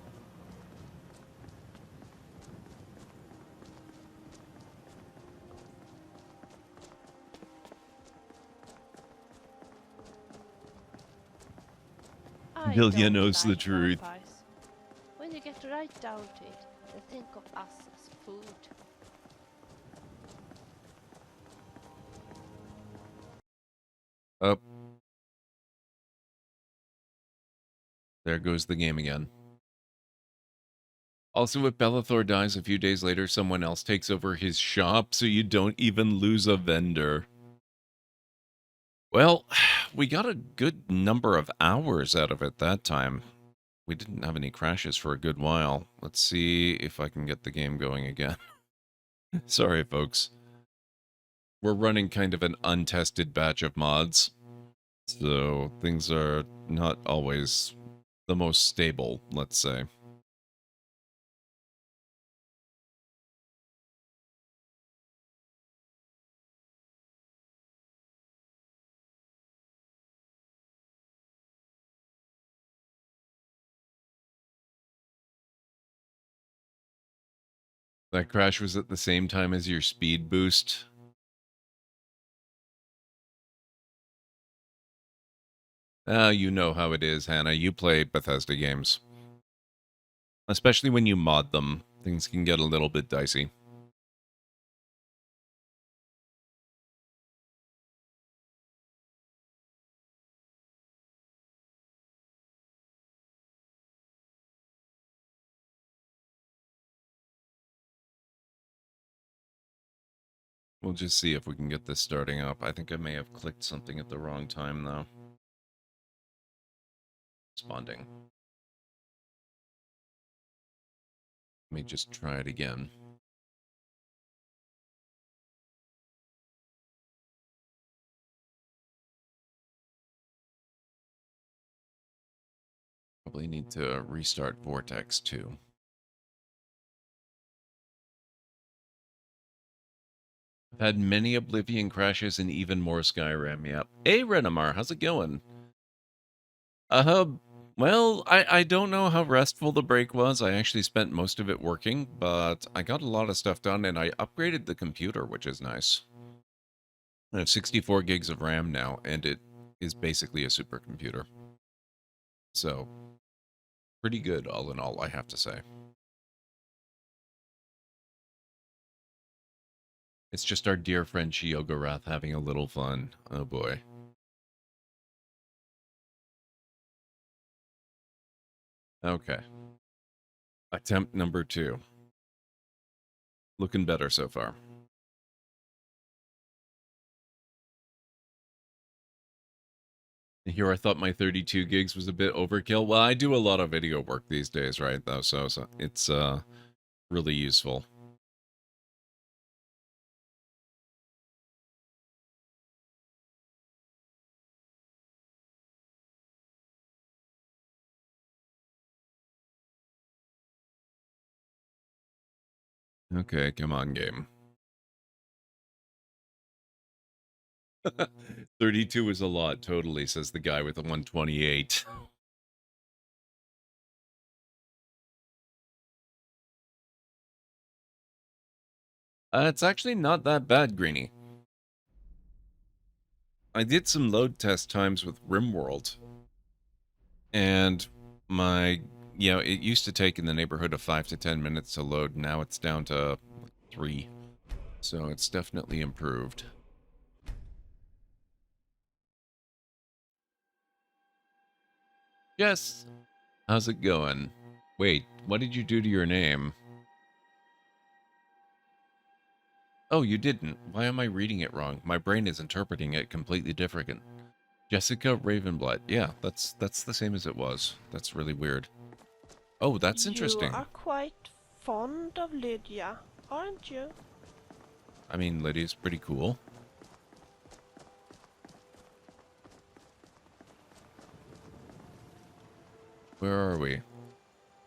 Delia knows the truth. When you get right down to it, they think of us as food. Oh. There goes the game again. Also, if Bellathor dies a few days later, someone else takes over his shop, so you don't even lose a vendor. Well, we got a good number of hours out of it that time. We didn't have any crashes for a good while. Let's see if I can get the game going again. Sorry, folks. We're running kind of an untested batch of mods, so things are not always the most stable, let's say. That crash was at the same time as your speed boost. You know how it is, Hannah. You play Bethesda games. Especially when you mod them, things can get a little bit dicey. We'll just see if we can get this starting up. I think I may have clicked something at the wrong time, though. Responding. Let me just try it again. Probably need to restart Vortex, too. I've had many Oblivion crashes and even more Skyrim, yep. Hey, Renamar, how's it going? Well, I don't know how restful the break was. I actually spent most of it working, but I got a lot of stuff done, and I upgraded the computer, which is nice. I have 64 gigs of RAM now, and it is basically a supercomputer. So, pretty good all in all, I have to say. It's just our dear friend Shiogorath having a little fun. Oh boy. Okay. Attempt number 2. Looking better so far. Here I thought my 32 gigs was a bit overkill. Well, I do a lot of video work these days, right, though, so it's really useful. Okay, come on, game. 32 is a lot, totally, says the guy with the 128. It's actually not that bad, Greenie. I did some load test times with RimWorld, and it used to take in the neighborhood of 5 to 10 minutes to load. Now it's down to 3. So it's definitely improved. Yes. How's it going? Wait, what did you do to your name? Oh, you didn't. Why am I reading it wrong? My brain is interpreting it completely different. Jessica Ravenblood. Yeah, that's the same as it was. That's really weird. Oh, that's interesting. You are quite fond of Lydia, aren't you? I mean, Lydia's pretty cool. Where are we?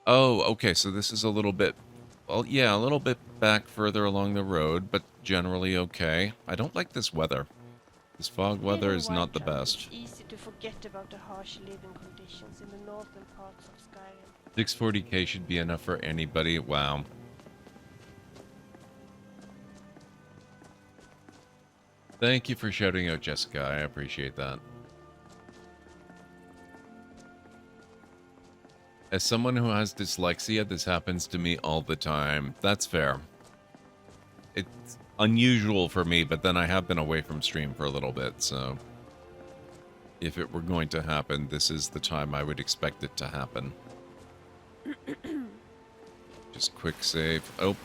Oh, okay, so this is a little bit... Well, yeah, a little bit back further along the road, but generally okay. I don't like this weather. This fog weather is not the best. It's easy to forget about the harsh living conditions in the northern parts of Skyrim. 640k should be enough for anybody. Wow. Thank you for shouting out, Jessica. I appreciate that. As someone who has dyslexia, this happens to me all the time. That's fair. It's unusual for me, but then I have been away from stream for a little bit, so... If it were going to happen, this is the time I would expect it to happen. Just quick save. Oh.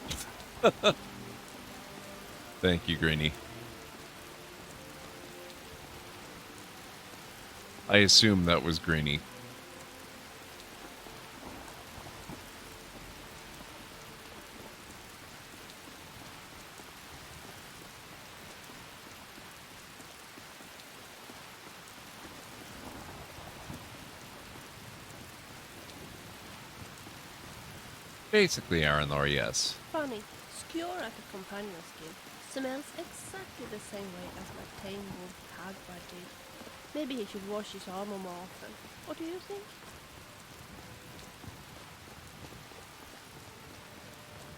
Thank you, Greenie. I assume that was Greenie. Basically, Aranor, yes. Funny, Skewer at the companion skin smells exactly the same way as my tame wolf Hagbar did. Maybe he should wash his armor more often. What do you think?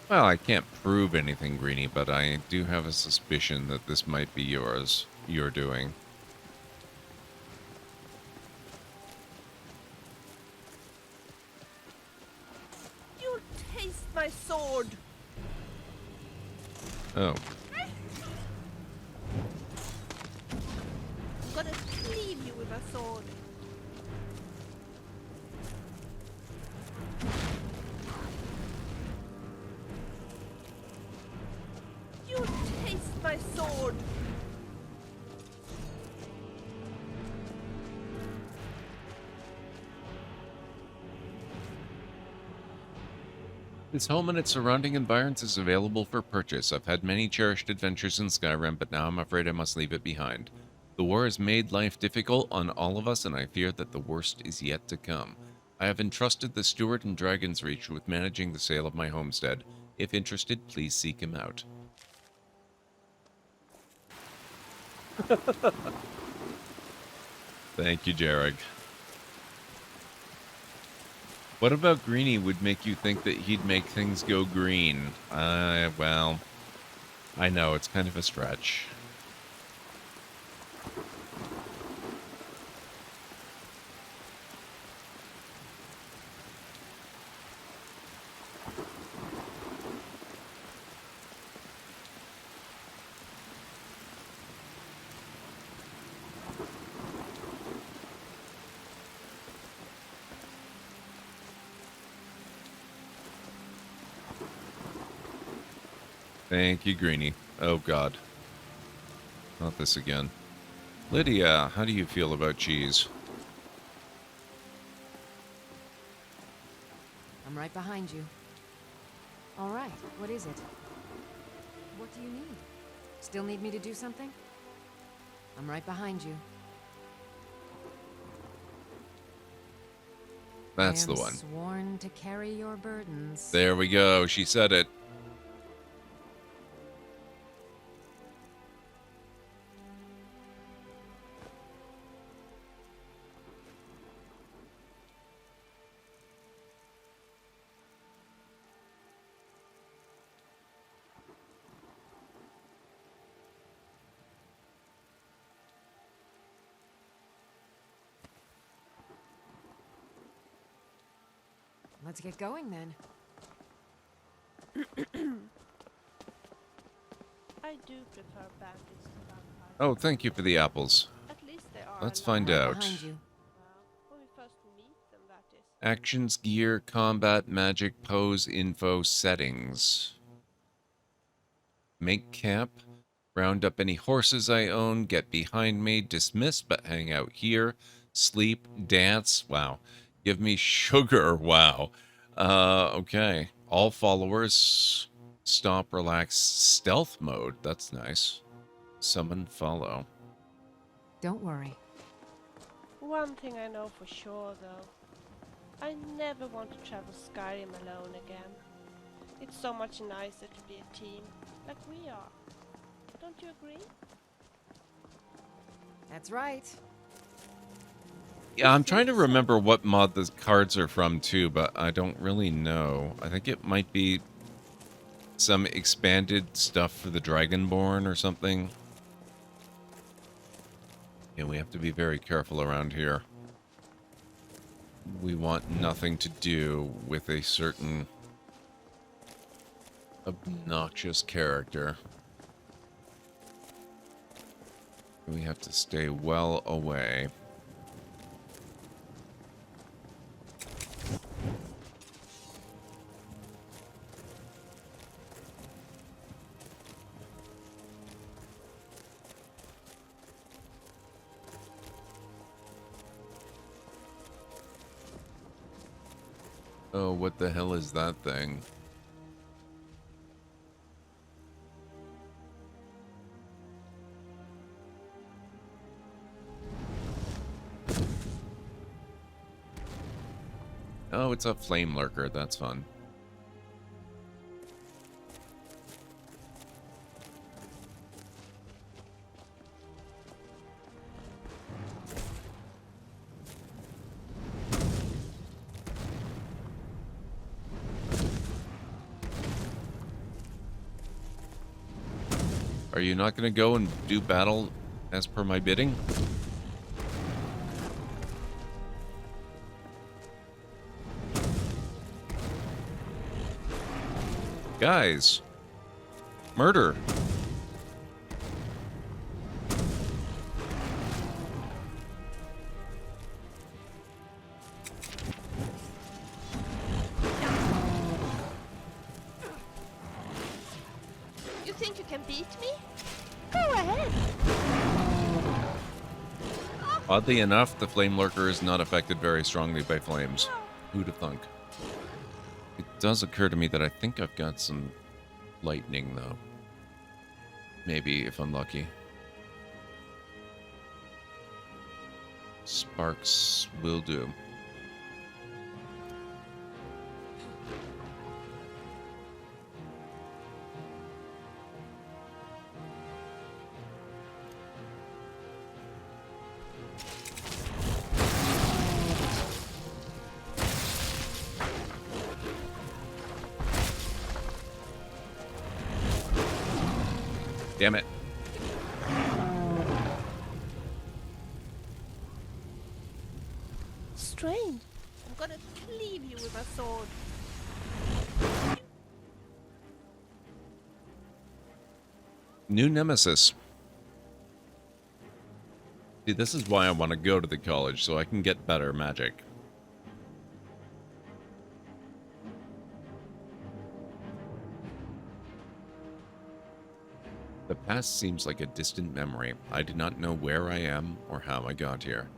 Well, I can't prove anything, Greenie, but I do have a suspicion that this might be you're doing. You'll taste my sword! Oh. I'm gonna cleave you with my sword. You'll taste my sword! This home and its surrounding environs is available for purchase. I've had many cherished adventures in Skyrim, but now I'm afraid I must leave it behind. The war has made life difficult on all of us, and I fear that the worst is yet to come. I have entrusted the steward in Dragon's Reach with managing the sale of my homestead. If interested, please seek him out. Thank you, Jarek. What about Greenie would make you think that he'd make things go green? Well, I know, it's kind of a stretch. Thank you, Greenie. Oh, God. Not this again. Lydia, how do you feel about cheese? I'm right behind you. All right, what is it? What do you need? Still need me to do something? I'm right behind you. That's the one. Sworn to carry your burdens. There we go. She said it. Let's get going then. I do prefer bandits to vampires. Oh, thank you for the apples. At least they are Let's alive. find out. Behind you. When we first meet them, that is. Actions, gear, combat, magic, pose, info, settings. Make camp. Round up any horses I own. Get behind me. Dismiss, but hang out here. Sleep. Dance. Wow. Give me sugar. Wow. Okay. All followers. Stop, relax. Stealth mode. That's nice. Summon, follow. Don't worry. One thing I know for sure, though. I never want to travel Skyrim alone again. It's so much nicer to be a team, like we are. Don't you agree? That's right. Yeah, I'm trying to remember what mod the cards are from, too, but I don't really know. I think it might be some expanded stuff for the Dragonborn or something. Yeah, we have to be very careful around here. We want nothing to do with a certain obnoxious character. We have to stay well away. Oh, what the hell is that thing? Oh, it's a flame lurker. That's fun. Are you not going to go and do battle as per my bidding? Guys. Murder. You think you can beat me? Go ahead. Oddly enough, the flame lurker is not affected very strongly by flames. Who'd have thunk? It does occur to me that I think I've got some lightning, though. Maybe, if I'm lucky. Sparks will do. Damn it. Strange. I'm gonna cleave you with my sword. New nemesis. See, this is why I want to go to the college, so I can get better magic. The past seems like a distant memory. I do not know where I am or how I got here.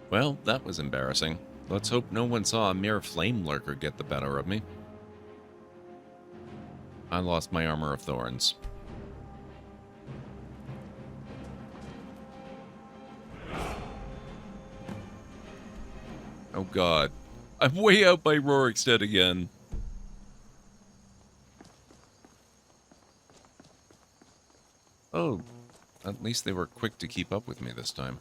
Well, that was embarrassing. Let's hope no one saw a mere flame lurker get the better of me. I lost my armor of thorns. Oh god. I'm way out by Rorikstead again. Oh, at least they were quick to keep up with me this time.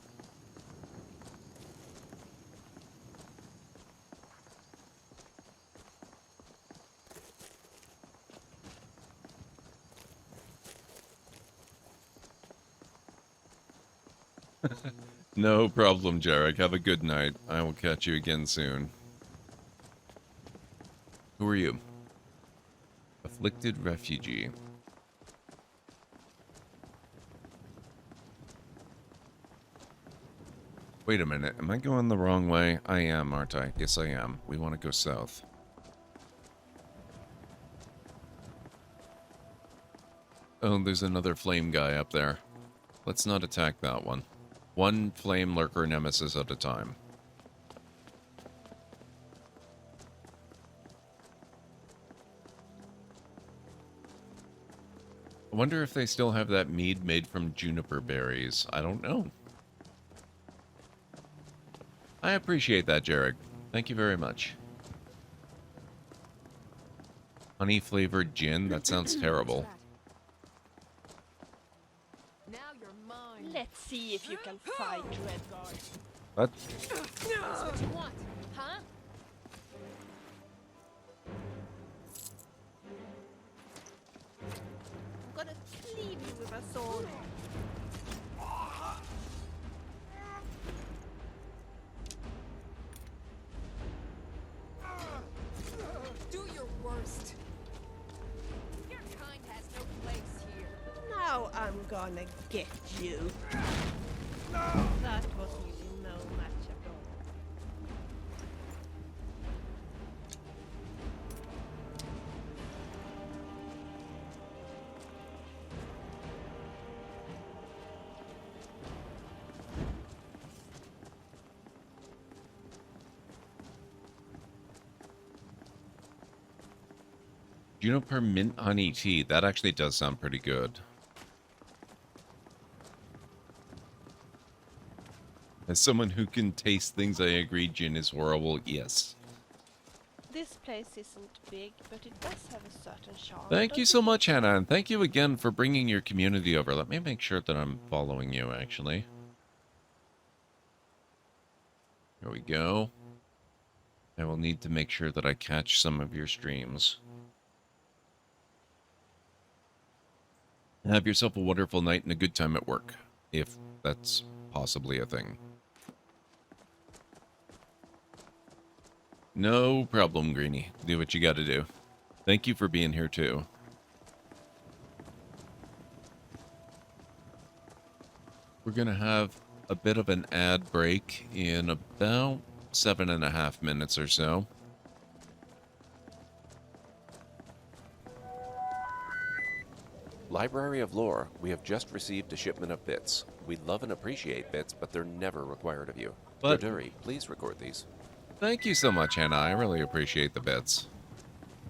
No problem, Jarek. Have a good night. I will catch you again soon. Who are you? Afflicted refugee. Wait a minute, am I going the wrong way? I am, aren't I? Yes, I am. We want to go south. Oh, there's another flame guy up there. Let's not attack that one. One flame lurker nemesis at a time. I wonder if they still have that mead made from juniper berries. I don't know. I appreciate that, Jarek. Thank you very much. Honey-flavored gin? That sounds terrible. Now you're mine. Let's see if you can fight Redguard. What? That's what you want, huh? I'm gonna cleave you with a sword. Do your worst. Your kind has no place here. Now I'm gonna get you. That was really no match at all. Juniper mint honey tea. That actually does sound pretty good. As someone who can taste things, I agree gin is horrible. Yes. This place isn't big, but it does have a certain charm. Thank you so much, Hannah, and thank you again for bringing your community over. Let me make sure that I'm following you, actually. Here we go. I will need to make sure that I catch some of your streams. Have yourself a wonderful night and a good time at work, if that's possibly a thing. No problem, Greenie. Do what you gotta do. Thank you for being here, too. We're gonna have a bit of an ad break in about 7.5 minutes or so. Library of Lore, we have just received a shipment of bits. We love and appreciate bits, but they're never required of you. But- Doduri, please record these. Thank you so much, Hannah. I really appreciate the bits.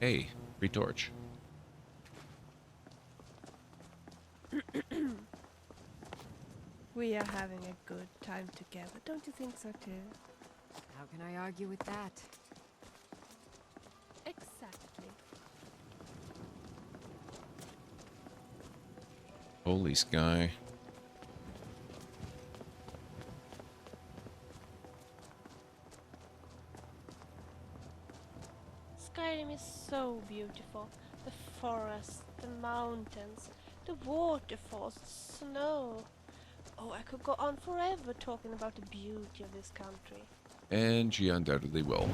Hey, free torch. We are having a good time together, don't you think so too? How can I argue with that? Exactly. Holy sky. Skyrim is so beautiful. The forests, the mountains, the waterfalls, the snow. Oh, I could go on forever talking about the beauty of this country. And she undoubtedly will.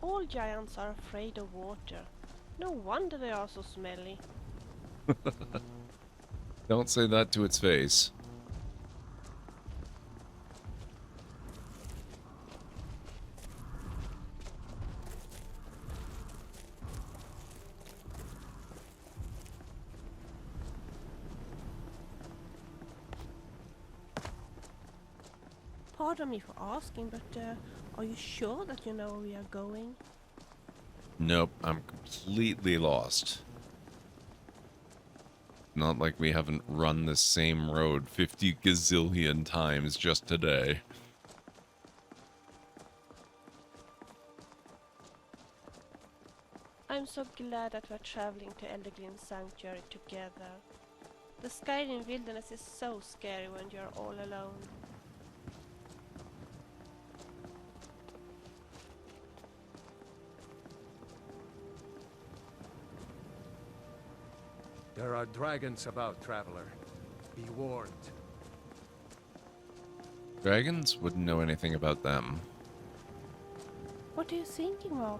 All giants are afraid of water. No wonder they are so smelly. Don't say that to its face. Pardon me for asking, but are you sure that you know where we are going? Nope, I'm completely lost. Not like we haven't run the same road 50 gazillion times just today. I'm so glad that we're traveling to Elderglin Sanctuary together. The Skyrim wilderness is so scary when you're all alone. There are dragons about, traveler. Be warned. Dragons wouldn't know anything about them. What are you thinking of?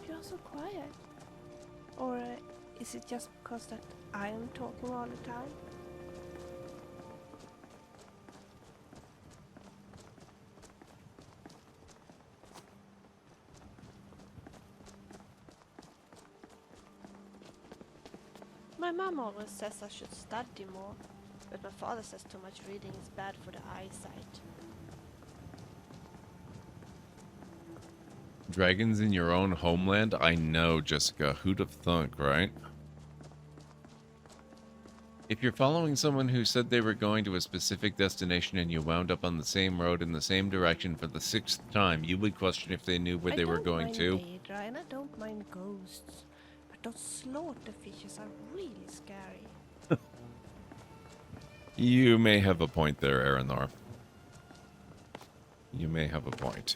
You're so quiet. Or is it just because that I am talking all the time? My mom always says I should study more, but my father says too much reading is bad for the eyesight. Dragons in your own homeland? I know, Jessica. Who'd have thunk, right? If you're following someone who said they were going to a specific destination and you wound up on the same road in the same direction for the 6th time, you would question if they knew where they were going to. I don't mind Daedra, and I don't mind ghosts, but those slaughterfishes are really scary. You may have a point there, Aranor. You may have a point.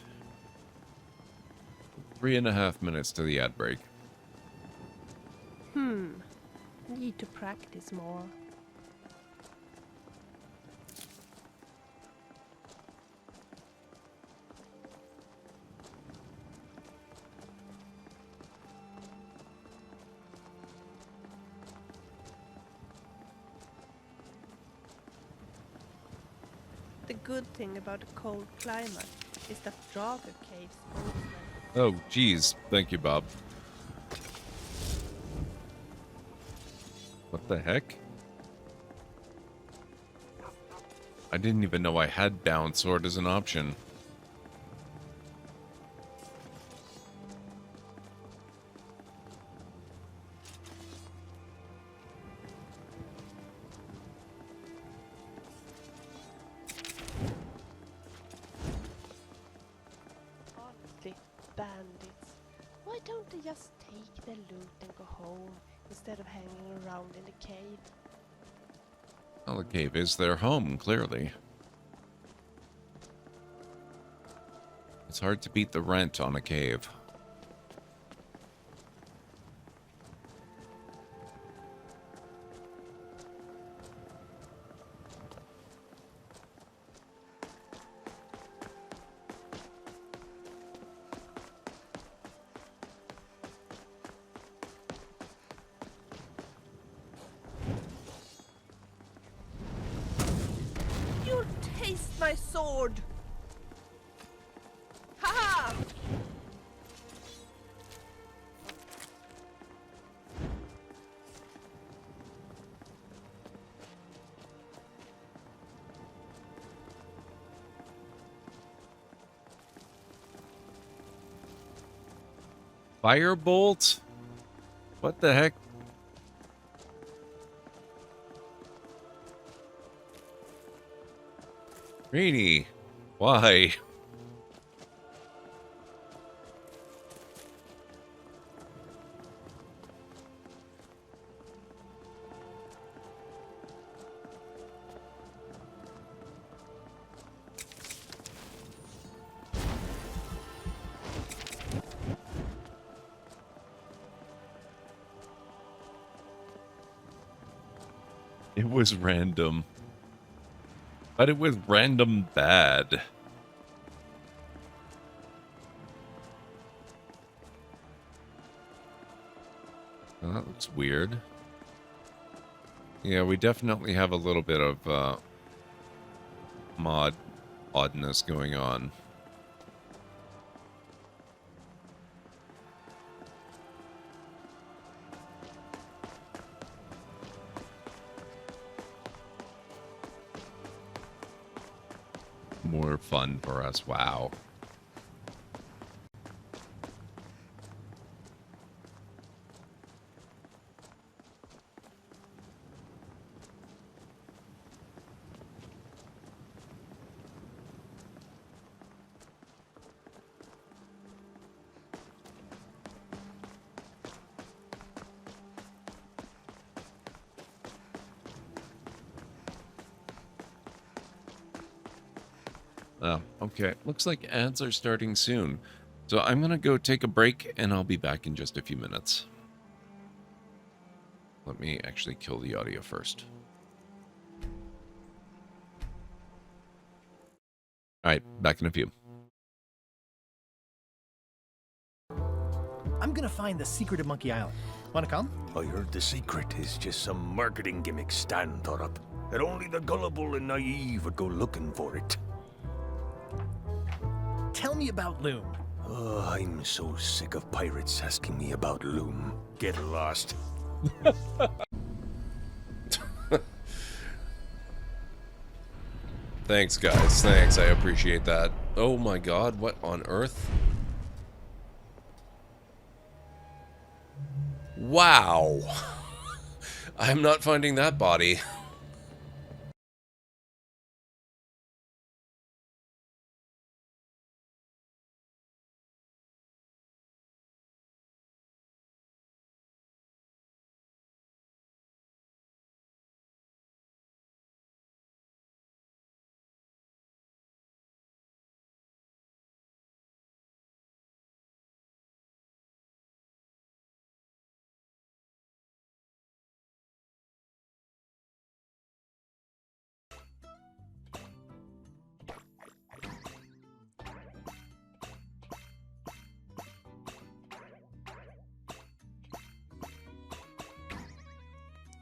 3.5 minutes to the ad break. Need to practice more. The good thing about a cold climate is that Draugr caves open. Oh, geez. Thank you, Bob. What the heck? I didn't even know I had Bound Sword as an option. Honestly, bandits. Why don't they just take their loot and go home instead of hanging around in the cave? Well, the cave is their home, clearly. It's hard to beat the rent on a cave. You'll taste my sword! Ha-ha! Firebolt? What the heck? Greenie, why? It was random. But it was random bad. Well, that looks weird. Yeah, we definitely have a little bit of mod oddness going on. more fun for us. Wow. Oh, okay. Looks like ads are starting soon. So I'm going to go take a break, and I'll be back in just a few minutes. Let me actually kill the audio first. All right, back in a few. I'm gonna find the secret of Monkey Island. Wanna come? I heard the secret is just some marketing gimmick Stan thought up. That only the gullible and naive would go looking for it. Tell me about Loom. Oh, I'm so sick of pirates asking me about Loom. Get lost. Thanks, guys. Thanks. I appreciate that. Oh my god, what on earth? Wow. I'm not finding that body.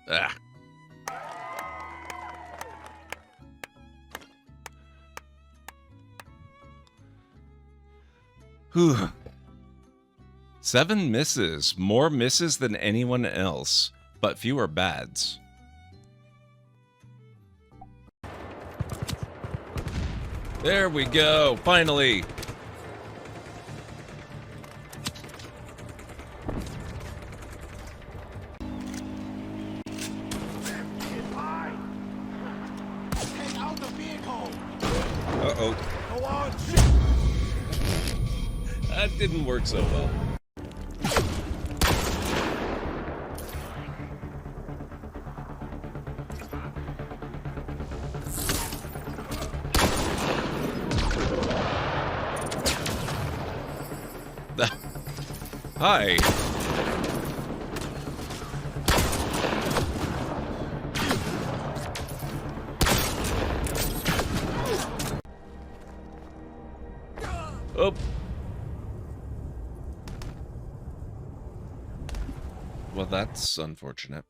Ah. Whew. 7 misses. More misses than anyone else, but fewer bads. There we go. Finally. Uh-oh. Go on, That didn't work so well. Hi. Oh. Well, that's unfortunate.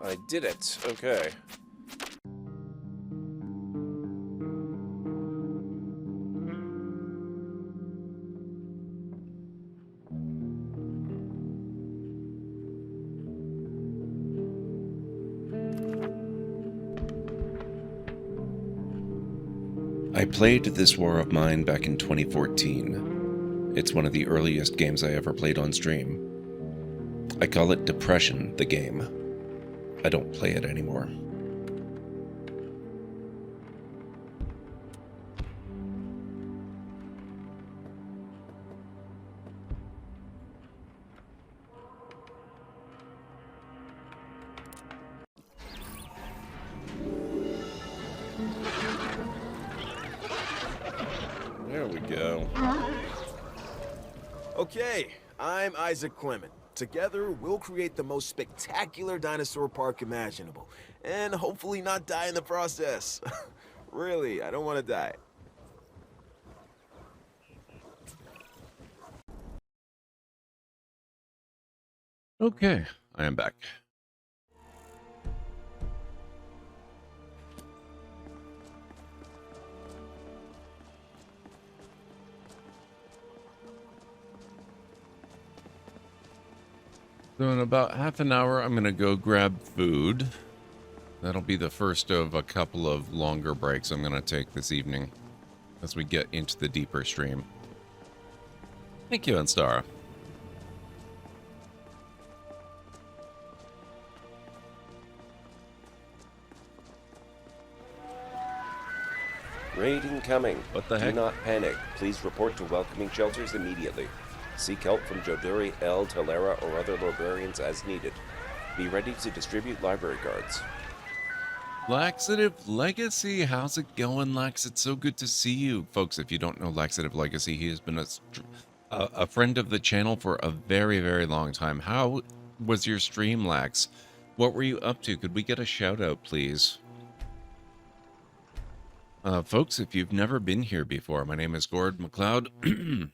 I did it. Okay. I played This War of Mine back in 2014. It's one of the earliest games I ever played on stream. I call it Depression, the game. I don't play it anymore. There we go. Okay, I'm Isaac Clement. Together, we'll create the most spectacular dinosaur park imaginable. And hopefully not die in the process. Really, I don't want to die. Okay, I am back. So in about half an hour, I'm going to go grab food. That'll be the first of a couple of longer breaks I'm going to take this evening as we get into the deeper stream. Thank you, Anstara. Raid incoming. What the Do heck? not panic. Please report to welcoming shelters immediately. Seek help from Joduri, El, Talera, or other librarians as needed. Be ready to distribute library cards. Laxative Legacy, how's it going, Lax? It's so good to see you. Folks, if you don't know Laxative Legacy, he has been a friend of the channel for a very, very long time. How was your stream, Lax? What were you up to? Could we get a shout out, please? Folks, if you've never been here before, my name is Gord McLeod.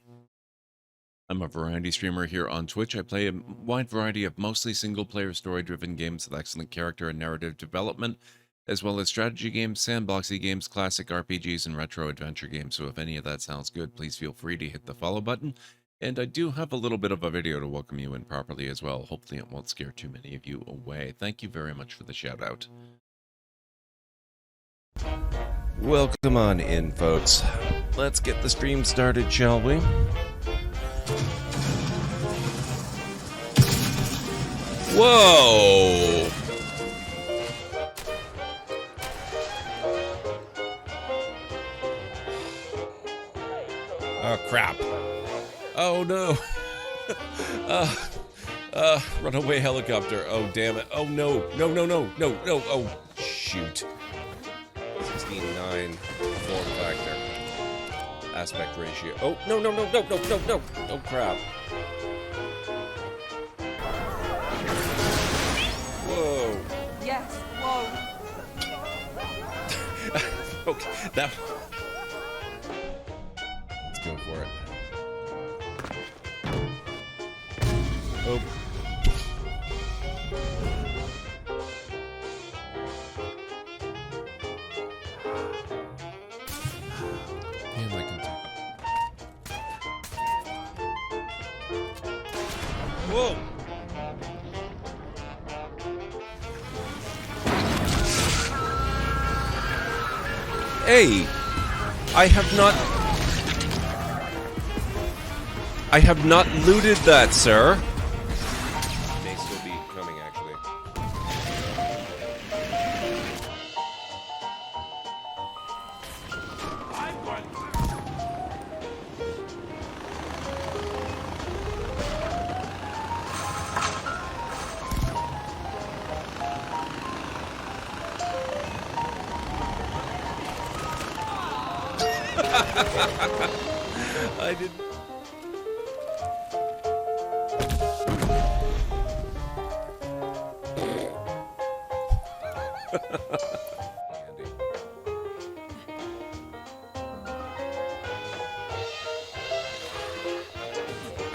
I'm a variety streamer here on Twitch. I play a wide variety of mostly single-player story-driven games with excellent character and narrative development, as well as strategy games, sandboxy games, classic RPGs, and retro adventure games. So if any of that sounds good, please feel free to hit the follow button. And I do have a little bit of a video to welcome you in properly as well. Hopefully it won't scare too many of you away. Thank you very much for the shout-out. Welcome on in, folks. Let's get the stream started, shall we? Whoa! Oh, crap. Oh, no. Runaway helicopter. Oh, damn it. Oh, no. No, no, no, no, no. Oh, shoot. 16:9 form factor. Aspect ratio. Oh, no, no, no, no, no, no, no. Oh, crap. Whoa. Yes, whoa. Okay, that... Let's go for it. Oh. Damn, I can do. Whoa! Hey! I have not looted that, sir. May still be coming, actually. I didn't.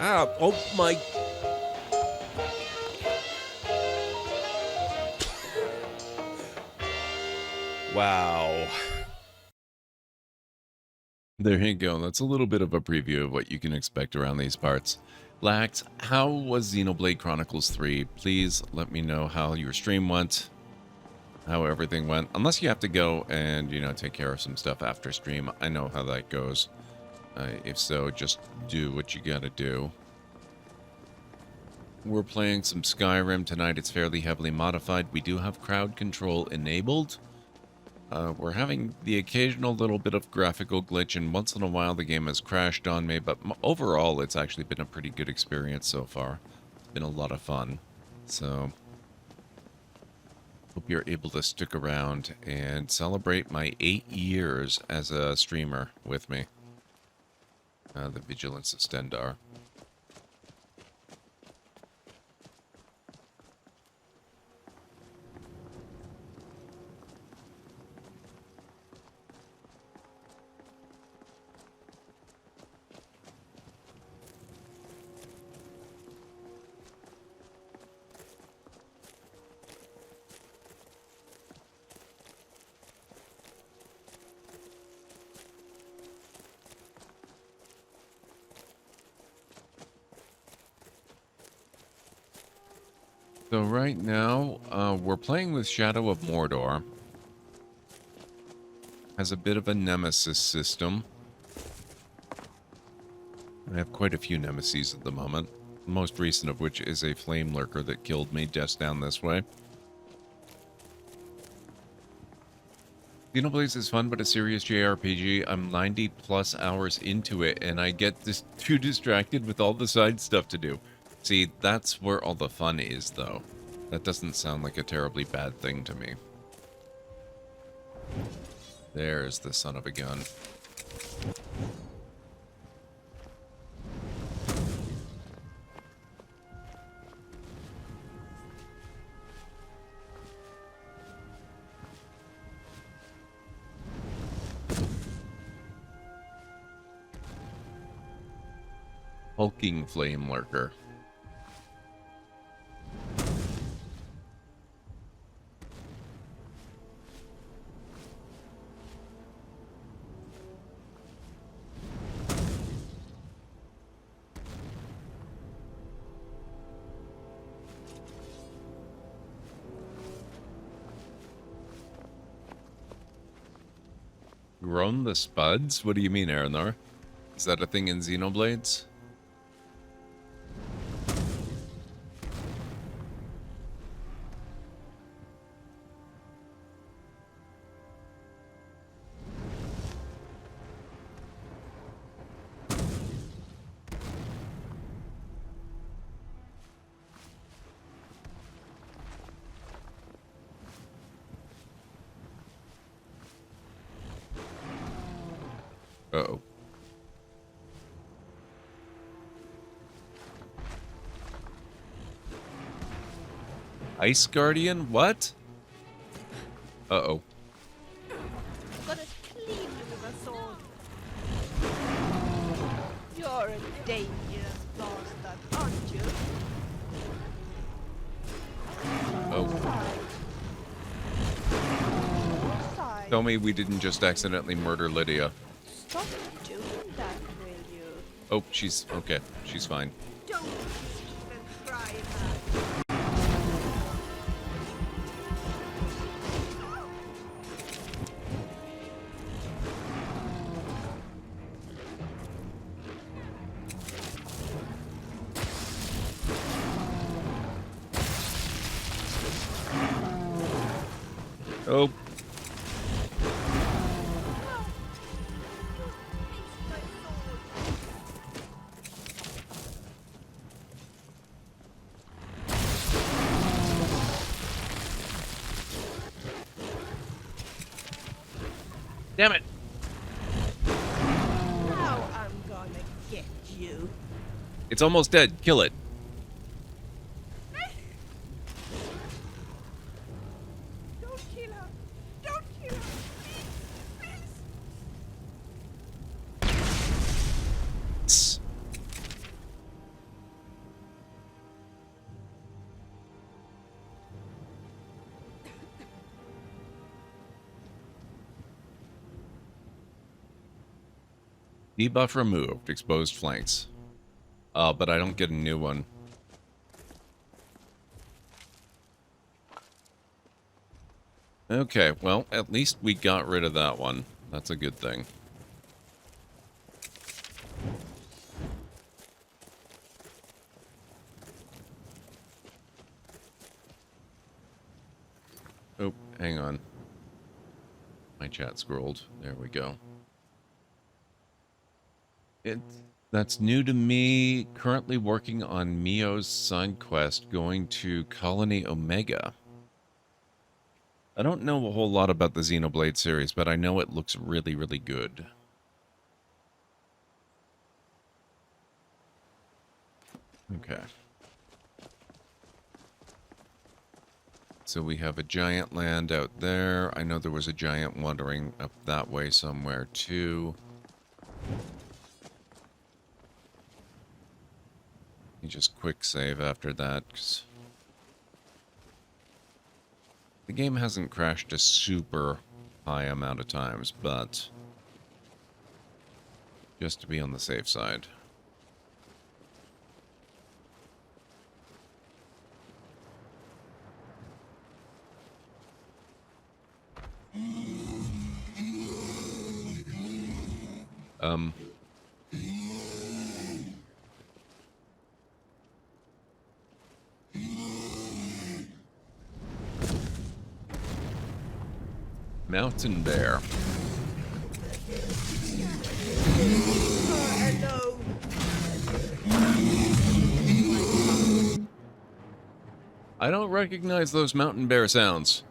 Ah, oh my. Wow. There you go. That's a little bit of a preview of what you can expect around these parts. Lax, how was Xenoblade Chronicles 3? Please let me know how your stream went, how everything went. Unless you have to go and, take care of some stuff after stream. I know how that goes. If so, just do what you gotta do. We're playing some Skyrim tonight. It's fairly heavily modified. We do have crowd control enabled. We're having the occasional little bit of graphical glitch, and once in a while the game has crashed on me, but overall it's actually been a pretty good experience so far. It's been a lot of fun. So, hope you're able to stick around and celebrate my 8 years as a streamer with me. The Vigilance of Stendar. So right now, we're playing with Shadow of Mordor. Has a bit of a nemesis system. I have quite a few nemesis at the moment. The most recent of which is a flame lurker that killed me just down this way. Xenoblades is fun, but a serious JRPG. I'm 90 plus hours into it, and I get just too distracted with all the side stuff to do. See, that's where all the fun is, though. That doesn't sound like a terribly bad thing to me. There's the son of a gun. Hulking flame lurker. Grown the Spuds? What do you mean, Aranor? Is that a thing in Xenoblades? Uh-oh. Ice Guardian? What? Uh-oh. Got it clean with a sword. You're a dangerous bastard, aren't you? Oh. Tell me we didn't just accidentally murder Lydia. Stop doing that, will you? Oh, she's... okay. She's fine. Don't even try that. Oh. Damn it. Now I'm gonna get you. It's almost dead. Kill it. Don't kill her. Don't kill her. Please. Debuff removed. Exposed flanks. But I don't get a new one. Okay, well, at least we got rid of that one. That's a good thing. Oh, hang on. My chat scrolled. There we go. That's new to me. Currently working on Mio's side quest going to Colony Omega. I don't know a whole lot about the Xenoblade series, but I know it looks really, really good. Okay. So we have a giant land out there. I know there was a giant wandering up that way somewhere too. You just quick save after that, 'cause the game hasn't crashed a super high amount of times, but just to be on the safe side. Mountain bear. Hello. I don't recognize those mountain bear sounds.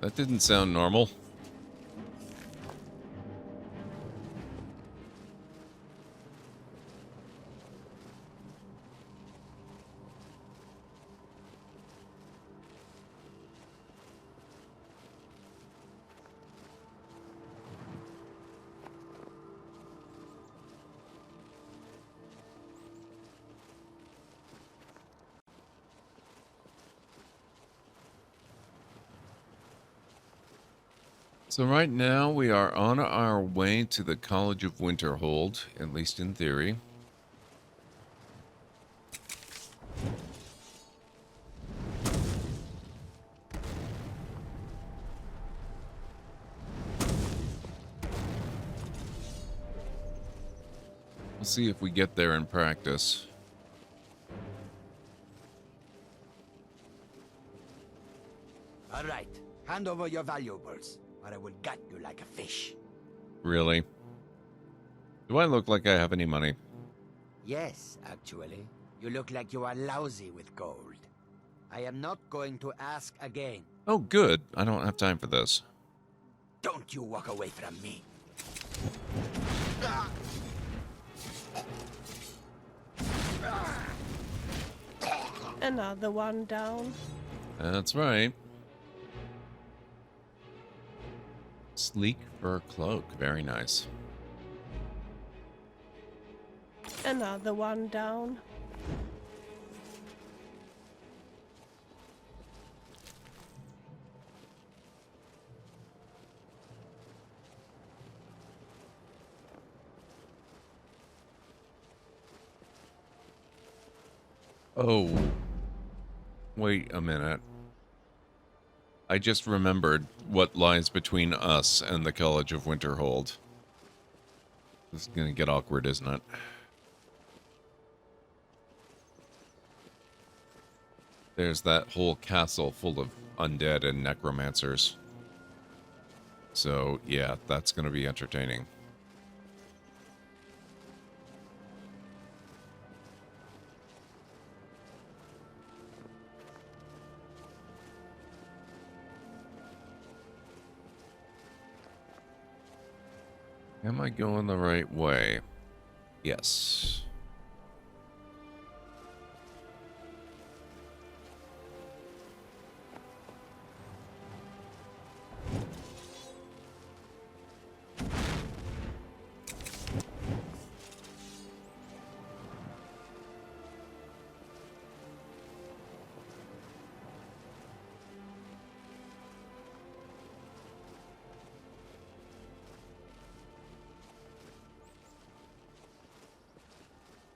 That didn't sound normal. So right now we are on our way to the College of Winterhold, at least in theory. We'll see if we get there in practice. All right, hand over your valuables, or I will gut you like a fish. Really? Do I look like I have any money? Yes, actually. You look like you are lousy with gold. I am not going to ask again. Oh, good. I don't have time for this. Don't you walk away from me. Another one down. That's right. Sleek fur cloak. Very nice. Another one down. Oh. Wait a minute. I just remembered what lies between us and the College of Winterhold. This is gonna get awkward, isn't it? There's that whole castle full of undead and necromancers. So, yeah, that's gonna be entertaining. Am I going the right way? Yes.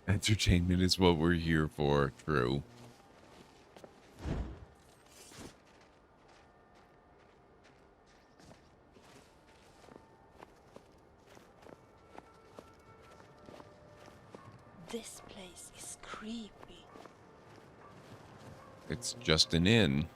Entertainment is what we're here for, true. This place is creepy. It's just an inn.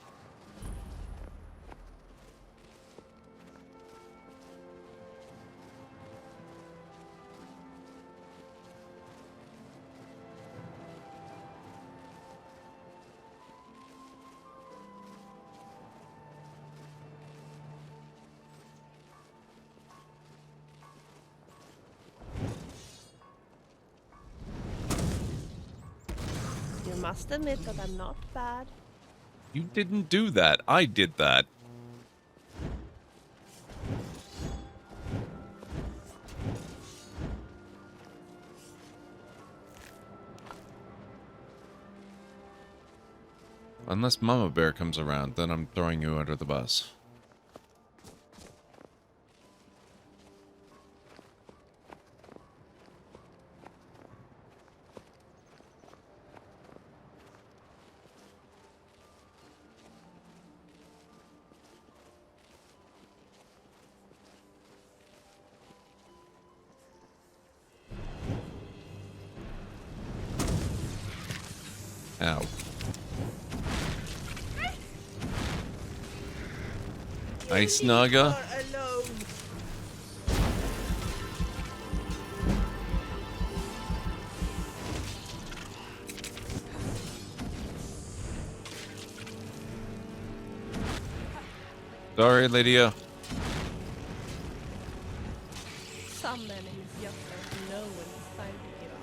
You must admit that I'm not bad. You didn't do that. I did that. Unless Mama Bear comes around, then I'm throwing you under the bus. Ow. Ice Naga? Sorry, Lydia. Some enemies just don't know when it's time to give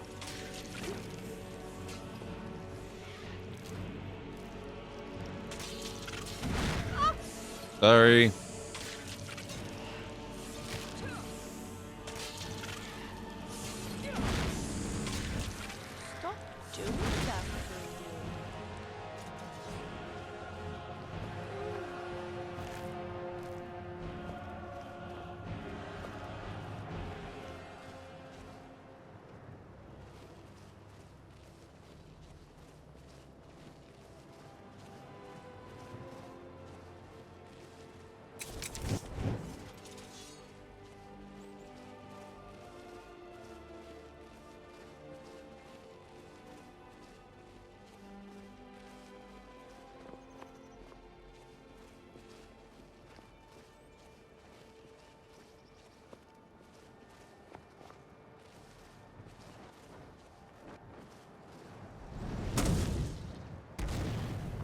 up. Sorry. Stop doing that, Rudy.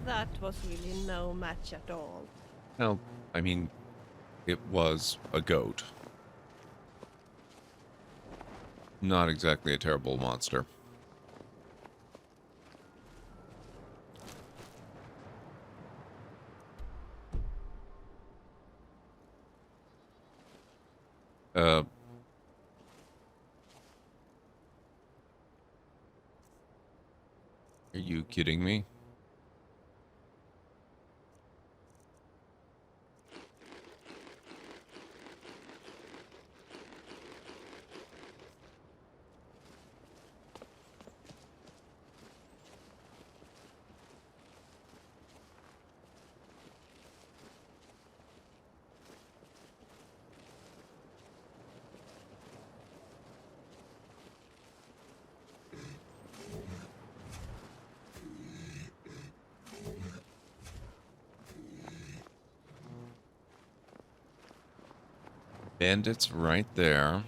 That was really no match at all. Well, I mean, it was a goat. Not exactly a terrible monster. Are you kidding me? Bandits right there.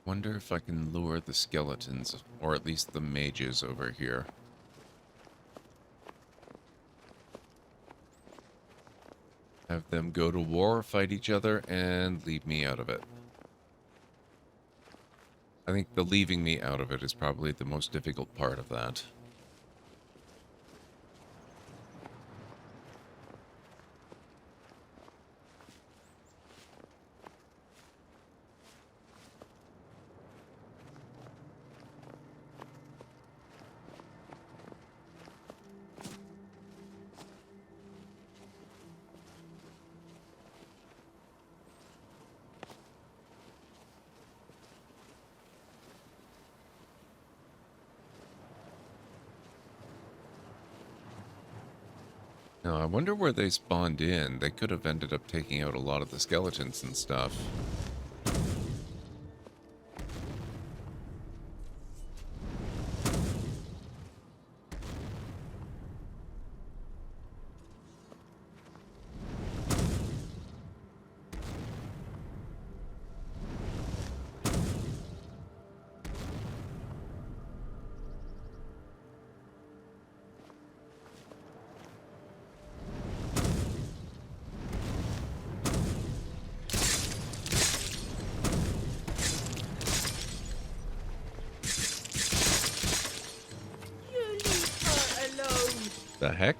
Wonder if I can lure the skeletons, or at least the mages over here. Have them go to war, fight each other, and leave me out of it. I think the leaving me out of it is probably the most difficult part of that. Now, I wonder where they spawned in. They could have ended up taking out a lot of the skeletons and stuff. The heck?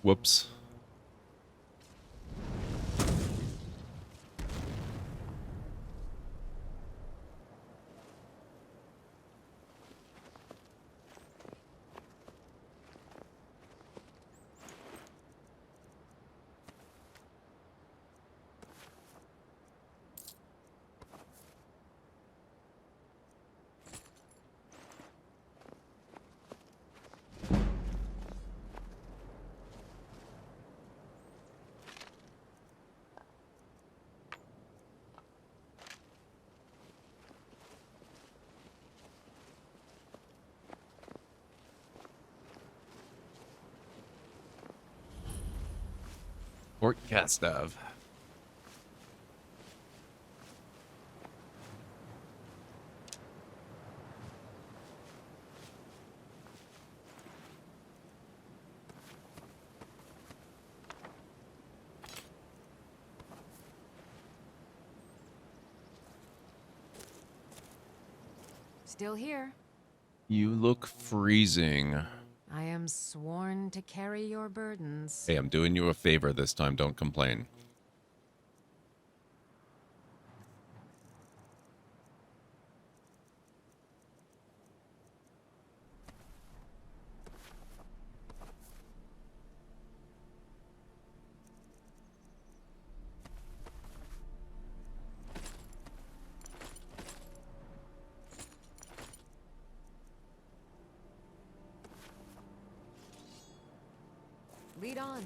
Whoops. Port Castav. Still here. You look freezing. I am sworn to carry your burdens. Hey, I'm doing you a favor this time. Don't complain. Lead on.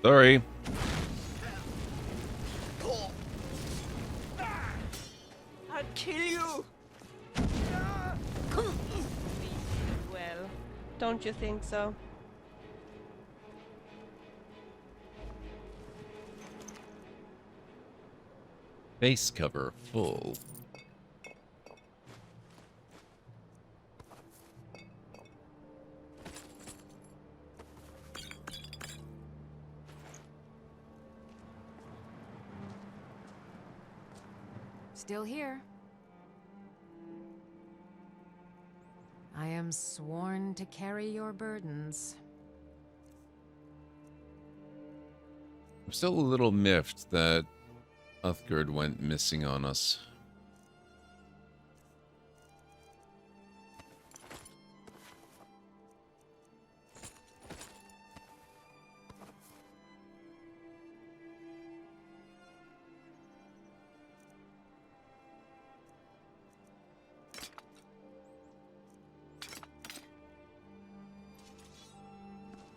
Sorry. I'll kill you! Well, don't you think so? Base cover full. Still here. I am sworn to carry your burdens. I'm still a little miffed that Uthgard went missing on us.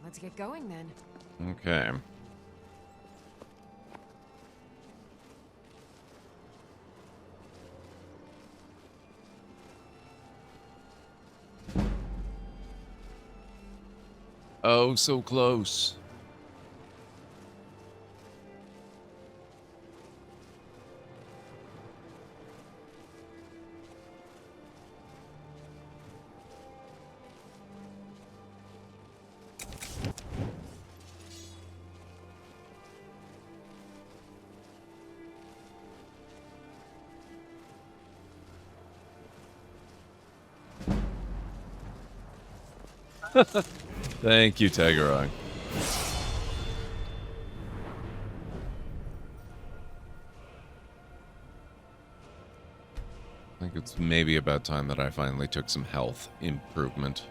Let's get going then. Okay. Oh, so close. Thank you, Tagarong. I think it's maybe about time that I finally took some health improvement.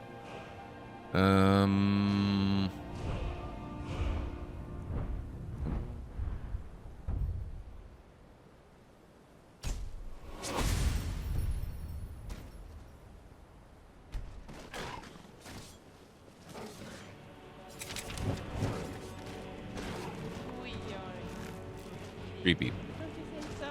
Creepy. Don't you think so?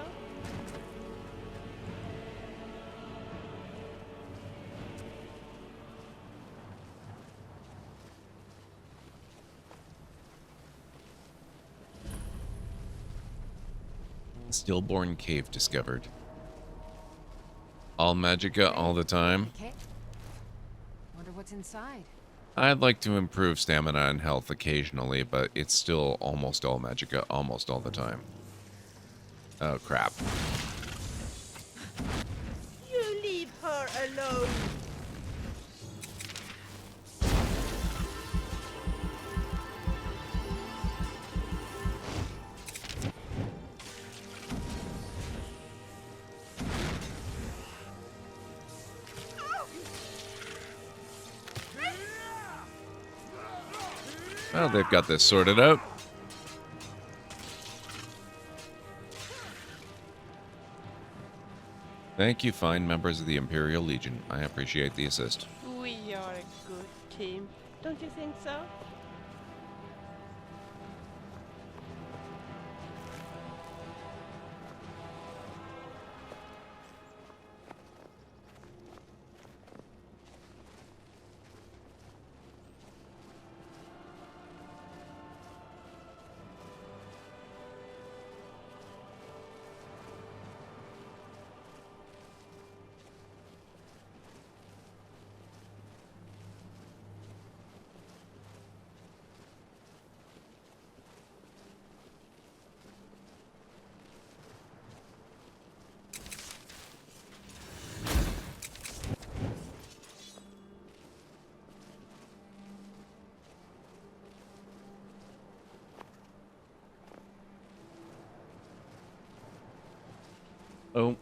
Stillborn cave discovered. All Magica all the time. Okay. Wonder what's inside. I'd like to improve stamina and health occasionally, but it's still almost all Magica almost all the time. Oh, crap. You leave her alone. Well, they've got this sorted out. Thank you, fine members of the Imperial Legion. I appreciate the assist. We are a good team. Don't you think so? Oh.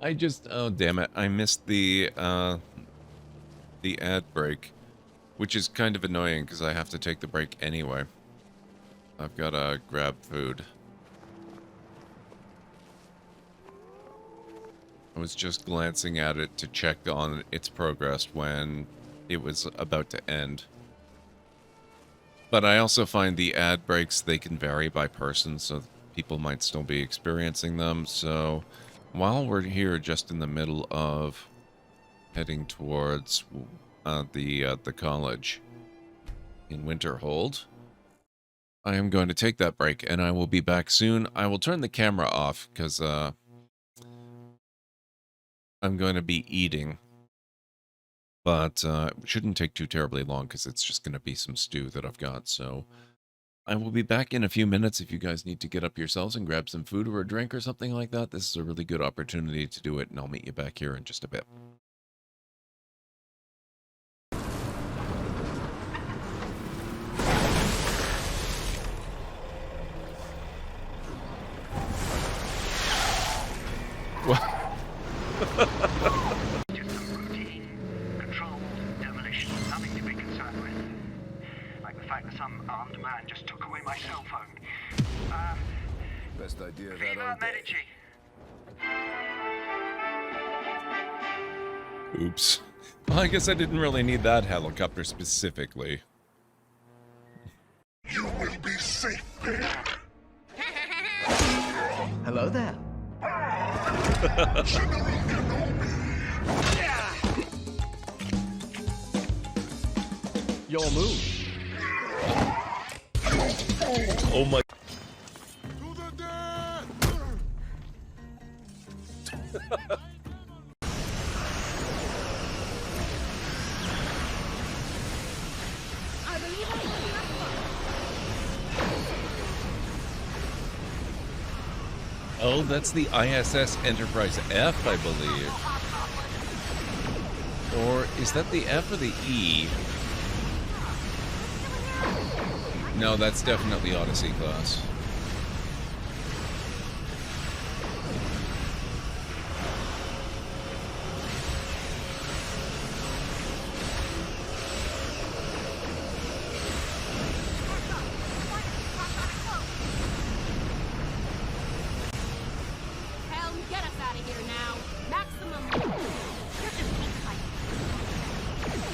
Oh damn it, I missed the ad break, which is kind of annoying because I have to take the break anyway. I've got to grab food. I was just glancing at it to check on its progress when it was about to end. But I also find the ad breaks, they can vary by person, so people might still be experiencing them. So while we're here just in the middle of heading towards the college in Winterhold, I am going to take that break and I will be back soon. I will turn the camera off because I'm going to be eating, but it shouldn't take too terribly long because it's just going to be some stew that I've got. So I will be back in a few minutes. If you guys need to get up yourselves and grab some food or a drink or something like that, this is a really good opportunity to do it, and I'll meet you back here in just a bit. What? Just some routine, controlled demolition, nothing to be concerned with. Like the fact that some armed man just took away my cell phone. Best idea of that all day. Oops. Well, I guess I didn't really need that helicopter specifically. You will be safe there. Hello there. Your move. Oh my. Oh, that's the ISS Enterprise F, I believe. Or is that the F or the E? No, that's definitely Odyssey class. Helm, get us out of here now. Maximum. You're just keep fighting.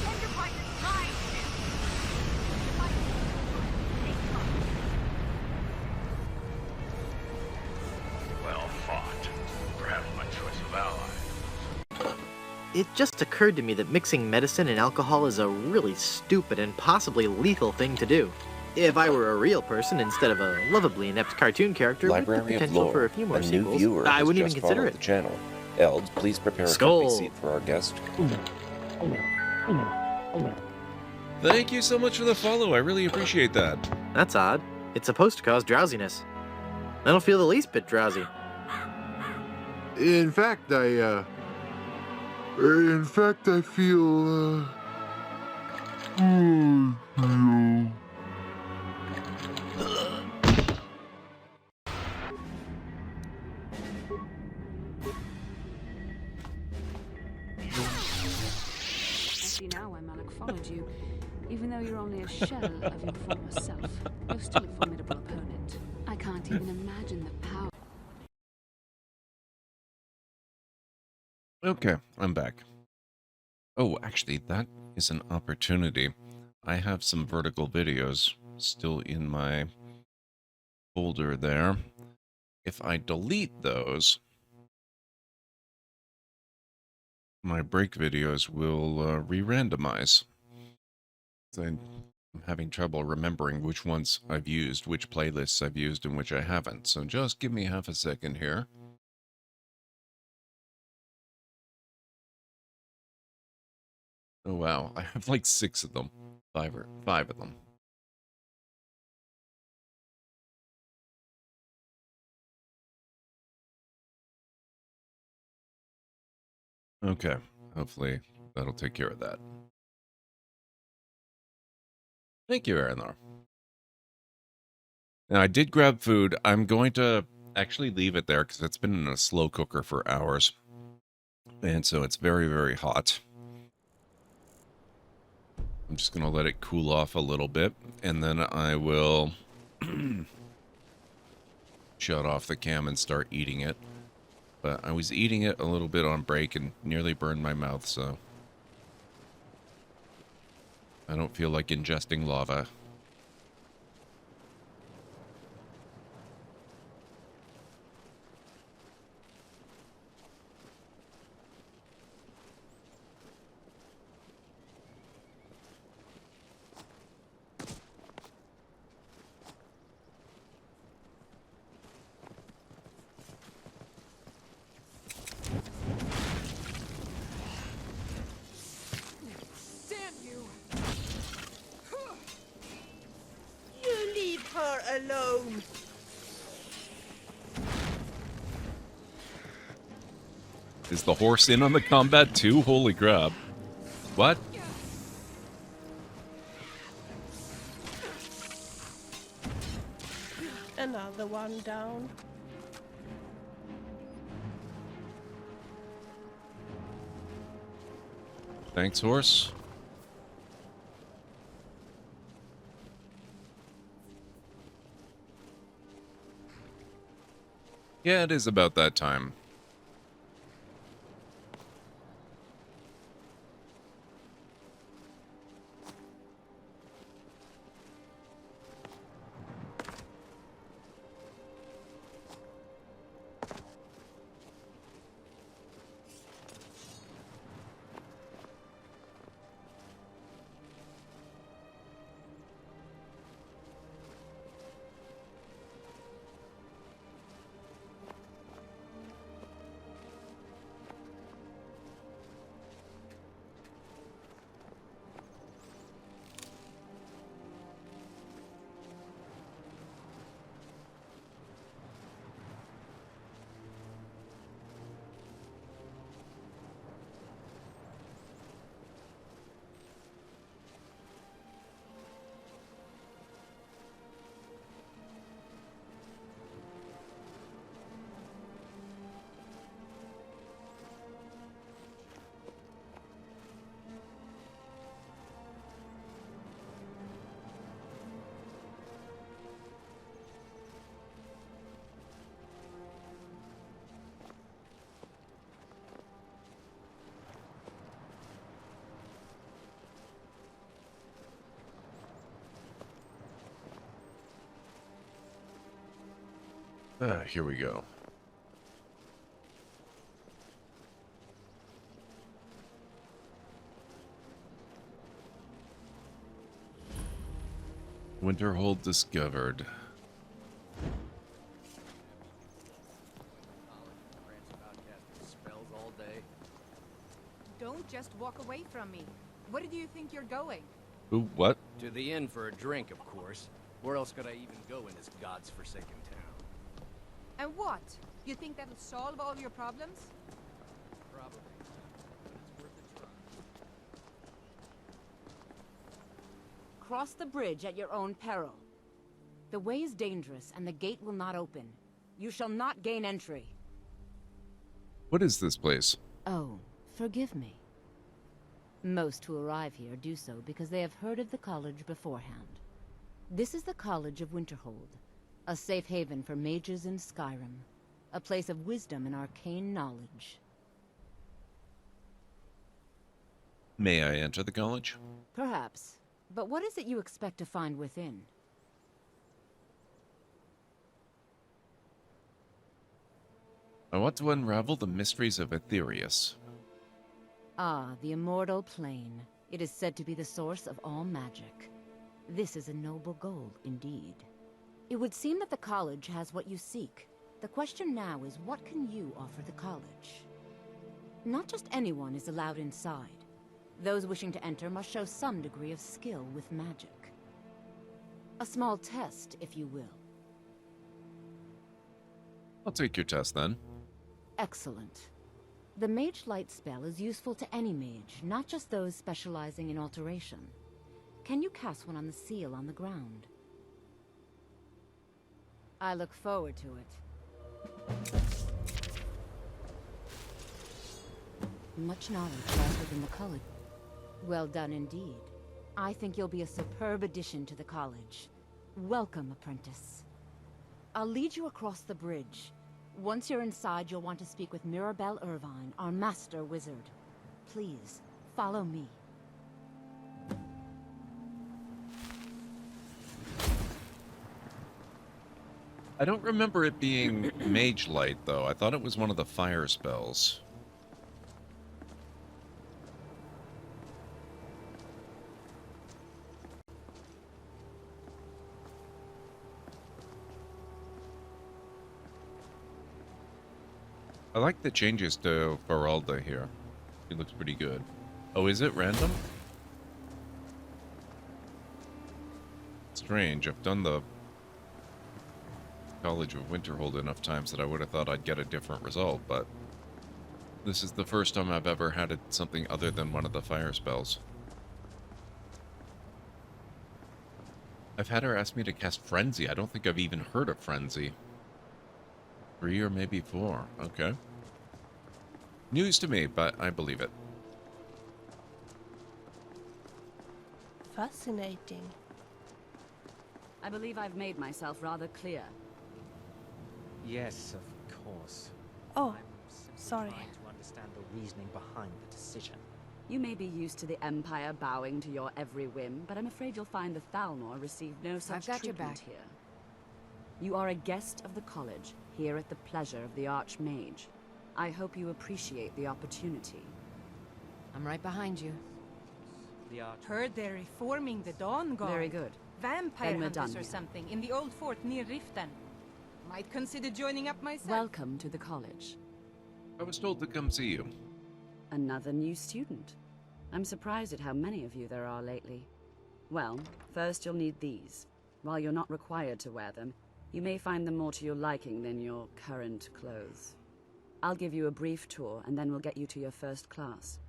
Enterprise is trying to. Well fought. Perhaps my choice of ally. It just occurred to me that mixing medicine and alcohol is a really stupid and possibly lethal thing to do. If I were a real person instead of a lovably inept cartoon character with the Library of potential Lore, for a few more a new sequels, viewer I has wouldn't just even consider followed it. the channel. Eld, please prepare a Skull. comfy seat for our guest. Thank you so much for the follow. I really appreciate that. That's odd. It's supposed to cause drowsiness. I don't feel the least bit drowsy. In fact, I feel, I see now why Malik followed you. Even though you're only a shell of your former self, you're still a formidable opponent. I can't even imagine the power. Okay, I'm back. Oh, actually, that is an opportunity. I have some vertical videos still in my folder there. If I delete those, my break videos will re-randomize. I'm having trouble remembering which ones I've used, which playlists I've used, and which I haven't. So just give me half a second here. Oh wow, I have like 6 of them. 5 of them. Okay, hopefully that'll take care of that. Thank you, Aranor. Now, I did grab food. I'm going to actually leave it there because it's been in a slow cooker for hours. And so it's very, very hot. I'm just going to let it cool off a little bit. And then I will shut off the cam and start eating it. But I was eating it a little bit on break and nearly burned my mouth, so I don't feel like ingesting lava. You leave her alone. Is the horse in on the combat too? Holy crap. What? Another one down. Thanks, horse. Yeah, it is about that time. Here we go. Winterhold discovered. just walk away from me? Where do you think you're going? Ooh, what? To the inn for a drink, of course. Where else could I even go in this god's forsaken town? And what? You think that'll solve all your problems? Probably. But it's worth a try. Cross the bridge at your own peril. The way is dangerous, and the gate will not open. You shall not gain entry. What is this place? Oh, forgive me. Most who arrive here do so because they have heard of the college beforehand. This is the College of Winterhold, a safe haven for mages in Skyrim, a place of wisdom and arcane knowledge. May I enter the college? Perhaps. But what is it you expect to find within? I want to unravel the mysteries of Aetherius. Ah, the immortal plane. It is said to be the source of all magic. This is a noble goal, indeed. It would seem that the college has what you seek. The question now is, what can you offer the college? Not just anyone is allowed inside. Those wishing to enter must show some degree of skill with magic. A small test, if you will. I'll take your test then. Excellent. The Mage Light spell is useful to any mage, not just those specializing in alteration. Can you cast one on the seal on the ground? I look forward to it. Much knowledge lies within the college. Well done indeed. I think you'll be a superb addition to the college. Welcome, apprentice. I'll lead you across the bridge. Once you're inside, you'll want to speak with Mirabelle Irvine, our master wizard. Please, follow me. I don't remember it being Mage Light, though. I thought it was one of the fire spells. I like the changes to Faralda here. He looks pretty good. Oh, is it random? Strange. I've done the College of Winterhold enough times that I would have thought I'd get a different result, but this is the first time I've ever had it something other than one of the fire spells. I've had her ask me to cast Frenzy. I don't think I've even heard of Frenzy. 3 or maybe 4. Okay. News to me, but I believe it. Fascinating. I believe I've made myself rather clear. Yes, of course. Oh, I'm simply sorry. trying to understand the reasoning behind the decision. You may be used to the Empire bowing to your every whim, but I'm afraid you'll find the Thalmor received no such got your treatment back. here. You are a guest of the college, here at the pleasure of the Archmage. I hope you appreciate the opportunity. I'm right behind you. The Arch... Heard they're reforming the Dawn Guard. Very good. Vampire Then we're hunters done or here. something in the old fort near Riften. Might consider joining up myself. Welcome to the college. I was told to come see you. Another new student. I'm surprised at how many of you there are lately. Well, first you'll need these. While you're not required to wear them, you may find them more to your liking than your current clothes. I'll give you a brief tour, and then we'll get you to your first class.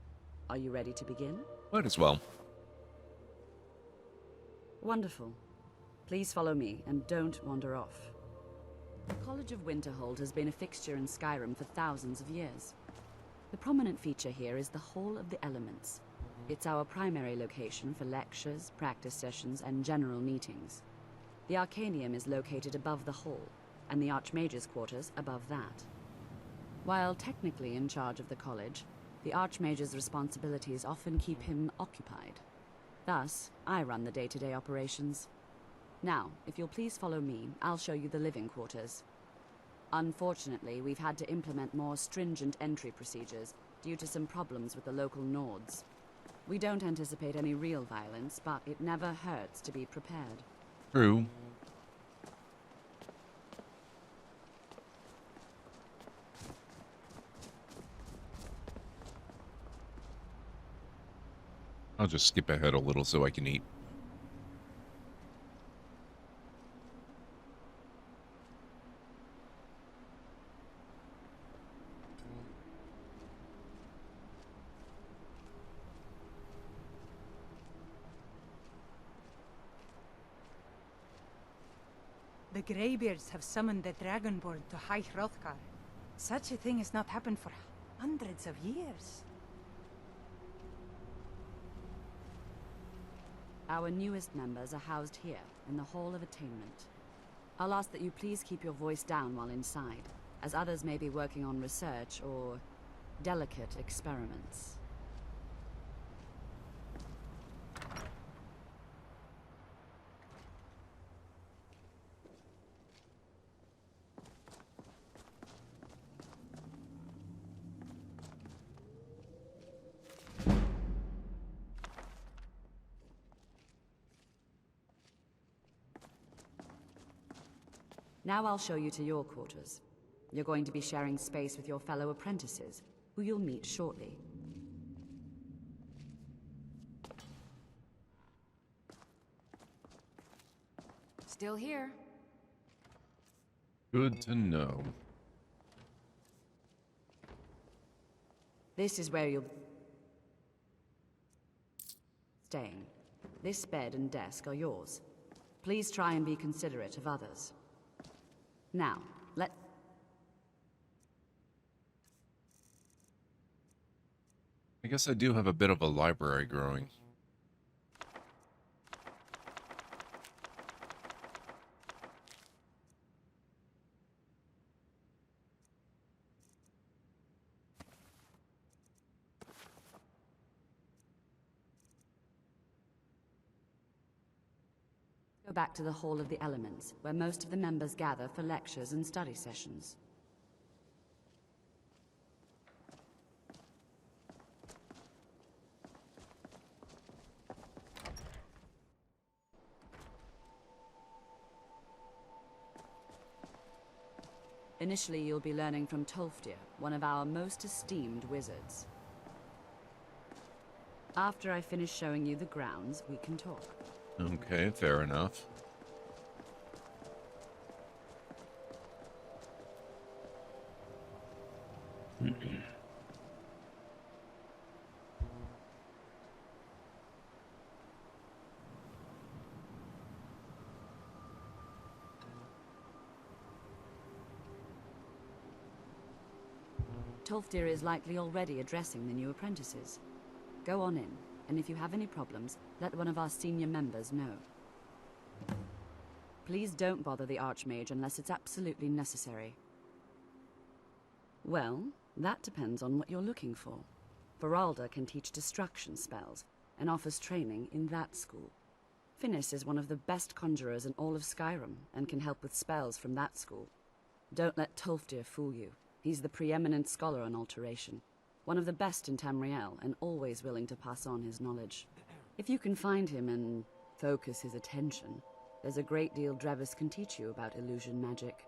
Are you ready to begin? Might as well. Wonderful. Please follow me, and don't wander off. The College of Winterhold has been a fixture in Skyrim for thousands of years. The prominent feature here is the Hall of the Elements. It's our primary location for lectures, practice sessions, and general meetings. The Arcanium is located above the hall, and the Archmage's quarters above that. While technically in charge of the college, the Archmage's responsibilities often keep him occupied. Thus, I run the day-to-day operations. Now, if you'll please follow me, I'll show you the living quarters. Unfortunately, we've had to implement more stringent entry procedures due to some problems with the local Nords. We don't anticipate any real violence, but it never hurts to be prepared. True. I'll just skip ahead a little so I can eat. The Greybeards have summoned the Dragonborn to High Hrothgar. Such a thing has not happened for hundreds of years. Our newest members are housed here, in the Hall of Attainment. I'll ask that you please keep your voice down while inside, as others may be working on research or delicate experiments. Now I'll show you to your quarters. You're going to be sharing space with your fellow apprentices, who you'll meet shortly. Still here. Good to know. This is where you'll... staying. This bed and desk are yours. Please try and be considerate of others. Now, I guess I do have a bit of a library growing. go back to the Hall of the Elements, where most of the members gather for lectures and study sessions. Initially, you'll be learning from Tolfdir, one of our most esteemed wizards. After I finish showing you the grounds, we can talk. Okay, fair enough. Tolfdir is likely already addressing the new apprentices. Go on in, and if you have any problems, let one of our senior members know. Please don't bother the Archmage unless it's absolutely necessary. Well, that depends on what you're looking for. Feralda can teach destruction spells, and offers training in that school. Finis is one of the best conjurers in all of Skyrim, and can help with spells from that school. Don't let Tolfdir fool you. He's the preeminent scholar on alteration, one of the best in Tamriel, and always willing to pass on his knowledge. If you can find him and focus his attention, there's a great deal Drevis can teach you about illusion magic.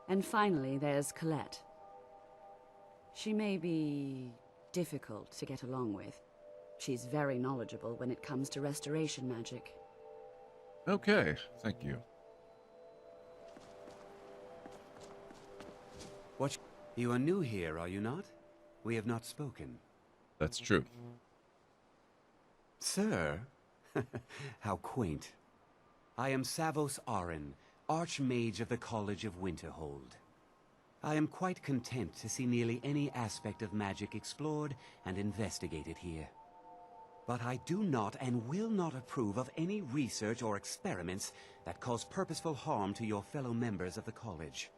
And finally, there's Colette. She may be difficult to get along with. She's very knowledgeable when it comes to restoration magic. Okay, thank you. What? You are new here, are you not? We have not spoken. That's true. Sir? How quaint. I am Savos Arin, Archmage of the College of Winterhold. I am quite content to see nearly any aspect of magic explored and investigated here. But I do not and will not approve of any research or experiments that cause purposeful harm to your fellow members of the college.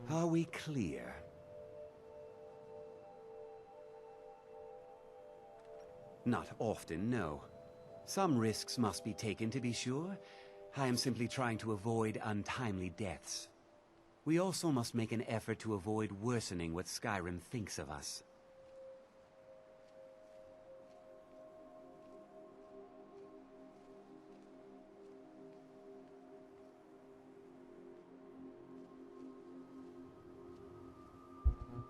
Are we clear? Not often, no. Some risks must be taken, to be sure. I am simply trying to avoid untimely deaths. We also must make an effort to avoid worsening what Skyrim thinks of us.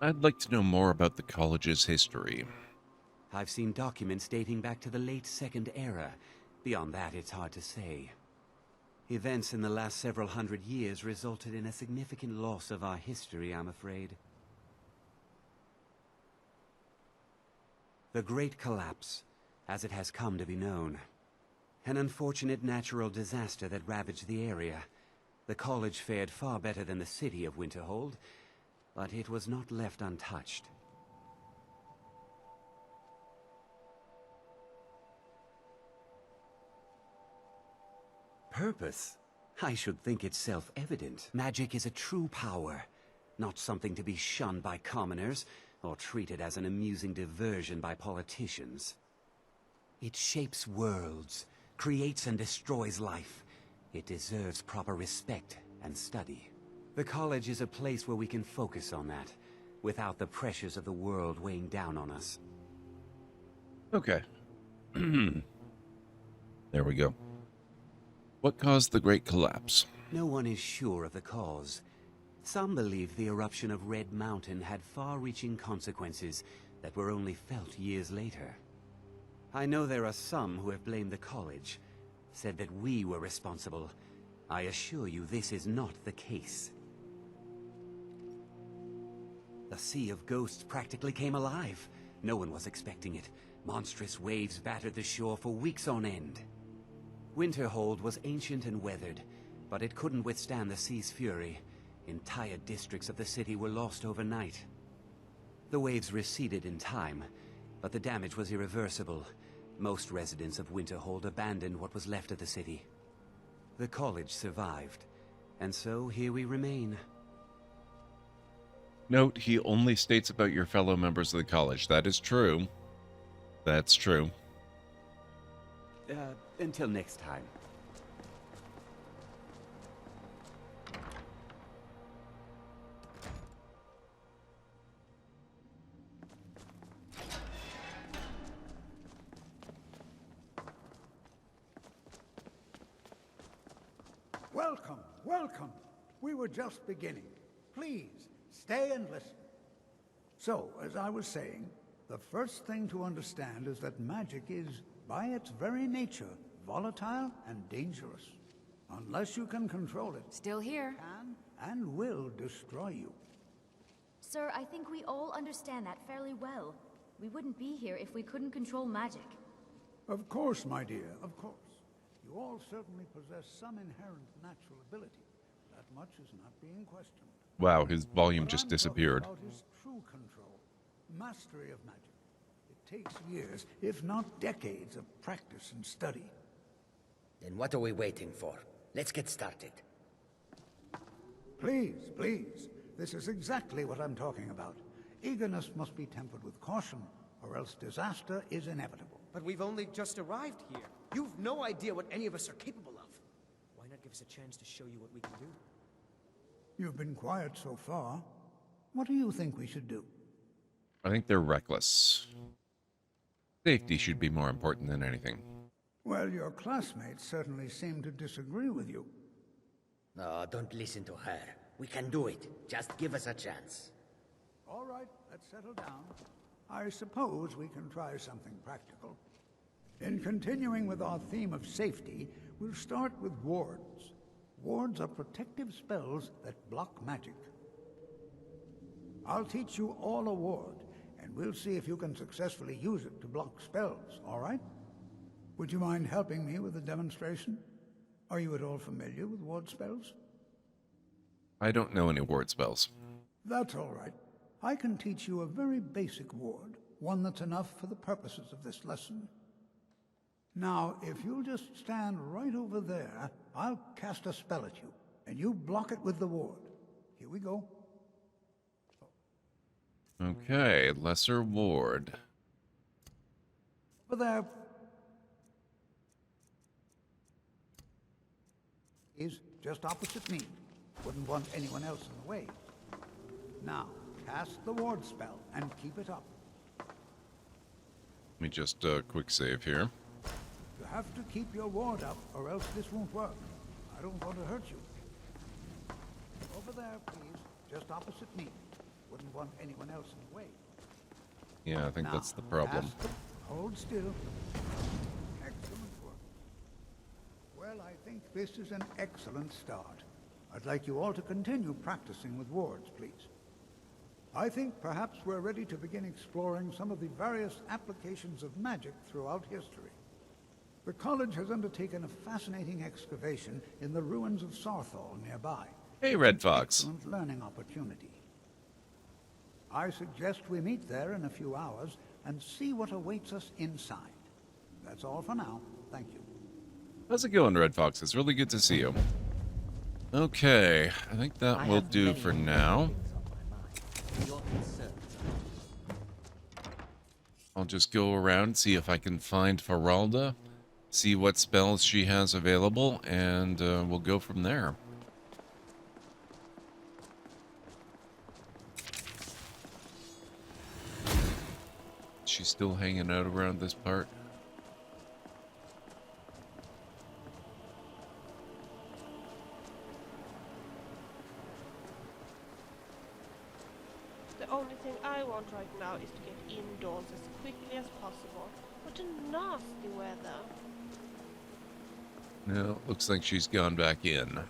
I'd like to know more about the college's history. I've seen documents dating back to the late Second Era. Beyond that, it's hard to say. Events in the last several hundred years resulted in a significant loss of our history, I'm afraid. The Great Collapse, as it has come to be known. An unfortunate natural disaster that ravaged the area. The college fared far better than the city of Winterhold, but it was not left untouched. Purpose? I should think it's self-evident. Magic is a true power, not something to be shunned by commoners, or treated as an amusing diversion by politicians. It shapes worlds, creates and destroys life. It deserves proper respect and study. The college is a place where we can focus on that, without the pressures of the world weighing down on us. Okay. There we go. What caused the Great Collapse? No one is sure of the cause. Some believe the eruption of Red Mountain had far-reaching consequences that were only felt years later. I know there are some who have blamed the college, said that we were responsible. I assure you this is not the case. The Sea of Ghosts practically came alive. No one was expecting it. Monstrous waves battered the shore for weeks on end. Winterhold was ancient and weathered, but it couldn't withstand the sea's fury. Entire districts of the city were lost overnight. The waves receded in time, but the damage was irreversible. Most residents of Winterhold abandoned what was left of the city. The college survived, and so here we remain. Note, he only states about your fellow members of the college. That is true. That's true. Until next time. Welcome, welcome. We were just beginning. Please, stay and listen. So, as I was saying, the first thing to understand is that magic is, by its very nature, volatile and dangerous. Unless you can control it. Still here. Can and will destroy you. Sir, I think we all understand that fairly well. We wouldn't be here if we couldn't control magic. Of course, my dear, of course. You all certainly possess some inherent natural ability. That much is not being questioned. Wow, his volume What just I'm disappeared. talking about is true control, mastery of magic. It takes years, if not decades, of practice and study. Then what are we waiting for? Let's get started. Please, please. This is exactly what I'm talking about. Eagerness must be tempered with caution, or else disaster is inevitable. But we've only just arrived here. You've no idea what any of us are capable of. Why not give us a chance to show you what we can do? You've been quiet so far. What do you think we should do? I think they're reckless. Safety should be more important than anything. Well, your classmates certainly seem to disagree with you. No, don't listen to her. We can do it. Just give us a chance. All right, let's settle down. I suppose we can try something practical. In continuing with our theme of safety, we'll start with wards. Wards are protective spells that block magic. I'll teach you all a ward, and we'll see if you can successfully use it to block spells, all right? Would you mind helping me with a demonstration? Are you at all familiar with ward spells? I don't know any ward spells. That's all right. I can teach you a very basic ward, one that's enough for the purposes of this lesson. Now, if you'll just stand right over there, I'll cast a spell at you, and you block it with the ward. Here we go. Okay, lesser ward. Over there. Is just opposite me. Wouldn't want anyone else in the way. Now, cast the ward spell and keep it up. Let me just quick save here. You have to keep your ward up, or else this won't work. I don't want to hurt you. Over there, please. Just opposite me. Wouldn't want anyone else in the way. Yeah, I think that's the problem. Hold still. Excellent work. Well, I think this is an excellent start. I'd like you all to continue practicing with wards, please. I think perhaps we're ready to begin exploring some of the various applications of magic throughout history. The college has undertaken a fascinating excavation in the ruins of Sarthal nearby. Hey, Red Fox. Excellent learning opportunity. I suggest we meet there in a few hours and see what awaits us inside. That's all for now. Thank you. How's it going, Red Fox? It's really good to see you. Okay, I think that will do for now. I'll just go around, see if I can find Faralda, see what spells she has available, and we'll go from there. She's still hanging out around this part. The only thing I want right now is to get indoors as quickly as possible. What a nasty weather. No, looks like she's gone back in.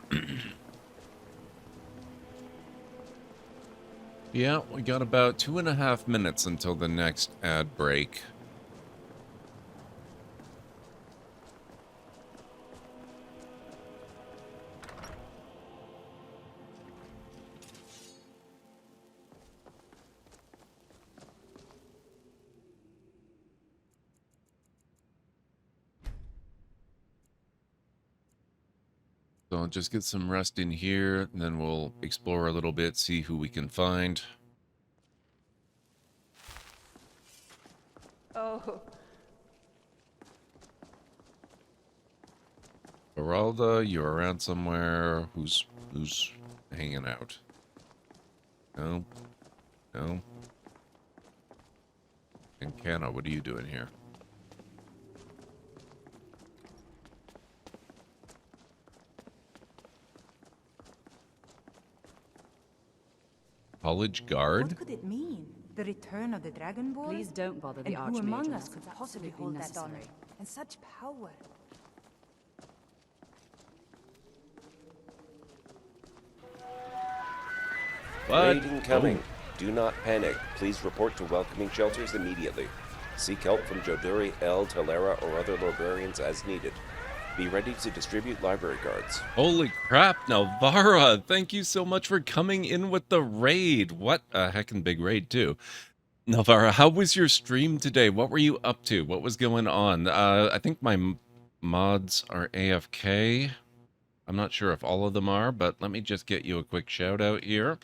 Yeah, we got about 2.5 minutes until the next ad break. So I'll just get some rest in here, and then we'll explore a little bit, see who we can find. Oh. Geralda, you're around somewhere. Who's hanging out? No. No. And Canna, what are you doing here? College guard? What could it mean? The return of the Dragonborn? Please don't bother the and who among Archmage us could possibly hold that honor and such power? Raid incoming. Do not panic. Please report to welcoming shelters immediately. Seek help from Joduri, El, Talera, or other librarians as needed. Be ready to distribute library cards. Holy crap, Nalvara! Thank you so much for coming in with the raid. What a heckin' big raid, too. Nalvara, how was your stream today? What were you up to? What was going on? I think my mods are AFK. I'm not sure if all of them are, but let me just get you a quick shout out here.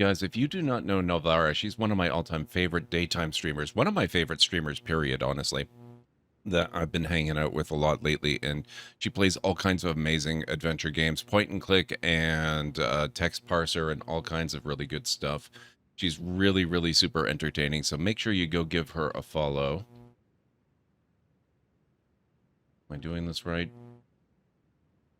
Guys, if you do not know Nalvara, she's one of my all-time favorite daytime streamers. One of my favorite streamers, period, honestly, that I've been hanging out with a lot lately, and she plays all kinds of amazing adventure games, point and click and text parser and all kinds of really good stuff. She's really, really super entertaining, so make sure you go give her a follow. Am I doing this right?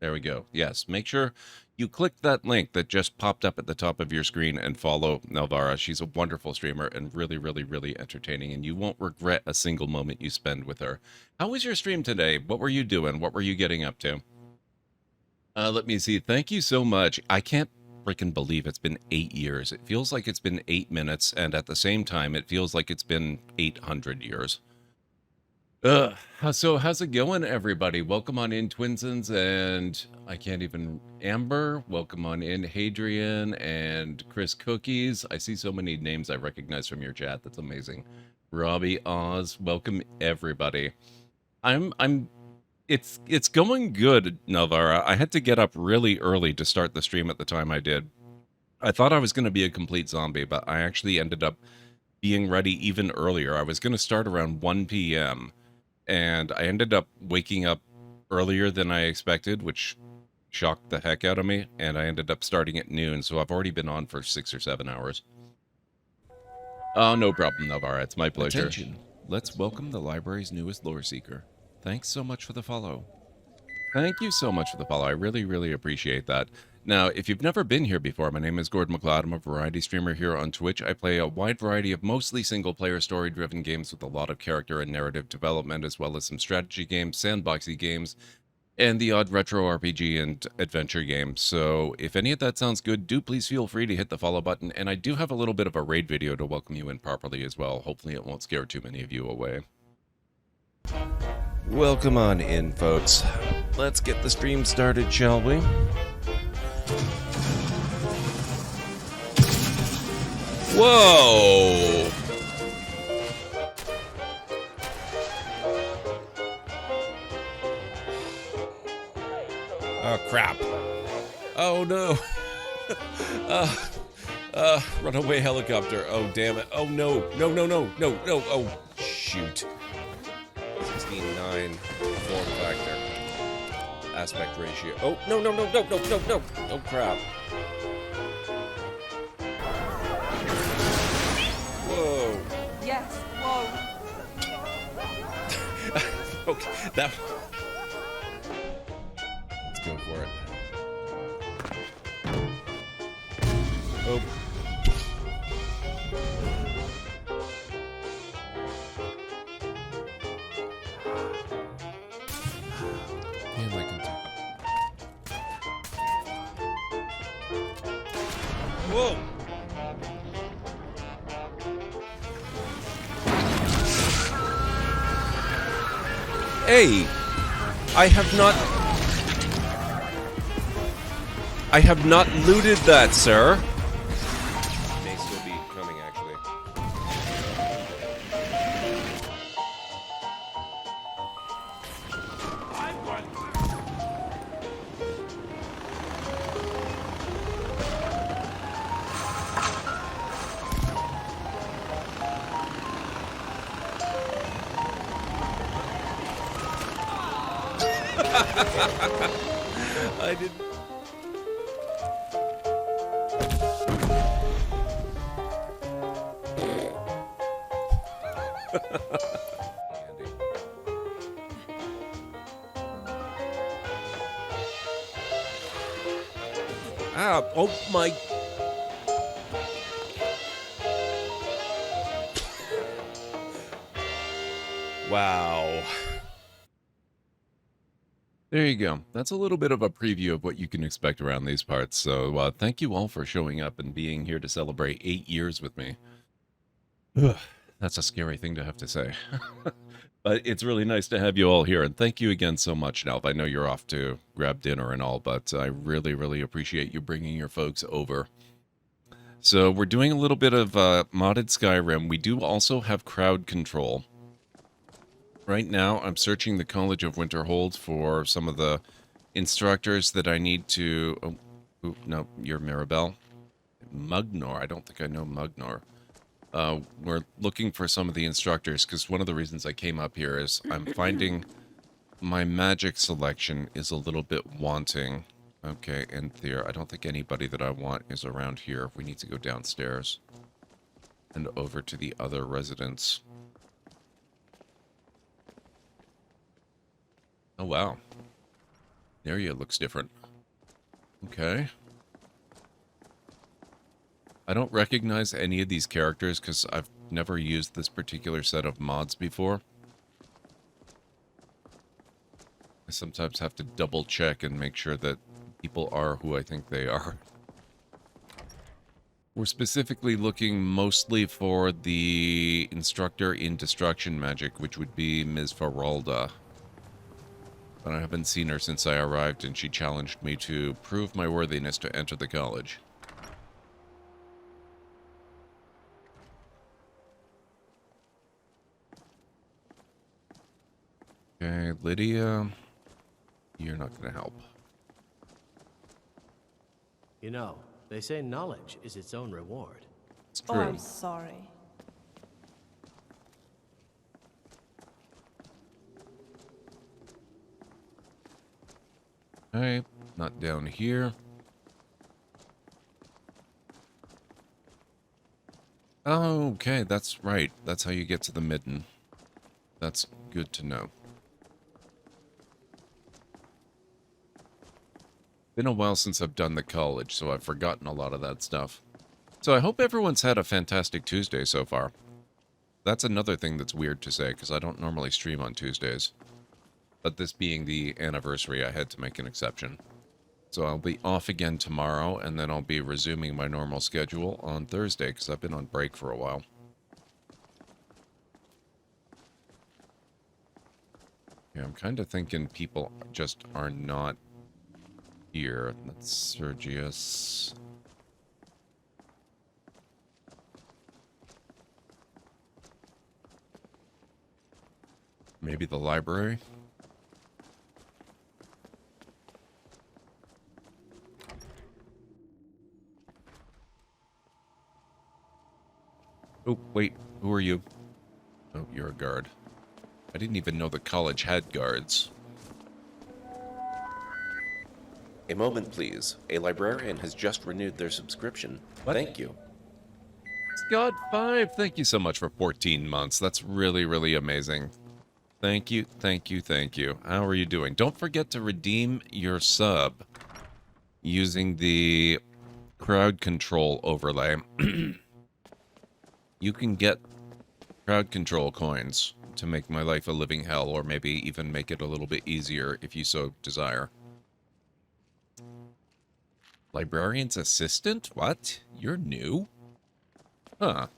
There we go. Yes, make sure you click that link that just popped up at the top of your screen and follow Nalvara. She's a wonderful streamer and really, really, really entertaining, and you won't regret a single moment you spend with her. How was your stream today? What were you doing? What were you getting up to? Let me see. Thank you so much. I can't freaking believe it's been 8 years. It feels like it's been 8 minutes, and at the same time, it feels like it's been 800 years. So how's it going, everybody? Welcome on in, Twinsons, and I can't even... Amber, welcome on in, Hadrian, and Chris Cookies. I see so many names I recognize from your chat. That's amazing. Robbie, Oz, welcome everybody. It's going good, Nalvara. I had to get up really early to start the stream at the time I did. I thought I was going to be a complete zombie, but I actually ended up being ready even earlier. I was going to start around 1 p.m., and I ended up waking up earlier than I expected, which shocked the heck out of me, and I ended up starting at noon, so I've already been on for 6 or 7 hours. Oh, no problem, Nalvara. It's my pleasure. Attention. Let's welcome the library's newest lore seeker. Thanks so much for the follow. Thank you so much for the follow. I really, really appreciate that. Now, if you've never been here before, my name is Gordon McLeod. I'm a variety streamer here on Twitch. I play a wide variety of mostly single-player story-driven games with a lot of character and narrative development, as well as some strategy games, sandboxy games, and the odd retro RPG and adventure game. So if any of that sounds good, do please feel free to hit the follow button. And I do have a little bit of a raid video to welcome you in properly as well. Hopefully it won't scare too many of you away. Welcome on in, folks. Let's get the stream started, shall we? Whoa! Oh, crap. Oh, no. Runaway helicopter. Oh, damn it. Oh, no. No, no, no, no, no. Oh, shoot. 16:9 form factor. Aspect ratio. Oh, no, no, no, no, no, no, no. Oh, crap. Whoa. Yes, whoa. Okay, that... Let's go for it. Oh. Damn, I can do. Whoa! Hey! I have not looted that, sir. May still be coming, actually. I didn't. Ah, oh my. Wow. There you go. That's a little bit of a preview of what you can expect around these parts. So thank you all for showing up and being here to celebrate 8 years with me. Ugh, that's a scary thing to have to say. But it's really nice to have you all here. And thank you again so much, Nelv. I know you're off to grab dinner and all, but I really, really appreciate you bringing your folks over. So we're doing a little bit of modded Skyrim. We do also have crowd control. Right now, I'm searching the College of Winterhold for some of the instructors that I need to... Oh, no, you're Mirabelle. Mugnor. I don't think I know Mugnor. We're looking for some of the instructors, because one of the reasons I came up here is I'm finding my magic selection is a little bit wanting. Okay, and there, I don't think anybody that I want is around here. We need to go downstairs and over to the other residents. Oh, wow. The area looks different. Okay. I don't recognize any of these characters because I've never used this particular set of mods before. I sometimes have to double check and make sure that people are who I think they are. We're specifically looking mostly for the instructor in destruction magic, which would be Ms. Faralda. But I haven't seen her since I arrived, and she challenged me to prove my worthiness to enter the college. Okay, Lydia, you're not going to help. You know, they say knowledge is its own reward. It's Oh, true. I'm sorry. Alright, not down here. Oh, okay, that's right. That's how you get to the midden. That's good to know. Been a while since I've done the college, so I've forgotten a lot of that stuff. So I hope everyone's had a fantastic Tuesday so far. That's another thing that's weird to say, because I don't normally stream on Tuesdays. But this being the anniversary, I had to make an exception. So I'll be off again tomorrow, and then I'll be resuming my normal schedule on Thursday, because I've been on break for a while. Yeah, I'm kind of thinking people just are not here. That's Sergius. Maybe the library? Oh, wait. Who are you? Oh, you're a guard. I didn't even know the college had guards. A moment, please. A librarian has just renewed their subscription. What? Thank you. Scott 5, thank you so much for 14 months. That's really, really amazing. Thank you, thank you, thank you. How are you doing? Don't forget to redeem your sub using the crowd control overlay. You can get crowd control coins to make my life a living hell, or maybe even make it a little bit easier if you so desire. Librarian's assistant? What? You're new? Huh.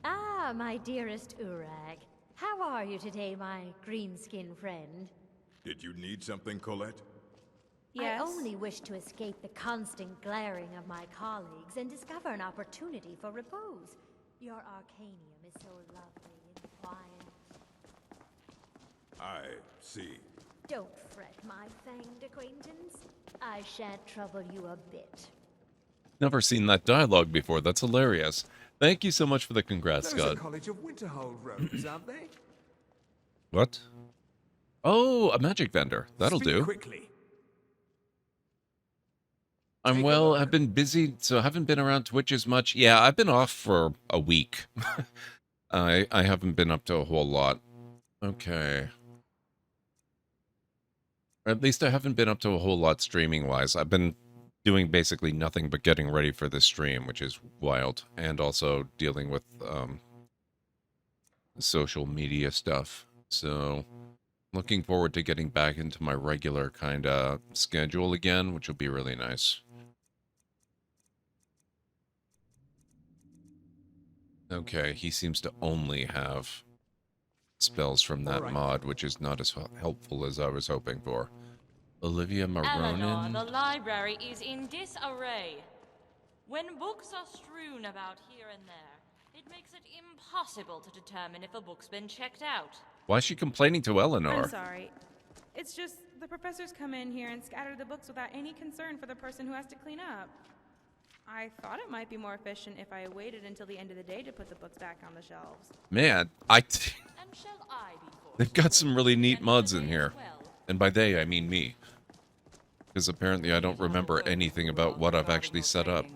Ah, my dearest Urag. How are you today, my green-skinned friend? Did you need something, Colette? I only wish to escape the constant glaring of my colleagues and discover an opportunity for repose. Your arcanium is so lovely and quiet. I see. Don't fret, my fanged acquaintance. I shan't trouble you a bit. Never seen that dialogue before. That's hilarious. Thank you so much for the congrats, Those Scott. are College of Winterhold robes, aren't they? What? Oh, a magic vendor. That'll Speak do. quickly. I've been busy, so I haven't been around Twitch as much. Yeah, I've been off for a week. I haven't been up to a whole lot. Okay. Or at least I haven't been up to a whole lot streaming-wise. I've been doing basically nothing but getting ready for this stream, which is wild. And also dealing with social media stuff. So, looking forward to getting back into my regular kind of schedule again, which will be really nice. Okay, he seems to only have spells from that mod, which is not as helpful as I was hoping for. Olivia Eleanor, Maronin? the library is in disarray. When books are strewn about here and there, it makes it impossible to determine if a book's been checked out. Why is she complaining to Eleanor? I'm sorry. It's just the professors come in here and scatter the books without any concern for the person who has to clean up. I thought it might be more efficient if I waited until the end of the day to put the books back on the shelves. Man, they've got some really neat mods in here. And by they, I mean me. Because apparently I don't remember anything about what I've actually set up.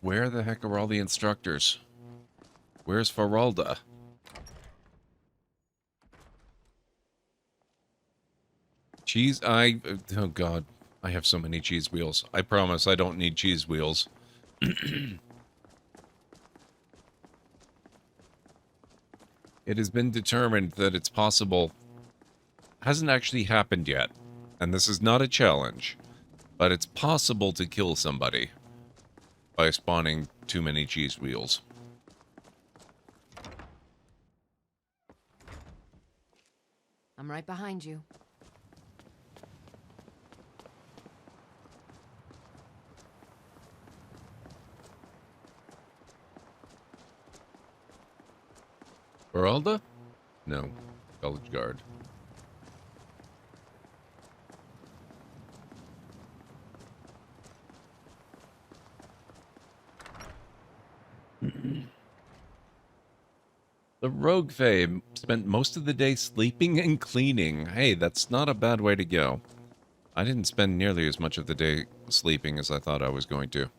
Where the heck are all the instructors? Where's Faralda? Cheese, oh god, I have so many cheese wheels. I promise I don't need cheese wheels. It has been determined that it's possible, hasn't actually happened yet, and this is not a challenge, but it's possible to kill somebody by spawning too many cheese wheels. I'm right behind you. Faralda? No. College guard. The Rogue Fae spent most of the day sleeping and cleaning. Hey, that's not a bad way to go. I didn't spend nearly as much of the day sleeping as I thought I was going to.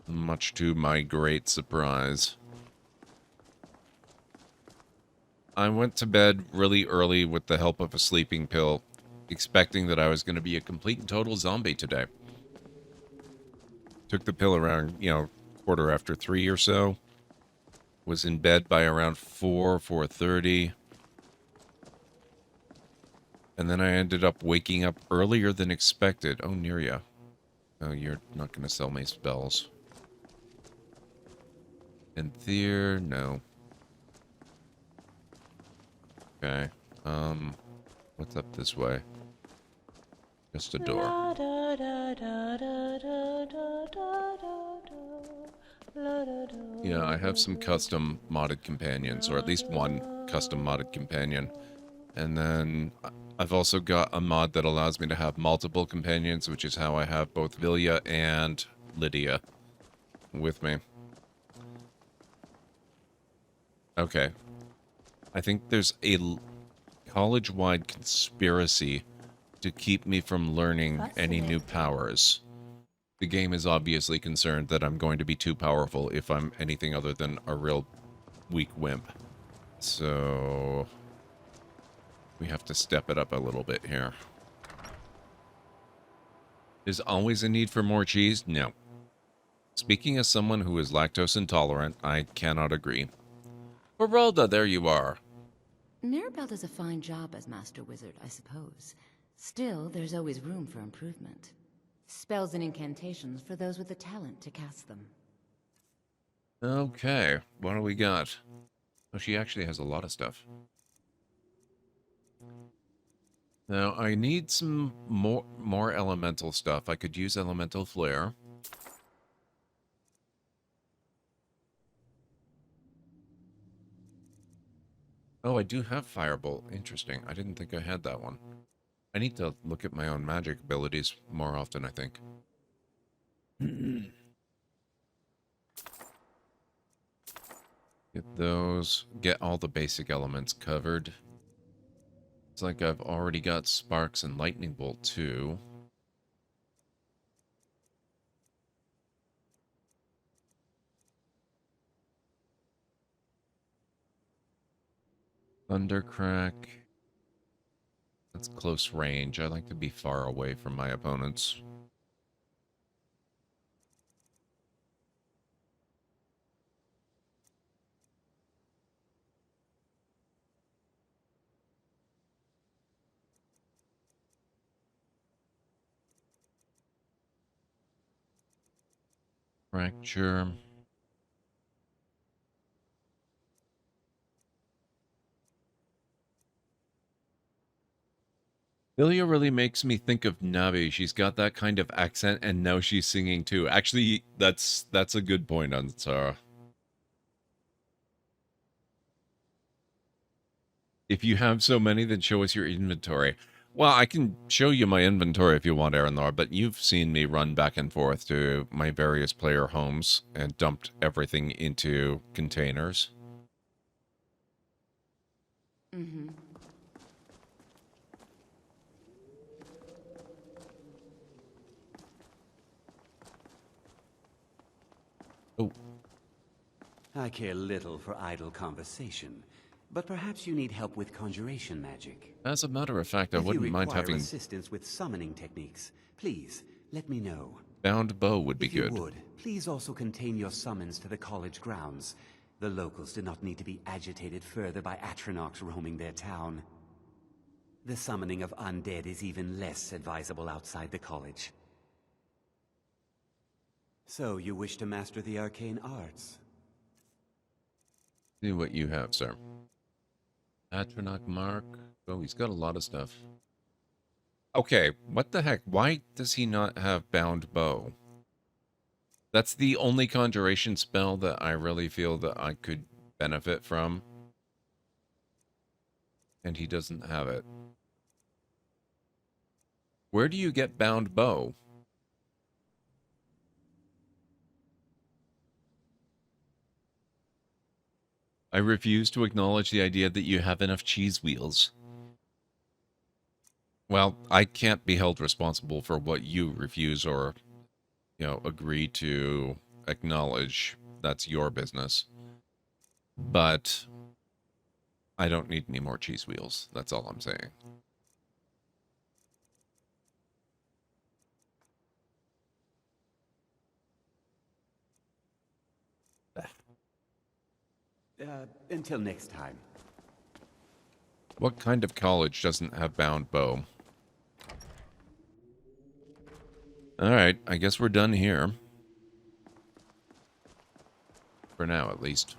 much to my great surprise. I went to bed really early with the help of a sleeping pill, expecting that I was going to be a complete and total zombie today. Took the pill around, 3:15 or so. Was in bed by around 4:30. And then I ended up waking up earlier than expected. Oh, Neria. Oh, you're not going to sell me spells. And Thier, no. Okay. What's up this way? Just a door. Yeah, I have some custom modded companions, or at least one custom modded companion. And then I've also got a mod that allows me to have multiple companions, which is how I have both Vilya and Lydia with me. Okay. I think there's a college-wide conspiracy to keep me from learning any new powers. The game is obviously concerned that I'm going to be too powerful if I'm anything other than a real weak wimp. So we have to step it up a little bit here. There's always a need for more cheese? No. Speaking as someone who is lactose intolerant, I cannot agree. Geralda, there you are. Mirabelle does a fine job as Master Wizard, I suppose. Still, there's always room for improvement. Spells and incantations for those with the talent to cast them. Okay, what do we got? Oh, she actually has a lot of stuff. Now, I need some more elemental stuff. I could use elemental flare. Oh, I do have firebolt. Interesting. I didn't think I had that one. I need to look at my own magic abilities more often, I think. Get those. Get all the basic elements covered. It's like I've already got sparks and lightning bolt too. Thundercrack. That's close range. I like to be far away from my opponents. Fracture. Ilya really makes me think of Navi. She's got that kind of accent, and now she's singing too. Actually, that's a good point on Sarah. If you have so many, then show us your inventory. Well, I can show you my inventory if you want, Aranlar, but you've seen me run back and forth to my various player homes and dumped everything into containers. Mm-hmm. Oh. I care little for idle conversation, but perhaps you need help with conjuration magic. As a matter of fact, I wouldn't mind having assistance with summoning techniques. Please, let me know. Bound bow would be good. If you would, please also contain your summons to the college grounds. The locals do not need to be agitated further by Atronachs roaming their town. The summoning of undead is even less advisable outside the college. So, you wish to master the arcane arts? See what you have, sir. Atronach Mark. Oh, he's got a lot of stuff. Okay, what the heck? Why does he not have Bound Bow? That's the only conjuration spell that I really feel that I could benefit from. And he doesn't have it. Where do you get Bound Bow? I refuse to acknowledge the idea that you have enough cheese wheels. Well, I can't be held responsible for what you refuse or, agree to acknowledge that's your business. But I don't need any more cheese wheels. That's all I'm saying. Until next time. What kind of college doesn't have bound bow? Alright, I guess we're done here. For now, at least.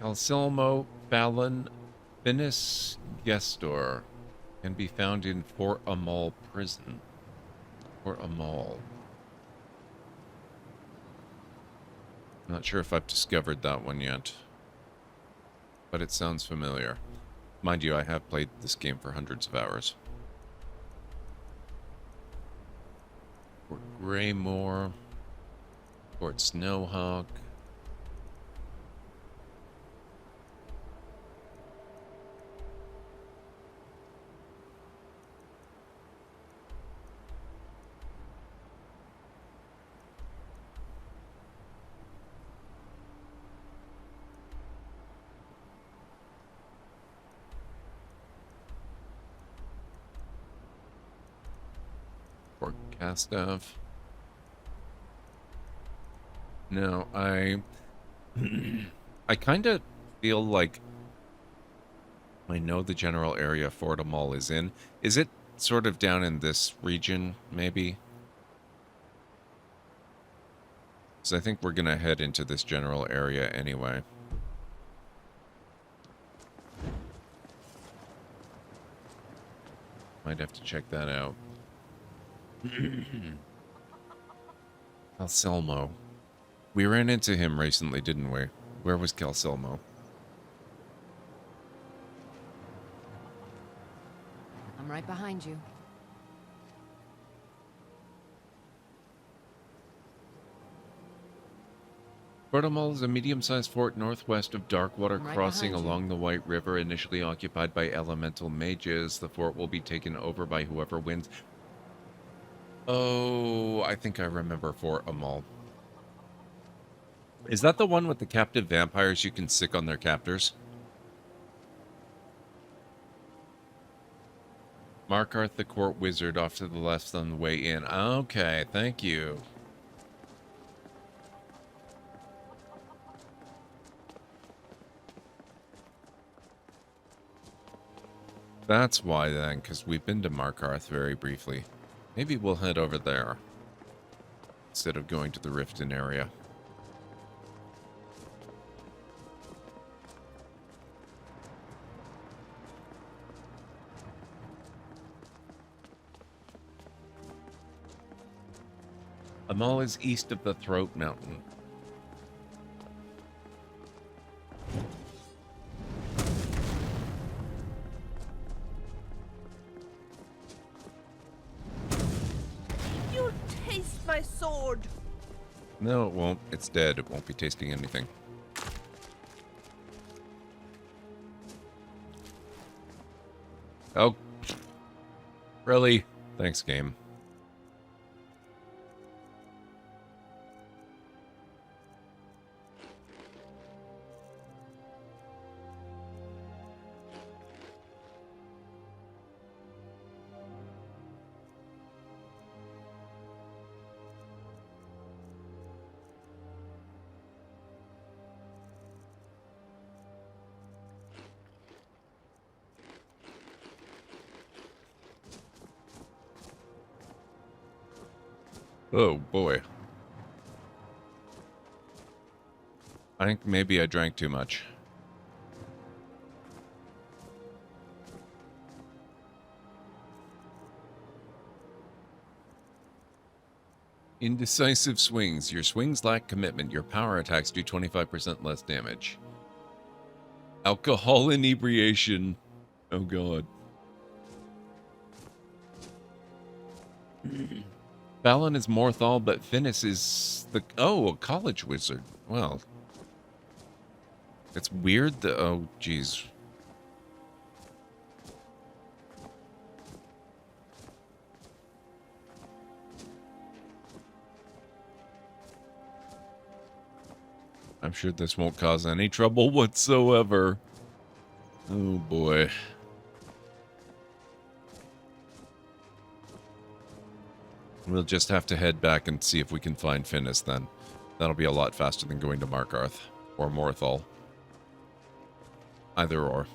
Calcelmo Fallon Finis Gestor can be found in Fort Amal prison. Fort Amal. I'm not sure if I've discovered that one yet, but it sounds familiar. Mind you, I have played this game for hundreds of hours. Fort Greymore. Fort Snowhawk. Fort Castav. No, I kind of feel like I know the general area Fort Amal is in. Is it sort of down in this region, maybe? So I think we're going to head into this general area anyway. Might have to check that out. Calcelmo. We ran into him recently, didn't we? Where was Calcelmo? I'm right behind you. Fort Amal is a medium-sized fort northwest of Darkwater Right Crossing behind you. along the White River, initially occupied by elemental mages. The fort will be taken over by whoever wins. Oh, I think I remember Fort Amal. Is that the one with the captive vampires you can sick on their captors? Markarth the court wizard off to the left on the way in. Okay, thank you. That's why then, because we've been to Markarth very briefly. Maybe we'll head over there instead of going to the Riften area. Amal is east of the Throat Mountain. You'll taste my sword. No, it won't. It's dead. It won't be tasting anything. Oh. Really? Thanks, game. Oh, boy. I think maybe I drank too much. Indecisive swings. Your swings lack commitment. Your power attacks do 25% less damage. Alcohol inebriation. Oh god. Fallon is Morthal, but Finnis is the... Oh, a college wizard. Well. It's weird that... Oh, jeez. I'm sure this won't cause any trouble whatsoever. Oh boy. We'll just have to head back and see if we can find Finnis then. That'll be a lot faster than going to Markarth or Morthal. Either or.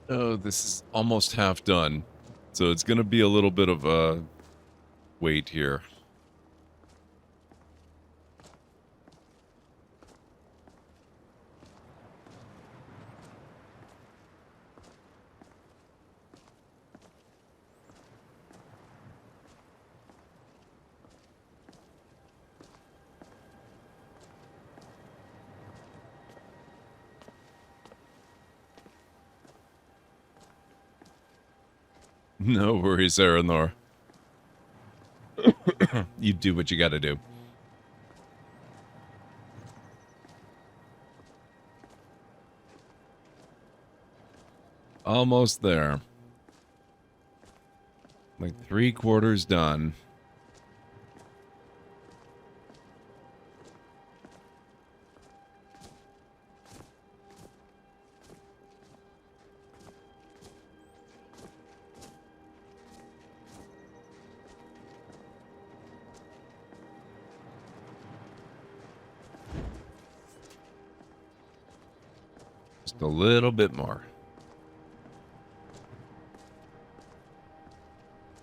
Oh, this is almost half done. So it's going to be a little bit of a wait here. No worries, Aranor. You do what you gotta do. Almost there. Like 3/4 done. Just a little bit more.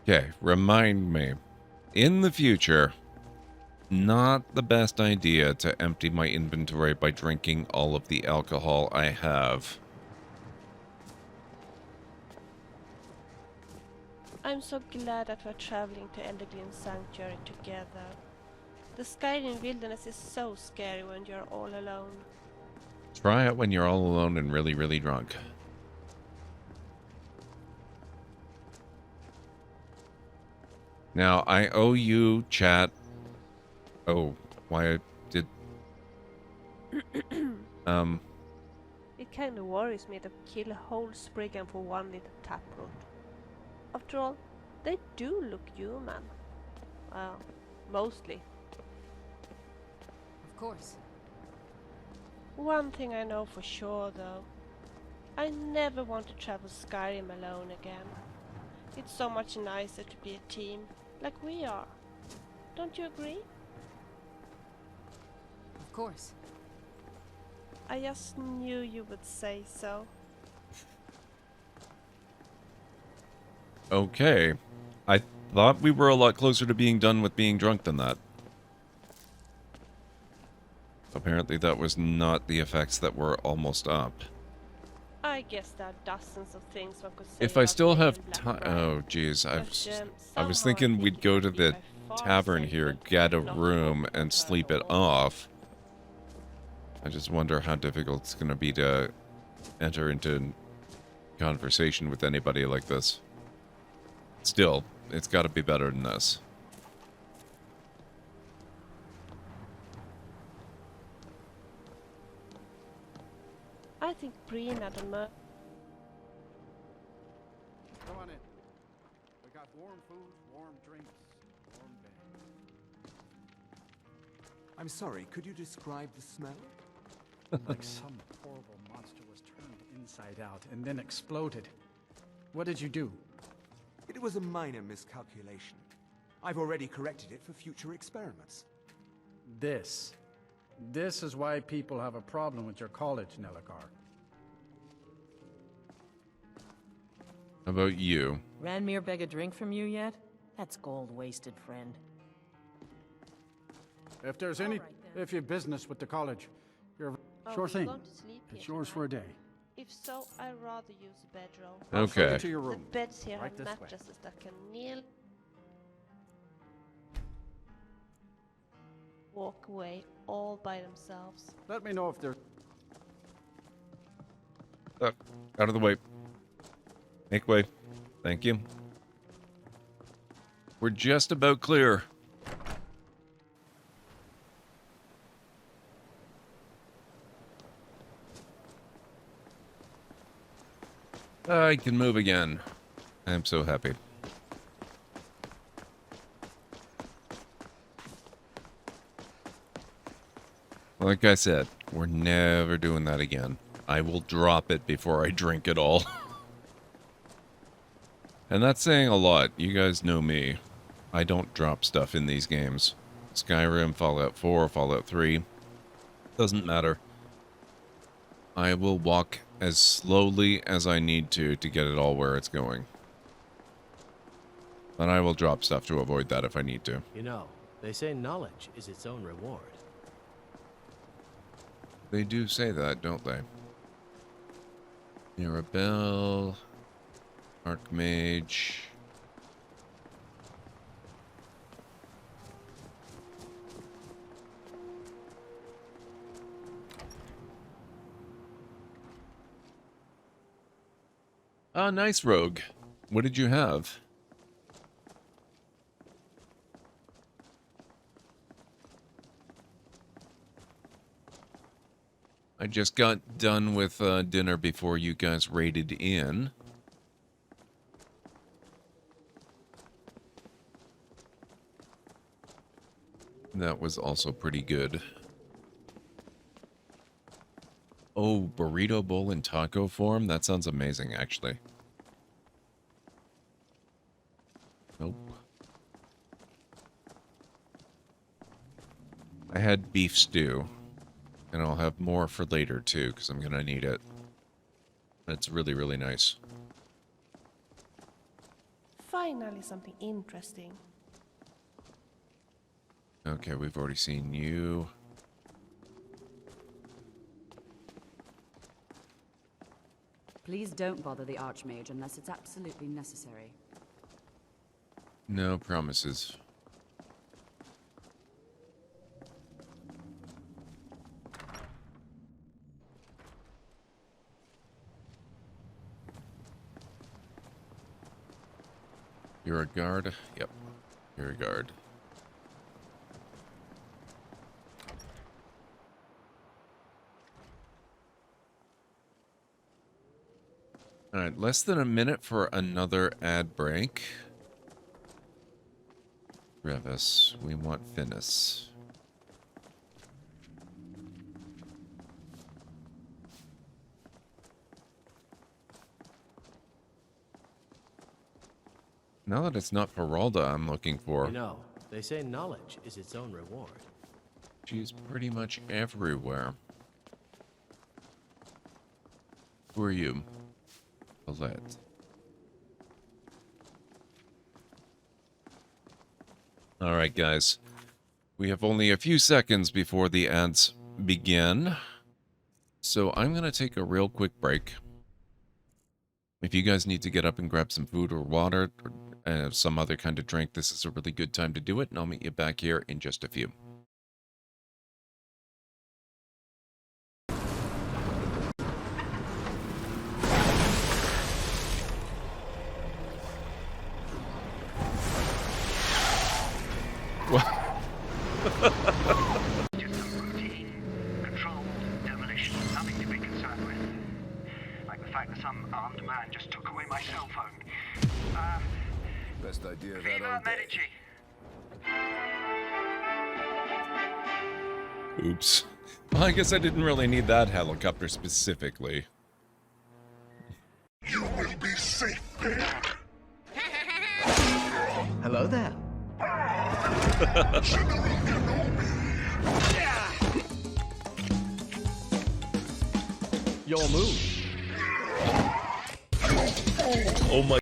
Okay, remind me. In the future, not the best idea to empty my inventory by drinking all of the alcohol I have. I'm so glad that we're traveling to Elderglin Sanctuary together. The Skyrim wilderness is so scary when you're all alone. Try it when you're all alone and really, really drunk. Now, I owe you, chat. Oh, why did... It kind of worries me to kill a whole Spriggan for one little taproot. After all, they do look human. Well, mostly. Of course. One thing I know for sure, though. I never want to travel Skyrim alone again. It's so much nicer to be a team, like we are. Don't you agree? Of course. I just knew you would say so. Okay. I thought we were a lot closer to being done with being drunk than that. Apparently that was not the effects that were almost up. I guess there are dozens of things one could say. If I about still Lady have in time... Blackbriar, Oh, jeez. I was somehow I thinking think we'd it go would to be the by far tavern safer here, to get a not room, talk to and her sleep it or off. I just wonder how difficult it's going to be to enter into conversation with anybody like this. Still, it's got to be better than this. I think Brina the Mer... Come on in. We got warm food, warm drinks, warm bed. I'm sorry, could you describe the smell? Like some horrible monster was turned inside out and then exploded. What did you do? It was a minor miscalculation. I've already corrected it for future experiments. This is why people have a problem with your college, Nelligar. How about you? Ranmir beg a drink from you yet? That's gold wasted, friend. If there's if you've business with the college, you're Oh, sure you're thing. going to sleep It's here yours for a day. If so, I'd rather use a bedroll. I'll show Okay. you to your room. The beds here Right have this way. mattresses that can kneel, walk away all by themselves. Let me know if there's... Out of the way. Make way. Thank you. We're just about clear. I can move again. I'm so happy. Like I said, we're never doing that again. I will drop it before I drink it all. And that's saying a lot. You guys know me. I don't drop stuff in these games. Skyrim, Fallout 4, Fallout 3. Doesn't matter. I will walk as slowly as I need to get it all where it's going. But I will drop stuff to avoid that if I need to. You know, they say knowledge is its own reward. They do say that, don't they? Mirabelle, Archmage. Ah, nice, Rogue. What did you have? I just got done with dinner before you guys raided in. That was also pretty good. Oh, burrito bowl in taco form? That sounds amazing, actually. Nope. I had beef stew. And I'll have more for later, too, because I'm going to need it. It's really, really nice. Finally something interesting. Okay, we've already seen you. Please don't bother the Archmage unless it's absolutely necessary. No promises. You're a guard? Yep. You're a guard. Alright, less than a minute for another ad break. Revis, we want Finis. Now that it's not Peralta I'm looking for. You know, they say knowledge is its own reward. She's pretty much everywhere. Who are you? Colette. Alright, guys. We have only a few seconds before the ads begin. So I'm going to take a real quick break. If you guys need to get up and grab some food or water, or some other kind of drink, this is a really good time to do it, and I'll meet you back here in just a few. Just some routine, controlled demolition, nothing to be concerned with. Like the fact that some armed man just took away my cell phone. Best idea of that Viva all day. Medici! Oops. Well, I guess I didn't really need that helicopter specifically. You will be safe here. Hello there. Your move. Oh my.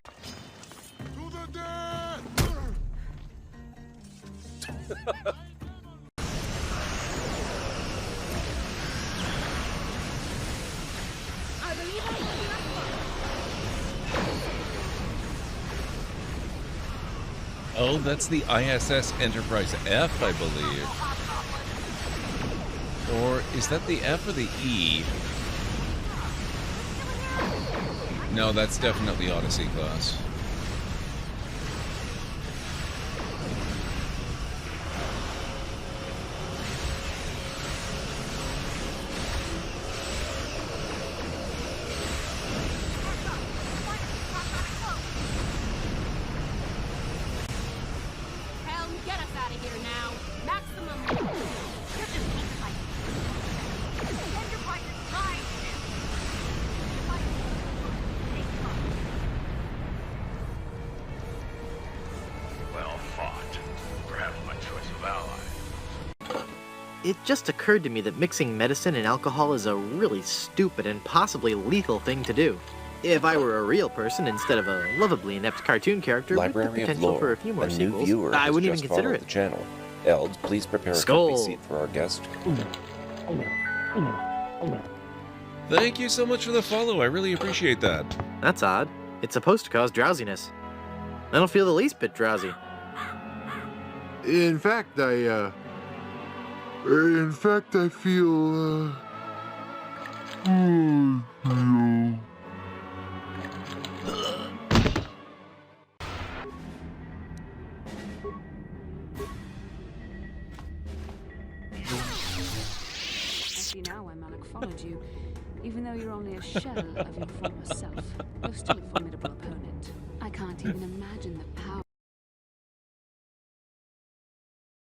Oh, that's the ISS Enterprise F, I believe. Or is that the F or the E? No, that's definitely Odyssey class. Helm, get us out of here now. Maximum. You're just keep fighting. Enterprise is mine. Well fought. Perhaps my choice of ally. It just occurred to me that mixing medicine and alcohol is a really stupid and possibly lethal thing to do. If I were a real person instead of a lovably inept cartoon character with the Library of potential Lore. for a few more a new sequels, viewer I has wouldn't just even consider followed it. the channel. Eld, please prepare a Skull. comfy seat for our guest. Thank you so much for the follow. I really appreciate that. That's odd. It's supposed to cause drowsiness. I don't feel the least bit drowsy. In fact, I feel, See now why Malik followed you. Even though you're only a shell of your former self, you're still a formidable opponent. I can't even imagine the power